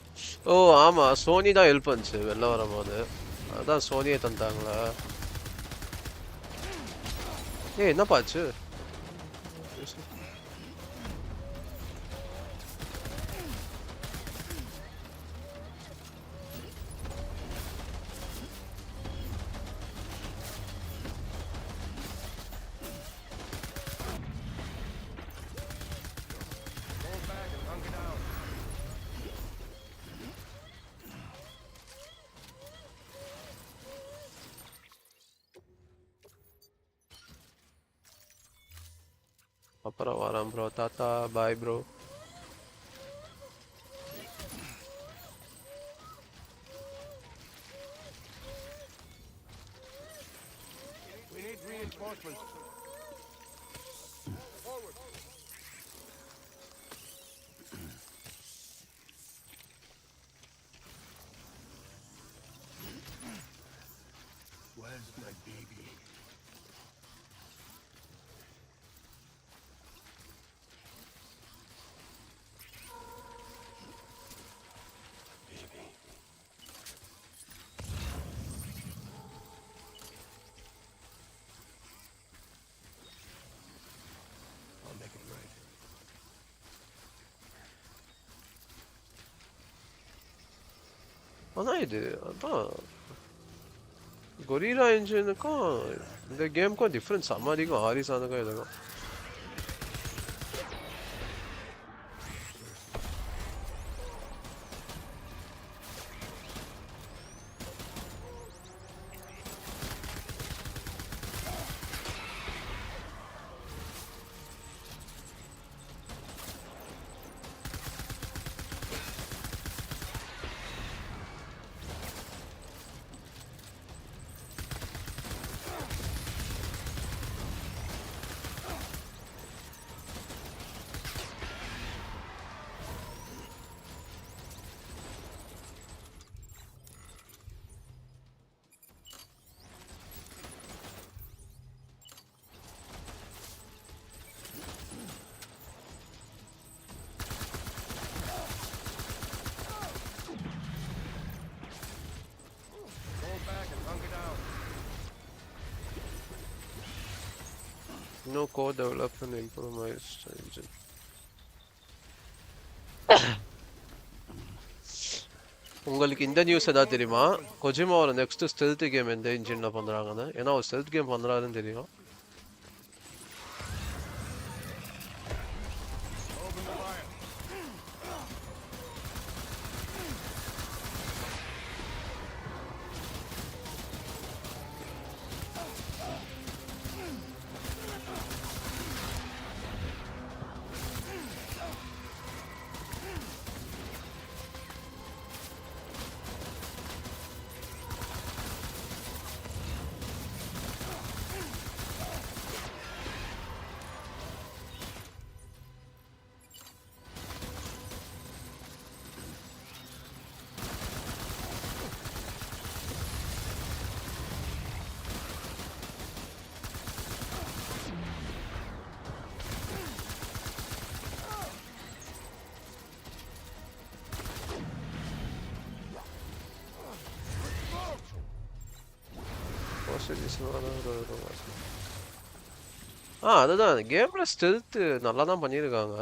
ஓ ஆமா சோனி தான் ஹெல்ப் பண்ணுச்சு வெளில வரும்போது அதான் சோனியே தந்தாங்களா ஏய் என்னப்பாச்சு அப்புறம் வரேன் ப்ரோ தாத்தா bye bro We need reinforcements. Forward. Where's my baby? I'll make it right. அதான் இது அதான் கொரில்லா இன்ஜினுக்கும் இந்த கேமுக்கும் டிஃப்ரென்ஸ் செம்ம அதிகம் ஹாரிசானுக்கும் இதுக்கும் No core development improvised engine. உங்களுக்கு இந்த நியூஸ் ஏதாவது தெரியுமா கொஜிமாவோட நெக்ஸ்ட் ஸ்டெல்த் கேம் எந்த இன்ஜின்ல பண்றாங்கன்னு ஏன்னா ஒரு ஸ்டெல்த் கேம் பண்றாருன்னு தெரியும் அதுதான் கேம்ல ஸ்டெல்த் நல்லா தான் பண்ணியிருக்காங்க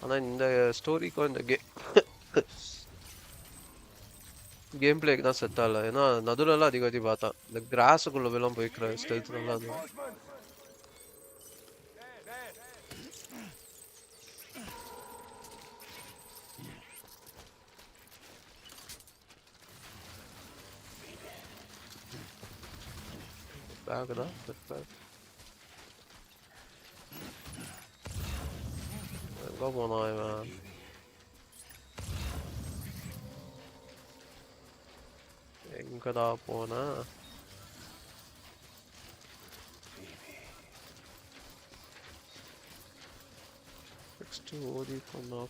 ஆனா இந்த ஸ்டோரிக்கும் இந்த கேம் பிளேக்கு தான் செட் ஆகல ஏன்னா நடுவுல அதிகதி பார்த்தேன் இந்த கிராஸுக்குள்ள எல்லாம் போய்க்கிற ஸ்டெல்த் நல்லா இருந்தது பேக் தான் பேக் எங்க போனா இவன் எங்கடா போனா நெக்ஸ்ட் ஓடி பண்ணா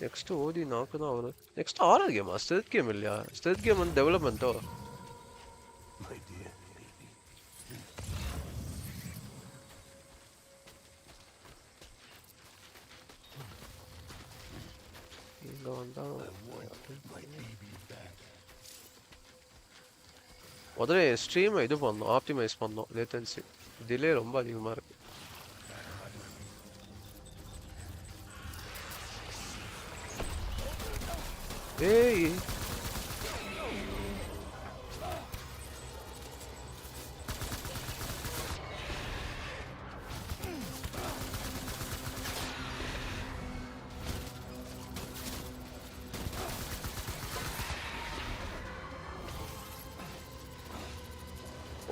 நெக்ஸ்ட் ஓடி நாக்கு தான் வரும் நெக்ஸ்ட் ஹாரர் கேமா ஸ்டெல்த் கேம் இல்லையா ஸ்டெல்த் கேம் வந்து டெவலப்மெண்ட்டோ முதல்ல ஸ்ட்ரீமை இது பண்ணோம், ஆப்டிமைஸ் பண்ணோம். லேட்டன்சி டிலே ரொம்ப அதிகமா இருக்கு. ஏய்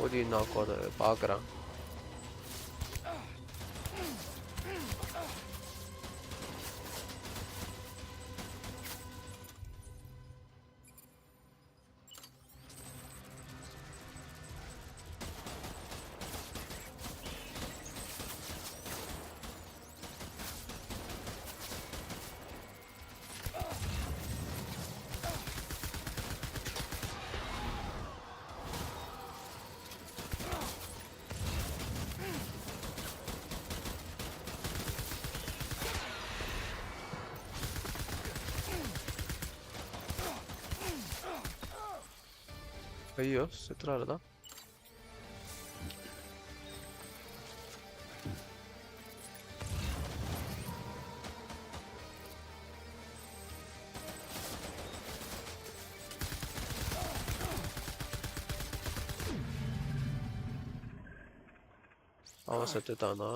ஓடி நான் அதை பார்க்குறேன். ஐயோ செத்துறாருதா. அவன் செத்துட்டானா?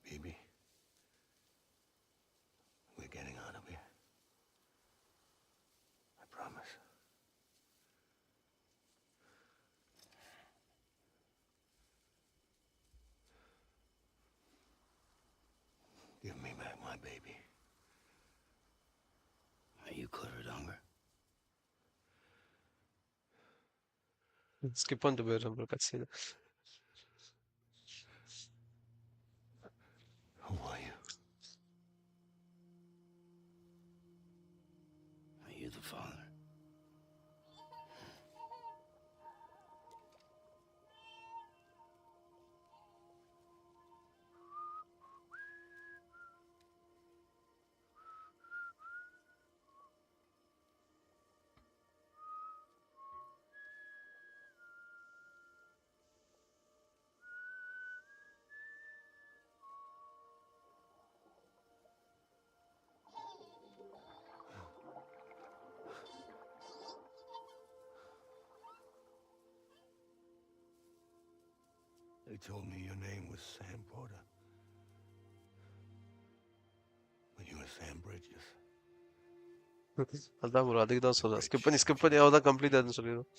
Baby, we're getting out of here. I promise. Give me back my baby. Are you clear, Donger? Skip பண்ணிட்டு போயிடுறேன் ப்ரோ கட்சியில். Who are you? Are you the father? They told me your name was Sam Porter. But you were Sam Bridges. அதான் bro அதுக்கு தான் சொல்றேன். Skip பண்ணி அவள் தான் கம்ப்ளீட் ஆகுதுன்னு சொல்லிடுவோம்.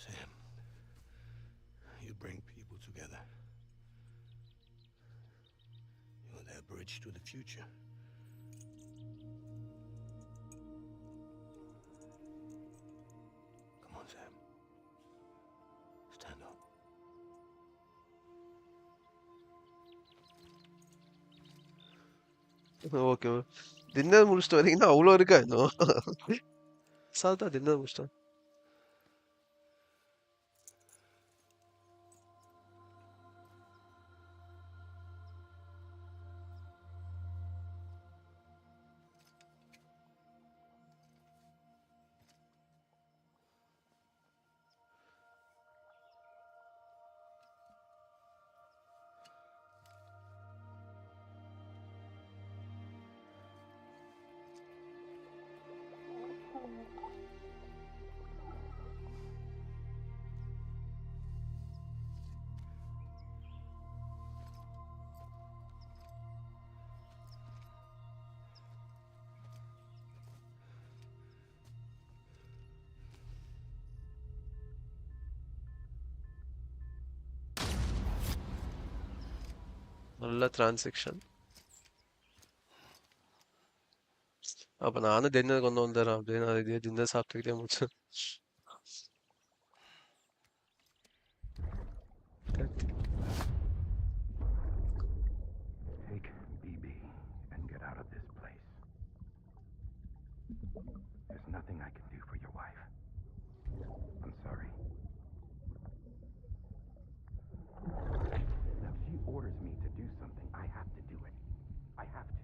Sam, you bring people together. You're their bridge to the future. Come on, Sam. Stand up. Okay dinner முடிச்சுட்டு வரீங்கன்னா அவ்வளோ இருக்கா இன்னும்? சால்ட்டா டின்னர் முடிச்சிட்டேன். நல்ல டிரான்சாக்ஷன். அப்ப நானும் டின்னர் கொண்டு வந்துடுறேன் அப்படியே நான் இதே டின்னர் சாப்பிட்டுக்கிட்டே முடிச்சேன். Take BB and get out of this place. There's nothing I can do for your wife. I'm sorry. Now, if she orders me to do something, I have to do it. I have to.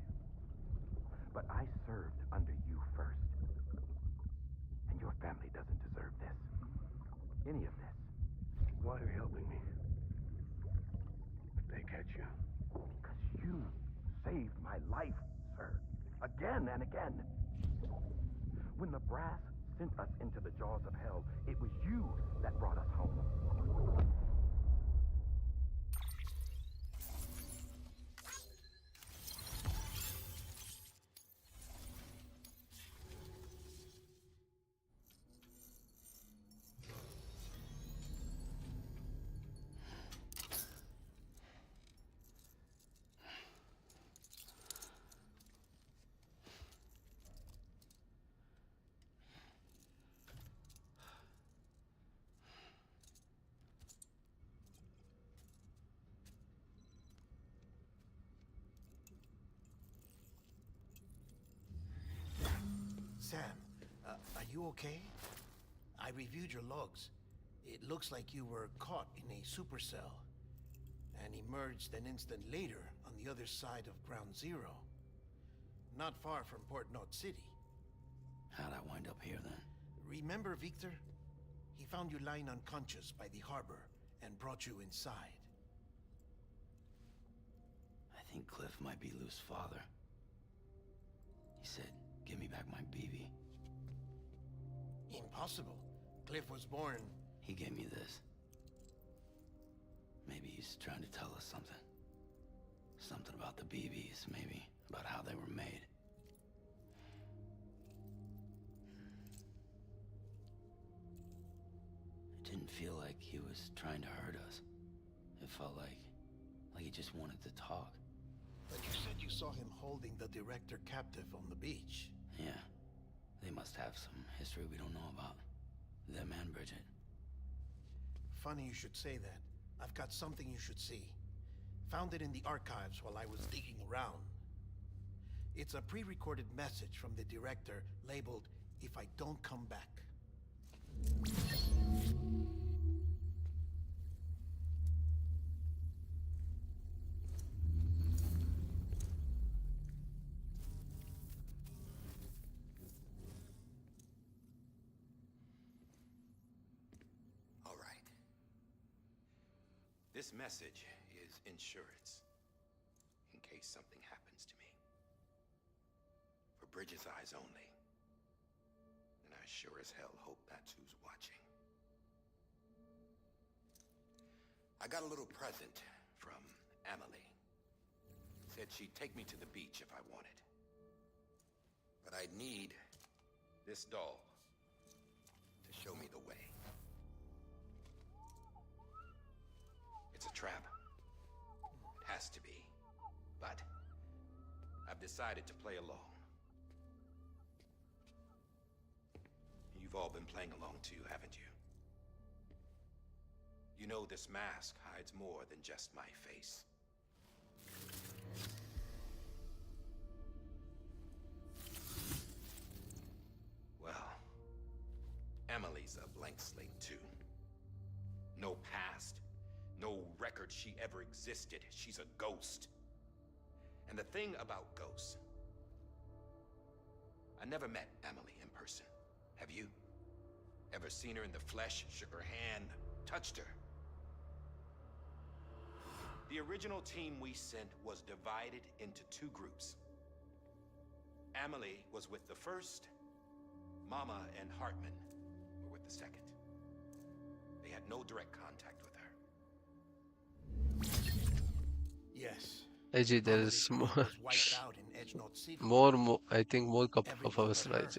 But I served under you first. And your family doesn't deserve this. Any of this. Why are you helping me? If they catch you. Because you saved my life, sir. Again and again. When the brass sent us into the jaws of hell, it was you that brought us home. Sam, are you okay? I reviewed your logs. It looks like you were caught in a supercell and emerged an instant later on the other side of Ground Zero. Not far from Port Knot City. How'd I wind up here then? Remember Victor? He found you lying unconscious by the harbor and brought you inside. I think Cliff might be Lou's father. He said, give me back my BB. Impossible. Cliff was born... He gave me this. Maybe he's trying to tell us something. Something about the BBs, maybe. About how they were made. It didn't feel like he was trying to hurt us. It felt like he just wanted to talk. But you said you saw him holding the director captive on the beach. Yeah. They must have some history we don't know about. Them and Bridget. Funny you should say that. I've got something you should see. Found it in the archives while I was digging around. It's a pre-recorded message from the director labeled, "If I don't come back." All right. This message is insurance. In case something happens to me. For Bridget's eyes only. And I sure as hell hope that's who's watching. I got a little present from Emily. Said she'd take me to the beach if I wanted. But I'd need this doll to show me the way. It's a trap. It has to be. But I've decided to play along. You've all been playing along too, haven't you? You know this mask hides more than just my face. Well, Emily's a blank slate too. No past, no record she ever existed. She's a ghost. And the thing about ghosts, I never met Emily in person. Have you? Ever seen her in the flesh, shook her hand, touched her? The original team we sent was divided into two groups. Emily was with the first, Mama and Hartman were with the second. They had no direct contact with her. Yes. AJ, there is I think more couple of hours, AJ.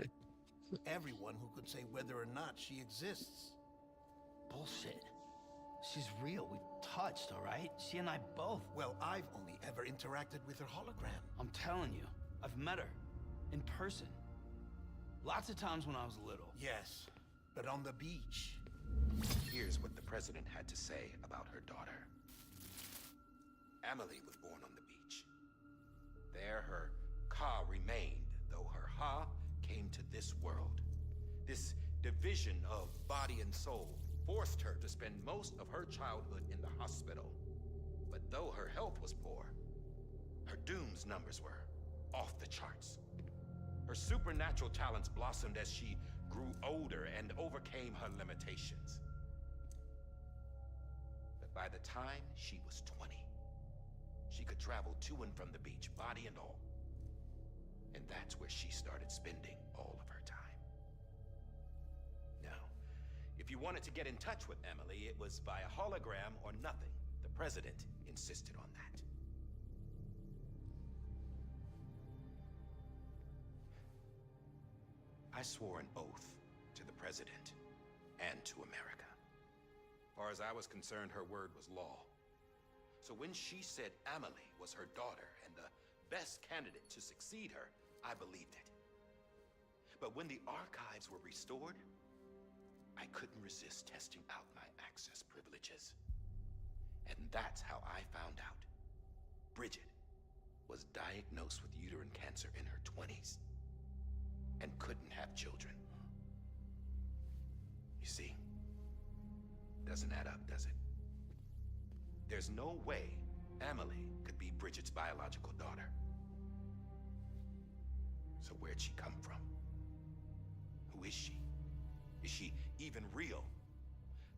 Everyone who could say whether or not she exists. Bullshit. She's real. We've touched, all right? She and I both. Well, I've only ever interacted with her hologram. I'm telling you, I've met her. In person. Lots of times when I was little. Yes, but on the beach. Here's what the president had to say about her daughter. Amelie was born on the beach. There her Ka remained, though her Ha came to this world. This division of body and soul forced her to spend most of her childhood in the hospital. But though her health was poor, her Doom's numbers were off the charts. Her supernatural talents blossomed as she grew older and overcame her limitations. But by the time she was 20, she could travel to and from the beach, body and all. And that's where she started spending all of her time. Now, if you wanted to get in touch with Emily, it was via hologram or nothing. The president insisted on that. I swore an oath to the president and to America. As far as I was concerned, her word was law. So when she said Amelie was her daughter and the best candidate to succeed her, I believed it. But when the archives were restored, I couldn't resist testing out my access privileges. And that's how I found out Bridget was diagnosed with uterine cancer in her 20s and couldn't have children. You see, doesn't add up, does it? There's no way Amelie could be Bridget's biological daughter. So where'd she come from? Who is she? Is she even real?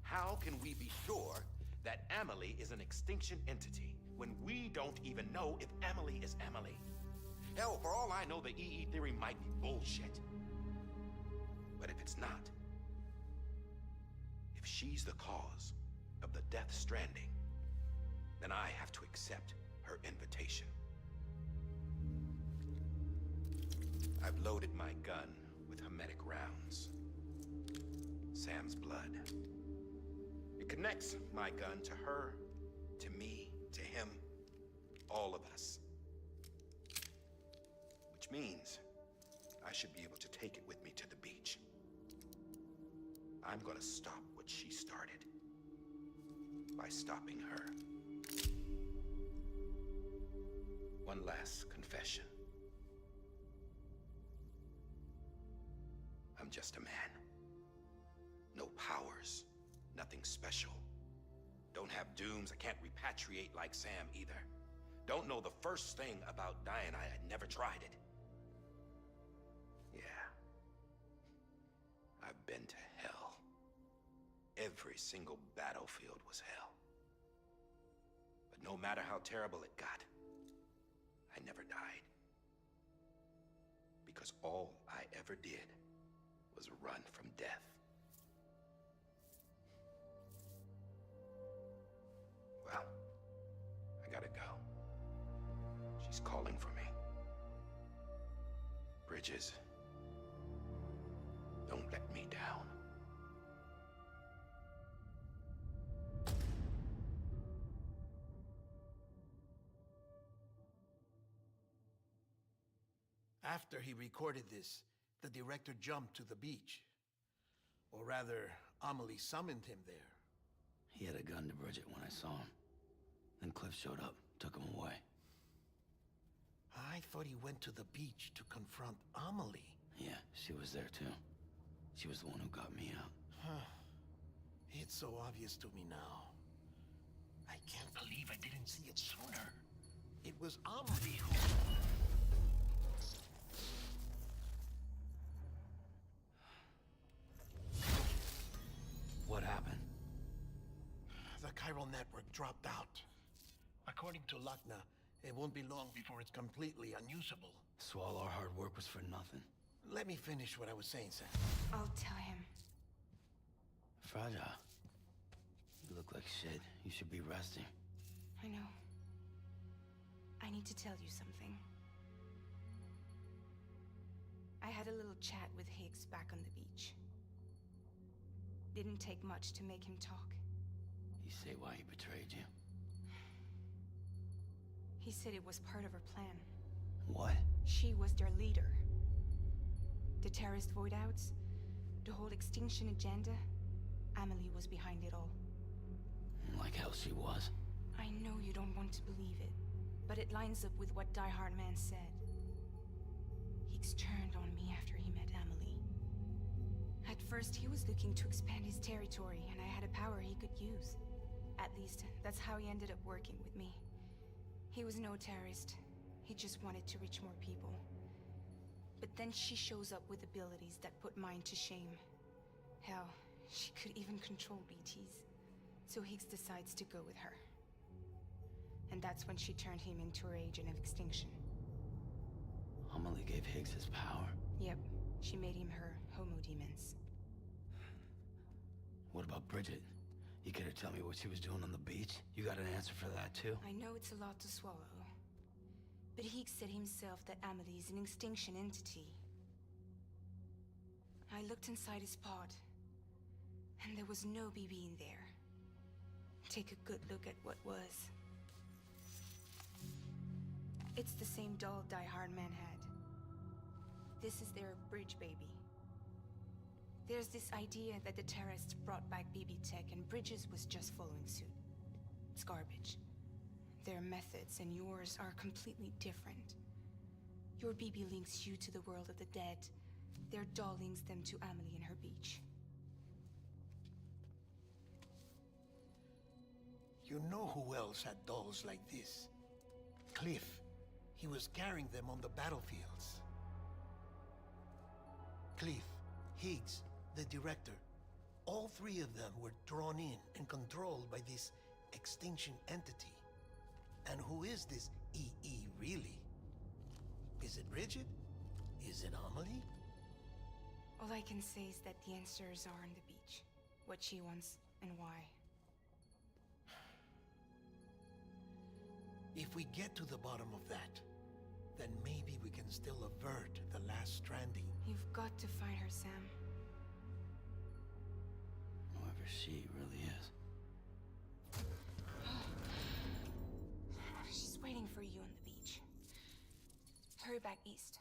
How can we be sure that Amelie is an extinction entity when we don't even know if Amelie is Amelie? Hell, for all I know, the EE theory might be bullshit. But if it's not, if she's the cause of the death stranding, then I have to accept her invitation. I've loaded my gun with hermetic rounds. Sam's blood. It connects my gun to her, to me, to him, all of us. Which means I should be able to take it with me to the beach. I'm gonna stop what she started by stopping her. One last confession. I'm just a man. No powers, nothing special. Don't have dooms, I can't repatriate like Sam either. Don't know the first thing about dying, I had never tried it. Yeah. I've been to hell. Every single battlefield was hell. But no matter how terrible it got, I never died. Because all I ever did was run from death. Well, I gotta go. She's calling for me. Bridges, don't let me down. After he recorded this, the director jumped to the beach. Or rather, Amelie summoned him there. He had a gun to Bridget when I saw him. Then Cliff showed up, took him away. I thought he went to the beach to confront Amelie. Yeah, she was there too. She was the one who got me out. It's so obvious to me now. I can't believe I didn't see it sooner. It was Amelie who... What happened? The chiral network dropped out. According to Lakna, it won't be long before it's completely unusable. So all our hard work was for nothing. Let me finish what I was saying, Sam. I'll tell him. Fragile. You look like shit. You should be resting. I know. I need to tell you something. I had a little chat with Higgs back on the beach. Didn't take much to make him talk. He say why he betrayed you? He said it was part of her plan. What? She was their leader. The terrorist voidouts, the whole extinction agenda, Amelie was behind it all. Like hell she was. I know you don't want to believe it, but it lines up with what Die Hard Man said. Higgs turned on me after he met Amelie. At first, he was looking to expand his territory, and I had a power he could use. At least, that's how he ended up working with me. He was no terrorist. He just wanted to reach more people. But then she shows up with abilities that put mine to shame. Hell, she could even control BTs. So Higgs decides to go with her. And that's when she turned him into her agent of extinction. Amelie gave Higgs his power. Yep, she made him her homo demons. What about Bridget? You could have told me what she was doing on the beach. You got an answer for that too? I know it's a lot to swallow. But Higgs said himself that Amelie is an extinction entity. I looked inside his pod, and there was no BB in there. Take a good look at what was. It's the same doll Die Hard Man had. This is their bridge baby. There's this idea that the terrorists brought back BB tech and Bridges was just following suit. It's garbage. Their methods and yours are completely different. Your BB links you to the world of the dead. Their doll links them to Amelie and her beach. You know who else had dolls like this? Cliff. He was carrying them on the battlefields. Cliff, Higgs, the director. All three of them were drawn in and controlled by this extinction entity. And who is this EE really? Is it Bridget? Is it Amelie? All I can say is that the answers are on the beach. What she wants and why. If we get to the bottom of that, then maybe we can still avert the last stranding. You've got to find her, Sam. Whoever she really is. She's waiting for you on the beach. Hurry back east.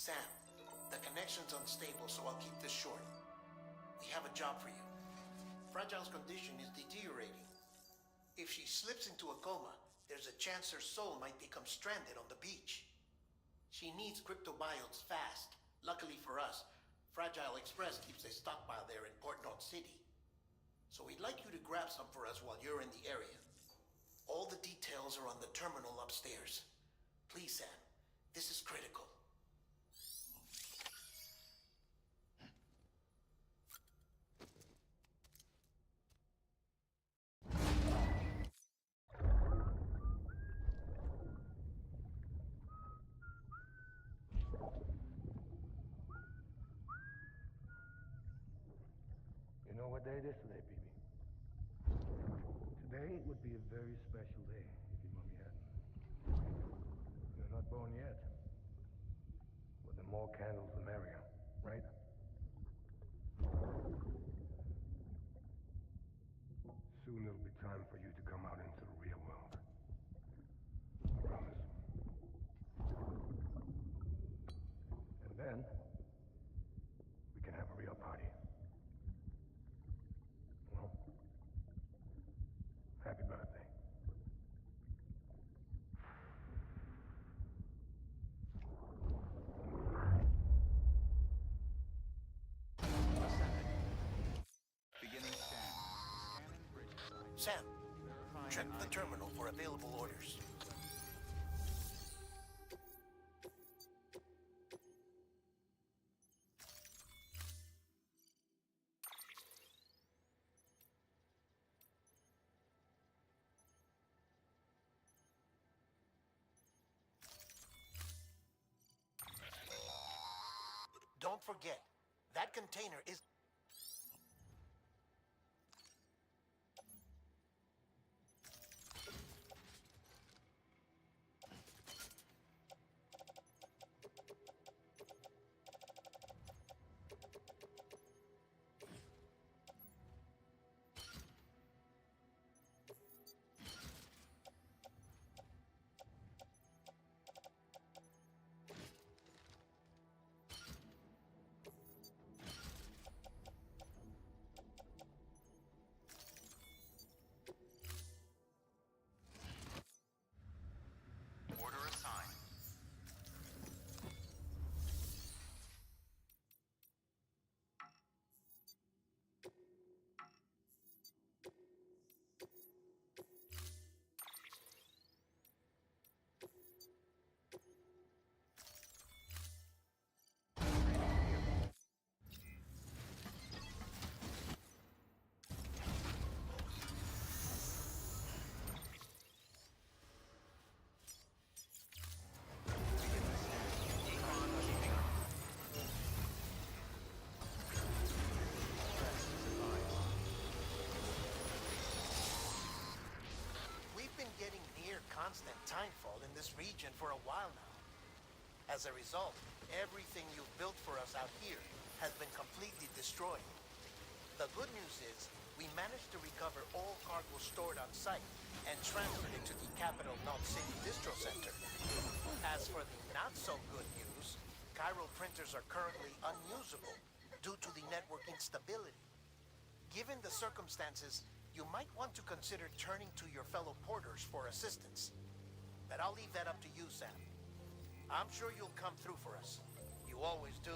Sam, the connection's unstable, so I'll keep this short. We have a job for you. Fragile's condition is deteriorating. If she slips into a coma, there's a chance her soul might become stranded on the beach. She needs cryptobiotes fast. Luckily for us, Fragile Express keeps a stockpile there in Port North City. So we'd like you to grab some for us while you're in the area. All the details are on the terminal upstairs. Please, Sam, this is critical. You know what day it is today, BB? Today would be a very special day if your mommy hadn't. You're not born yet. But the more candles, the merrier, right? Soon it'll be time for you to come out into the real world. I promise. And then, we can have a real party. Well, happy birthday. Beginning scan. Scanning bridge site. Sam, check the terminal for available orders. Don't forget, That container is... Order assigned. We've been getting near constant timefall in this region for a while now. As a result, everything you've built for us out here has been completely destroyed. The good news is, we managed to recover all cargo stored on site and transferred it to the capital Knot City Distro Center. As for the not-so-good news, chiral printers are currently unusable due to the network instability. Given the circumstances, you might want to consider turning to your fellow porters for assistance. But I'll leave that up to you, Sam. I'm sure you'll come through for us. You always do.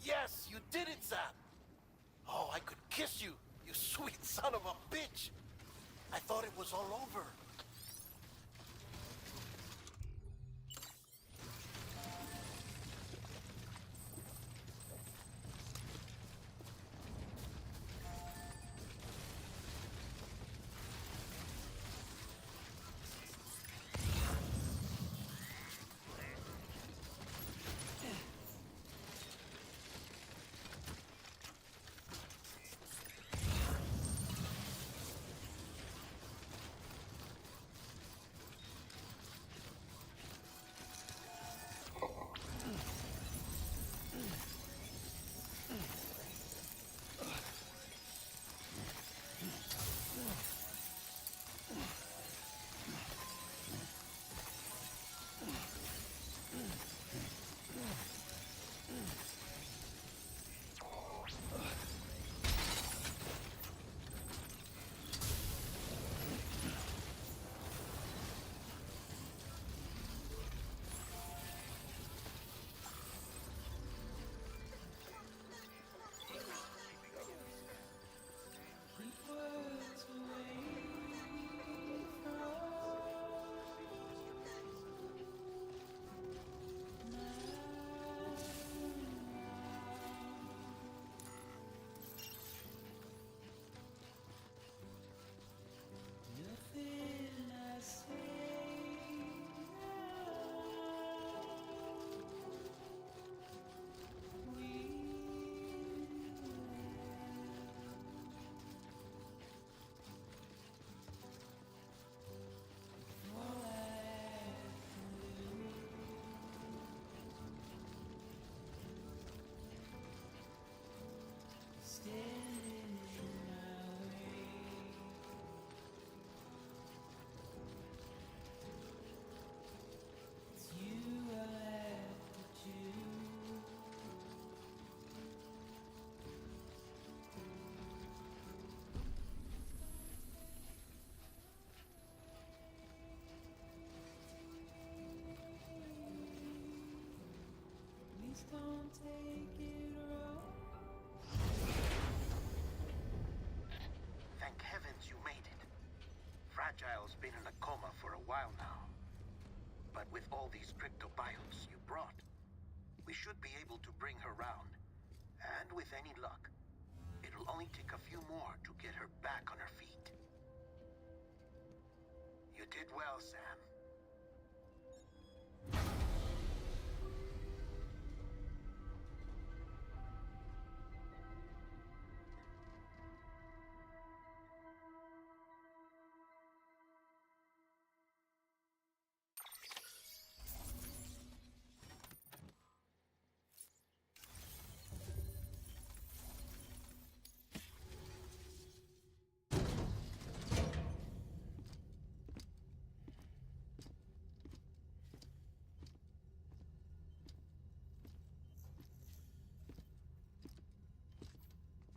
Yes, you did it, Sam! Oh, I could kiss you, you sweet son of a bitch! I thought it was all over. Thank heavens you made it. Fragile's been in a coma for a while now. But with all these cryptobiotes you brought, we should be able to bring her round. And with any luck, it'll only take a few more to get her back on her feet. You did well, Sam.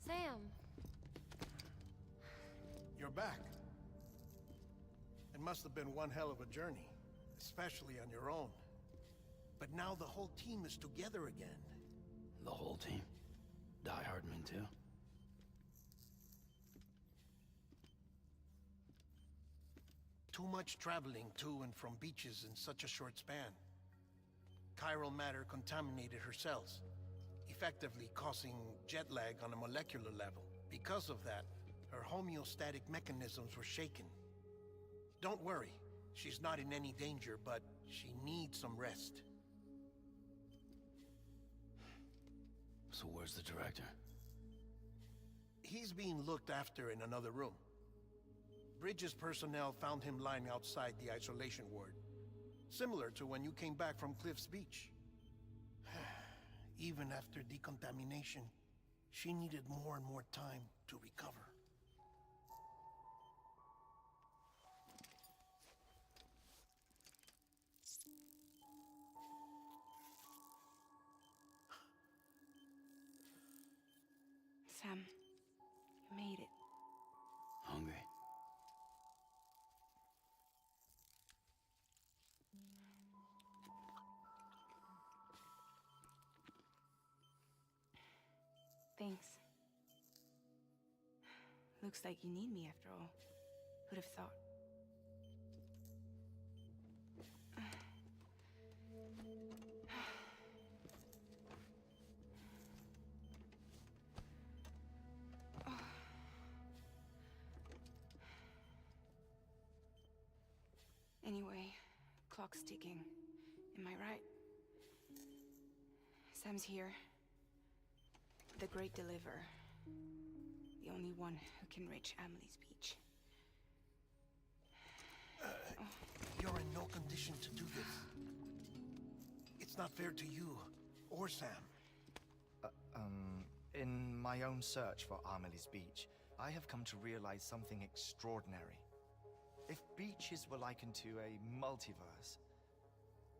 Sam. You're back. It must have been one hell of a journey, especially on your own. But now the whole team is together again. The whole team? Die Hardman too? Too much traveling to and from beaches in such a short span. Chiral matter contaminated her cells, effectively causing jet lag on a molecular level. Because of that, her homeostatic mechanisms were shaken. Don't worry, she's not in any danger, but she needs some rest. So where's the director? He's being looked after in another room. Bridges personnel found him lying outside the isolation ward. Similar to when you came back from Cliff's Beach. Even after decontamination, she needed more and more time to recover. Sam, you made it. Hungry? Thanks. Looks like you need me after all. Who'd have thought? Anyway, clock's ticking. Am I right? Sam's here. The Great Deliverer. The only one who can reach Amelie's beach. You're in no condition to do this. It's not fair to you or Sam. In my own search for Amelie's beach, I have come to realize something extraordinary. If beaches were likened to a multiverse,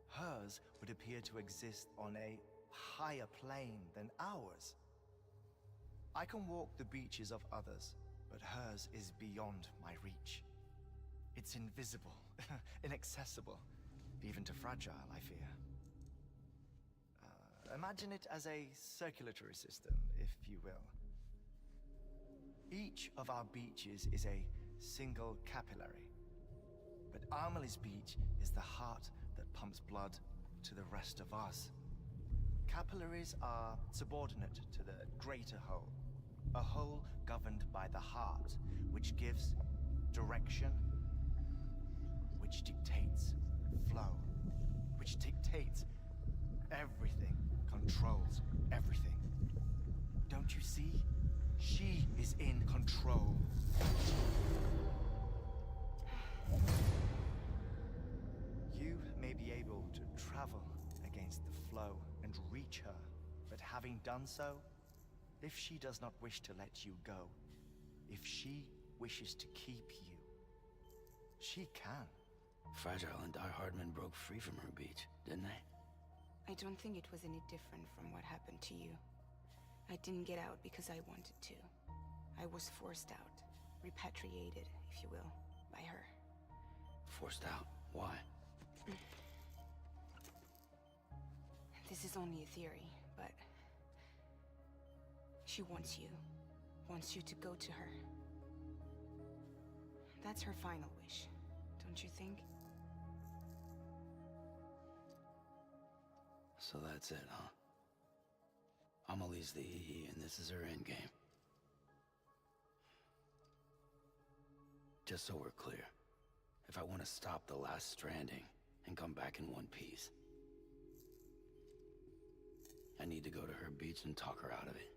hers would appear to exist on a higher plane than ours. I can walk the beaches of others, but hers is beyond my reach. It's invisible, inaccessible, even to fragile, I fear. Imagine it as a circulatory system, if you will. Each of our beaches is a single capillary. But Amelie's beach is the heart that pumps blood to the rest of us. Capillaries are subordinate to the greater whole. A whole governed by the heart, which gives direction, which dictates flow, which dictates everything, controls everything. Don't you see? She is in control. You may be able to travel against the flow and reach her, but having done so, if she does not wish to let you go, if she wishes to keep you, she can. Fragile and Die Hardman broke free from her beach, didn't they? I don't think it was any different from what happened to you. I didn't get out because I wanted to. I was forced out. Repatriated, if you will, by her. Forced out? Why? This is only a theory, but... she wants you. Wants you to go to her. That's her final wish, don't you think? So that's it, huh? Amelie's the EE, and this is her endgame. Just so we're clear, if I want to stop the last Stranding and come back in one piece, I need to go to her beach and talk her out of it.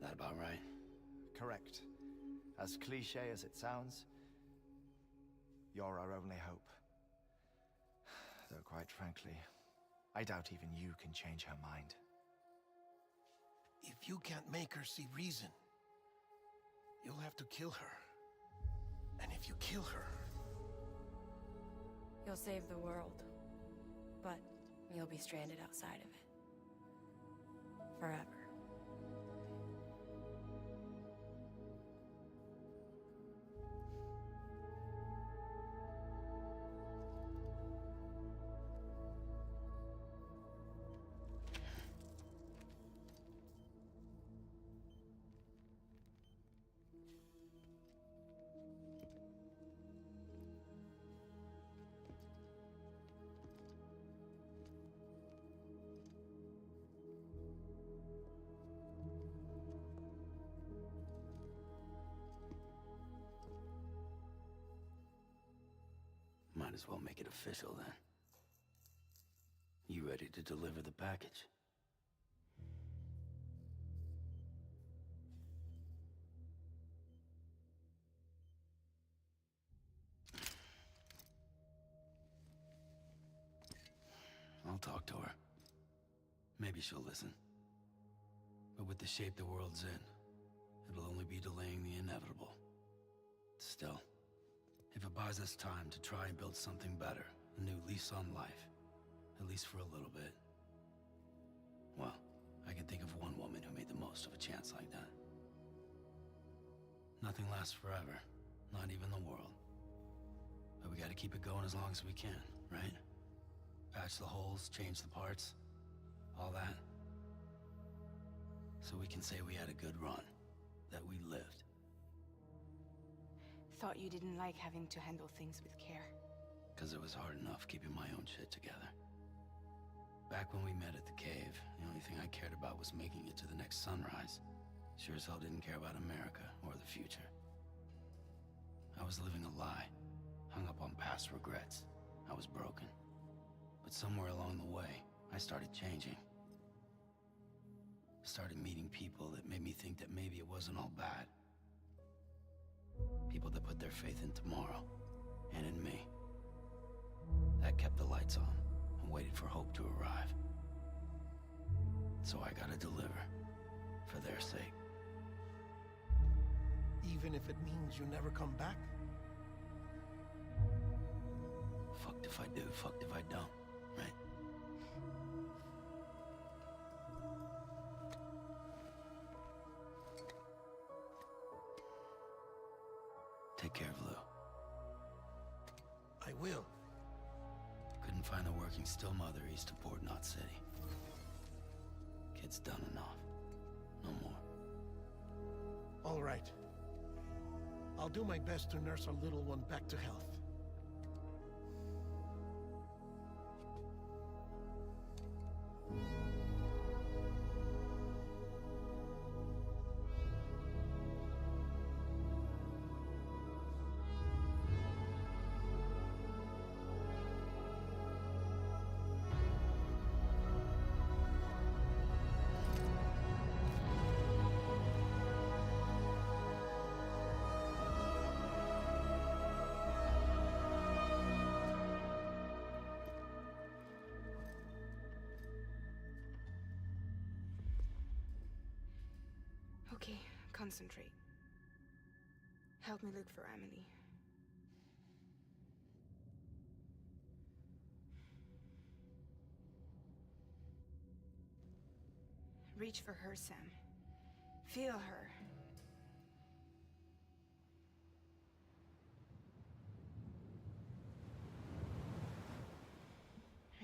That about right? Correct. As cliché as it sounds, you're our only hope. Though quite frankly, I doubt even you can change her mind. If you can't make her see reason, you'll have to kill her. And if you kill her... You'll save the world, but you'll be stranded outside of it. Forever. Might as well make it official then. You ready to deliver the package? I'll talk to her. Maybe she'll listen. But with the shape the world's in, it'll only be delaying the inevitable. Still, if it buys us time to try and build something better, a new lease on life, at least for a little bit, well, I can think of one woman who made the most of a chance like that. Nothing lasts forever, not even the world. But we gotta keep it going as long as we can, right? Patch the holes, change the parts, all that. So we can say we had a good run. That we lived. Thought you didn't like having to handle things with care. Because it was hard enough keeping my own shit together. Back when we met at the cave, the only thing I cared about was making it to the next sunrise. Sure as hell didn't care about America or the future. I was living a lie, hung up on past regrets. I was broken. But somewhere along the way, I started changing. Started meeting people that made me think that maybe it wasn't all bad. People that put their faith in tomorrow, and in me. That kept the lights on, and waited for hope to arrive. So I gotta deliver, for their sake. Even if it means you never come back? Fucked if I do, fucked if I don't, right? Take care of Lou. I will. Couldn't find a working still mother east of Port Knot City. Kid's done enough. No more. All right. I'll do my best to nurse our little one back to health. Okay, concentrate. Help me look for Emily. Reach for her, Sam. Feel her.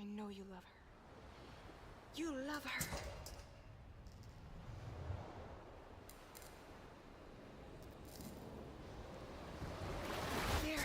I know you love her. You love her. There.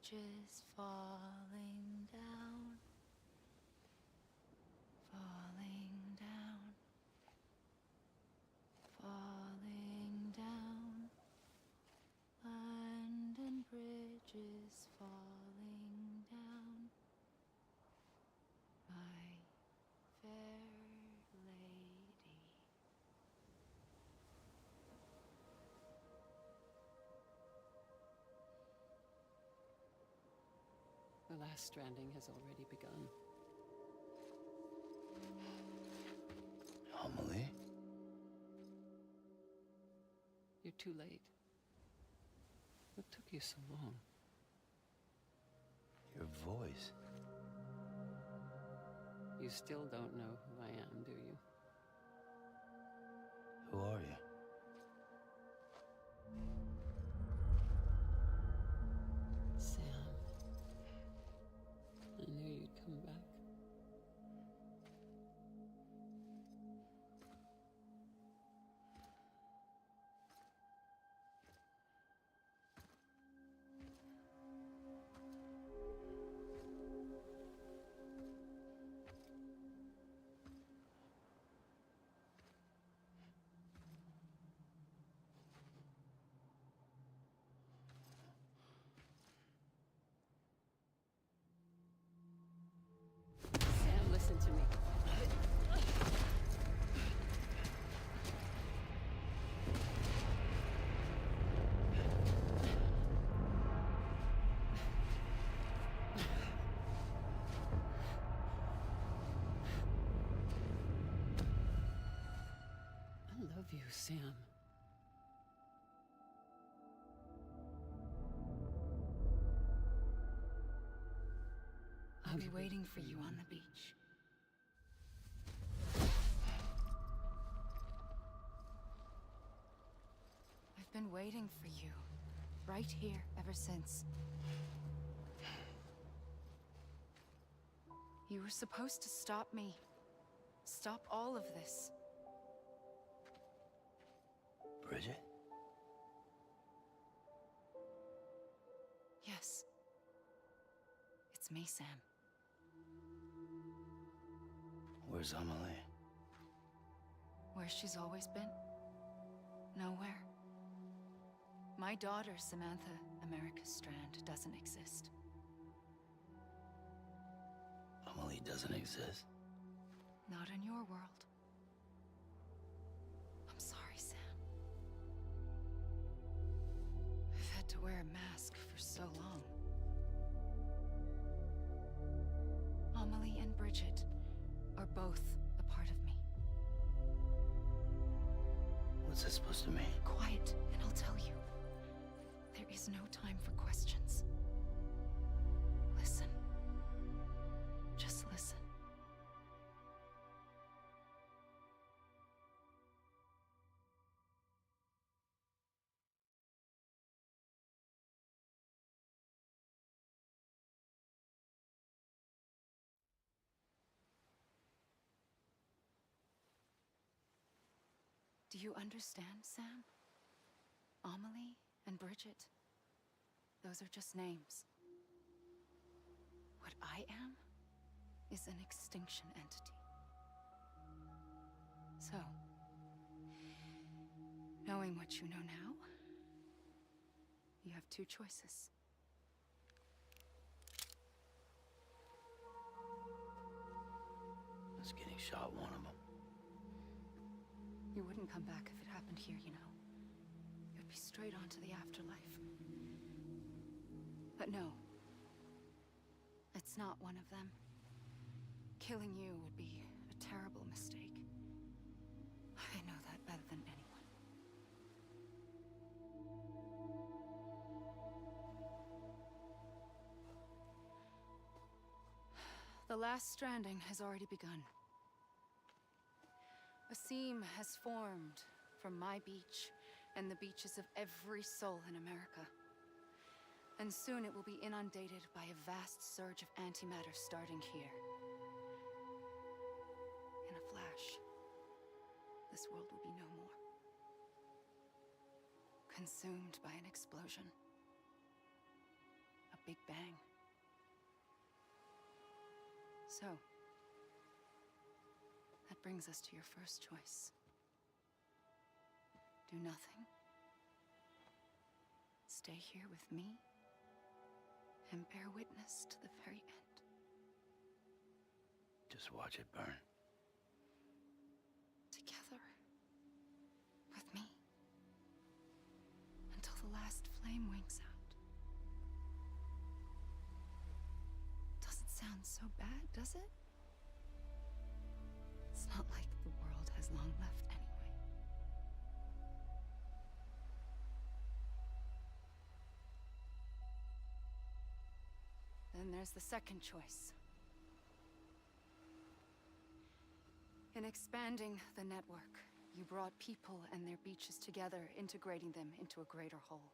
bridges falling down, falling down, falling down. London bridges falling down, my fair lady. The last stranding has already begun. Amelie? You're too late. What took you so long? Your voice. You still don't know who I am, do you? Who are you? Sam. I knew you'd come back. Sam, listen to me. I love you, Sam. I'll be waiting for you on the beach. I've been waiting for you, right here, ever since. You were supposed to stop me. Stop all of this. Bridget? Yes. It's me, Sam. Where's Amelie? Where she's always been? Nowhere. My daughter, Samantha America Strand, doesn't exist. Amelie doesn't exist? Not in your world. I'm sorry, Sam. I've had to wear a mask for so long. Amelie and Bridget are both a part of me. What's this supposed to mean? Quiet, and I'll tell you. There is no time for questions. Listen. Just listen. Do you understand, Sam? Amelie and Bridget, those are just names. What I am is an extinction entity. So, knowing what you know now, you have two choices. Is getting shot one of them? You wouldn't come back if it happened here, you know. You'd be straight on to the afterlife. But no. It's not one of them. Killing you would be a terrible mistake. I know that better than anyone. The last stranding has already begun. A seam has formed from my beach and the beaches of every soul in America. And soon it will be inundated by a vast surge of antimatter starting here. In a flash, this world will be no more. Consumed by an explosion. A Big Bang. So, that brings us to your first choice. Do nothing. Stay here with me and bear witness to the very end. Just watch it burn. Together. With me. Until the last flame winks out. Doesn't sound so bad, does it? It's not like the world has long left anyway. Then there's the second choice. In expanding the network, you brought people and their beaches together, integrating them into a greater whole.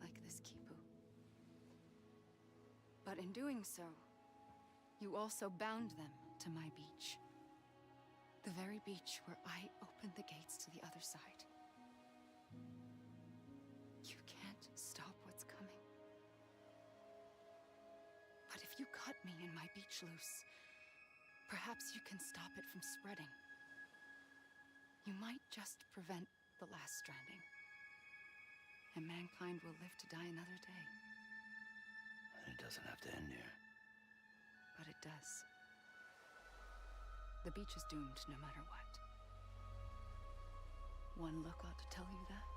Like this Kipu. But in doing so, you also bound them to my beach. The very beach where I opened the gates to the other side. You can't stop what's coming. But if you cut me and my beach loose, perhaps you can stop it from spreading. You might just prevent the last stranding. And mankind will live to die another day. And it doesn't have to end here. But it does. The beach is doomed no matter what. One look ought to tell you that.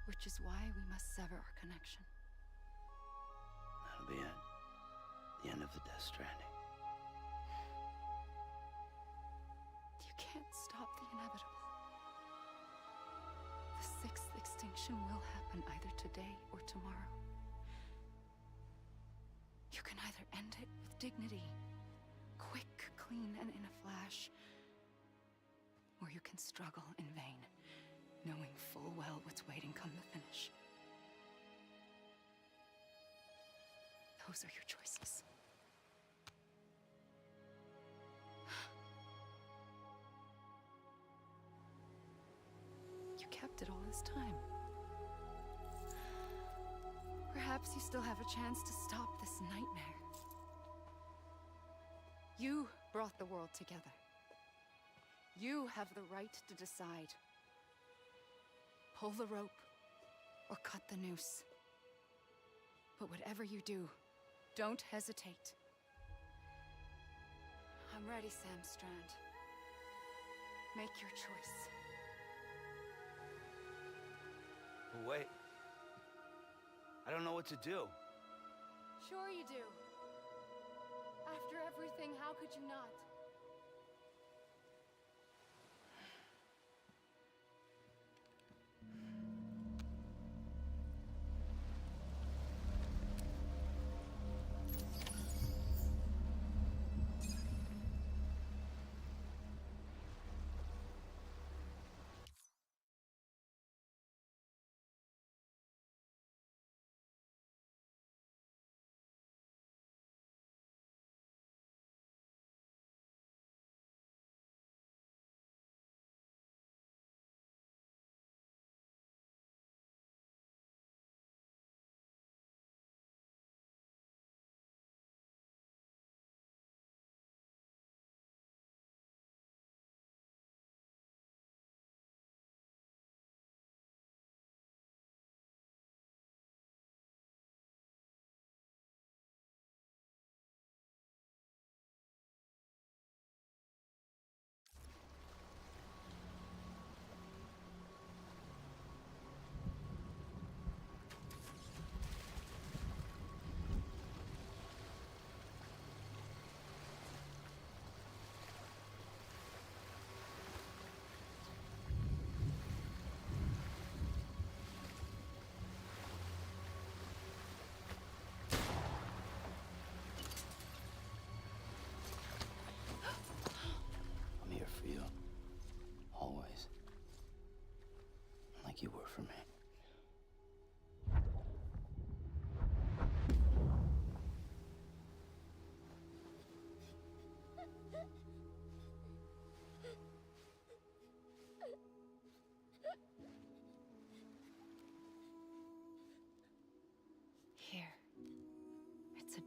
Which is why we must sever our connection. That'll be it. The end of the Death Stranding. You can't stop the inevitable. The sixth extinction will happen either today or tomorrow. You can either end it with dignity, quick, clean, and in a flash, or you can struggle in vain, knowing full well what's waiting come the finish. Those are your choices. You kept it all this time. Perhaps you still have a chance to stop this nightmare. You brought the world together. You have the right to decide. Pull the rope or cut the noose. But whatever you do, don't hesitate. I'm ready, Sam Strand. Make your choice. But wait. I don't know what to do. Sure you do. After everything, how could you not?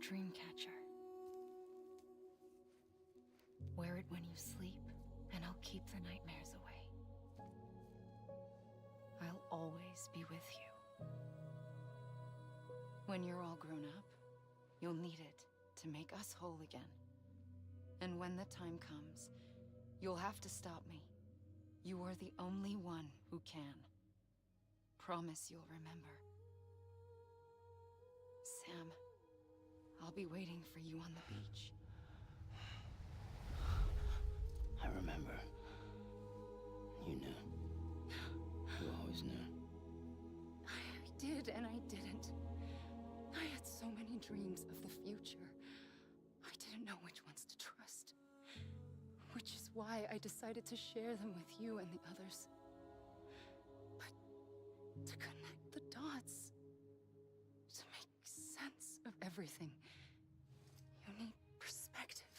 dream catcher. Wear it when you sleep, and I'll keep the nightmares away. I'll always be with you. When you're all grown up, you'll need it to make us whole again. And when the time comes, you'll have to stop me. You are the only one who can. Promise you'll remember. Sam, I'll be waiting for you on the beach. I remember. You knew. You always knew. I did and I didn't. I had so many dreams of the future. I didn't know which ones to trust. Which is why I decided to share them with you and the others. But to connect the dots, to make sense of everything, you need perspective.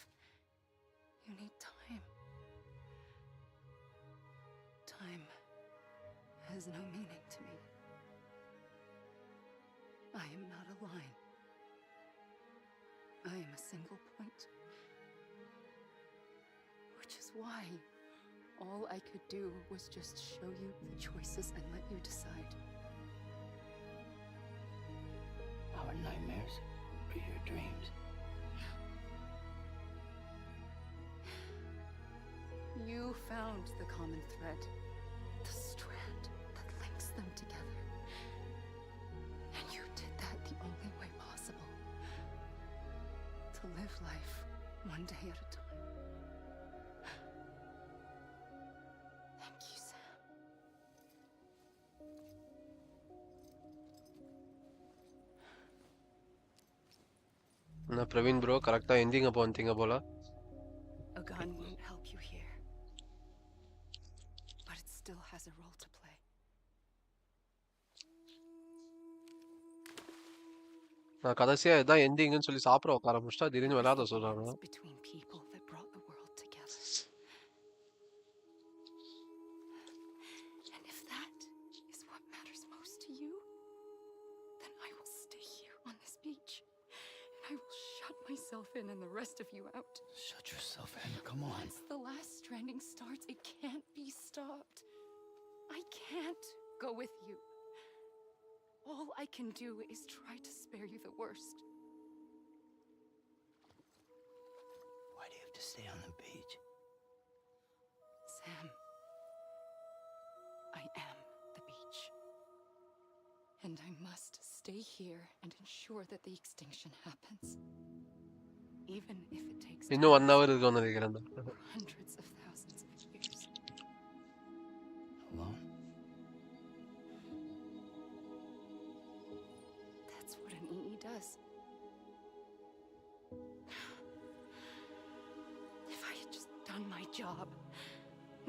You need time. Time has no meaning to me. I am not a line. I am a single point. Which is why all I could do was just show you the choices and let you decide. Our nightmares are your dreams. You found the common thread, the strand that links them together. And you did that the only way possible. To live life one day at a time. Thank you, Sam. என்ன Praveen bro கரெக்டா ending அப்போ வந்துட்டீங்க போல. A gun won't help you here. But it still has a role to play. நான் கடைசியா இதான் எண்டிங்னு சொல்லி சாப்பிட உட்கார முடிச்சிட்டா திடீர்னு விளையாட சொல்றாங்க. Between people that brought the world together. And if that is what matters most to you, then I will stay here on this beach. And I will shut myself in and the rest of you out. Shut yourself in, come on. Once the last stranding starts, it can't be stopped. I can't go with you. All I can do is try to spare you the worst. Why do you have to stay on the beach? Sam, I am the beach. And I must stay here and ensure that the extinction happens. Even if it takes இன்னும் 1 hour இருக்கும்னு நினைக்கிறேன். hundreds of thousands of years. Alone? That's what an EE does. If I had just done my job,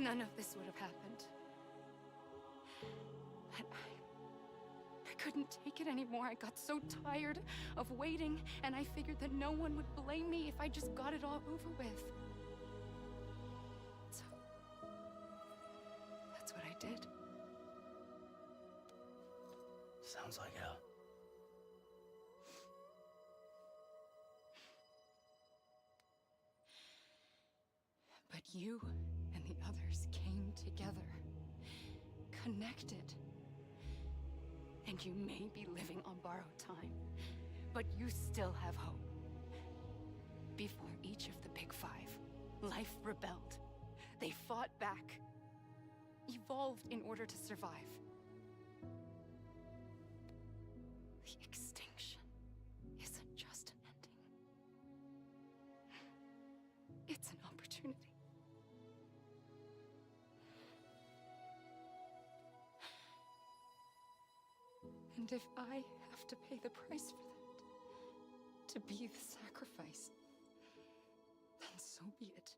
none of this would have happened. But I couldn't take it anymore. I got so tired of waiting, and I figured that no one would blame me if I just got it all over with. So, that's what I did. Sounds like hell. But you and the others came together, connected. And you may be living on borrowed time, but you still have hope. Before each of the Big Five, life rebelled. They fought back, evolved in order to survive. The extinction isn't just an ending. It's an opportunity. And if I have to pay the price for that, to be the sacrifice, then so be it.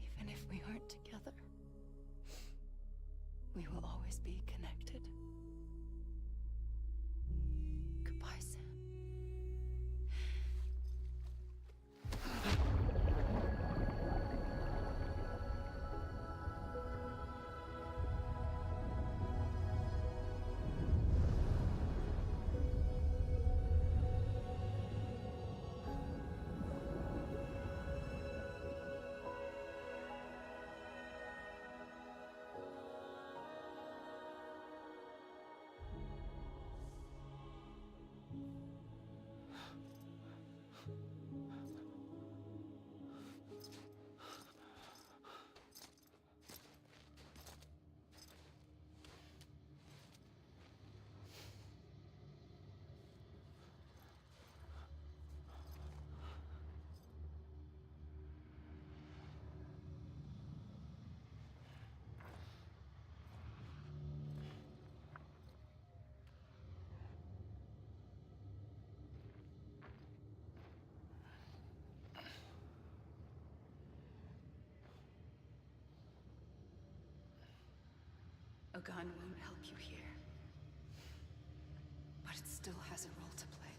Even if we aren't together, we will always be connected. Goodbye, Sam. A gun won't help you here. But it still has a role to play.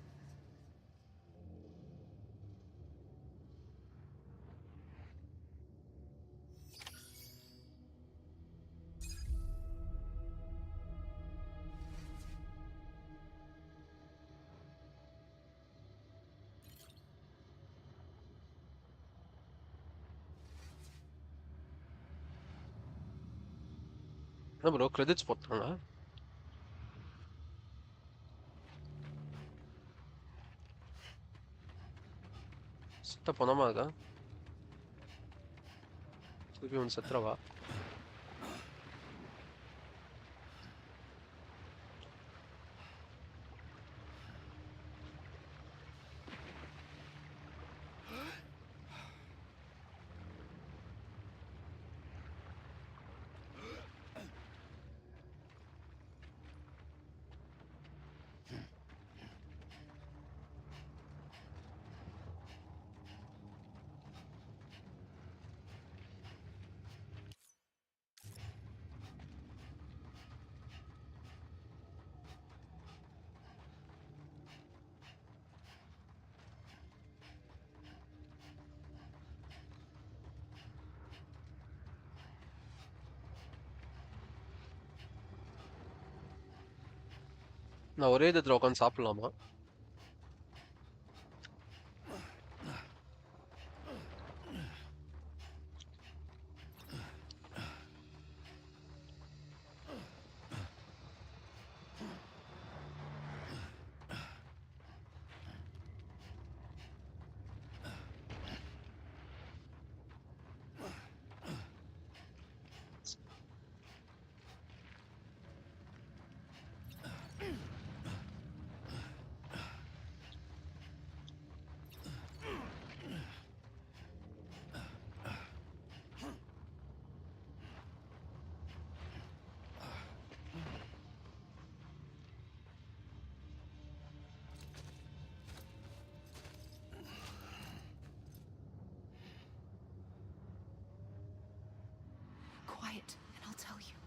என்ன bro credits போட்டாங்க? செத்த பணமா இருக்கா? திருப்பி ஒன்று செத்துறவா? நான் ஒரே இடத்துல உட்காந்து சாப்பிடலாமா? Quiet, and I'll tell you.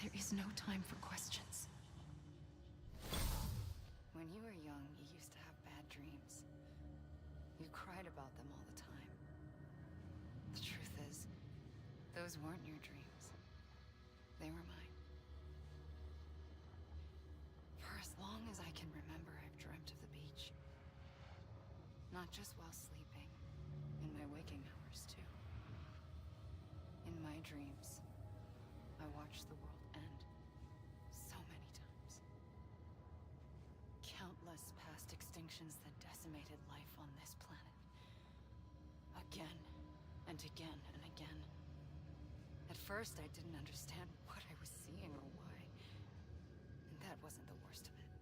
There is no time for questions. When you were young, you used to have bad dreams. You cried about them all the time. The truth is, those weren't your dreams. They were mine. For as long as I can remember, I've dreamt of the beach. Not just while sleeping, in my waking hours too. In my dreams, I watched the world end so many times. Countless past extinctions that decimated life on this planet. Again and again and again. At first, I didn't understand what I was seeing or why. And that wasn't the worst of it.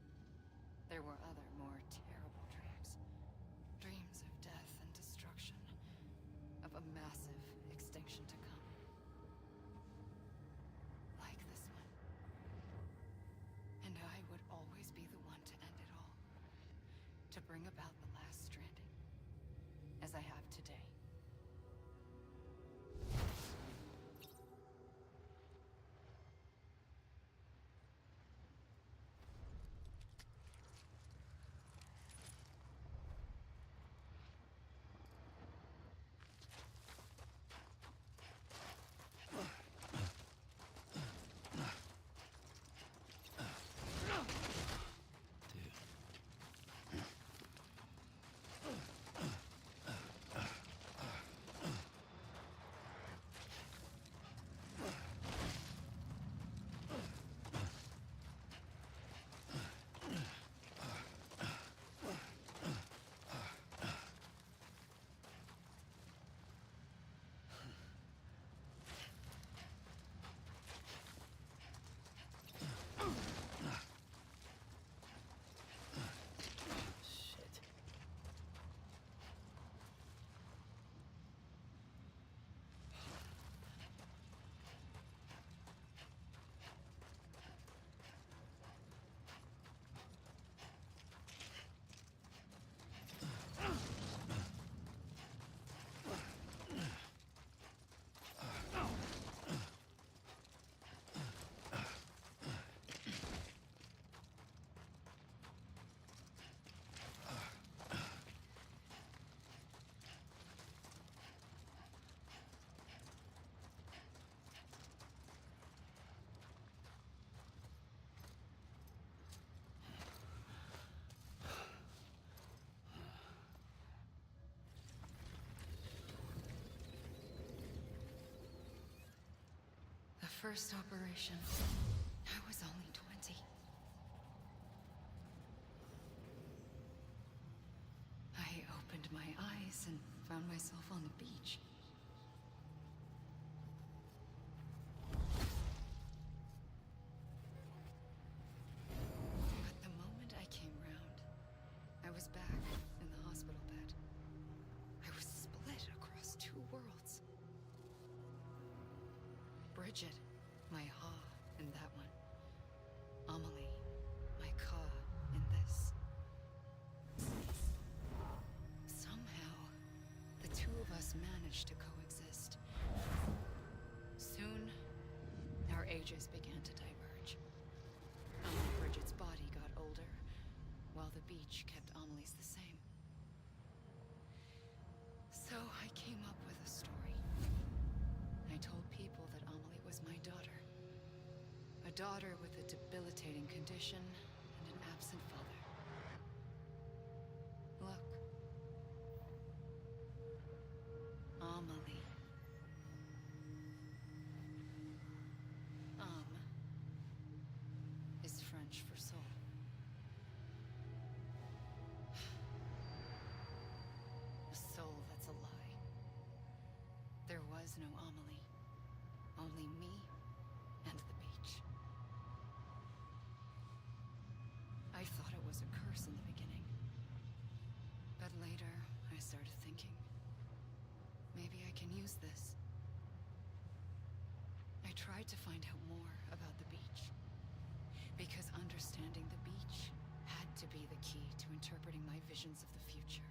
There were other, more terrible dreams. Dreams of death and destruction. Of a massive extinction to come. Like this one. And I would always be the one to end it all. To bring about the last stranding. As I have today. first operation, I was only 20. I opened my eyes and found myself on the beach. But the moment I came round, I was back in the hospital bed. I was split across two worlds. Bridget, my Ha in that one. Amelie, my Ka in this. Somehow, the two of us managed to coexist. Soon, our ages began to diverge. Bridget's body got older, while the beach kept Amelie's the same. So I came up with a story. I told people that Amelie was my daughter. A daughter with a debilitating condition and an absent father. Look. Amelie. Is French for soul. A soul that's a lie. There was no Amelie. Only me and the beach. I thought it was a curse in the beginning. But later, I started thinking, maybe I can use this. I tried to find out more about the beach. Because understanding the beach had to be the key to interpreting my visions of the future.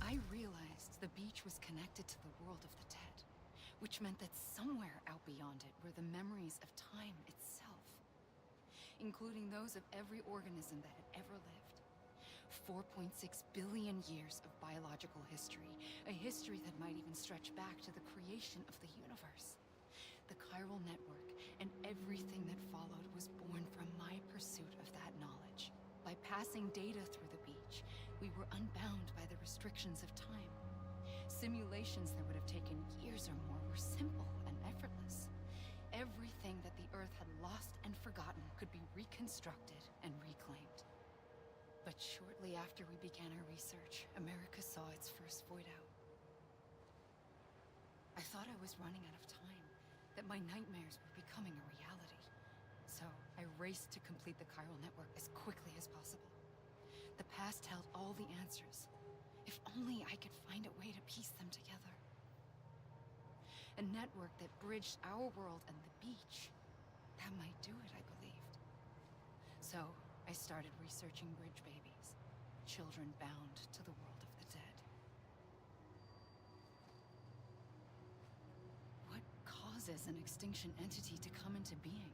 I realized the beach was connected to the world of the dead, which meant that somewhere out beyond it were the memories of time itself, including those of every organism that had ever lived. 4.6 billion years of biological history, a history that might even stretch back to the creation of the universe. The chiral network and everything that followed was born from my pursuit of that knowledge. By passing data through the beach, we were unbound by the restrictions of time. Simulations that would have taken years or more were simple and effortless. Everything that the Earth had lost and forgotten could be reconstructed and reclaimed. But shortly after we began our research, America saw its first void out. I thought I was running out of time, that my nightmares were becoming a reality. So I raced to complete the chiral network as quickly as possible. The past held all the answers. If only I could find a way to piece them together. A network that bridged our world and the beach. That might do it, I believed. So, I started researching bridge babies. Children bound to the world of the dead. What causes an extinction entity to come into being?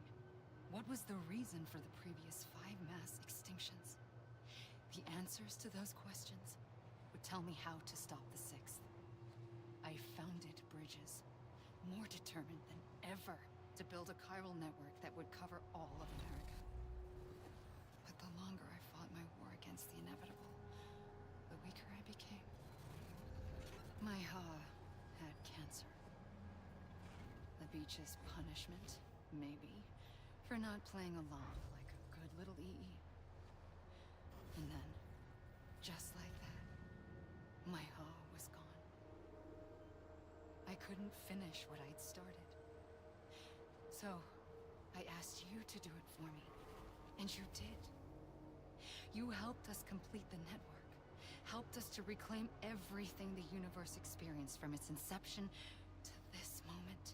What was the reason for the previous 5 mass extinctions? The answers to those questions would tell me how to stop the 6th. I founded bridges, more determined than ever to build a chiral network that would cover all of America. But the longer I fought my war against the inevitable, the weaker I became. My Ha had cancer. The beach's punishment, maybe, for not playing along like a good little EE. And then, just like that, my Ha was gone. I couldn't finish what I'd started. So, I asked you to do it for me, and you did. You helped us complete the network, helped us to reclaim everything the universe experienced from its inception to this moment.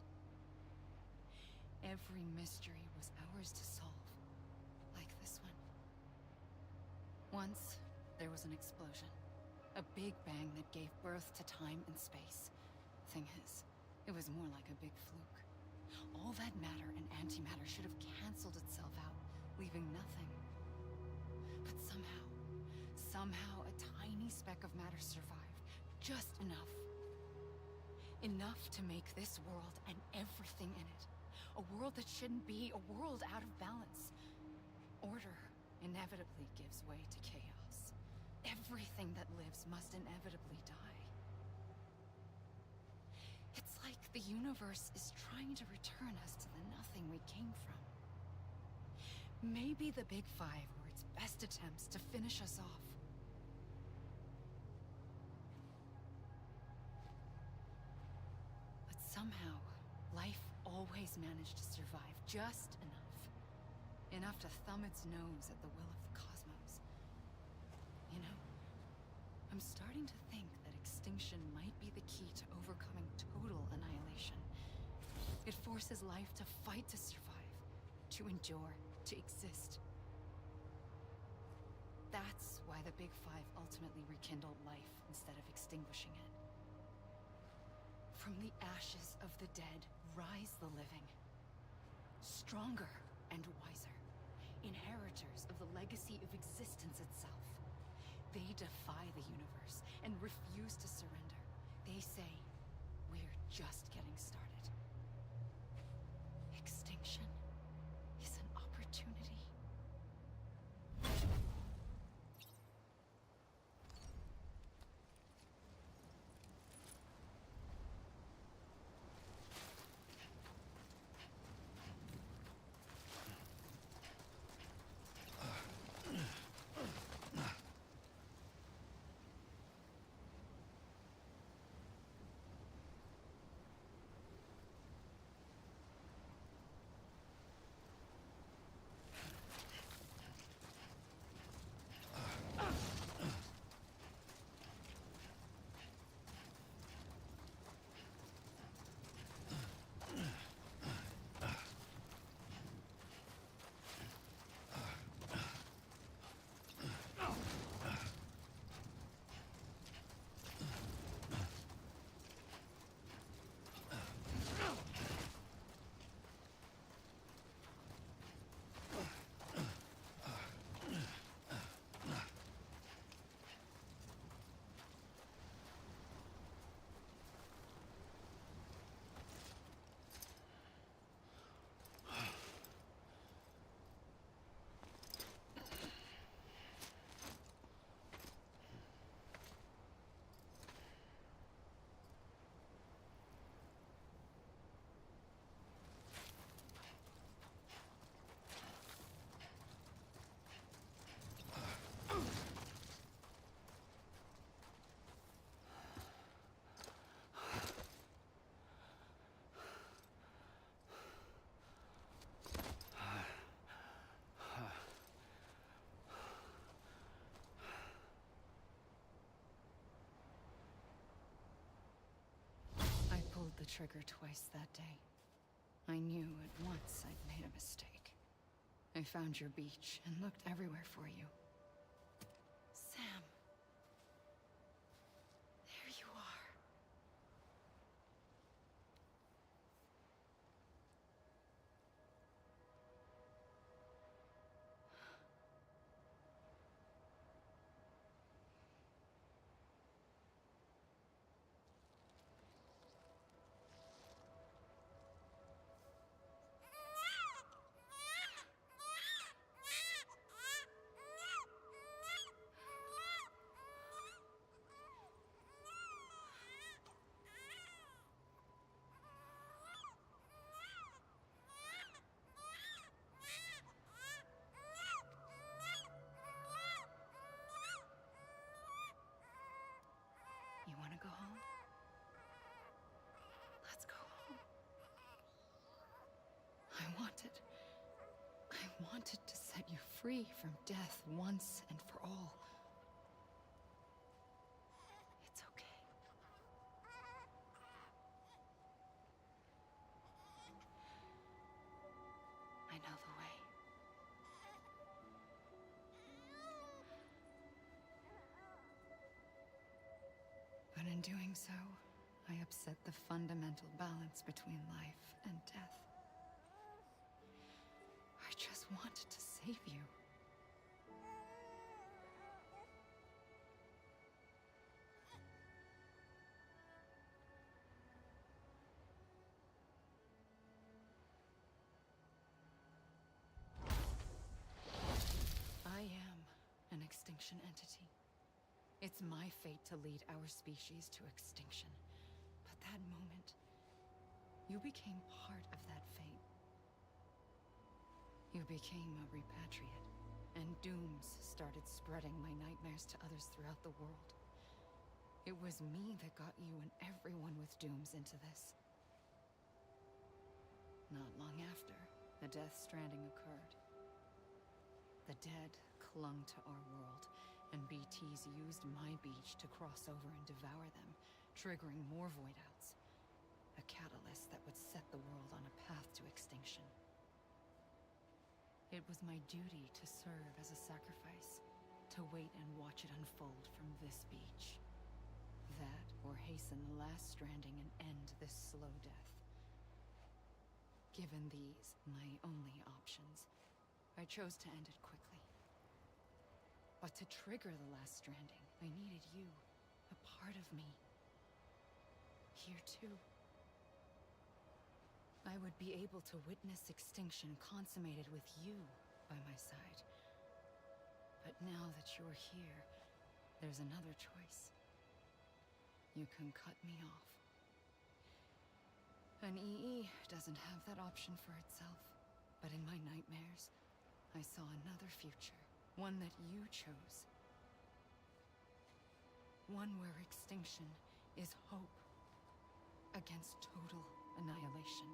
Every mystery was ours to solve, like this one. Once, there was an explosion. A big bang that gave birth to time and space. Thing is, it was more like a big fluke. All that matter and antimatter should have canceled itself out, leaving nothing. But somehow a tiny speck of matter survived. Just enough. Enough to make this world and everything in it. A world that shouldn't be, a world out of balance. Order inevitably gives way to chaos. Everything that lives must inevitably die. It's like the universe is trying to return us to the nothing we came from. Maybe the Big Five were its best attempts to finish us off. But somehow, life always managed to survive just enough. Enough to thumb its nose at the will of the cosmos. You know, I'm starting to think that extinction might be the key to overcoming total annihilation. It forces life to fight to survive, to endure, to exist. That's why the Big Five ultimately rekindled life instead of extinguishing it. From the ashes of the dead rise the living. Stronger and wiser. Inheritors of the legacy of existence itself. They defy the universe and refuse to surrender. They say, we're just getting started. Extinction is an opportunity. trigger twice that day. I knew at once I'd made a mistake. I found your beach and looked everywhere for you. Sam. There you are. You want to go home? Let's go home. I wanted to set you free from death once and for all. It's okay. I know the way. But in doing so, I upset the fundamental balance between life and death. I just wanted to save you. I am an extinction entity. It's my fate to lead our species to extinction. But that moment, you became part of that fate. You became a repatriate, and dooms started spreading my nightmares to others throughout the world. It was me that got you and everyone with dooms into this. Not long after, the Death Stranding occurred. The dead clung to our world, and BTs used my beach to cross over and devour them, triggering more void-outs. A catalyst that would set the world on a path to extinction. It was my duty to serve as a sacrifice, to wait and watch it unfold from this beach. That, or hasten the last stranding and end this slow death. Given these, my only options, I chose to end it quickly. But to trigger the last stranding, I needed you, a part of me. Here too. I would be able to witness extinction consummated with you by my side. But now that you're here, there's another choice. You can cut me off. An EE doesn't have that option for itself. But in my nightmares, I saw another future. One that you chose. One where extinction is hope against total annihilation.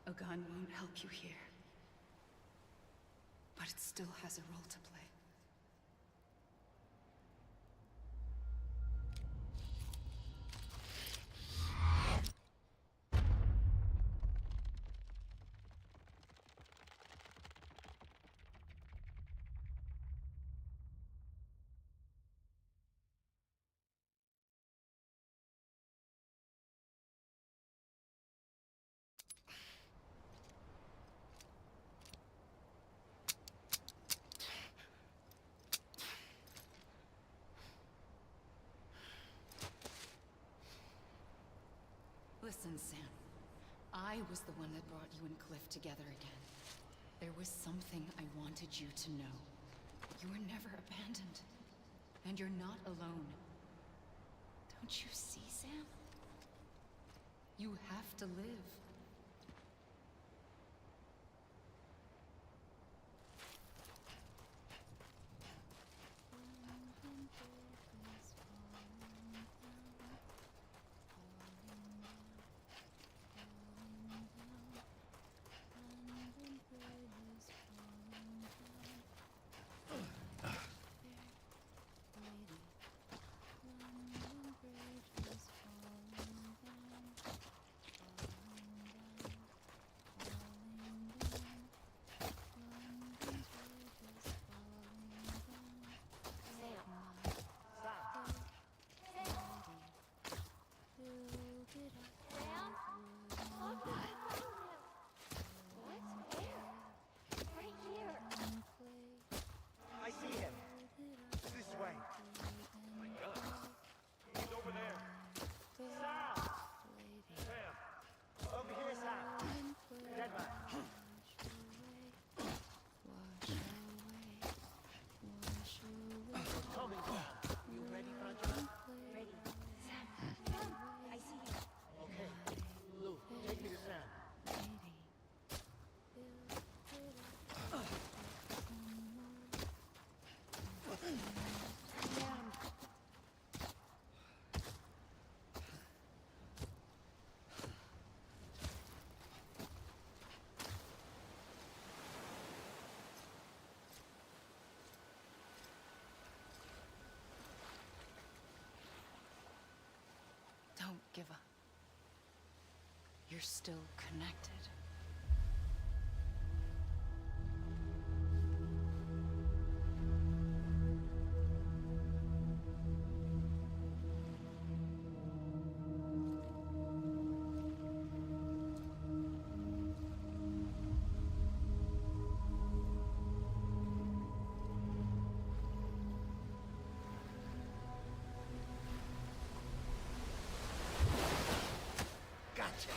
A gun won't help you here. But it still has a role to play. Listen, Sam. I was the one that brought you and Cliff together again. There was something I wanted you to know. You were never abandoned. And you're not alone. Don't you see, Sam? You have to live. I see him. This way. My God. He's over there. Sam! Sam! Over here, Sam! Dead man. Coming, Sam. You ready for a job? Ready. Sam. I see him. Okay. Lou, take me to Sam. Don't give up. You're still connected. Gotcha.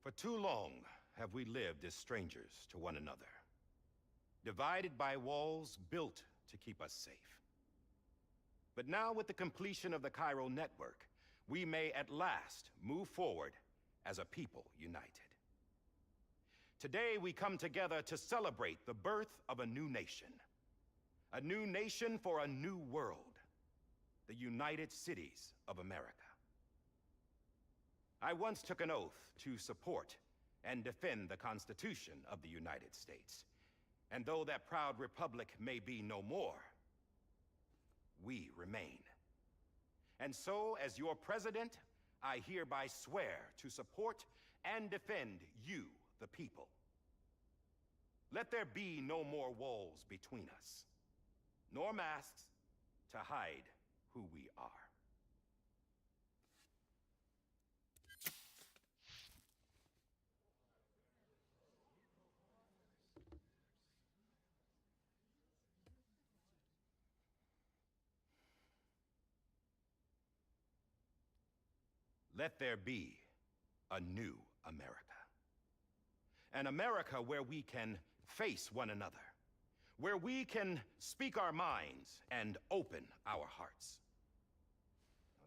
For too long have we lived as strangers to one another, divided by walls built to keep us safe. But now, with the completion of the Chiral network, we may at last move forward as a people united. Today, we come together to celebrate the birth of a new nation for a new world, the United Cities of America. I once took an oath to support and defend the Constitution of the United States, And though that proud republic may be no more, we remain. And so, as your president, I hereby swear to support and defend you, the people. Let there be no more walls between us, nor masks to hide who we are. Let there be a new America. An America where we can face one another, where we can speak our minds and open our hearts.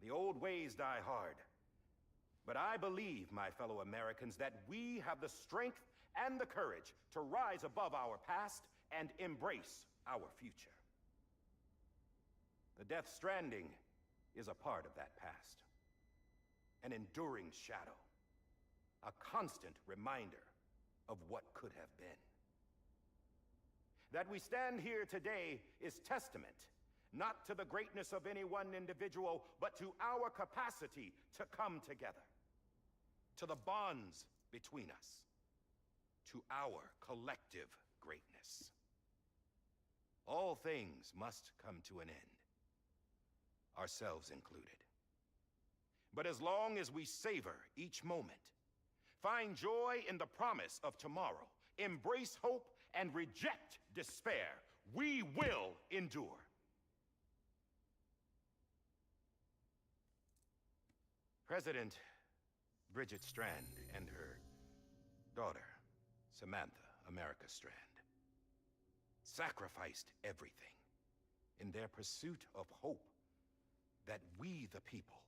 The old ways die hard, but I believe, my fellow Americans, that we have the strength and the courage to rise above our past and embrace our future. The Death Stranding is a part of that past. An enduring shadow, a constant reminder of what could have been. That we stand here today is testament, not to the greatness of any one individual, but to our capacity to come together, to the bonds between us, to our collective greatness. All things must come to an end, ourselves included. But as long as we savor each moment, find joy in the promise of tomorrow, embrace hope, and reject despair, we will endure. President Bridget Strand and her daughter, Samantha America Strand, sacrificed everything in their pursuit of hope that we, the people,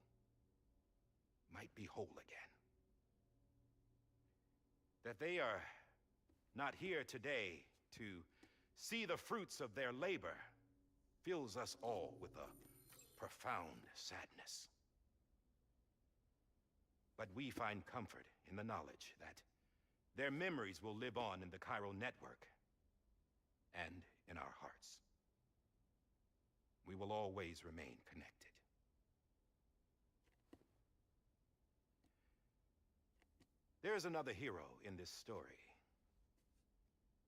might be whole again. That they are not here today to see the fruits of their labor fills us all with a profound sadness. But we find comfort in the knowledge that their memories will live on in the chiral network and in our hearts. We will always remain connected. There's another hero in this story.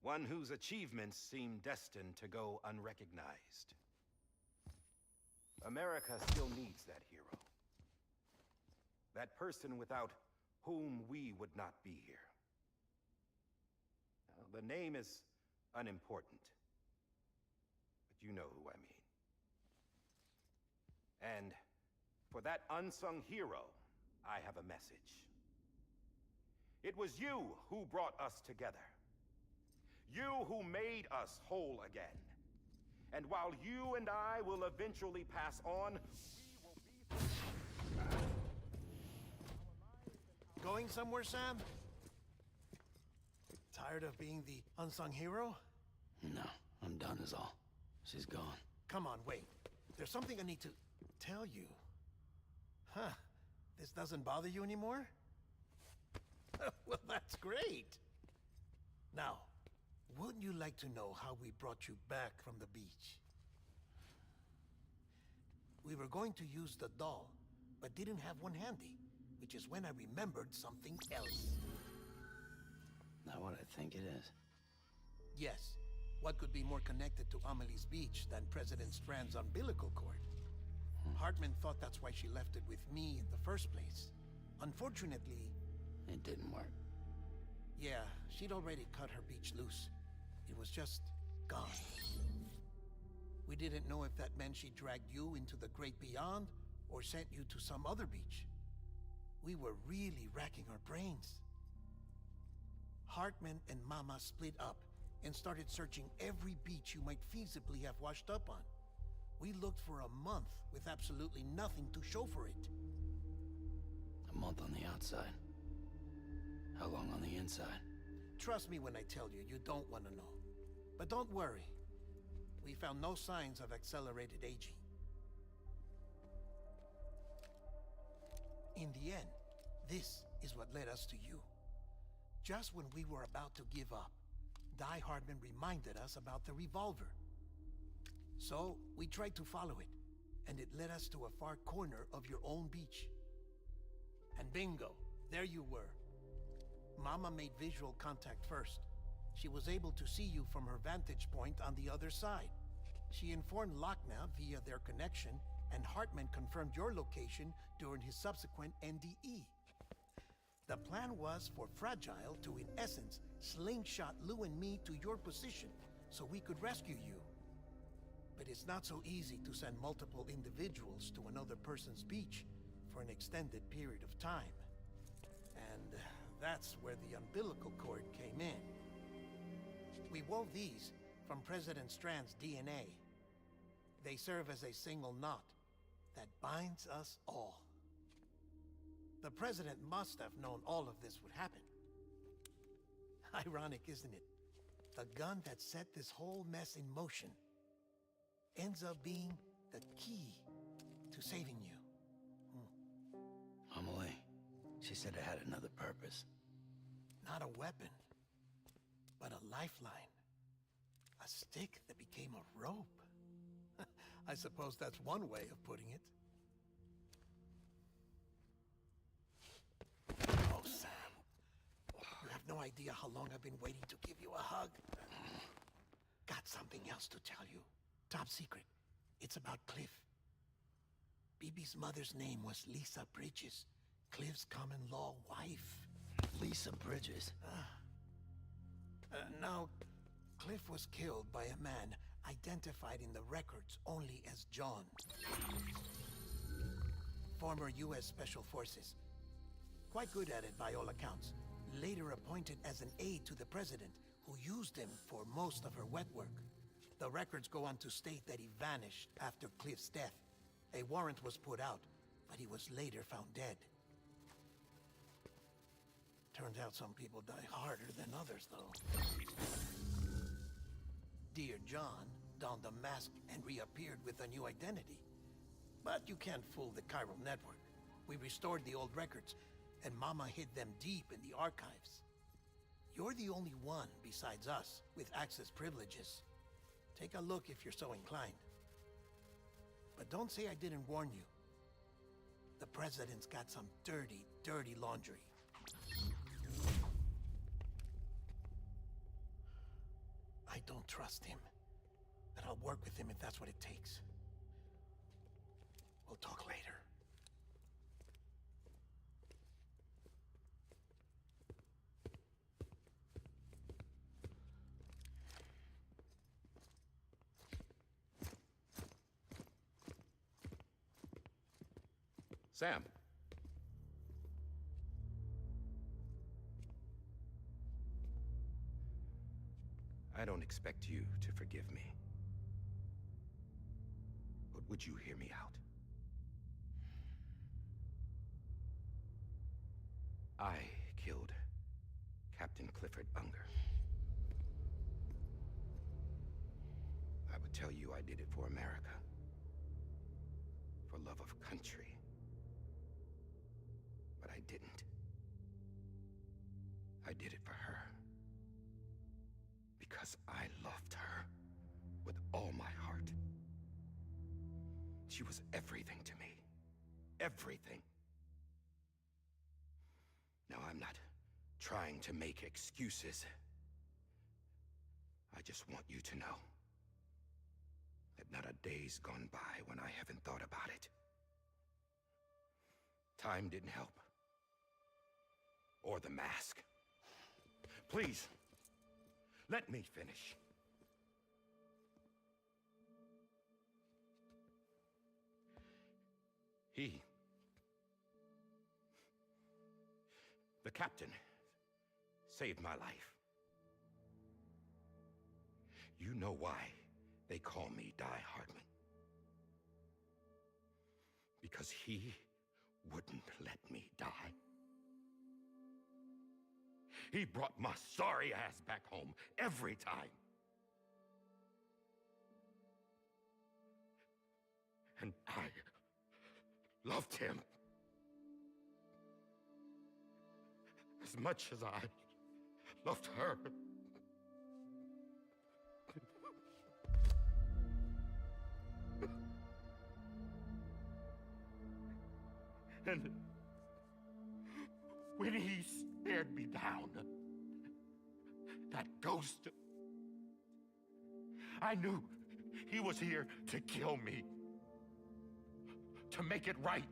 One whose achievements seem destined to go unrecognized. America still needs that hero. That person without whom we would not be here. Now, the name is unimportant, but you know who I mean. And for that unsung hero, I have a message. It was you who brought us together. You who made us whole again. And while you and I will eventually pass on, we will be... Going somewhere, Sam? Tired of being the unsung hero? No, I'm done is all. She's gone. Come on, wait. There's something I need to tell you. Huh. This doesn't bother you anymore? Well, that's great. Now, wouldn't you like to know how we brought you back from the beach? We were going to use the doll, but didn't have one handy, which is when I remembered something else. Not what I think it is. Yes. What could be more connected to Amelie's beach than President Strand's umbilical cord? Hartman thought that's why she left it with me in the first place. Unfortunately... It didn't work. Yeah, she'd already cut her beach loose. It was just gone. We didn't know if that meant she dragged you into the great beyond, or sent you to some other beach. We were really racking our brains. Hartman and Mama split up and started searching every beach you might feasibly have washed up on. We looked for a month with absolutely nothing to show for it. A month on the outside. How long on the inside? Trust me when I tell you, you don't want to know. But don't worry. We found no signs of accelerated aging. In the end, this is what led us to you. Just when we were about to give up, Di Hardman reminded us about the revolver. So, we tried to follow it, and it led us to a far corner of your own beach. And bingo, there you were. Mama made visual contact first. She was able to see you from her vantage point on the other side. She informed Lochna via their connection, and Hartman confirmed your location during his subsequent NDE. The plan was for Fragile to, in essence, slingshot Lou and me to your position so we could rescue you. But it's not so easy to send multiple individuals to another person's beach for an extended period of time. And that's where the umbilical cord came in. We wove these from President Strand's DNA. They serve as a single knot that binds us all. The President must have known all of this would happen. Ironic, isn't it? The gun that set this whole mess in motion ends up being the key to saving you. Amelie, she said it had another purpose. Not a weapon, but a lifeline. A stick that became a rope. I suppose that's one way of putting it. Oh, Sam. You have no idea how long I've been waiting to give you a hug. Got something else to tell you. Top secret. It's about Cliff. Bibi's mother's name was Lisa Bridges, Cliff's common-law wife. Lisa Bridges? Now, Cliff was killed by a man identified in the records only as John. Former U.S. Special Forces. Quite good at it by all accounts. Later appointed as an aide to the president, who used him for most of her wet work. The records go on to state that he vanished after Cliff's death. A warrant was put out, but he was later found dead. Turns out some people die harder than others, though. Dear John donned a mask and reappeared with a new identity. But you can't fool the chiral network. We restored the old records, and Mama hid them deep in the archives. You're the only one besides us with access privileges. Take a look if you're so inclined. But don't say I didn't warn you. The president's got some dirty, dirty laundry. I don't trust him, but I'll work with him if that's what it takes. We'll talk later. Sam. I don't expect you to forgive me. But would you hear me out? I killed Captain Clifford Unger. I would tell you I did it for America. For love of country. But I didn't. I did it for her. Because I loved her with all my heart. She was everything to me. Everything. Now, I'm not trying to make excuses. I just want you to know that not a day's gone by when I haven't thought about it. Time didn't help. Or the mask. Please, let me finish. The captain, saved my life. You know why they call me Di Hardman. Because he wouldn't let me die. He brought my sorry ass back home every time. And I loved him as much as I loved her. And when he stared me down, that ghost, I knew he was here to kill me, to make it right.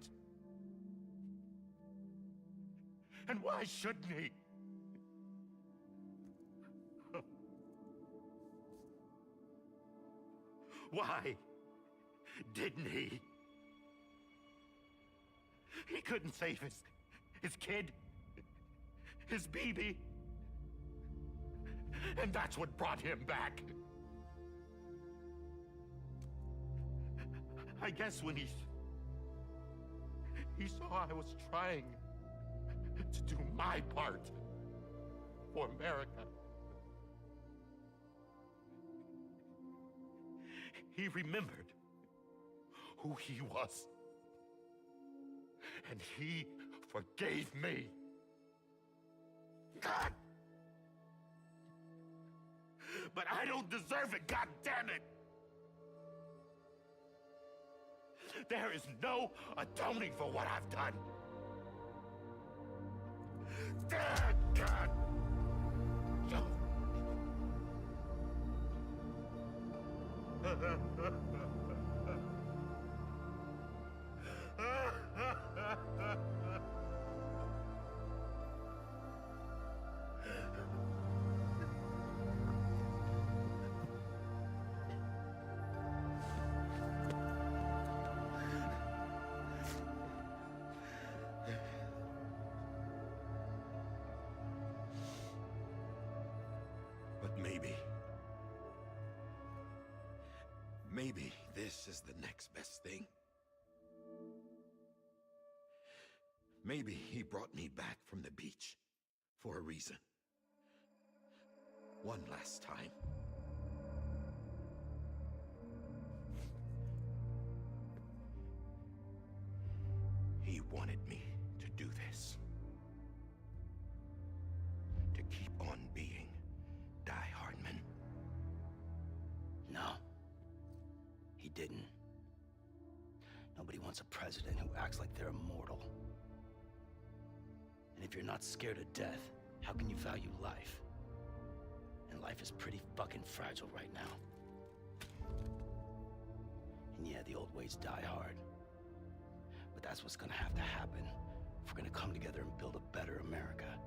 And why shouldn't he? Why didn't he? He couldn't save his kid, his baby. And that's what brought him back. I guess when he saw I was trying to do my part for America, he remembered who he was. And he forgave me. God! But I don't deserve it, God damn it! There is no atoning for what I've done. God! But maybe this is the next best thing. Maybe he brought me back from the beach for a reason. One last time. He wanted me to do this. To keep on being Die Hardman. No. He didn't. Nobody wants a president who acts like they're immortal. And if you're not scared of death, how can you value life? And life is pretty fucking fragile right now. And yeah, the old ways die hard. But that's what's gonna have to happen if we're gonna come together and build a better America.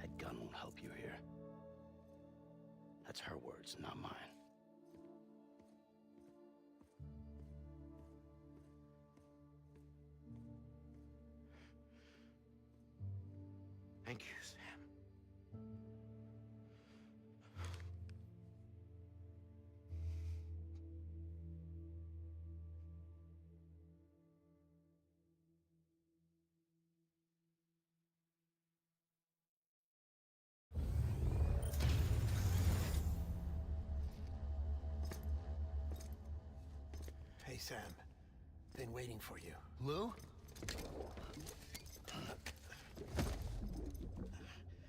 That gun won't help you here. That's her words, not mine. Thank you, Sam. Hey, Sam. Been waiting for you. Lou?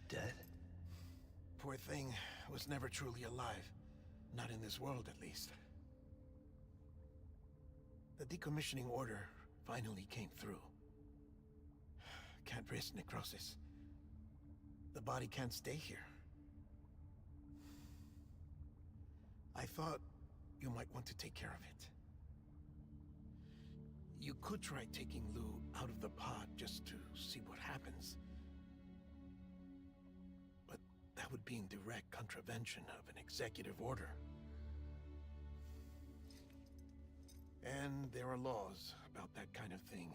Dead? Poor thing was never truly alive. Not in this world, at least. The decommissioning order finally came through. Can't risk necrosis. The body can't stay here. I thought you might want to take care of it. You could try taking Lou out of the pod just to see what happens. But that would be in direct contravention of an executive order. And there are laws about that kind of thing,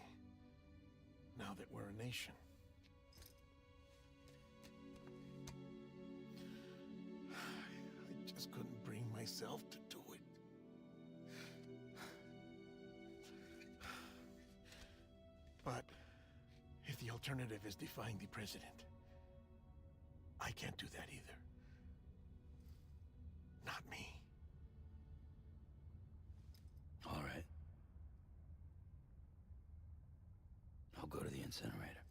now that we're a nation. I just couldn't bring myself to do it. But if the alternative is defying the president, I can't do that either. Not me. All right. I'll go to the incinerator.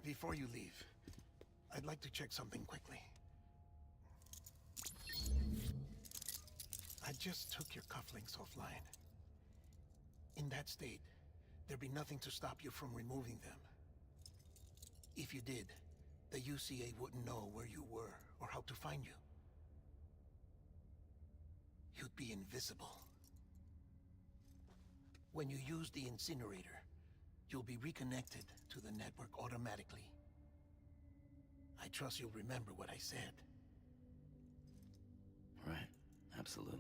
Before you leave, I'd like to check something quickly. I just took your cufflinks offline. In that state, there'd be nothing to stop you from removing them. If you did, the UCA wouldn't know where you were or how to find you. You'd be invisible. When you use the incinerator, you'll be reconnected to the network automatically. I trust you'll remember what I said. Right. Absolutely.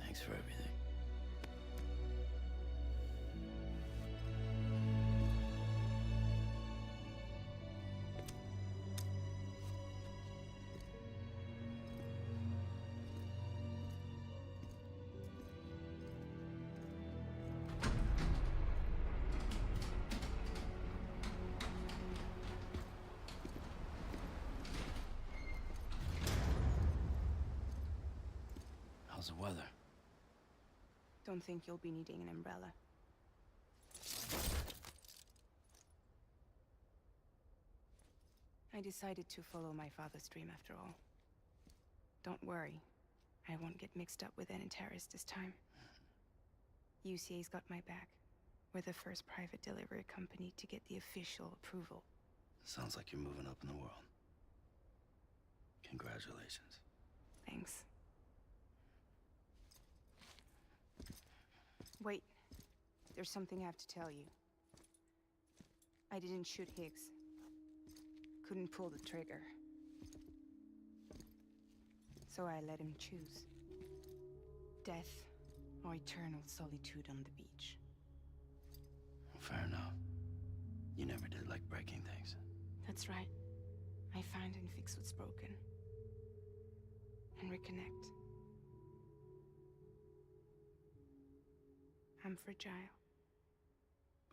Thanks for everything. How's the weather? Don't think you'll be needing an umbrella. I decided to follow my father's dream after all. Don't worry, I won't get mixed up with any terrorists this time. UCA's got my back. We're the first private delivery company to get the official approval. Sounds like you're moving up in the world. Congratulations. Thanks. Wait. There's something I have to tell you. I didn't shoot Higgs. Couldn't pull the trigger. So I let him choose. Death or eternal solitude on the beach. Fair enough. You never did like breaking things. That's right. I find and fix what's broken. And reconnect. I'm fragile.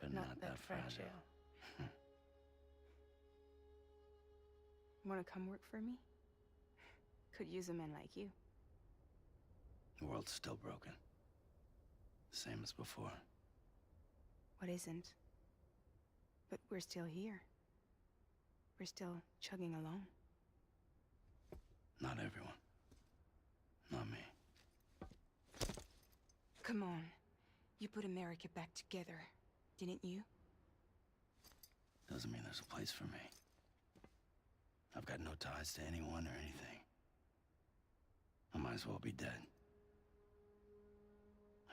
But not that fragile. Wanna come work for me? Could use a man like you. The world's still broken. Same as before. What isn't? But we're still here. We're still chugging along. Not everyone. Not me. Come on. You put America back together, didn't you? Doesn't mean there's a place for me. I've got no ties to anyone or anything. I might as well be dead.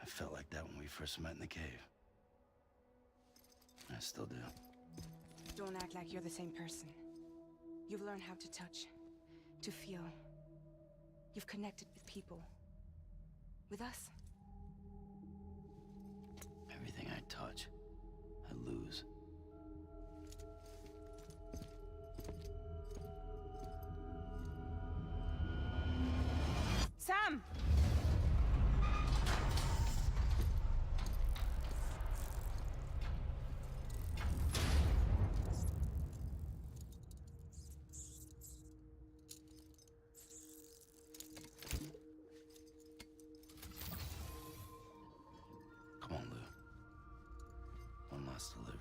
I felt like that when we first met in the cave. I still do. Don't act like you're the same person. You've learned how to touch, to feel. You've connected with people. With us. Everything I touch, I lose. Sam! Come on, Lou. One last delivery.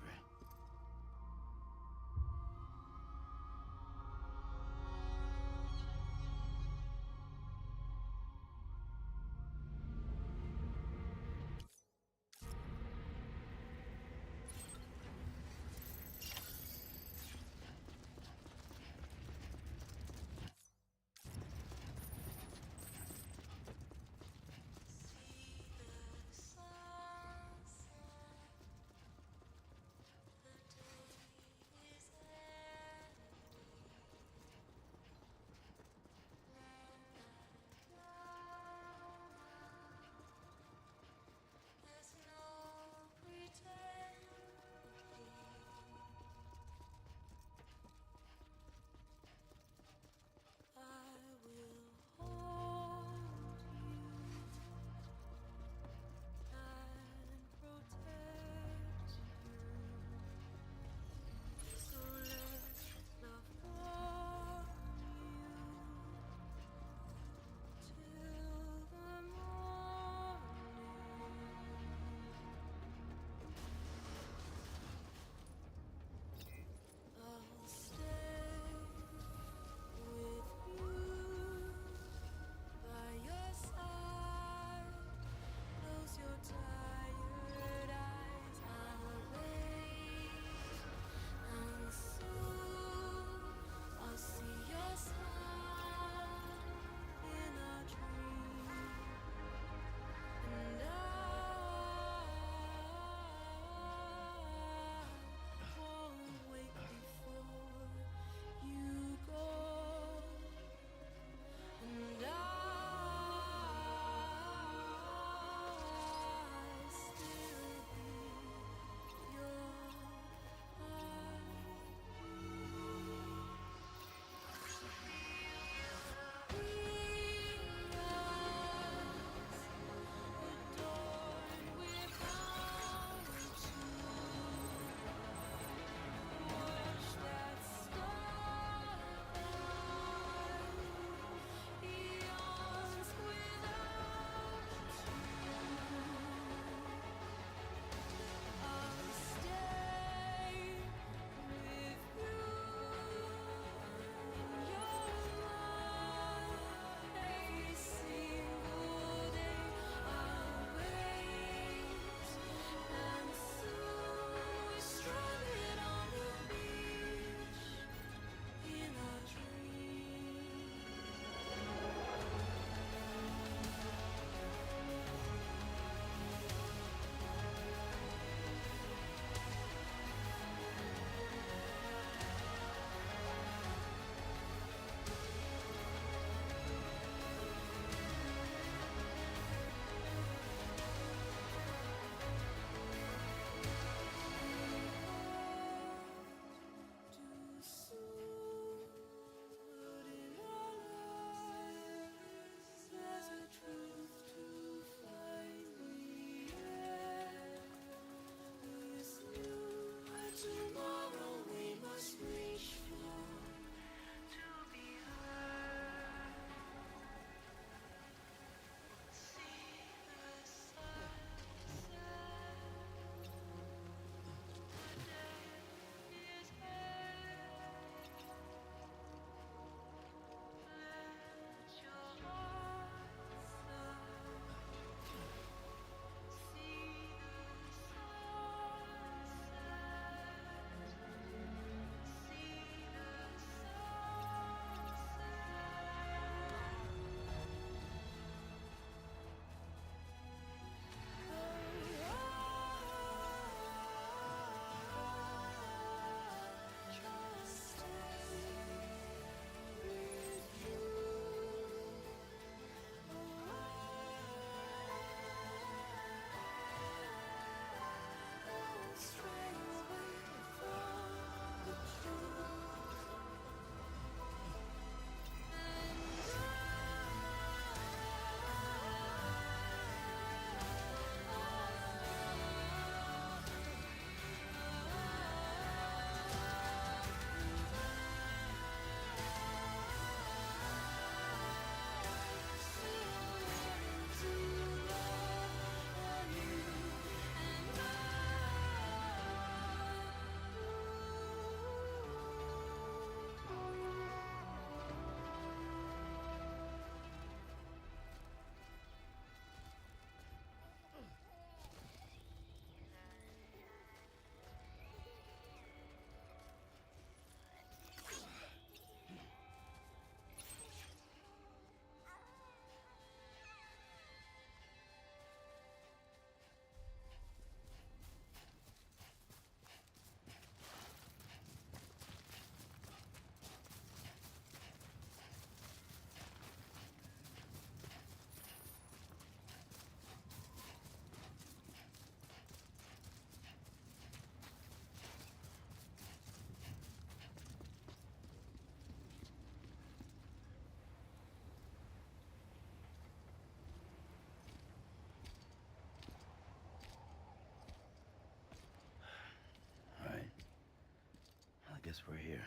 guess we're here.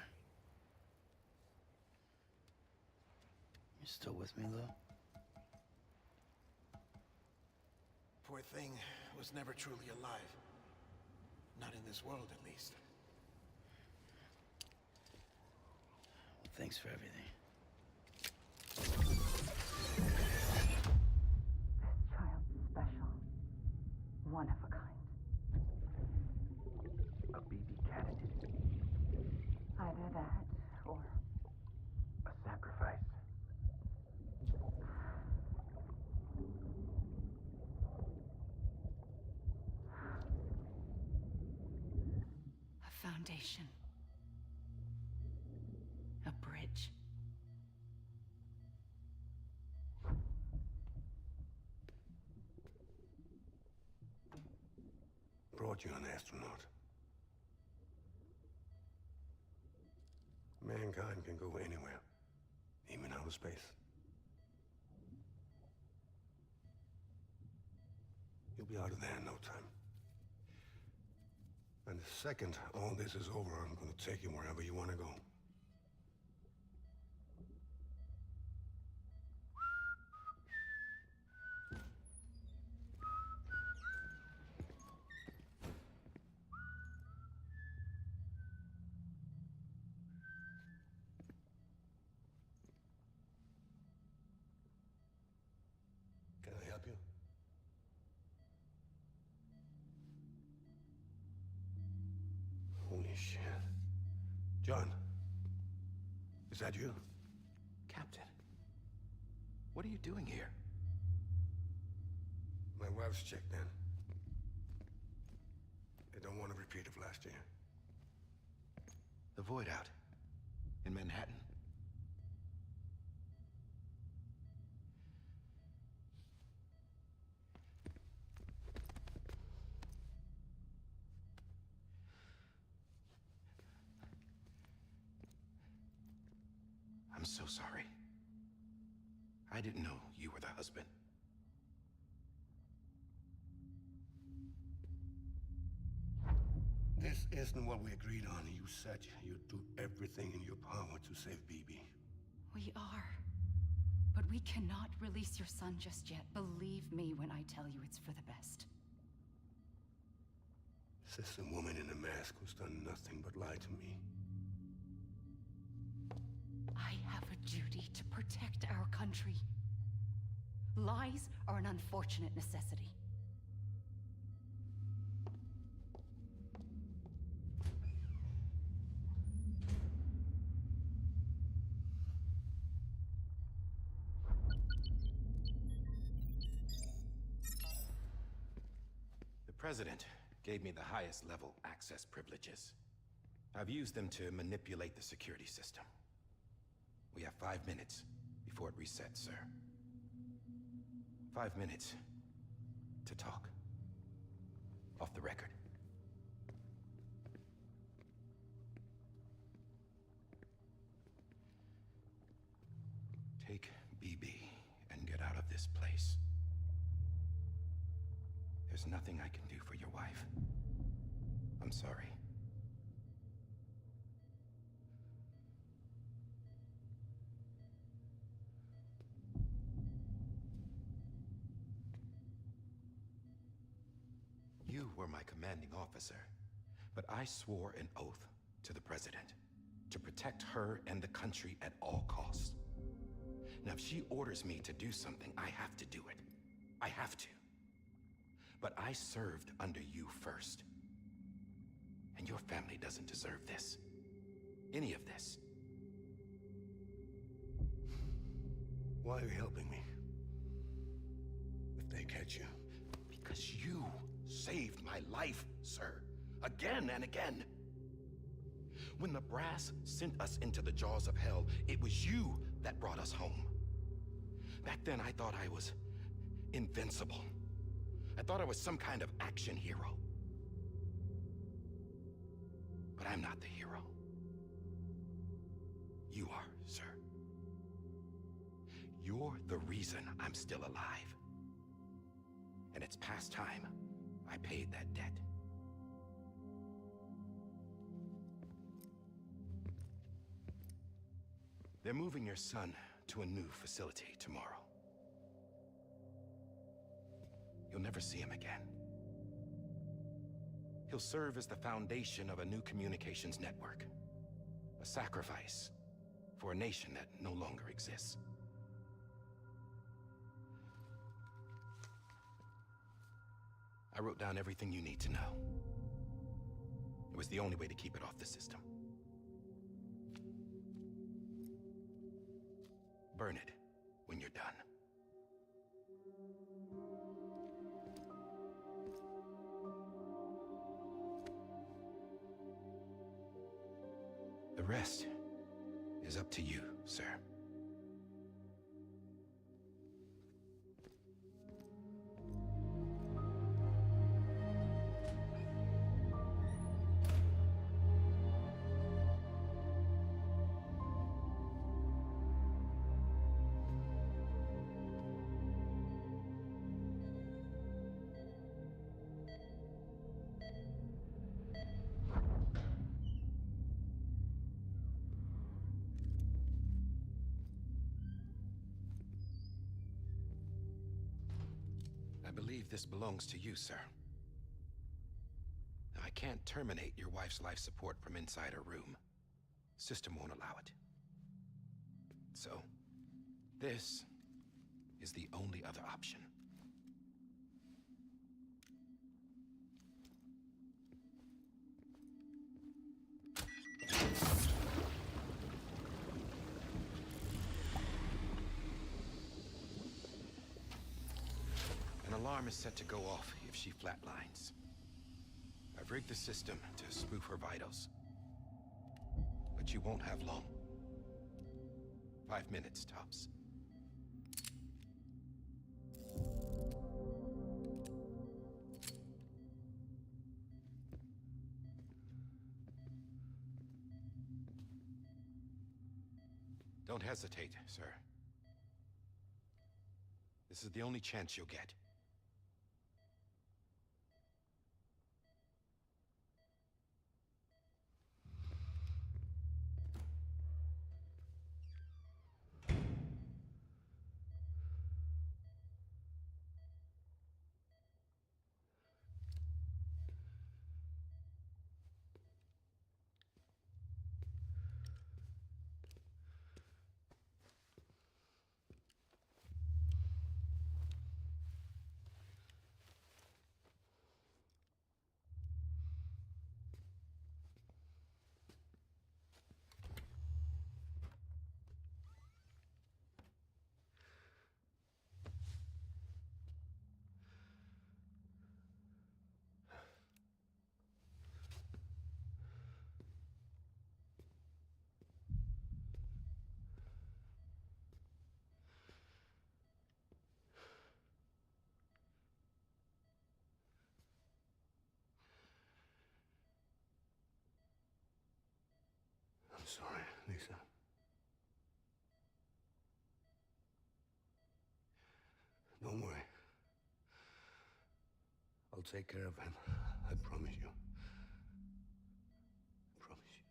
You still with me, Lou? Poor thing was never truly alive. Not in this world, at least. Well, thanks for everything. Child's special. One of a kind. A BB candidate. Either that, or... A sacrifice. A foundation. A bridge. Brought you an astronaut. Mankind can go anywhere, even outer space. You'll be out of there in no time. And the second all this is over, I'm gonna take you wherever you want to go. Can I help you? Holy shit. John, is that you? Captain, what are you doing here? My wife's checked in. They don't want a repeat of last year. The Void Out in Manhattan. I'm so sorry. I didn't know you were the husband. This isn't what we agreed on. You said you'd do everything in your power to save BB. We are. But we cannot release your son just yet. Believe me when I tell you it's for the best. This is a woman in a mask who's done nothing but lie to me. I have a duty to protect our country. Lies are an unfortunate necessity. The President gave me the highest level access privileges. I've used them to manipulate the security system. We have 5 minutes before it resets, sir. 5 minutes to talk. Off the record. Take BB and get out of this place. There's nothing I can do for your wife. I'm sorry. You were my commanding officer, but I swore an oath to the President to protect her and the country at all costs. Now, if she orders me to do something, I have to do it. I have to. But I served under you first. And your family doesn't deserve this. Any of this. Why are you helping me? If they catch you. Because you saved my life, sir. Again and again. When the brass sent us into the jaws of hell, it was you that brought us home. Back then, I thought I was invincible. I thought I was some kind of action hero. But I'm not the hero. You are, sir. You're the reason I'm still alive. And it's past time I paid that debt. They're moving your son to a new facility tomorrow. You'll never see him again. He'll serve as the foundation of a new communications network. A sacrifice for a nation that no longer exists. I wrote down everything you need to know. It was the only way to keep it off the system. Burn it when you're done. The rest is up to you, sir. I believe this belongs to you, sir. I can't terminate your wife's life support from inside her room. System won't allow it. So, this is the only other option. An alarm is set to go off if she flatlines. I've rigged the system to spoof her vitals. But you won't have long. 5 minutes, tops. Don't hesitate, sir. This is the only chance you'll get. I'm sorry, Lisa. Don't worry. I'll take care of him. I promise you. I promise you.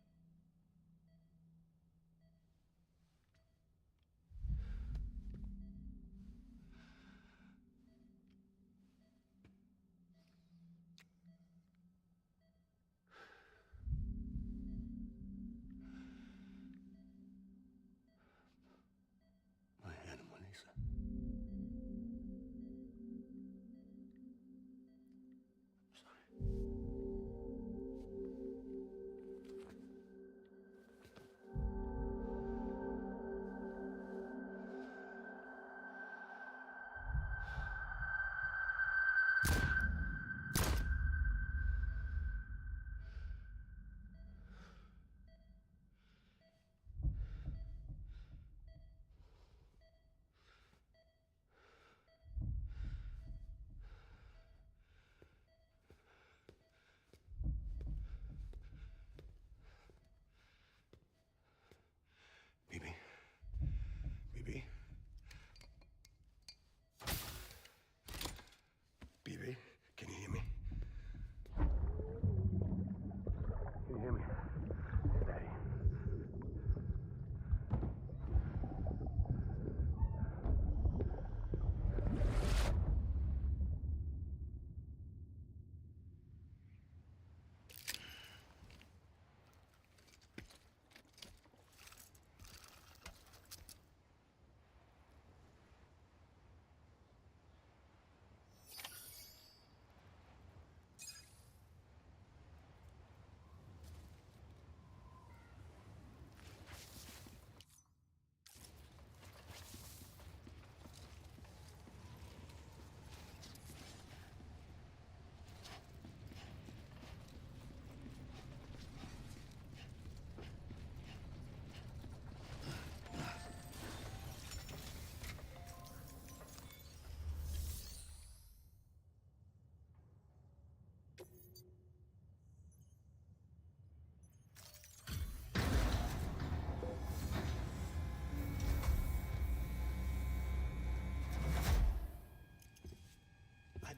My animal, Lisa. I'm sorry.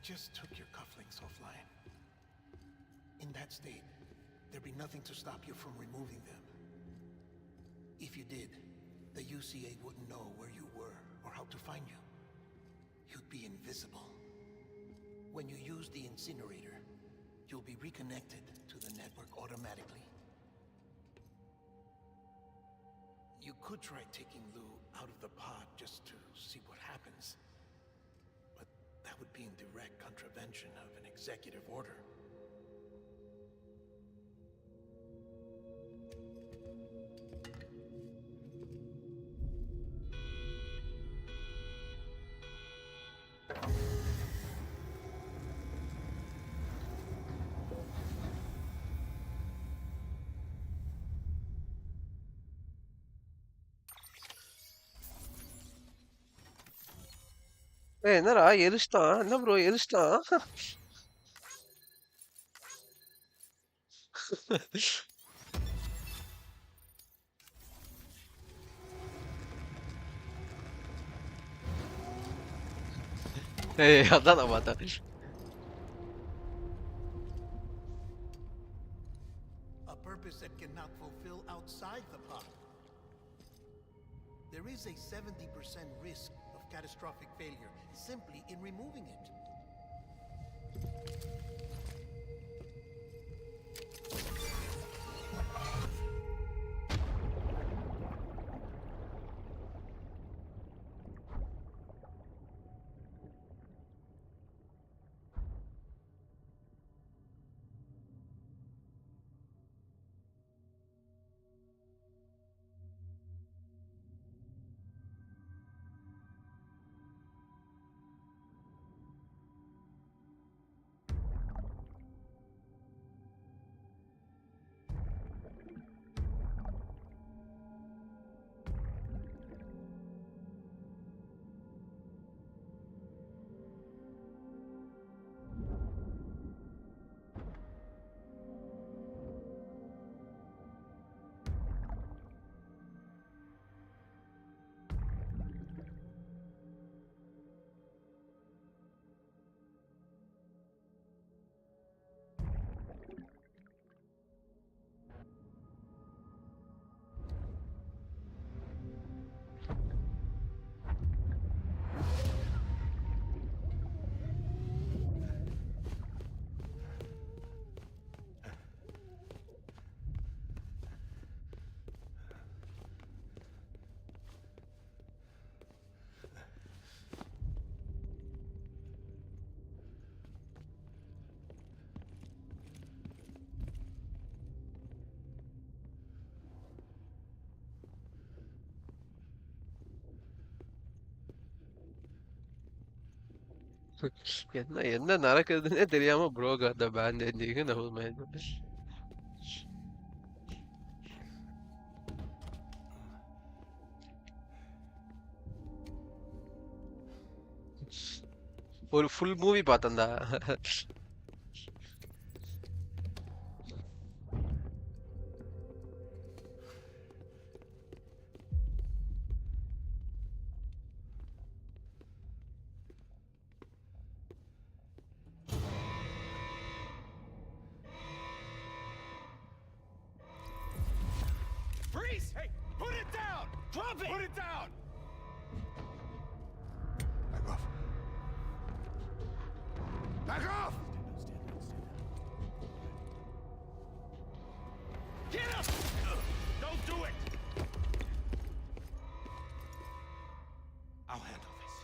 just took your cufflinks offline. In that state, there'd be nothing to stop you from removing them. If you did, the UCA wouldn't know where you were or how to find you. You'd be invisible. When you use the incinerator, you'll be reconnected to the network automatically. You could try taking Lou out of the pod just to see what happens. But that would be in direct contravention of an executive order. ஏய் என்னடா எரிச்சிட்டான் என்ன bro எரிச்சிட்டான் ஏய் அதான் நான் பார்த்தேன் A purpose that cannot fulfill outside the pod. There is a 70% risk of catastrophic failure simply in removing it. என்ன என்ன நடக்குதுன்னே தெரியாம bro got the bandaging and the whole man ஒரு ஃபுல் மூவி பார்த்தேன்டா Freeze! Hey, put it down! Drop it! Put it down! Back off. Back off! Get up! Don't do it! I'll handle this.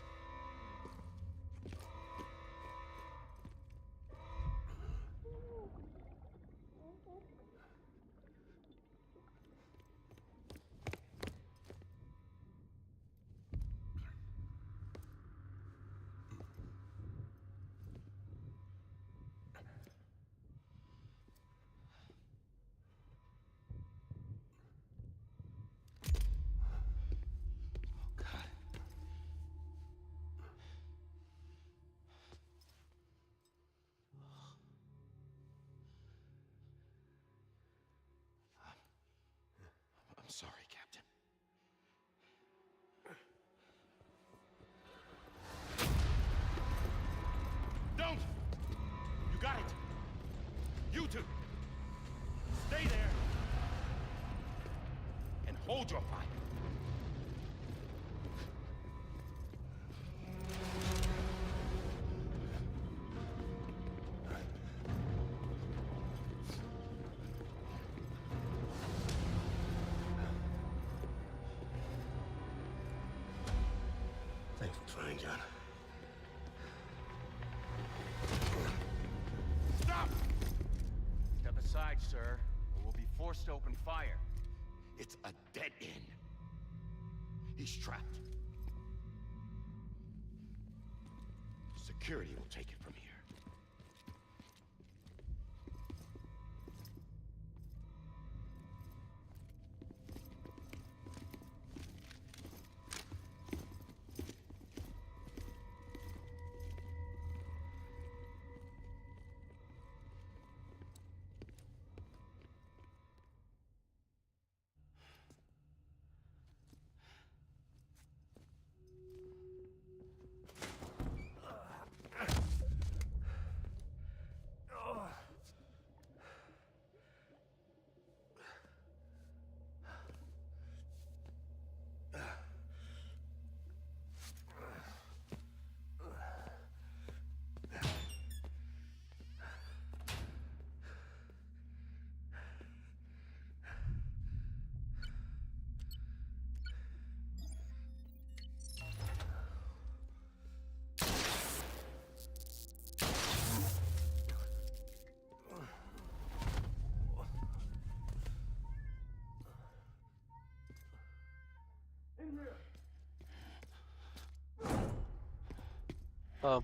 Hold your fire. Thanks for trying, John. Stop! Step aside, sir, or we'll be forced to open fire. It's a dead end. He's trapped. Security will take it from here.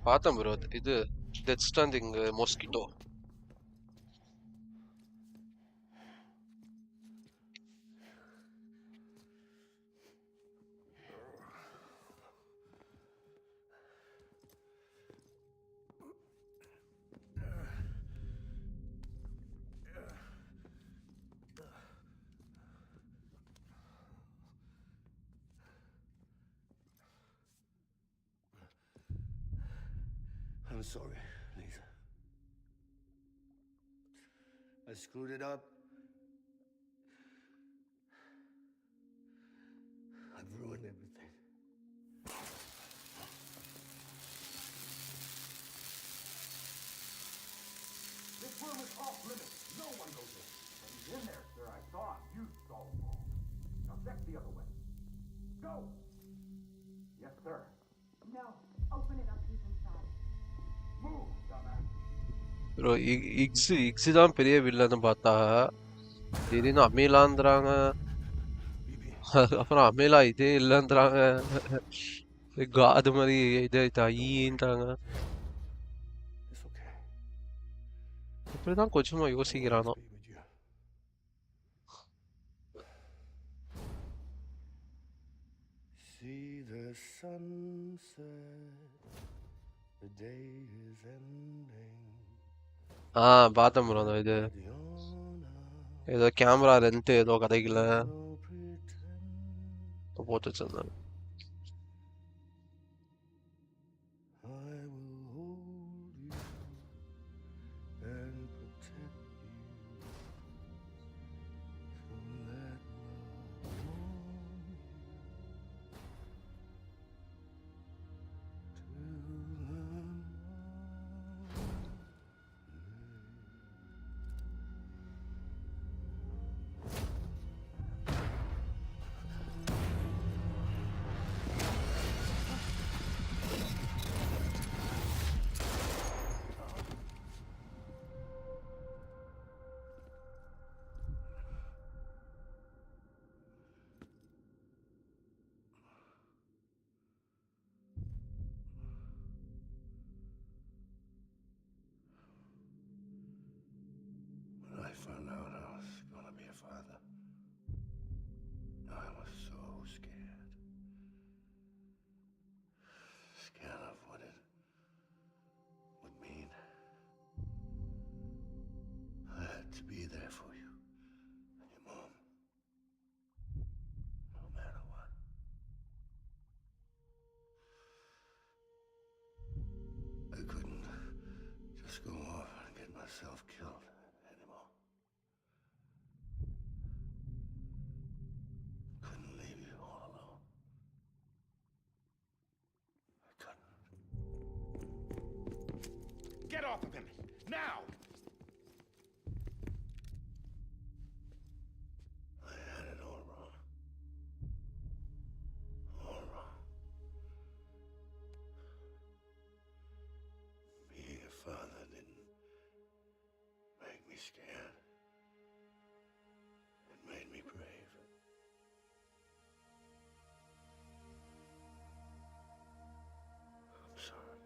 பார்த்தேன் bro. இது death standing mosquito. I'm sorry, Lisa. I screwed it up. I've ruined everything. This room is off limits. No one goes in. But he's in there, sir. I saw him. You saw him all. Now check the other way. Go! Yes, sir. No. Open it up. He's inside. Move, dumbass. Bro ICSI தான் பெரிய வில்லன்னு பார்த்தா திடீர்னு அமீலான்றாங்க. அதுக்கப்புறம் அமீலா இதே இல்லைன்றாங்க. அது மாதிரி இதாயிட்டா ஈன்றாங்க. இப்படிதான் கொஞ்சமா யோசிக்கிறானோ. See the sunset. The day is ending. பார்த்தேன் ப்ரோ. இது ஏதோ கேமரா ரெண்ட் ஏதோ கிடைக்கல போட்டு வச்சிருந்தாங்க. When I found out I was gonna be a father, I was so scared. Scared of what it would mean. I had to be there for you and your mom, no matter what. I couldn't just go off and get myself killed anymore. Couldn't Now! I had it all wrong. All wrong. Being a father didn't make me scared. It made me brave. I'm sorry.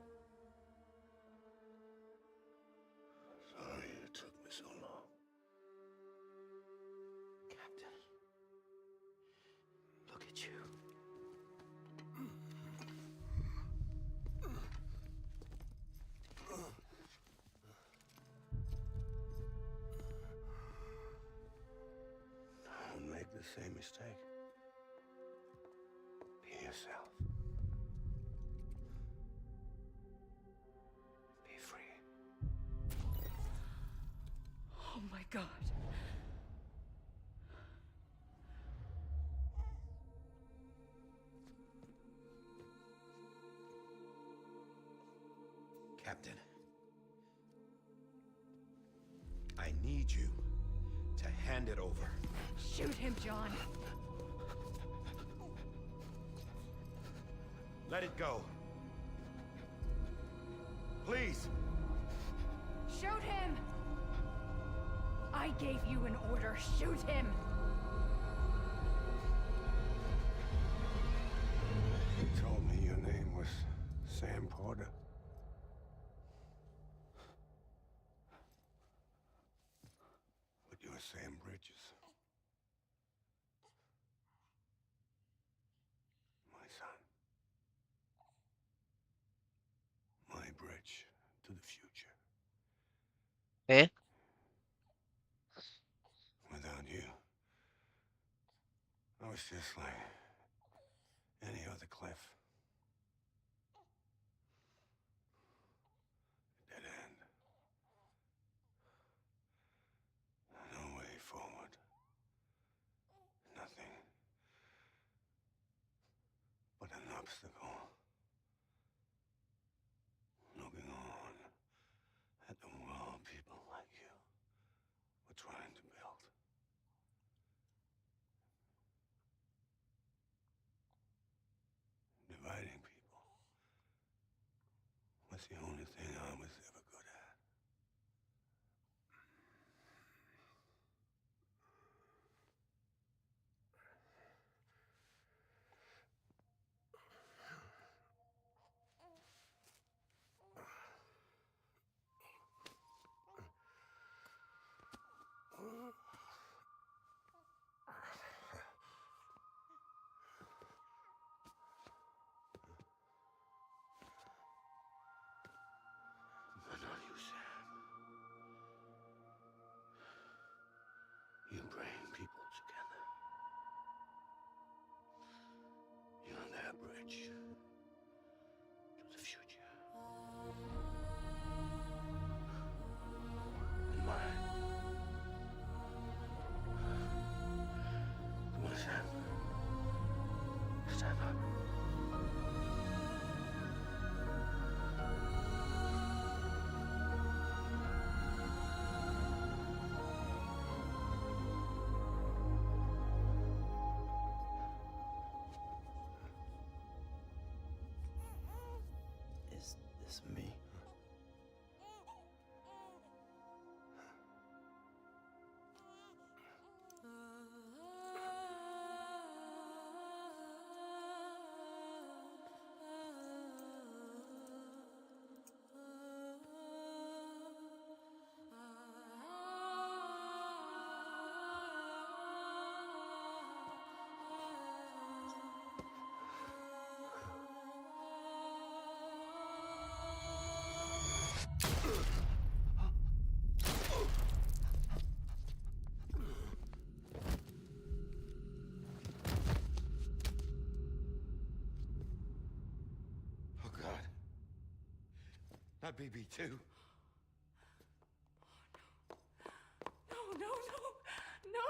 Sorry it took me so long. Captain, look at you. Don't make the same mistake. Be yourself. Be free. Oh my God. Captain, I need you to hand it over. Shoot him, John. Let it go. Please. Shoot him! I gave you an order. Shoot him! You told me your name was Sam Porter. But you're Sam Bridges. My son. My bridge to the future. Eh? Without you, I was just like any other Cliff. Dead end. No way forward. Nothing but an obstacle. Looking on at the world people like you were trying to build. Dividing people was the only thing I was ever good at. But not you, Sam. You bring people together. You're their bridge to the future. And mine. Come on, Sam. Stand up. Is this me? Oh, God. Not BB2. No, no, no, no!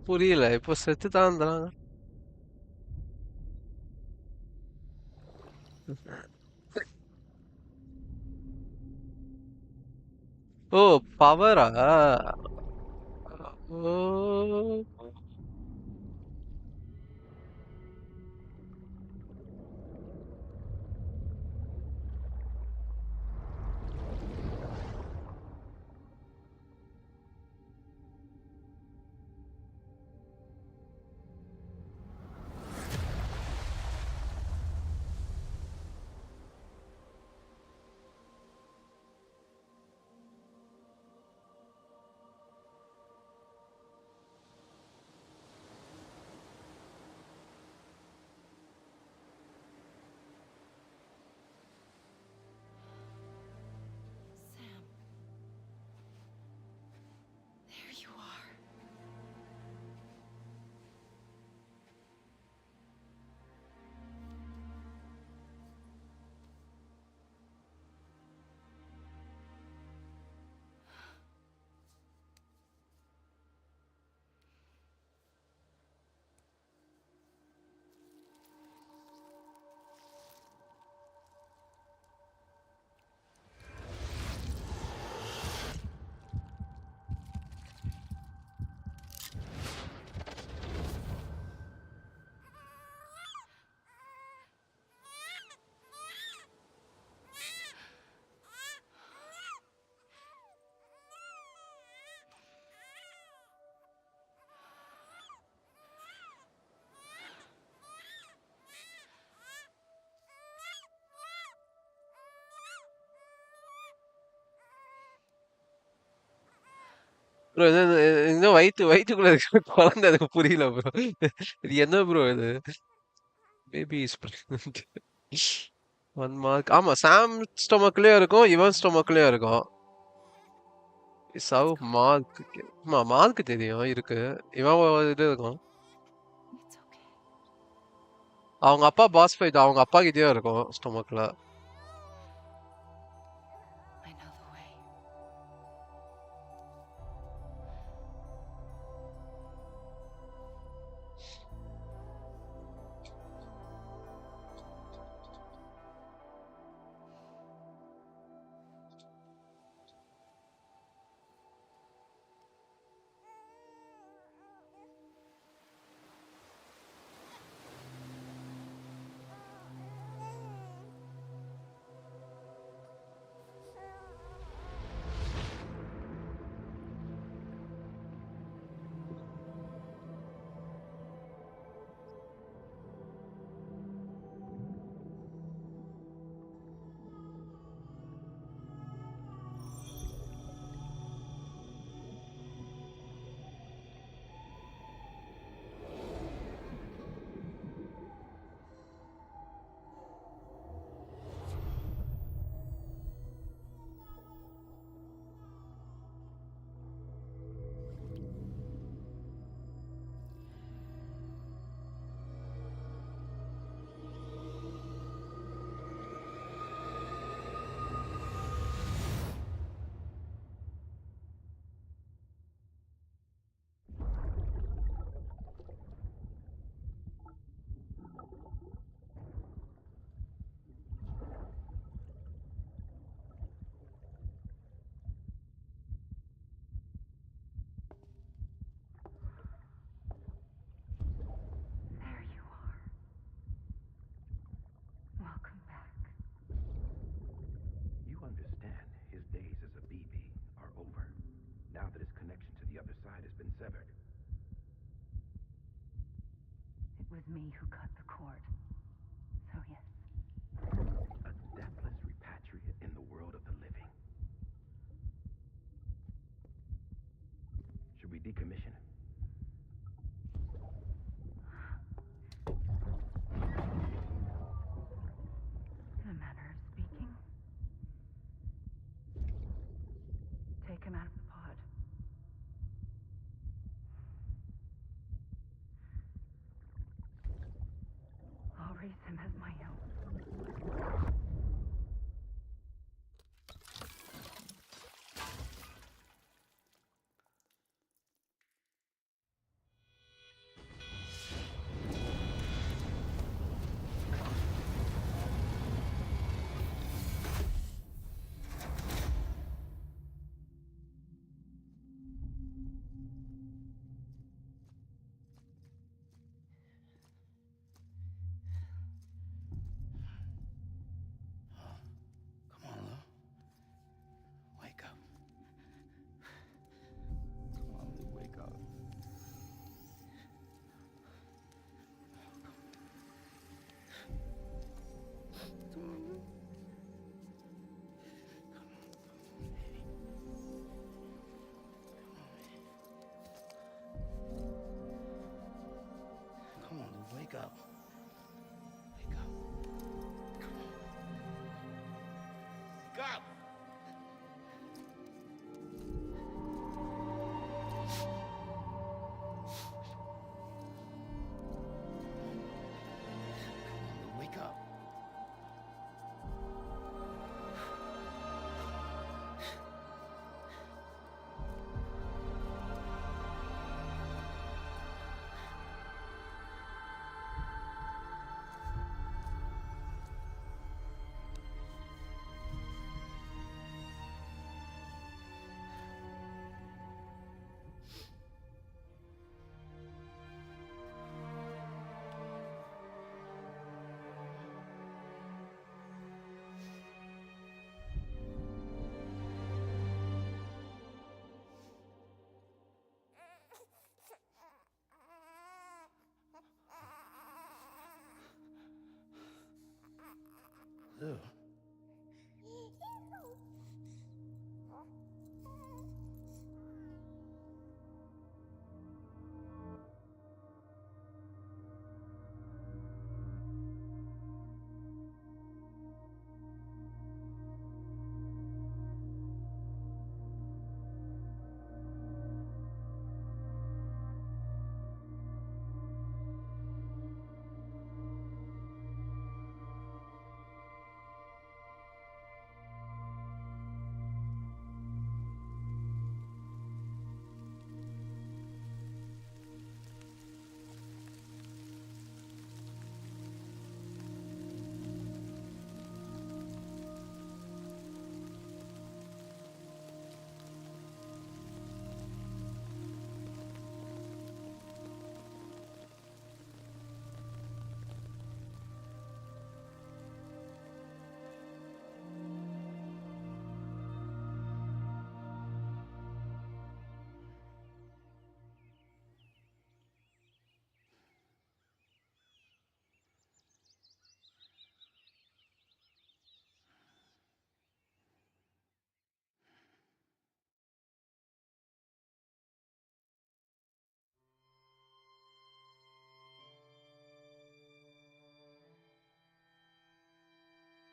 புரியல. இப்போ செத்து தான்றாங்க. ஓ பவரா? ஓ Sam. There you are. Bro இன்னும் வயித்துக்குள்ள இருக்கிற குழந்தை எனக்கு புரியல bro. இது என்ன ப்ரோ இது? Baby is pregnant. 1 மார்க். ஆமா சாம் ஸ்டொமக்லயும் இருக்கும், இவன் ஸ்டொமக்லயும் இருக்கும். சவ் மார்க். ஆமா மார்க் தெரியும் இருக்கு. இவன் இது இருக்கும். அவங்க அப்பா பாஸ் ஃபைட் அவங்க அப்பா கிட்டயும் இருக்கும் ஸ்டொமக்ல. I know the way. There you are. Welcome back. You understand his days as a BB are over, now that his connection to the other side has been severed. It was me who cut the cord. So yes. A deathless repatriate in the world of the living. Should we decommission him? In a manner of speaking. Take him out of the pod. I'll raise him as my own. Ew.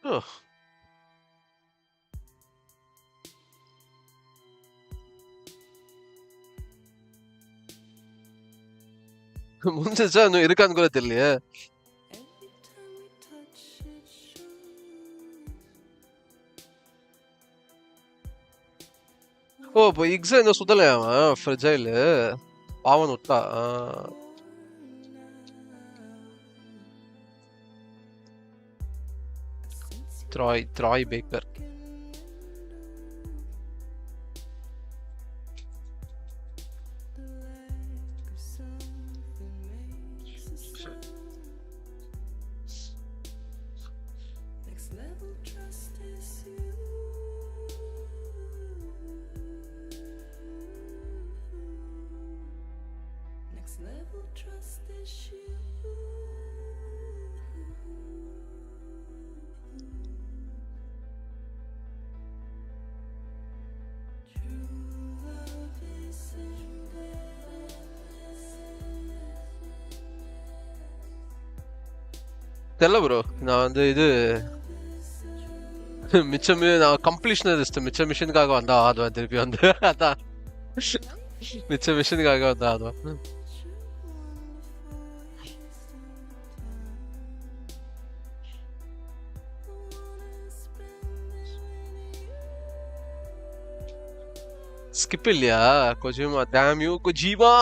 Ugh. முடிஞ்சிச்சா இன்னும் இருக்கான்னு கூட தெரியலையே. ஓ இப்போ இக்ஸா இன்னும் சுத்தலையா அவன் fragile பாவன் விட்டா. த்ராய் Baker. தெரியல ப்ரோ. நான் வந்து இது மிச்சமே நான் கம்ப்ளீஷனிஸ்ட். மிச்ச மிஷனுக்காக வந்தா ஆடுவேன் திருப்பி வந்து. அதான் மிச்ச மிஷனுக்காக வந்தா ஆடுவேன். ஸ்கிப் இல்லையா கொஜிமா? Damn you Kojima.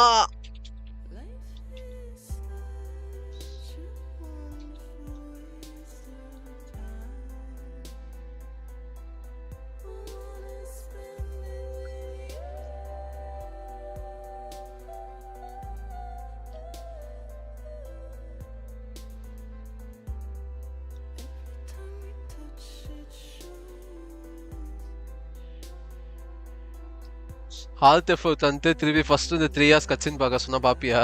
ஹால்ட் எஃபோர்ட் வந்து திருப்பி ஃபர்ஸ்ட் இந்த 3 இயர்ஸ் கட்சின்னு பார்க்க சொன்னா பாப்பியா?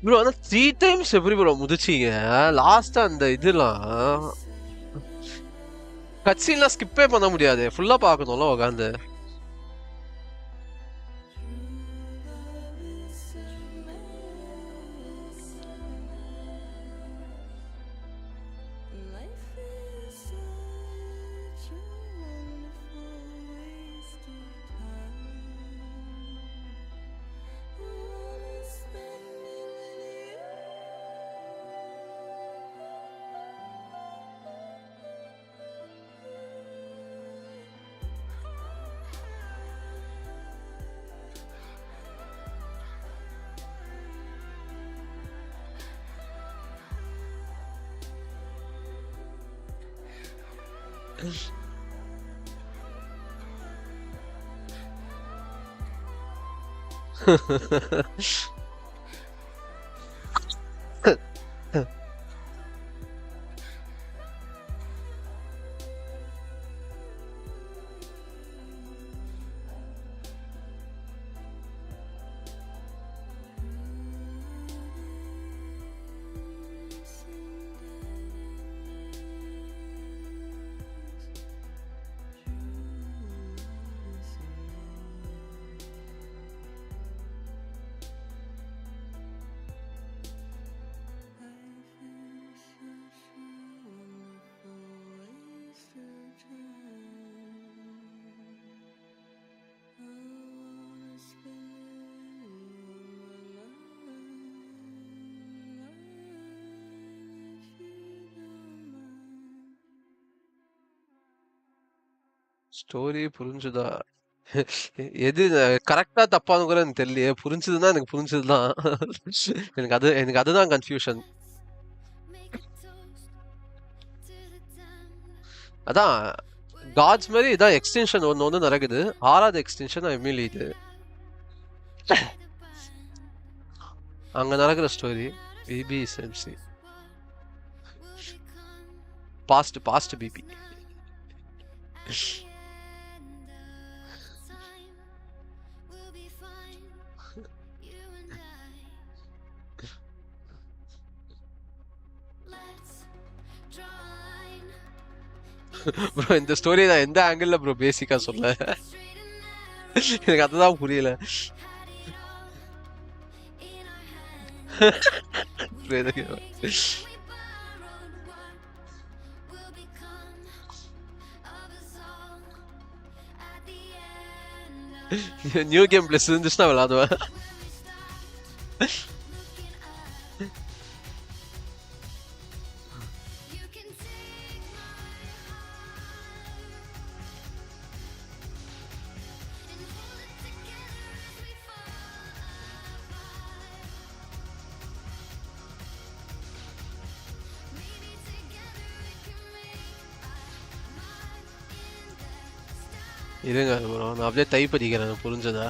ப்ரோ ஆனா 3 டைம்ஸ் எப்படி ப்ரோ முதிச்சீங்க? லாஸ்டா அந்த இதெல்லாம் கட்சிலாம் ஸ்கிப்பே பண்ண முடியாது. ஃபுல்லா பார்க்கணும்ல உட்காந்து. ஸ்டோரி புரிஞ்சுதா? எது கரெக்டா தப்பான்னு கூட எனக்கு தெரியலையே. புரிஞ்சதுன்னா எனக்கு புரிஞ்சதுதான். எனக்கு அதுதான் கன்ஃபியூஷன். அதான் காட்ஸ் மாதிரி இதான் எக்ஸ்டென்ஷன் ஒன்று நடக்குது. 6வது எக்ஸ்டென்ஷன் எம்எல்ஏ இது. அங்க நடக்கிற ஸ்டோரி பிபி எம்சி பாஸ்ட் பிபி. ப்ரோ இந்த ஸ்டோரி நான் எந்த ஆங்கிள் ப்ரோ பேசிக்கா சொல்ல, எனக்கு அதுதான் புரியல. நியூ கேம் பிளஸ் இருந்துச்சுன்னா விளாடுவேன். இருங்க ப்ரோ, நான் அப்படியே டைப் அடிக்கிறேன். புரிஞ்சதா?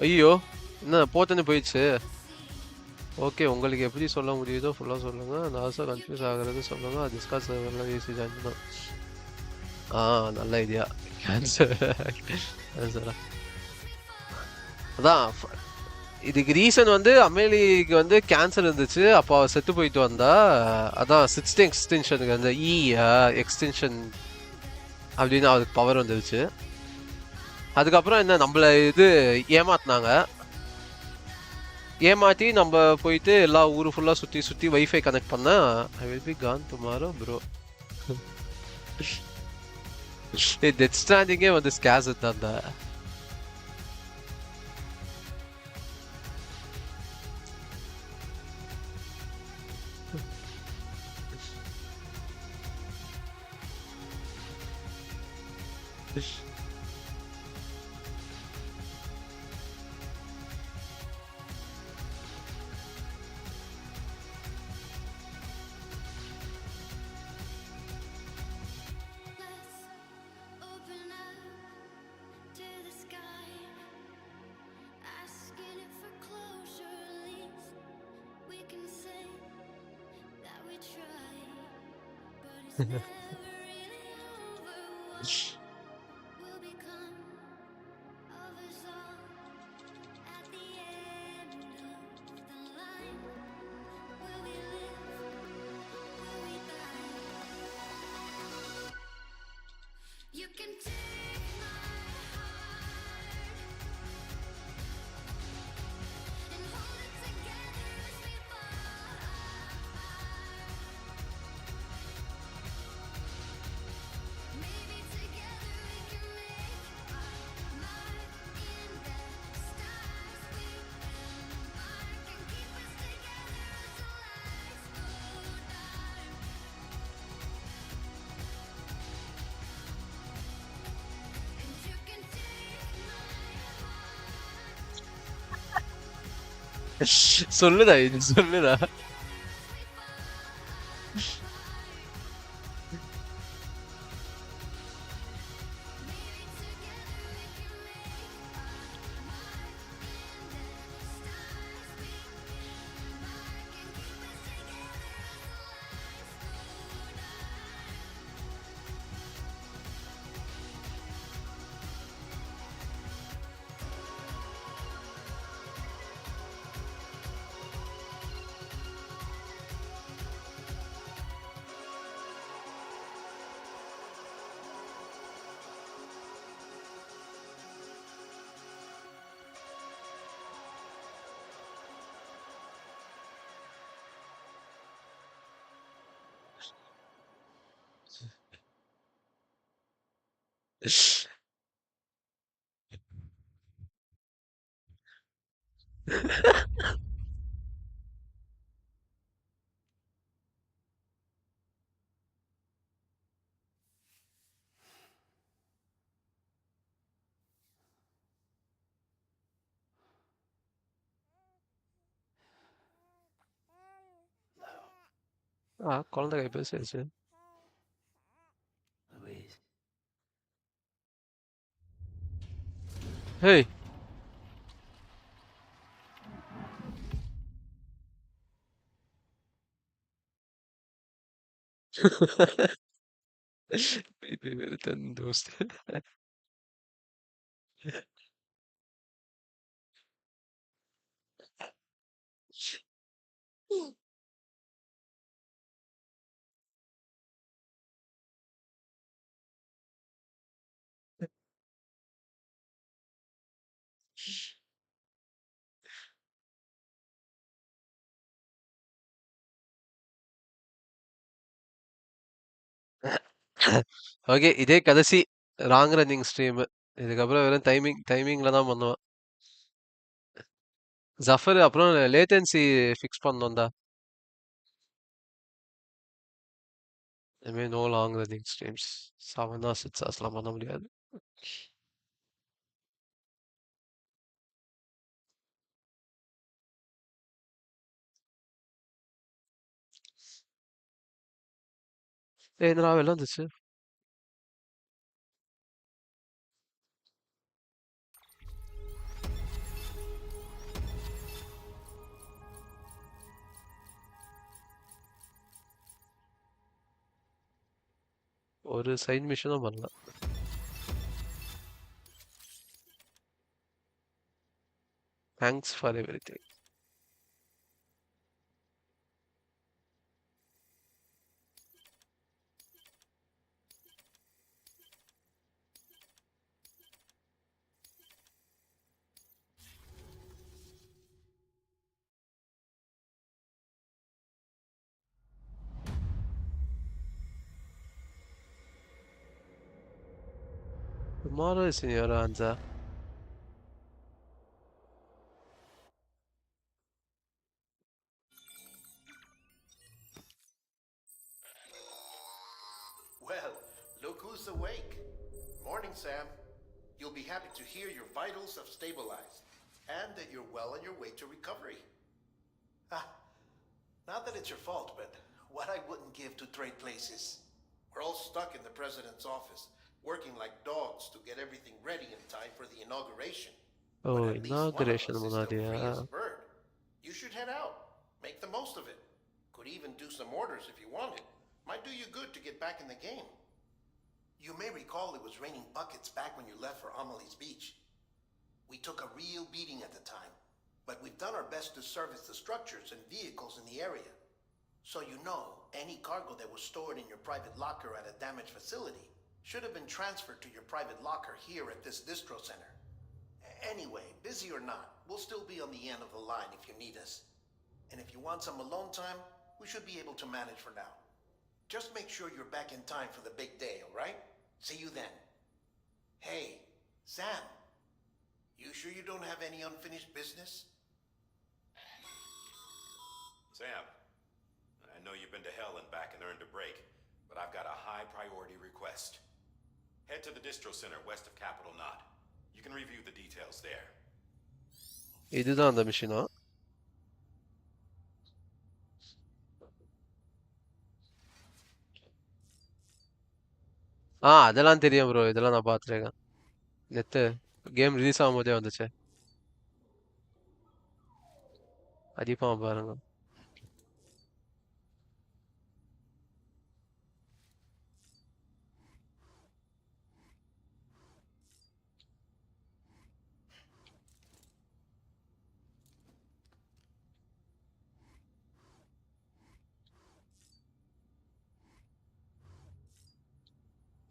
ஐயோ, என்ன போத்தனே போயிடுச்சு. ஓகே, உங்களுக்கு எப்படி சொல்ல முடியுதோ ஃபுல்லாக சொல்லுங்க. நாசா கன்ஃபியூஸ் ஆகிறது சொல்லுங்க. டிஸ்கஸ் சர்வரில் ஏசி ஜாயின் தான். நல்ல ஐடியா. ஆன்சரா அதான் இதுக்கு ரீசன் வந்து அமேலிக்கு வந்து கேன்சர் இருந்துச்சு. அப்போ அவள் செத்து போயிட்டு வந்தா. அதான் 6th எக்ஸ்டென்ஷனுக்கு அந்த எக்ஸ்டென்ஷன் அப்படின்னு அவருக்கு பவர் வந்துருச்சு. அதுக்கப்புறம் என்ன நம்மள இது ஏமாத்தினாங்க. ஏமாத்தி நம்ம போயிட்டு எல்லா ஊரு ஃபுல்லா சுத்தி வைஃபை கனெக்ட் பண்ண. I will be gone tomorrow bro. Death ஸ்ட்ராண்டிங்கே வந்து ஸ்கேஸ் தான்டா. சொல்லுடா இது சொல்லுடா. குழந்தை கை பேசிடுச்சு. Louise. Hey. Baby मेरे तन दोस्त. ஓகே, இதே கடைசி ராங் ரன்னிங் ஸ்ட்ரீம். இதுக்கப்புறம் வெறும் டைமிங்ல தான் பண்ணுவேன். ஜஃபர் அப்புறம் லேட்டன்சி ஃபிக்ஸ் பண்ணோம்டா. இனிமே no long running streams. 7 hours 6 hoursலாம் பண்ண முடியாது. என்னடா வெளில வந்துச்சு? ஒரு சைட் மிஷனும் பண்ணல. Thanks for everything. Tomorrow, signora Anza. Well, look who's awake. Morning, Sam. You'll be happy to hear your vitals have stabilized, and that you're well on your way to recovery. Ah, not that it's your fault, but what I wouldn't give to trade places. We're all stuck in the president's office, working like dogs to get everything ready in time for the inauguration. Oh, But at least one of us inauguration is still முன்னாடியா? free as a bird. You should head out. Make the most of it. Could even do some orders if you wanted. Might do you good to get back in the game. You may recall it was raining buckets back when you left for Amelie's Beach. We took a real beating at the time, but we've done our best to service the structures and vehicles in the area. So you know, any cargo that was stored in your private locker at a damaged facility should have been transferred to your private locker here at this distro center. Anyway, busy or not, we'll still be on the end of the line if you need us. And if you want some alone time, we should be able to manage for now. Just make sure you're back in time for the big day, all right? See you then. Hey, Sam. You sure you don't have any unfinished business? Sam, I know you've been to hell and back and earned a break, but I've got a high priority request. Head to the distro center west of Capital Knot. You can review the details there. இதுதான் அந்த மிஷினா? அதெல்லாம் தெரியும் bro. இதெல்லாம் நான் பார்த்துருக்கேன். நேத்து game release ஆகும்போதே வந்துச்சு. அடிப்பான் பாருங்க.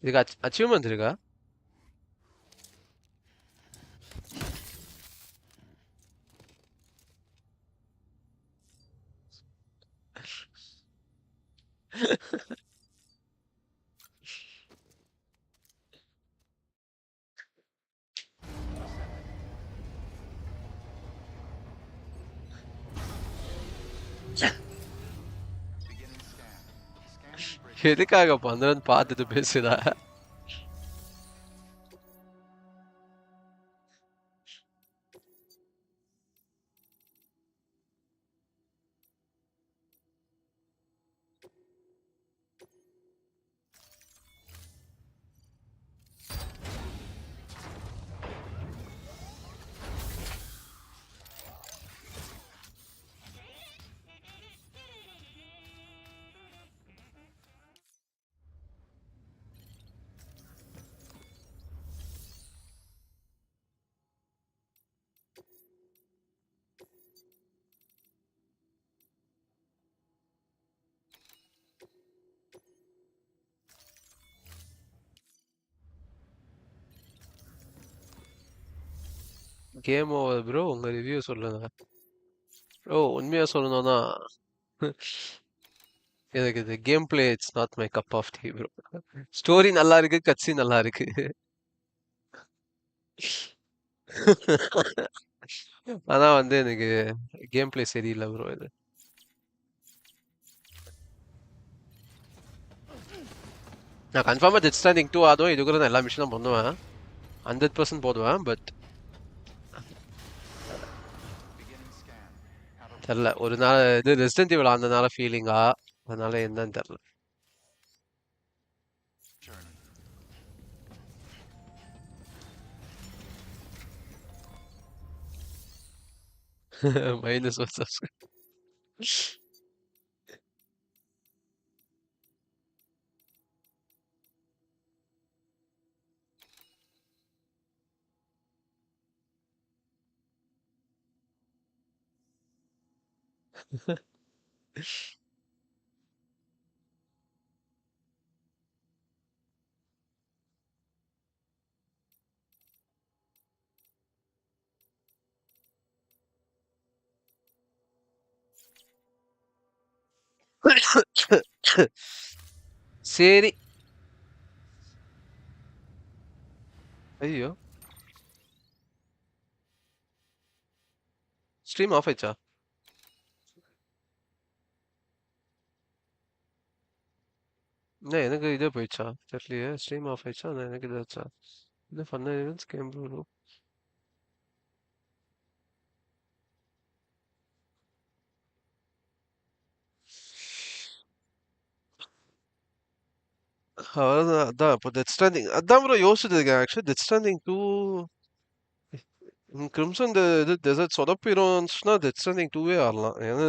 இதுக்கு அச்சீவ்மெண்ட் இருக்கா? எதுக்காக பண்றேன்னு பார்த்துட்டு பேசுடா. Game over bro. உங்க ரிவ்யூ சொல்லுங்க ப்ரோ. உண்மையா சொல்லணும்னா எனக்கு இது game play it's not my cup of tea bro. Story நல்லா இருக்கு, கட்சி நல்லா இருக்கு. ஆனா வந்து எனக்கு கேம் பிளே சரியில்லை ப்ரோ. இது நான் கன்ஃபார்மா டெத் ஸ்டாண்டிங் 2 ஆதும் இது கூட நான் எல்லா மிஷனும் பண்ணுவேன். 100% போடுவேன். பட் தெரியல, ஒரு நாள் இது ரெசிடென்ட் இவள் ஆனதுனால ஃபீலிங்கா, அதனால என்னன்னு தெரியல. Minus one subscribe. சரி. ஐயோ, ஸ்ட்ரீம் ஆஃப் ஆயிடுச்சா? என்ன எனக்கு இதே போயிடுச்சா தெரியலையே. ஸ்ட்ரீம் ஆஃப் ஆயிடுச்சா? எனக்கு இதாச்சா? இந்த ஃபன் ஈவெண்ட்ஸ் கேம் ப்ரோ. அவ்வளவுதான். அதான் இப்போ டெத் ஸ்டாண்டிங் அதான் ப்ரோ யோசிச்சுட்டு இருக்கேன். ஆக்சுவலி டெத் ஸ்டாண்டிங் 2 கிரிம்சன் இது டெசர்ட் சொதப்பிருந்துச்சுன்னா டெத் ஸ்டாண்டிங் 2வே ஆடலாம். ஏன்னா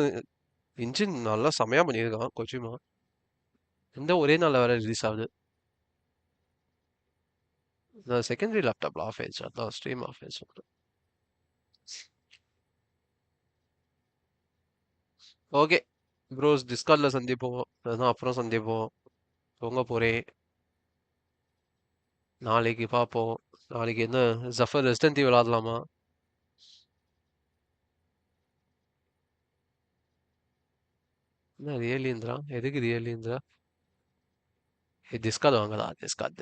இன்ஜின் நல்லா செமையா பண்ணியிருக்கான் கொச்சிமா. இந்த ஒரே நாள்ல வேற ரிலீஸ் ஆகுது. நான் செகண்டரி லேப்டாப்ல ஆஃப் ஆயிடுச்சு. அதான் ஸ்ட்ரீம் ஆஃப் ஆயிடுச்சு. ஓகே ப்ரோஸ், டிஸ்கார்ட்ல சந்திப்போம். அதான் அப்புறம் சந்திப்போம். தூங்க போறேன். நாளைக்கு பார்ப்போம். நாளைக்கு என்ன ஜஃபர் ரெசிடென்ட் ஈவில் ஆடலாமா? என்ன ரியலிந்திரா? எதுக்கு ரியலிந்திரா? டிஸ்கார்ட் வாங்கலாம். டிஸ்கார்ட்